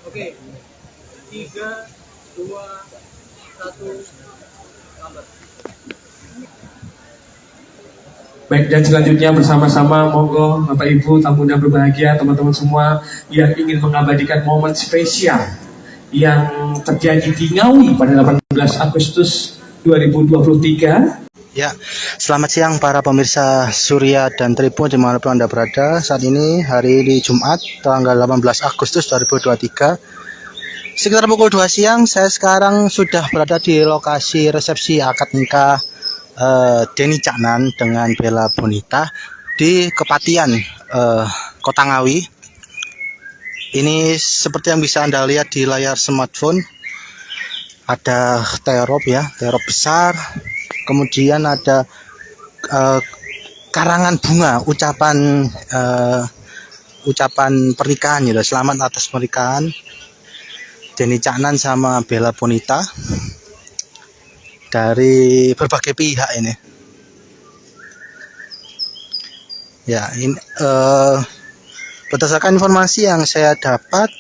Oke. 3, 2, 1, lambat. Baik, dan selanjutnya bersama-sama monggo Bapak Ibu tamu yang berbahagia, teman-teman semua yang ingin mengabadikan momen spesial yang terjadi di Ngawi pada 18 Agustus 2023. Ya, selamat siang para pemirsa Surya dan Tribun dimanapun Anda berada. Saat ini hari ini Jumat tanggal 18 Agustus 2023. Sekitar pukul 2 siang saya sekarang sudah berada di lokasi resepsi akad nikah Denny Caknan dengan Bella Bonita di Kepatian Kota Ngawi. Ini seperti yang bisa Anda lihat di layar smartphone, ada terop ya, terop besar, kemudian ada karangan bunga ucapan pernikahan gitu. Selamat atas pernikahan Denny Caknan sama Bella Bonita dari berbagai pihak ini. Ya, ini berdasarkan informasi yang saya dapat,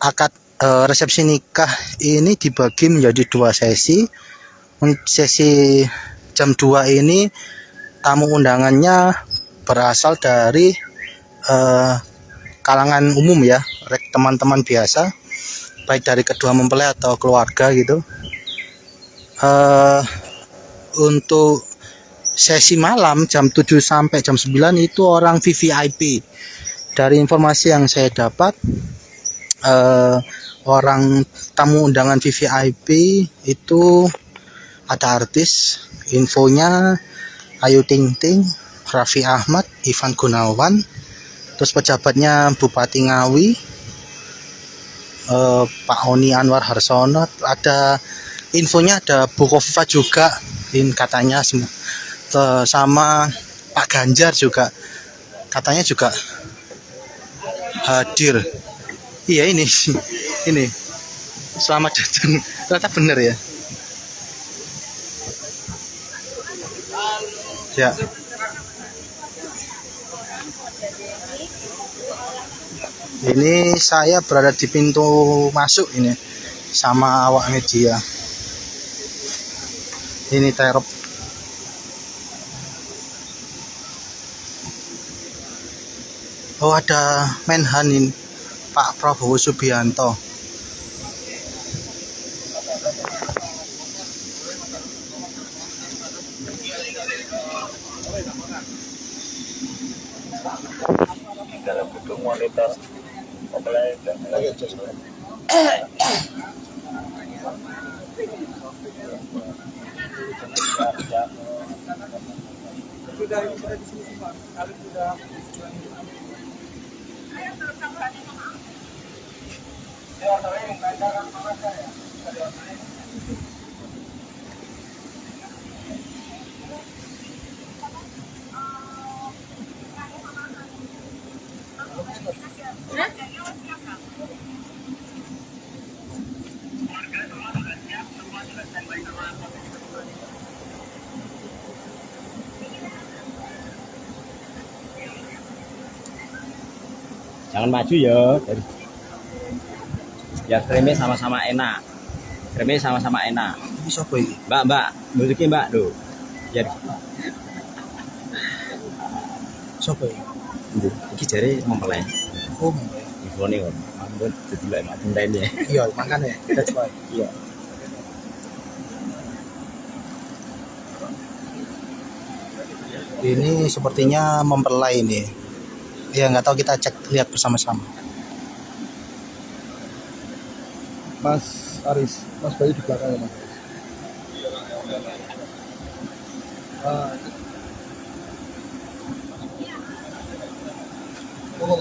akad resepsi nikah ini dibagi menjadi 2 sesi. Sesi jam 2 ini tamu undangannya berasal dari kalangan umum ya, teman-teman biasa, baik dari kedua mempelai atau keluarga gitu. Untuk sesi malam jam 7 sampai jam 9 itu orang VVIP. Dari informasi yang saya dapat, orang tamu undangan VVIP itu ada artis, infonya Ayu Ting Ting, Raffi Ahmad, Ivan Gunawan, terus pejabatnya Bupati Ngawi, Pak Oni Anwar Harsono, ada infonya ada Bu Kofifa juga, katanya sama Pak Ganjar juga katanya juga hadir. Iya, ini selamat datang, ternyata benar ya. Ya. Ini saya berada di pintu masuk ini sama awak media. Ini terop. Oh, ada Menhan ini, Pak Prabowo Subianto. Di dalam gedung monitor mempelai dan Jangan maju ya. Biar kremnya sama-sama enak. Kremnya sama-sama enak. Ini siapa ini? Mbak, mulutnya Mbak loh. Biar Siapa ini? iki jare mempelai. Oh, Ifone kok. Ampun didelok mak bentene. iya, makanya that's why. Iya. Ini sepertinya mempelai ini. Ya nggak tahu, kita cek lihat bersama-sama. Mas Aris, Mas Bayu di belakang ya Mas. Ah. Oh,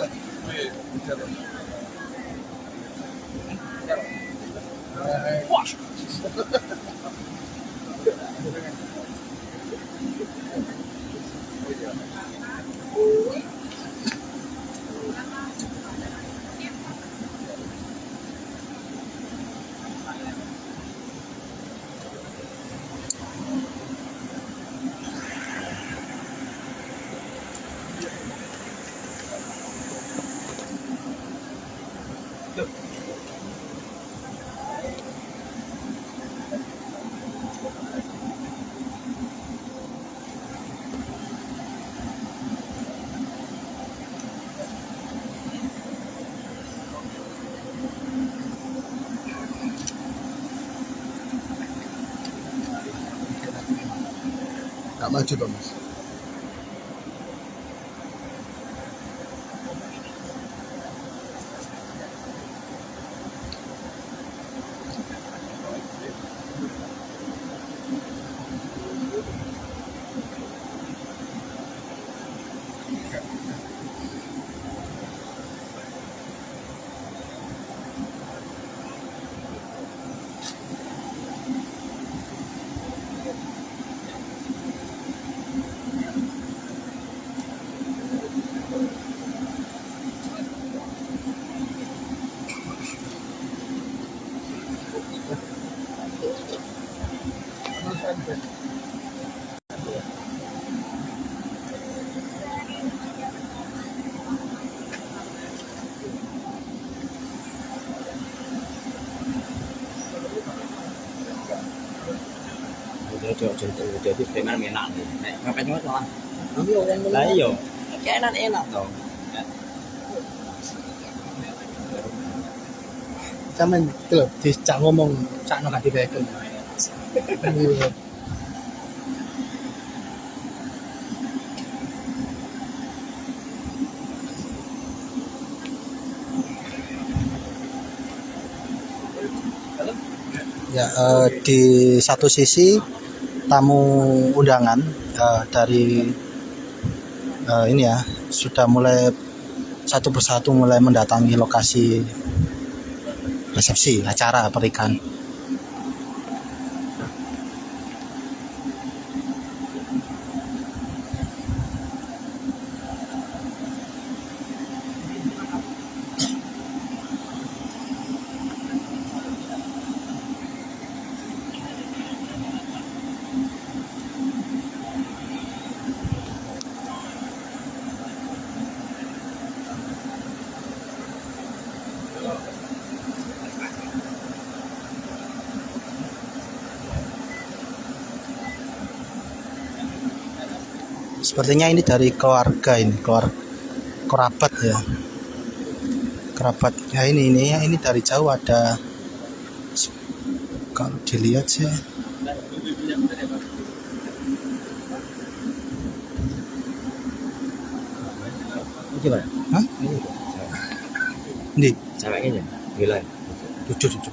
nggak maju dong Mas. Jadi preman enak nih. Ngapain cuma malah. Lah iya. Kayak enak toh. Cuman itu loh, dicak ngomong cak no gak dibeken. Ya, di satu sisi tamu undangan dari ini ya sudah mulai satu persatu mulai mendatangi lokasi resepsi acara pernikahan. Sepertinya ini dari keluarga, ini kerabat ya, kerabat ya, ini dari jauh ada, kalau dilihat sih Gimana? hah? Ini Ceweknya gila. jujur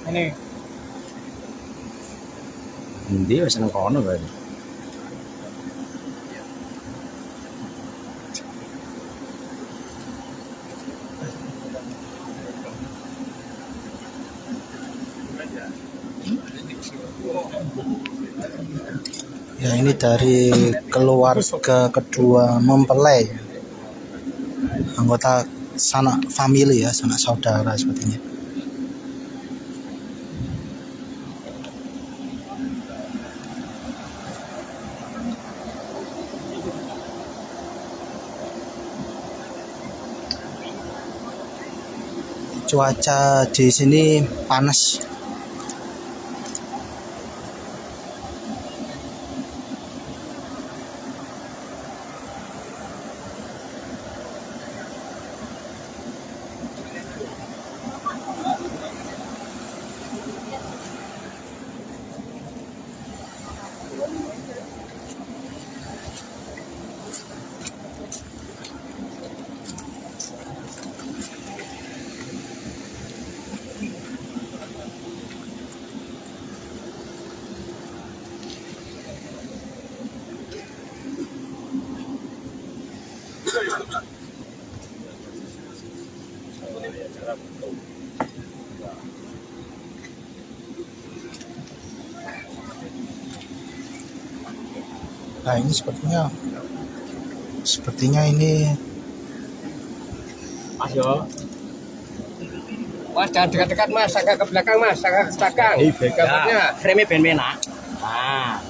Ini. Dia seneng kono berarti. ya, ini dari keluarga kedua mempelai, anggota sanak family ya, sanak saudara sepertinya. Cuaca di sini panas. Nah ini sepertinya ini Mas yo. Mas jangan dekat-dekat mas, agak ke belakang mas, agak ke belakang. Gambarnya. Frame ben enak. Nah.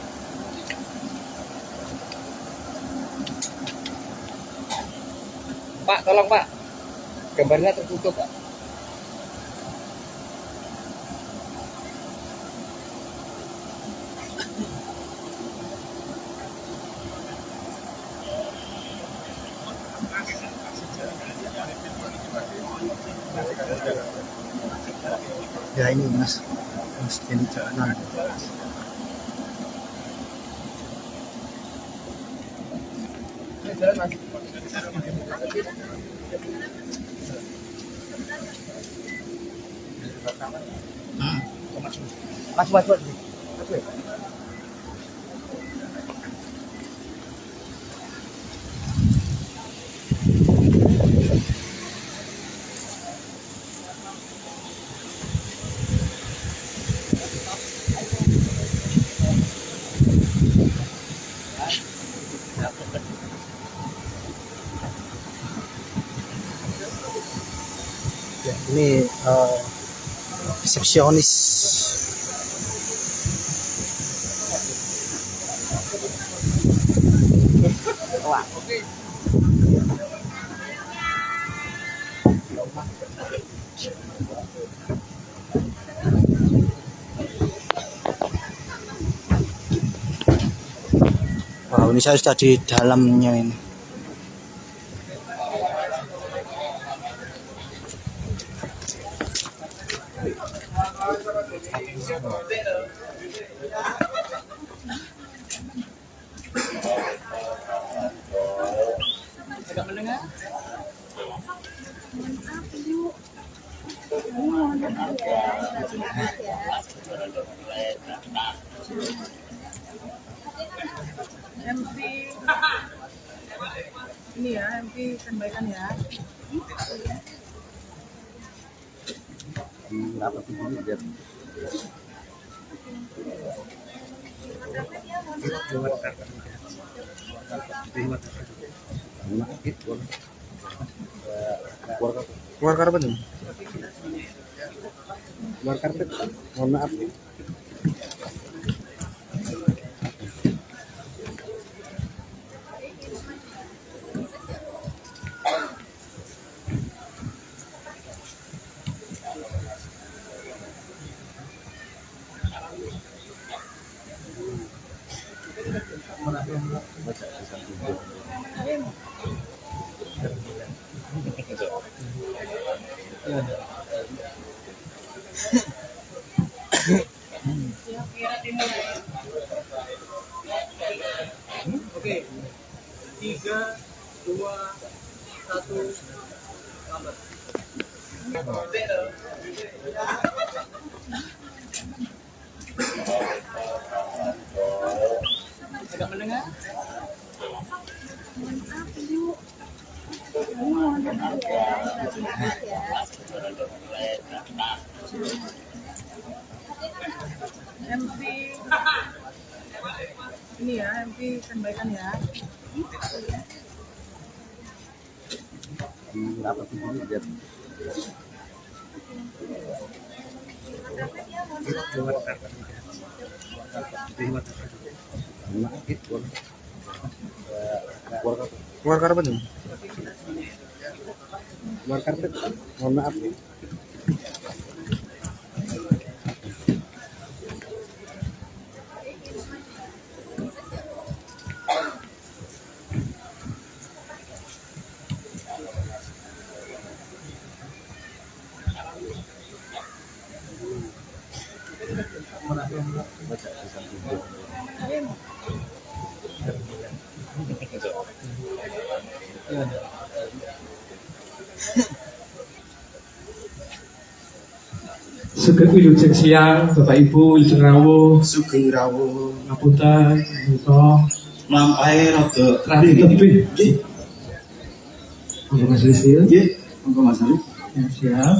Pak, tolong Pak. Gambarnya tertutup Pak. ya ini Mas Denny Caknan. Jalan mas. Mas. Ya, ini resepsionis. Wow, ini saya sudah di dalamnya ini. MP ini ya, MP sampaikan ya. Keluar karpet nih. Keluar karpet. Mohon maaf nih. Oke. 3, 2, 1, gambar. Agak mendengar? MP ini ya, MP sampaikan ya. Keluar karpet nih. Keluar karpet. Mohon maaf nih. Sugeng wilujeng siang, Bapak Ibu, Wilujeng rawuh, Sugeng rawuh ngapunten, menika lampahe rada radi tebih. Monggo Mas Rizky. nggih monggo Mas Arif. Siap.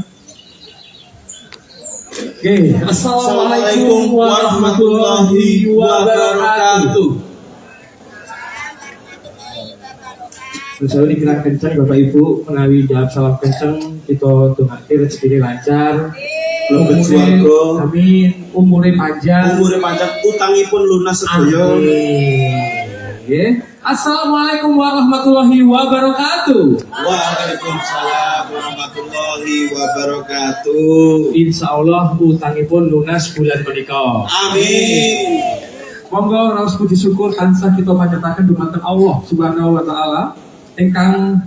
Oke, Assalamualaikum warahmatullahi wabarakatuh. Selalu dikira kencang Bapak Ibu menawi jawab salam kencang kita doakan rezeki lancar. Amin. Umure panjang. Utangipun lunas sedaya. Amin. Assalamualaikum warahmatullahi wabarakatuh. Waalaikumsalam warahmatullahi wabarakatuh. Insya Allah utangipun lunas bulan menika. Amin. Monggo raos puji syukur tansah kita panjataken dumateng Allah Subhanahu wa taala ingkang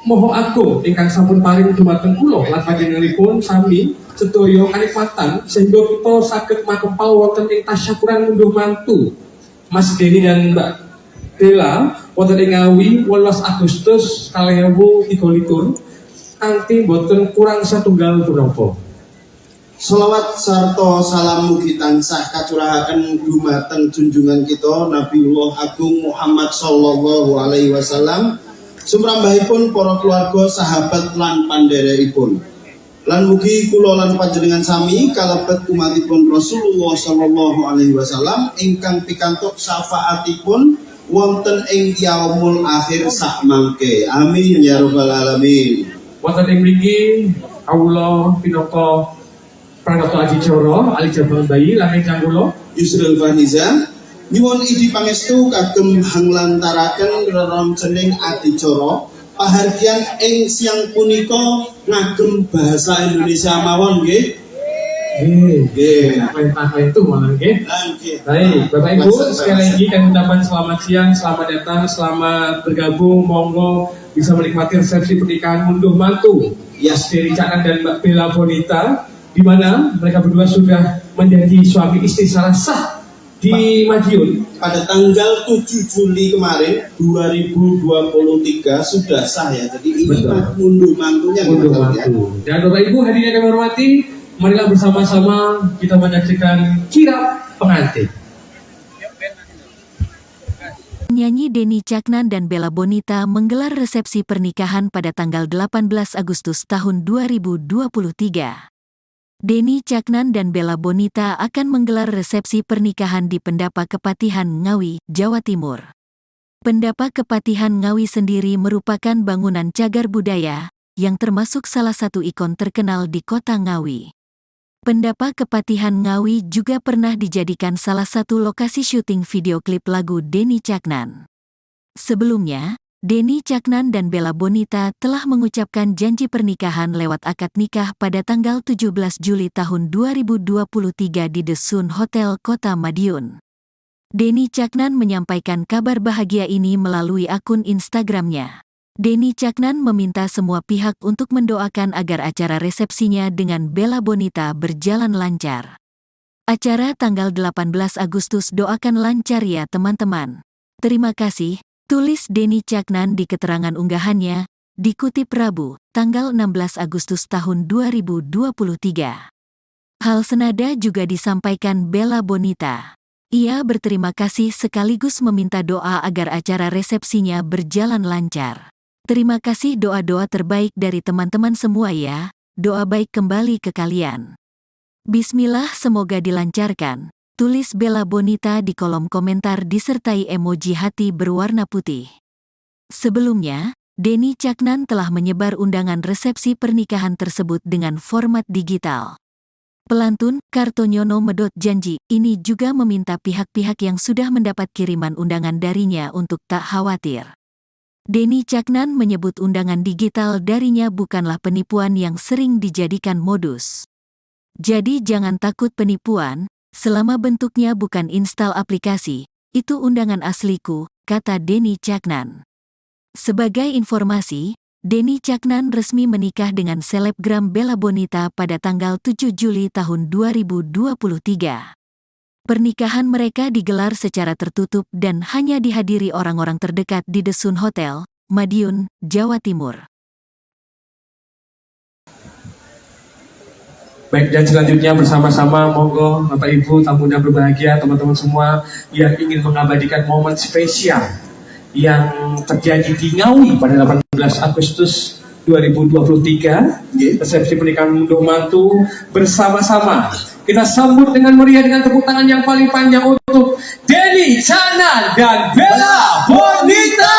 moho agung ingkang sampun paring dumateng kula lan panjenenganipun sami sedaya kanikmatan sehingga kita saged makempal wonten ing tasyakuran ngunduh mantu Mas Deni dan Mbak Bella wonten ing Ngawi 18 Agustus 2023 kanthi boten kurang satunggal punapa. Sholawat sarta salam mugi tansah kacurahaken dumateng junjungan kita Nabiullah Agung Muhammad sallallahu alaihi wasallam, sumrambahipun para keluarga, sahabat lan pandherekipun. Lan mugi kula lan panjenengan sami kalebet umatipun Rasulullah sallallahu alaihi wasallam ingkang pikantuk syafaatipun wonten ing yaumul akhir sak mangke. Amin ya rabbal alamin. Wonten ing mriki kawula pinaka Pranoto Aji Coro, Ali Jabal Bayi, Langit Cangkulo, Yusril Faniza, nyuwun idi pangestu kagem hanglantaraken reroncening adicara pahargyan ing siang punika ngagem bahasa Indonesia mawon nggih. Nggih, apa itu malah nggih. nggih. Baik, Bapak Ibu, sekali lagi kami ucapkan selamat siang, selamat datang, selamat bergabung, monggo bisa menikmati resepsi pernikahan ngunduh mantu Mas Deni Caknan dan Mbak Bella Bonita, di mana mereka berdua sudah menjadi suami istri secara sah di Madiun pada tanggal 7 Juli kemarin 2023 sudah sah ya. Jadi ini ngunduh mantunya. Ngunduh mantu. Dan Bapak Ibu hadirin yang kami hormati, marilah bersama-sama kita menyaksikan kirap pengantin. Penyanyi Deni Caknan dan Bella Bonita menggelar resepsi pernikahan pada tanggal 18 Agustus tahun 2023. Deni Caknan dan Bella Bonita akan menggelar resepsi pernikahan di Pendapa Kepatihan Ngawi, Jawa Timur. Pendapa Kepatihan Ngawi sendiri merupakan bangunan cagar budaya yang termasuk salah satu ikon terkenal di kota Ngawi. Pendapa Kepatihan Ngawi juga pernah dijadikan salah satu lokasi syuting video klip lagu Deni Caknan. Sebelumnya, Deni Caknan dan Bella Bonita telah mengucapkan janji pernikahan lewat akad nikah pada tanggal 17 Juli tahun 2023 di The Sun Hotel Kota Madiun. Deni Caknan menyampaikan kabar bahagia ini melalui akun Instagramnya. Deni Caknan meminta semua pihak untuk mendoakan agar acara resepsinya dengan Bella Bonita berjalan lancar. Acara tanggal 18 Agustus doakan lancar ya teman-teman. Terima kasih. Tulis Deni Caknan di keterangan unggahannya, dikutip Rabu, tanggal 16 Agustus tahun 2023. Hal senada juga disampaikan Bella Bonita. Ia berterima kasih sekaligus meminta doa agar acara resepsinya berjalan lancar. Terima kasih doa-doa terbaik dari teman-teman semua ya, doa baik kembali ke kalian. Bismillah semoga dilancarkan. Tulis Bella Bonita di kolom komentar disertai emoji hati berwarna putih. Sebelumnya, Deni Caknan telah menyebar undangan resepsi pernikahan tersebut dengan format digital. Pelantun Kartonyono Medot janji ini juga meminta pihak-pihak yang sudah mendapat kiriman undangan darinya untuk tak khawatir. Deni Caknan menyebut undangan digital darinya bukanlah penipuan yang sering dijadikan modus. Jadi jangan takut penipuan. Selama bentuknya bukan instal aplikasi, itu undangan asliku, kata Deni Caknan. Sebagai informasi, Deni Caknan resmi menikah dengan selebgram Bella Bonita pada tanggal 7 Juli tahun 2023. Pernikahan mereka digelar secara tertutup dan hanya dihadiri orang-orang terdekat di The Sun Hotel, Madiun, Jawa Timur. Baik, dan selanjutnya bersama-sama monggo Bapak Ibu tamu yang berbahagia, teman-teman semua yang ingin mengabadikan momen spesial yang terjadi di Ngawi pada 18 Agustus 2023, resepsi pernikahan unduh mantu bersama-sama. Kita sambut dengan meriah dengan tepuk tangan yang paling panjang untuk Denny Caknan dan Bella Bonita.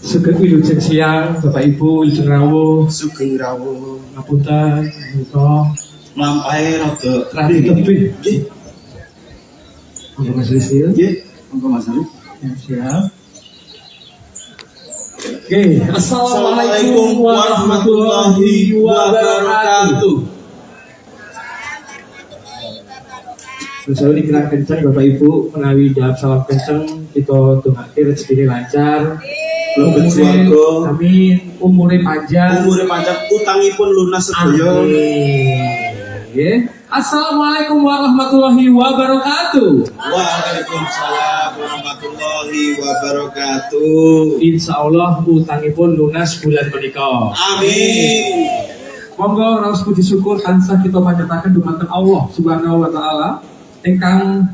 Sugeng wilujeng siang, Bapak Ibu, wilujeng rawuh, Sugeng rawuh. ngapunten, menika Lampahe rada radi tebih. nggih. Monggo Mas Rizil. Nggih, monggo Mas Ali. Siap. Oke, Assalamualaikum warahmatullahi wabarakatuh. Selalu dikira kencang Bapak Ibu menawi jawab salam kencang kita dongake rezeki lancar. Mlebet swarga. Amin. Umure panjang. Umure panjang, utangipun lunas sedaya. Amin. Assalamualaikum warahmatullahi wabarakatuh. Waalaikumsalam warahmatullahi wabarakatuh. Insya Allah utangipun lunas bulan menika. Amin. Monggo raos puji syukur tansah kita panjataken dumateng Allah Subhanahu wa taala ingkang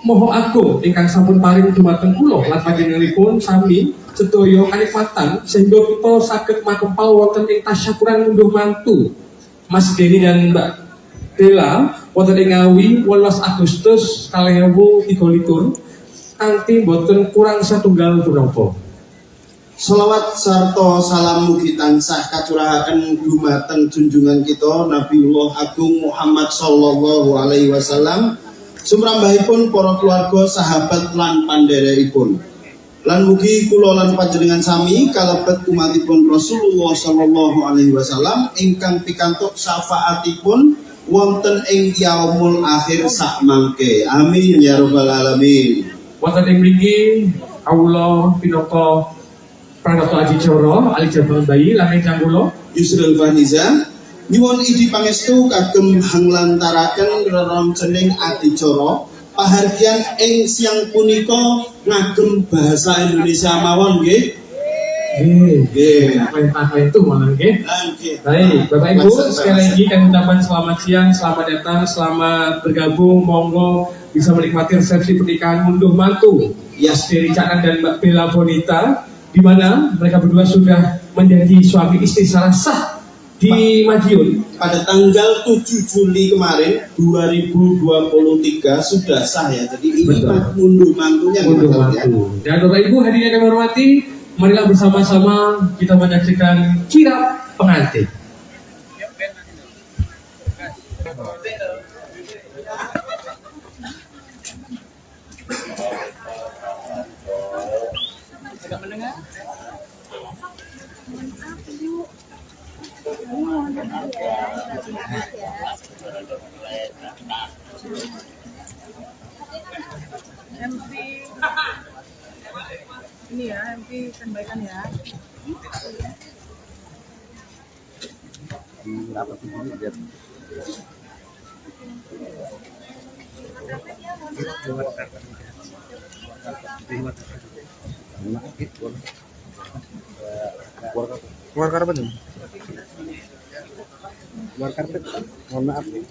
Moho agung ingkang sampun paring dumateng kula lan panjenenganipun sami sedaya kanikmatan sehingga kita saged makempal wonten ing tasyakuran unduh mantu Mas Denny dan Mbak Bella wonten ing Ngawi 18 Agustus 2023 kanthi boten kurang satunggal punapa. Sholawat sarta salam mugi tansah kacurahaken dumateng junjungan kita Nabiullah Agung Muhammad sallallahu alaihi wasallam, sumrambahipun para keluarga, sahabat lan pandherekipun. Lan mugi kula lan panjenengan sami kalebet umatipun Rasulullah sallallahu alaihi wasallam ingkang pikantuk syafaatipun wonten ing yaumul akhir sak mangke. Amin ya rabbal alamin. Wonten ing mriki kawula pinaka Pranoto Adicara Ali Jabal Bayi lan ingkang kula Yusril Faniza nyuwun idi pangestu kagem hanglantaraken reroncening adicara pahargyan ing siang punika ngagem bahasa Indonesia mawon nggih. Nggih. Perintah itu malah nggih. Nggih. Baik, Bapak Ibu, sekali lagi kami ucapkan selamat siang, selamat datang, selamat bergabung, monggo bisa menikmati resepsi pernikahan unduh mantu Yes. Denny Caknan dan Mbak Bella Bonita, di mana mereka berdua sudah menjadi suami istri secara sah di Madiun Pada tanggal 7 Juli kemarin 2023 sudah sah ya. Jadi ini Betul. unduh mantunya unduh gitu, ya. mantu. Dan Bapak Ibu hadirin yang kami hormati, marilah bersama-sama kita menyaksikan kirap pengantin. MP ini ya, MP sampaikan ya. Keluar karpet nih. Keluar karpet. Mohon maaf nih.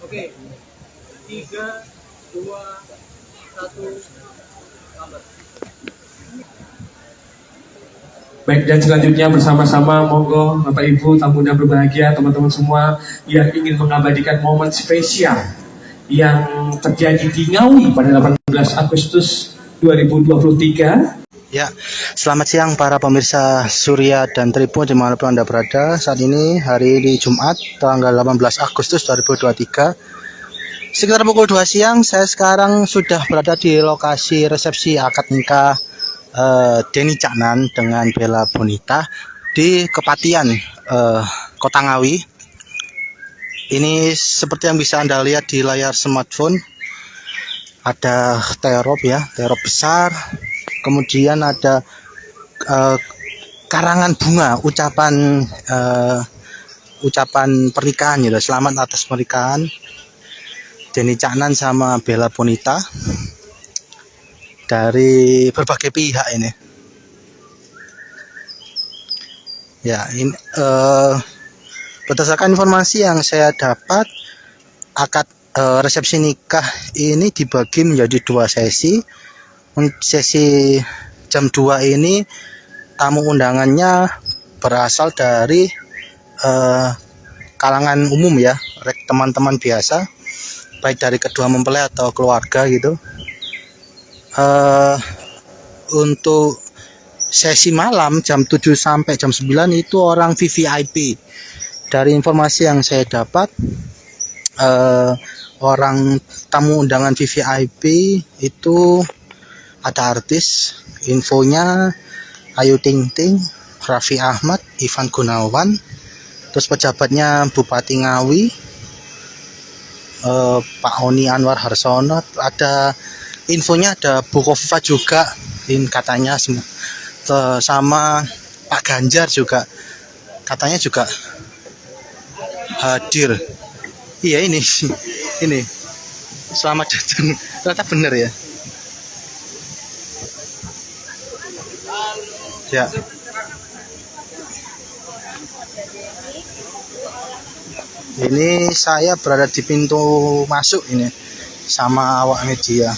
Oke, 3, 2, 1, lambat. Baik, dan selanjutnya bersama-sama monggo Bapak Ibu tamu yang berbahagia, teman-teman semua yang ingin mengabadikan momen spesial yang terjadi di Ngawi pada 18 Agustus 2023. Ya, selamat siang para pemirsa Surya dan Tribun dimanapun Anda berada. Saat ini hari ini Jumat tanggal 18 Agustus 2023 sekitar pukul 2 siang. Saya sekarang sudah berada di lokasi resepsi akad nikah Denny Caknan dengan Bella Bonita di Kepatian Kota Ngawi. Ini seperti yang bisa Anda lihat di layar smartphone, ada terop ya, terop besar. Kemudian ada karangan bunga, ucapan pernikahan gitu. Selamat atas pernikahan Denny Caknan sama Bella Bonita dari berbagai pihak ini. Ya, ini berdasarkan informasi yang saya dapat, resepsi nikah ini dibagi menjadi 2 sesi. Sesi jam 2 ini tamu undangannya berasal dari kalangan umum ya, teman-teman biasa, baik dari kedua mempelai atau keluarga gitu. Untuk sesi malam jam 7 sampai jam 9 itu orang VVIP. Dari informasi yang saya dapat, orang tamu undangan VVIP itu ada artis, infonya Ayu Ting Ting, Raffi Ahmad, Ivan Gunawan, terus pejabatnya Bupati Ngawi, Pak Oni Anwar Harsono, ada infonya ada Bu Kofifa juga, katanya sama Pak Ganjar juga katanya juga hadir. Iya ini selamat datang, ternyata bener ya. Ya. Ini saya berada di pintu masuk ini sama awak media.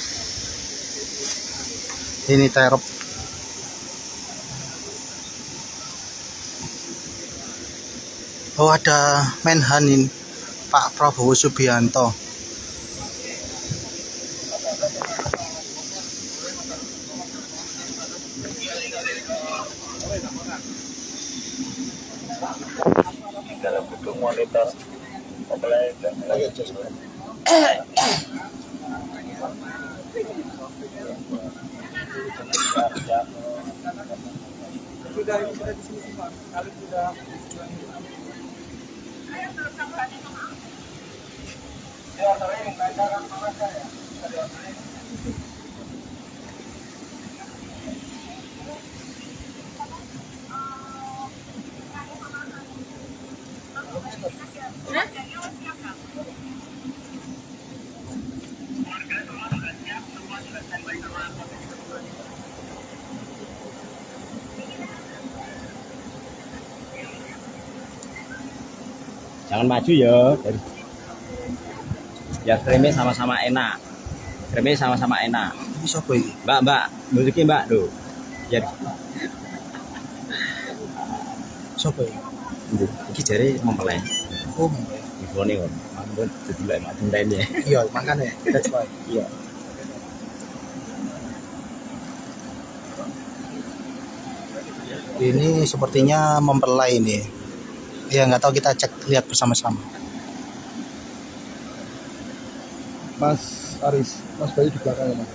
Ini terop. Oh, ada Menhan ini, Pak Prabowo Subianto. Di dalam gedung monitor mempelai dan Jangan maju ya. Ya kremnya sama-sama enak. Kremnya sama-sama enak. Ini siapa ini? Mbak, nunjukin Mbak tuh. Ya. Siapa ini? Iki jare mempelai. Oh, mempelai. Infone kok. Ampun didelok macam lainnya. Iya, makanya that's why. Iya. Ini sepertinya mempelai ini. Ya nggak tahu, kita cek lihat bersama-sama. Mas Aris, Mas Bayu di belakang ya Mas.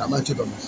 Gak maju dong Mas.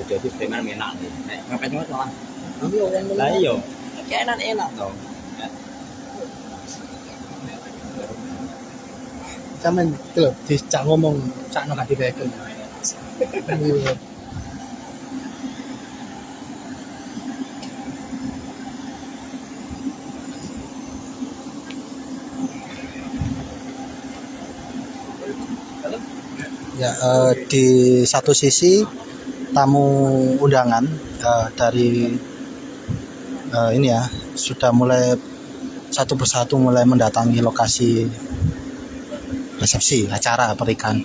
Jadi preman enak nih. Ngapain cuma malah. Lah iya. Kayak enak toh. Sampeyan iki lho dicak ngomong sakno gak direken. Ya, di satu sisi tamu undangan dari ini ya sudah mulai satu persatu mulai mendatangi lokasi resepsi acara pernikahan.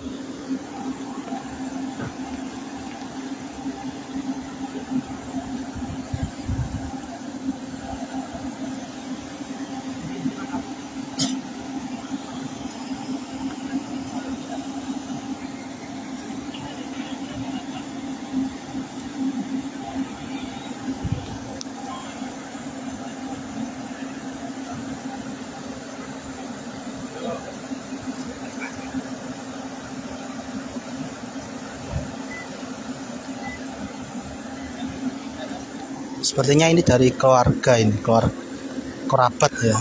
Sepertinya ini dari keluarga ini, kerabat ya.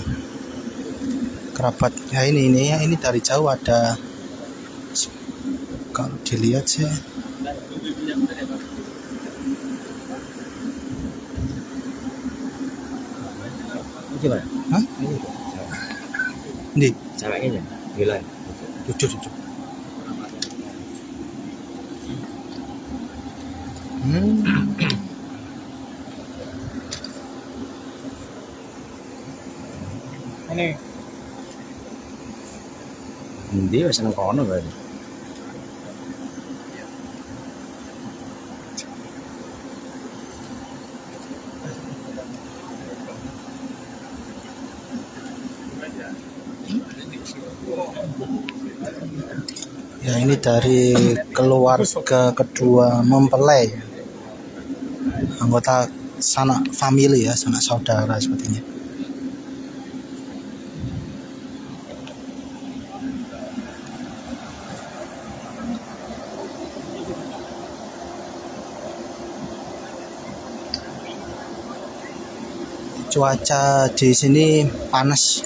Kerabat. Ya ini dari jauh ada, kalau dilihat sih. Gimana? Hah? Ini Ceweknya gila. jujur. Ini. Dia wis nang kono berarti. Ya ini dari keluarga kedua mempelai, anggota sanak family ya, sanak saudara sepertinya. Cuaca di sini panas.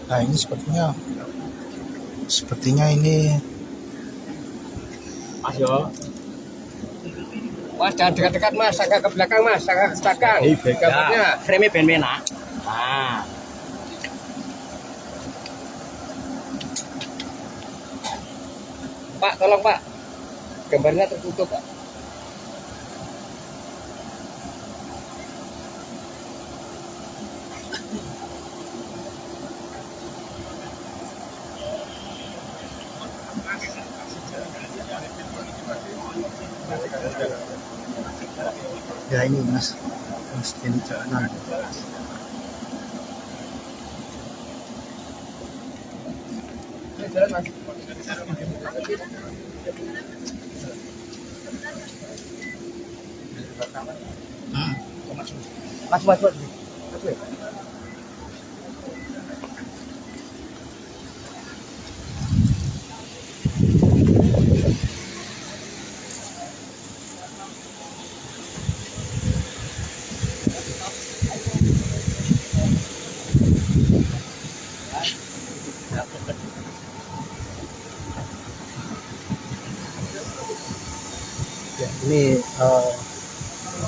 Nah ini sepertinya ini Mas yo. Mas jangan dekat-dekat mas, agak ke belakang mas, agak ke belakang. Gambarnya. Frame ben enak. Nah. Pak, tolong pak. Gambarnya tertutup pak. ya ini mas Denny Caknan. Mas. Ini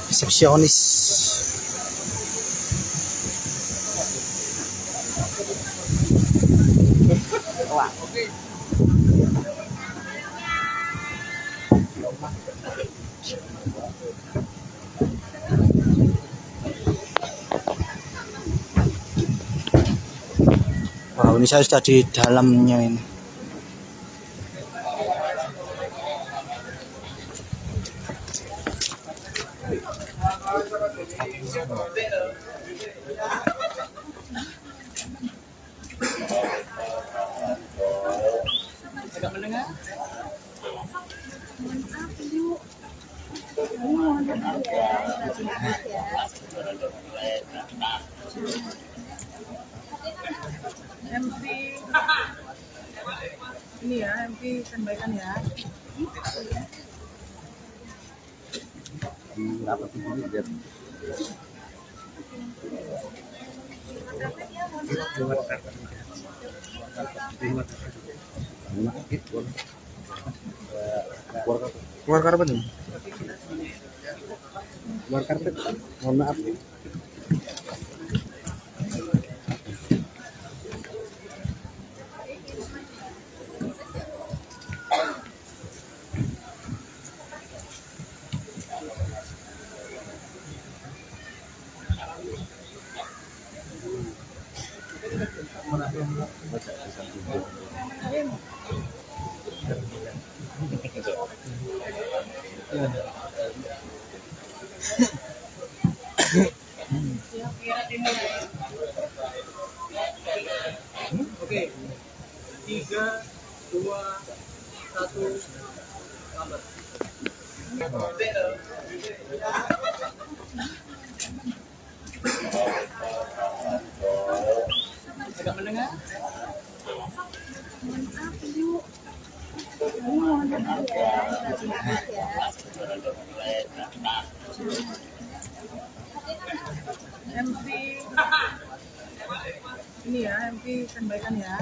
resepsionis. Wow, ini saya sudah di dalamnya ini. MC ini ya, MC sampaikan ya. Keluar karpet nih. Keluar karpet. Mohon maaf. Oke. 3, 2, 1, lambat. Tidak mendengar? MC ini ya, MC sampaikan ya.